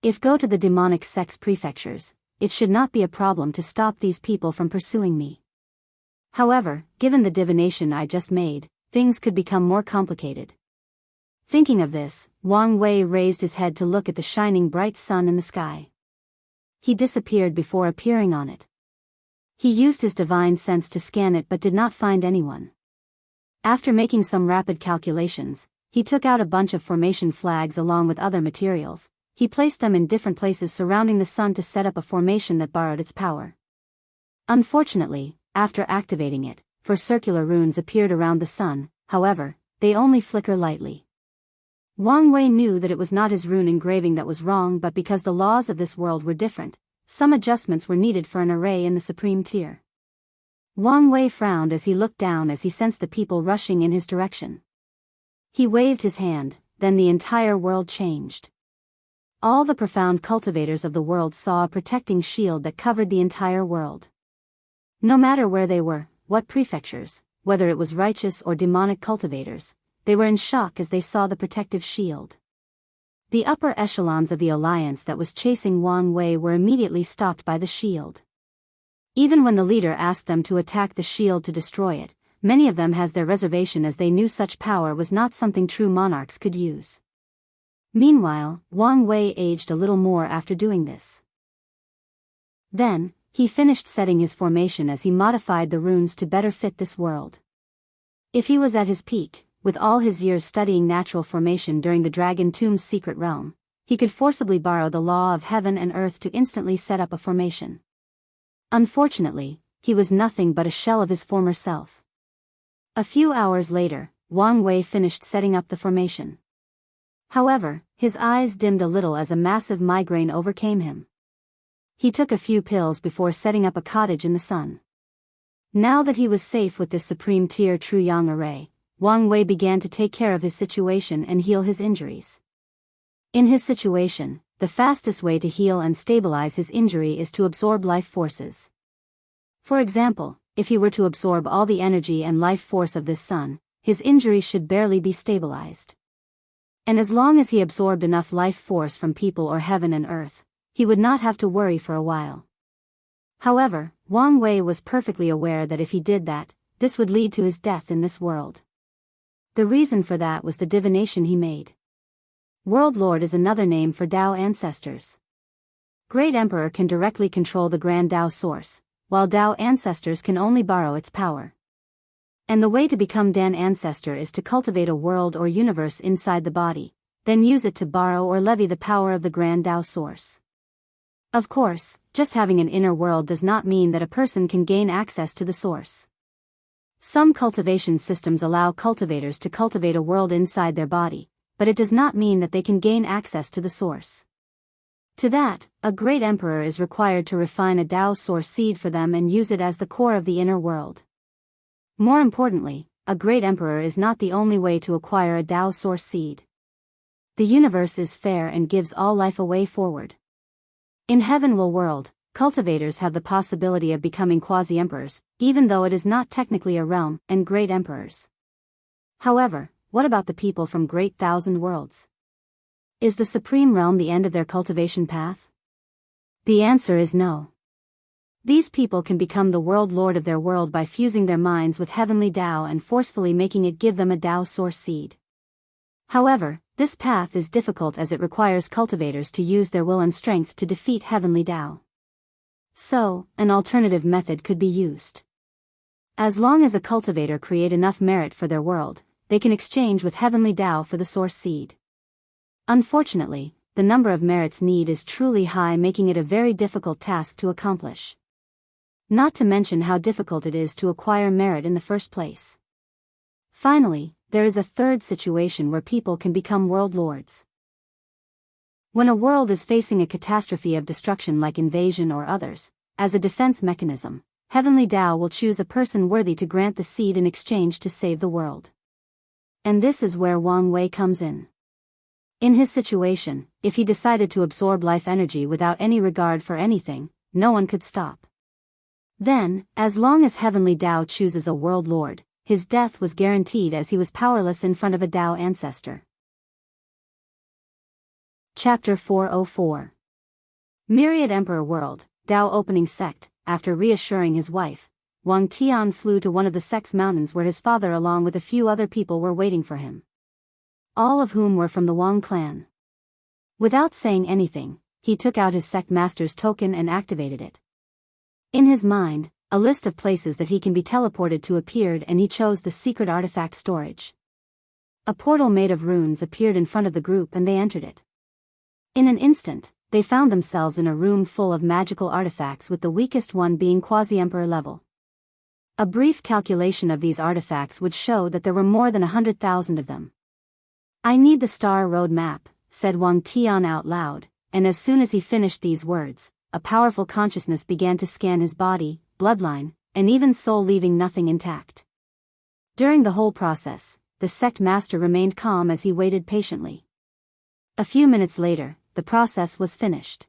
If go to the demonic sects prefectures, it should not be a problem to stop these people from pursuing me. However, given the divination I just made, things could become more complicated. Thinking of this, Wang Wei raised his head to look at the shining bright sun in the sky. He disappeared before appearing on it. He used his divine sense to scan it but did not find anyone. After making some rapid calculations, he took out a bunch of formation flags along with other materials. He placed them in different places surrounding the sun to set up a formation that borrowed its power. Unfortunately, after activating it, 4 circular runes appeared around the sun, however, they only flicker lightly. Wang Wei knew that it was not his rune engraving that was wrong but because the laws of this world were different, some adjustments were needed for an array in the supreme tier. Wang Wei frowned as he looked down as he sensed the people rushing in his direction. He waved his hand, then the entire world changed. All the profound cultivators of the world saw a protecting shield that covered the entire world. No matter where they were, what prefectures, whether it was righteous or demonic cultivators, they were in shock as they saw the protective shield. The upper echelons of the alliance that was chasing Wang Wei were immediately stopped by the shield. Even when the leader asked them to attack the shield to destroy it, many of them has their reservation as they knew such power was not something true monarchs could use. Meanwhile, Wang Wei aged a little more after doing this. Then, he finished setting his formation as he modified the runes to better fit this world. If he was at his peak, with all his years studying natural formation during the Dragon Tomb's secret realm, he could forcibly borrow the law of heaven and earth to instantly set up a formation. Unfortunately, he was nothing but a shell of his former self. A few hours later, Wang Wei finished setting up the formation. However, his eyes dimmed a little as a massive migraine overcame him. He took a few pills before setting up a cottage in the sun. Now that he was safe with this supreme tier true yang array, Wang Wei began to take care of his situation and heal his injuries. In his situation, the fastest way to heal and stabilize his injury is to absorb life forces. For example, if he were to absorb all the energy and life force of this sun, his injury should barely be stabilized. And as long as he absorbed enough life force from people or heaven and earth, he would not have to worry for a while. However, Wang Wei was perfectly aware that if he did that, this would lead to his death in this world. The reason for that was the divination he made. World Lord is another name for Tao ancestors. Great Emperor can directly control the Grand Tao source, while Tao ancestors can only borrow its power. And the way to become Dan ancestor is to cultivate a world or universe inside the body, then use it to borrow or levy the power of the Grand Tao source. Of course, just having an inner world does not mean that a person can gain access to the source. Some cultivation systems allow cultivators to cultivate a world inside their body, but it does not mean that they can gain access to the source. To that, a great emperor is required to refine a Tao source seed for them and use it as the core of the inner world. More importantly, a great emperor is not the only way to acquire a Tao source seed. The universe is fair and gives all life a way forward. In Heavenwell World, cultivators have the possibility of becoming quasi-emperors, even though it is not technically a realm, and great emperors. However, what about the people from Great Thousand Worlds? Is the Supreme Realm the end of their cultivation path? The answer is no. These people can become the world lord of their world by fusing their minds with heavenly Tao and forcefully making it give them a Tao source seed. However, this path is difficult as it requires cultivators to use their will and strength to defeat heavenly Tao. So, an alternative method could be used. As long as a cultivator create enough merit for their world, they can exchange with heavenly Tao for the source seed. Unfortunately, the number of merits need is truly high, making it a very difficult task to accomplish. Not to mention how difficult it is to acquire merit in the first place. Finally, there is a third situation where people can become world lords. When a world is facing a catastrophe of destruction like invasion or others, as a defense mechanism, heavenly Tao will choose a person worthy to grant the seed in exchange to save the world. And this is where Wang Wei comes in. In his situation, if he decided to absorb life energy without any regard for anything, no one could stop. Then, as long as heavenly Tao chooses a world lord, his death was guaranteed as he was powerless in front of a Tao ancestor. Chapter 404. Myriad Emperor World, Tao Opening Sect. After reassuring his wife, Wang Tian flew to one of the sect's mountains where his father along with a few other people were waiting for him. All of whom were from the Wang clan. Without saying anything, he took out his sect master's token and activated it. In his mind, a list of places that he can be teleported to appeared and he chose the secret artifact storage. A portal made of runes appeared in front of the group and they entered it. In an instant, they found themselves in a room full of magical artifacts with the weakest one being quasi-emperor level. A brief calculation of these artifacts would show that there were more than 100,000 of them. "I need the star road map," said Wang Tian out loud, and as soon as he finished these words, a powerful consciousness began to scan his body, bloodline, and even soul leaving nothing intact. During the whole process, the sect master remained calm as he waited patiently. A few minutes later, the process was finished.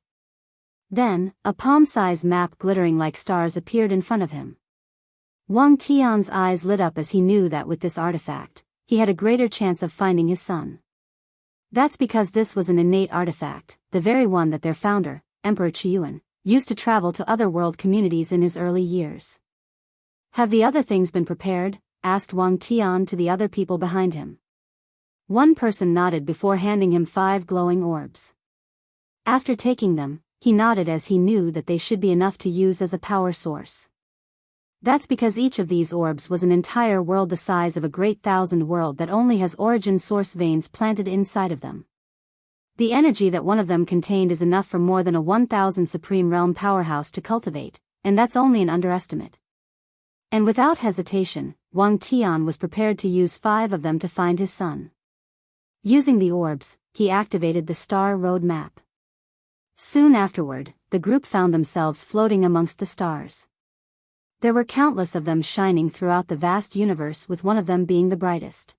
Then, a palm-sized map glittering like stars appeared in front of him. Wang Tian's eyes lit up as he knew that with this artifact, he had a greater chance of finding his son. That's because this was an innate artifact, the very one that their founder, Emperor Qiuan, used to travel to other world communities in his early years. Have the other things been prepared? Asked Wang Tian to the other people behind him. One person nodded before handing him 5 glowing orbs. After taking them, he nodded as he knew that they should be enough to use as a power source. That's because each of these orbs was an entire world the size of a great thousand world that only has origin source veins planted inside of them. The energy that one of them contained is enough for more than a 1,000 Supreme Realm powerhouse to cultivate, and that's only an underestimate. And without hesitation, Wang Tian was prepared to use 5 of them to find his son. Using the orbs, he activated the star road map. Soon afterward, the group found themselves floating amongst the stars. There were countless of them shining throughout the vast universe, with one of them being the brightest.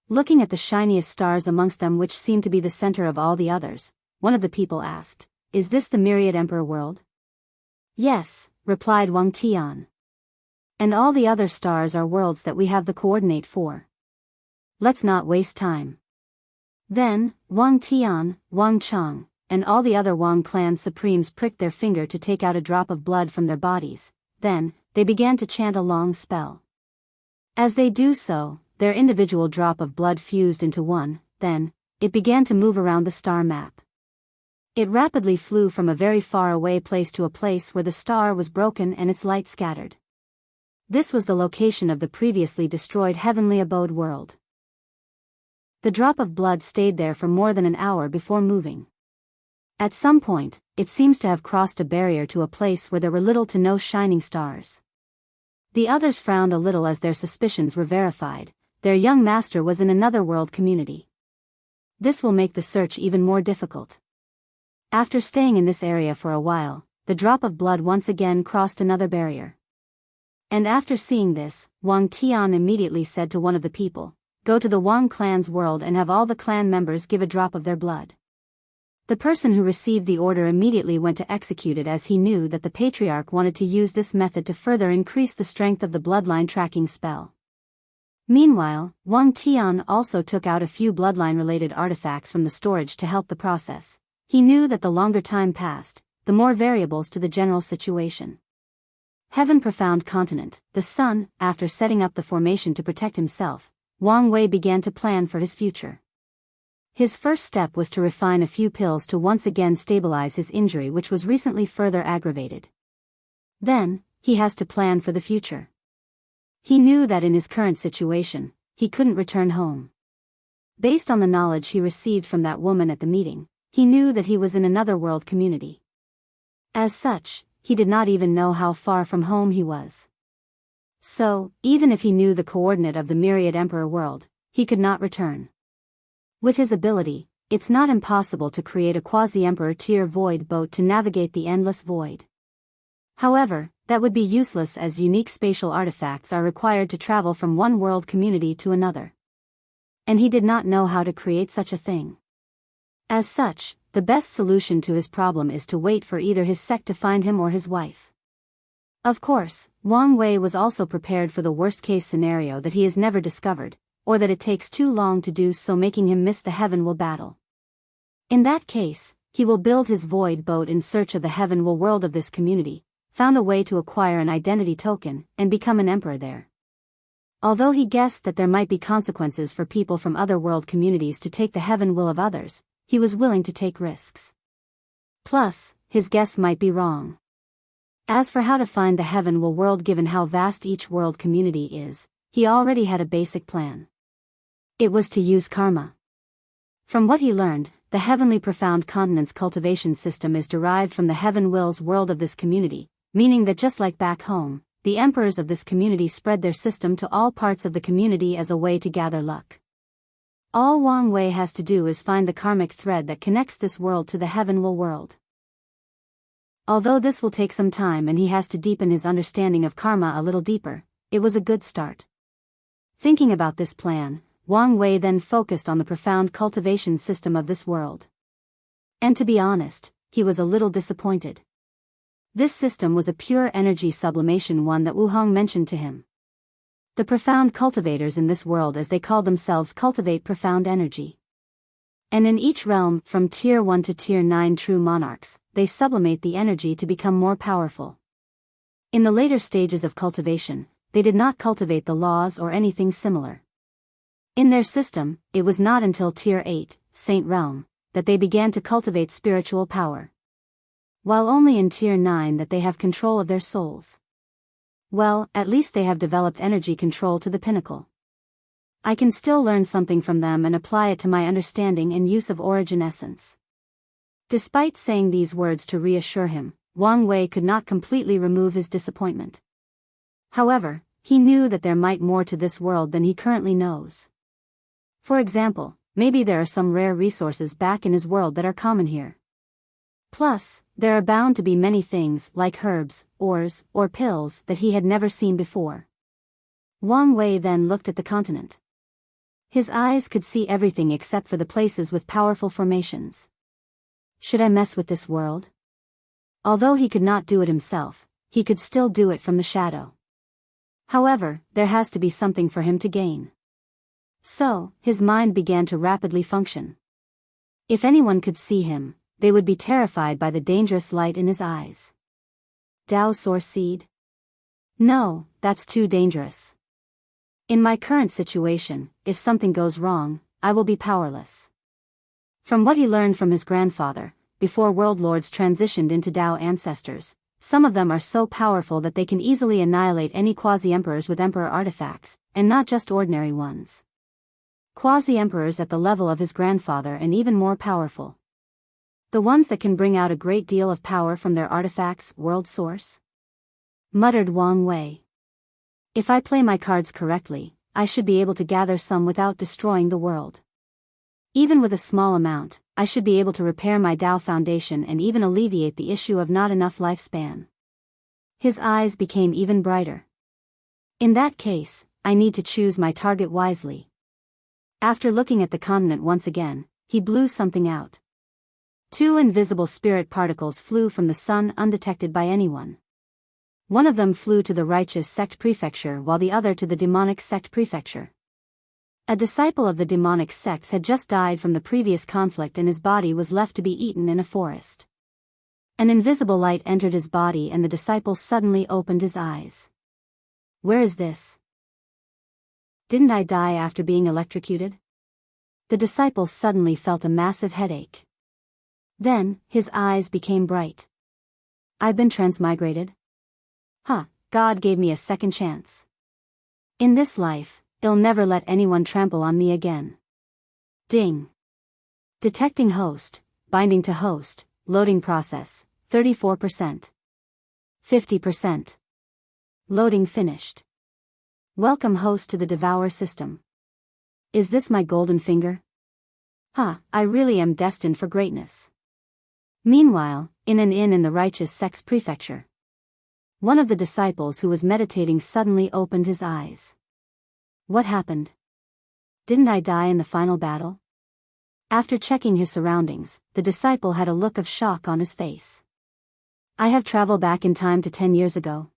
Looking at the shiniest stars amongst them, which seemed to be the center of all the others, one of the people asked, "Is this the Myriad Emperor world?" "Yes," replied Wang Tian. "And all the other stars are worlds that we have the coordinate for. Let's not waste time." Then, Wang Tian, Wang Chang, and all the other Wang clan supremes pricked their finger to take out a drop of blood from their bodies. Then, they began to chant a long spell. As they do so, their individual drop of blood fused into one, then, it began to move around the star map. It rapidly flew from a very far away place to a place where the star was broken and its light scattered. This was the location of the previously destroyed heavenly abode world. The drop of blood stayed there for more than an hour before moving. At some point, it seems to have crossed a barrier to a place where there were little to no shining stars. The others frowned a little as their suspicions were verified. Their young master was in another world community. This will make the search even more difficult. After staying in this area for a while, the drop of blood once again crossed another barrier. And after seeing this, Wang Tian immediately said to one of the people, "Go to the Wang clan's world and have all the clan members give a drop of their blood." The person who received the order immediately went to execute it, as he knew that the patriarch wanted to use this method to further increase the strength of the bloodline tracking spell. Meanwhile, Wang Tian also took out a few bloodline-related artifacts from the storage to help the process. He knew that the longer time passed, the more variables to the general situation. Heaven Profound Continent, the sun. After setting up the formation to protect himself, Wang Wei began to plan for his future. His first step was to refine a few pills to once again stabilize his injury, which was recently further aggravated. Then, he has to plan for the future. He knew that in his current situation, he couldn't return home. Based on the knowledge he received from that woman at the meeting, he knew that he was in another world community. As such, he did not even know how far from home he was. So, even if he knew the coordinate of the Myriad Emperor world, he could not return. With his ability, it's not impossible to create a quasi-emperor tier void boat to navigate the endless void. However, that would be useless, as unique spatial artifacts are required to travel from one world community to another. And he did not know how to create such a thing. As such, the best solution to his problem is to wait for either his sect to find him or his wife. Of course, Wang Wei was also prepared for the worst-case scenario that he is never discovered, or that it takes too long to do so, making him miss the Heaven Will battle. In that case, he will build his void boat in search of the Heaven Will world of this community, found a way to acquire an identity token, and become an emperor there. Although he guessed that there might be consequences for people from other world communities to take the Heaven Will of others, he was willing to take risks. Plus, his guess might be wrong. As for how to find the Heaven Will world, given how vast each world community is, he already had a basic plan. It was to use karma. From what he learned, the Heavenly Profound Continent's cultivation system is derived from the Heaven Will's world of this community, meaning that just like back home, the emperors of this community spread their system to all parts of the community as a way to gather luck. All Wang Wei has to do is find the karmic thread that connects this world to the Heaven Will world. Although this will take some time and he has to deepen his understanding of karma a little deeper, it was a good start. Thinking about this plan, Wang Wei then focused on the profound cultivation system of this world. And to be honest, he was a little disappointed. This system was a pure energy sublimation one that Wu Hong mentioned to him. The profound cultivators in this world, as they call themselves, cultivate profound energy. And in each realm, from Tier 1 to Tier 9 true monarchs, they sublimate the energy to become more powerful. In the later stages of cultivation, they did not cultivate the laws or anything similar. In their system, it was not until Tier 8, Saint Realm, that they began to cultivate spiritual power. While only in Tier 9 that they have control of their souls. Well, at least they have developed energy control to the pinnacle. I can still learn something from them and apply it to my understanding and use of origin essence. Despite saying these words to reassure him, Wang Wei could not completely remove his disappointment. However, he knew that there might more to this world than he currently knows. For example, maybe there are some rare resources back in his world that are common here. Plus, there are bound to be many things like herbs, ores, or pills that he had never seen before. Wang Wei then looked at the continent. His eyes could see everything except for the places with powerful formations. Should I mess with this world? Although he could not do it himself, he could still do it from the shadow. However, there has to be something for him to gain. So, his mind began to rapidly function. If anyone could see him, they would be terrified by the dangerous light in his eyes. Dao Source Seed? No, that's too dangerous. In my current situation, if something goes wrong, I will be powerless. From what he learned from his grandfather, before world lords transitioned into Dao ancestors, some of them are so powerful that they can easily annihilate any quasi-emperors with emperor artifacts, and not just ordinary ones. Quasi-emperors at the level of his grandfather and even more powerful. The ones that can bring out a great deal of power from their artifacts, world source? Muttered Wang Wei. If I play my cards correctly, I should be able to gather some without destroying the world. Even with a small amount, I should be able to repair my Dao foundation and even alleviate the issue of not enough lifespan. His eyes became even brighter. In that case, I need to choose my target wisely. After looking at the continent once again, he blew something out. 2 invisible spirit particles flew from the sun undetected by anyone. One of them flew to the righteous sect prefecture while the other to the demonic sect prefecture. A disciple of the demonic sects had just died from the previous conflict and his body was left to be eaten in a forest. An invisible light entered his body and the disciple suddenly opened his eyes. Where is this? Didn't I die after being electrocuted? The disciple suddenly felt a massive headache. Then, his eyes became bright. I've been transmigrated? God gave me a second chance. In this life, I'll never let anyone trample on me again. Ding. Detecting host, binding to host, loading process, 34%. 50%. Loading finished. Welcome host to the Devour system. Is this my golden finger? I really am destined for greatness. Meanwhile, in an inn in the righteous sects prefecture, one of the disciples who was meditating suddenly opened his eyes. What happened? Didn't I die in the final battle? After checking his surroundings, the disciple had a look of shock on his face. I have traveled back in time to 10 years ago.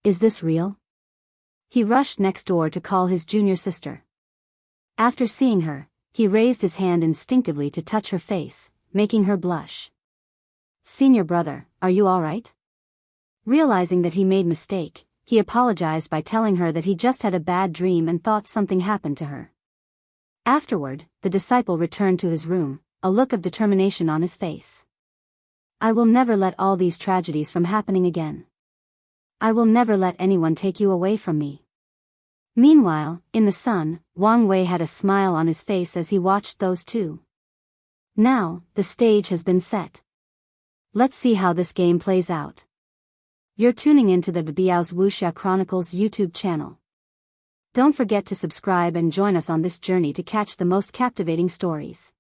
Is this real? He rushed next door to call his junior sister. After seeing her, he raised his hand instinctively to touch her face, making her blush. Senior brother, are you all right? Realizing that he made mistake, he apologized by telling her that he just had a bad dream and thought something happened to her. Afterward, the disciple returned to his room, a look of determination on his face. I will never let all these tragedies from happening again. I will never let anyone take you away from me. Meanwhile, in the sun, Wang Wei had a smile on his face as he watched those two. Now, the stage has been set. Let's see how this game plays out. You're tuning into the Biyao's Wuxia Chronicles YouTube channel. Don't forget to subscribe and join us on this journey to catch the most captivating stories.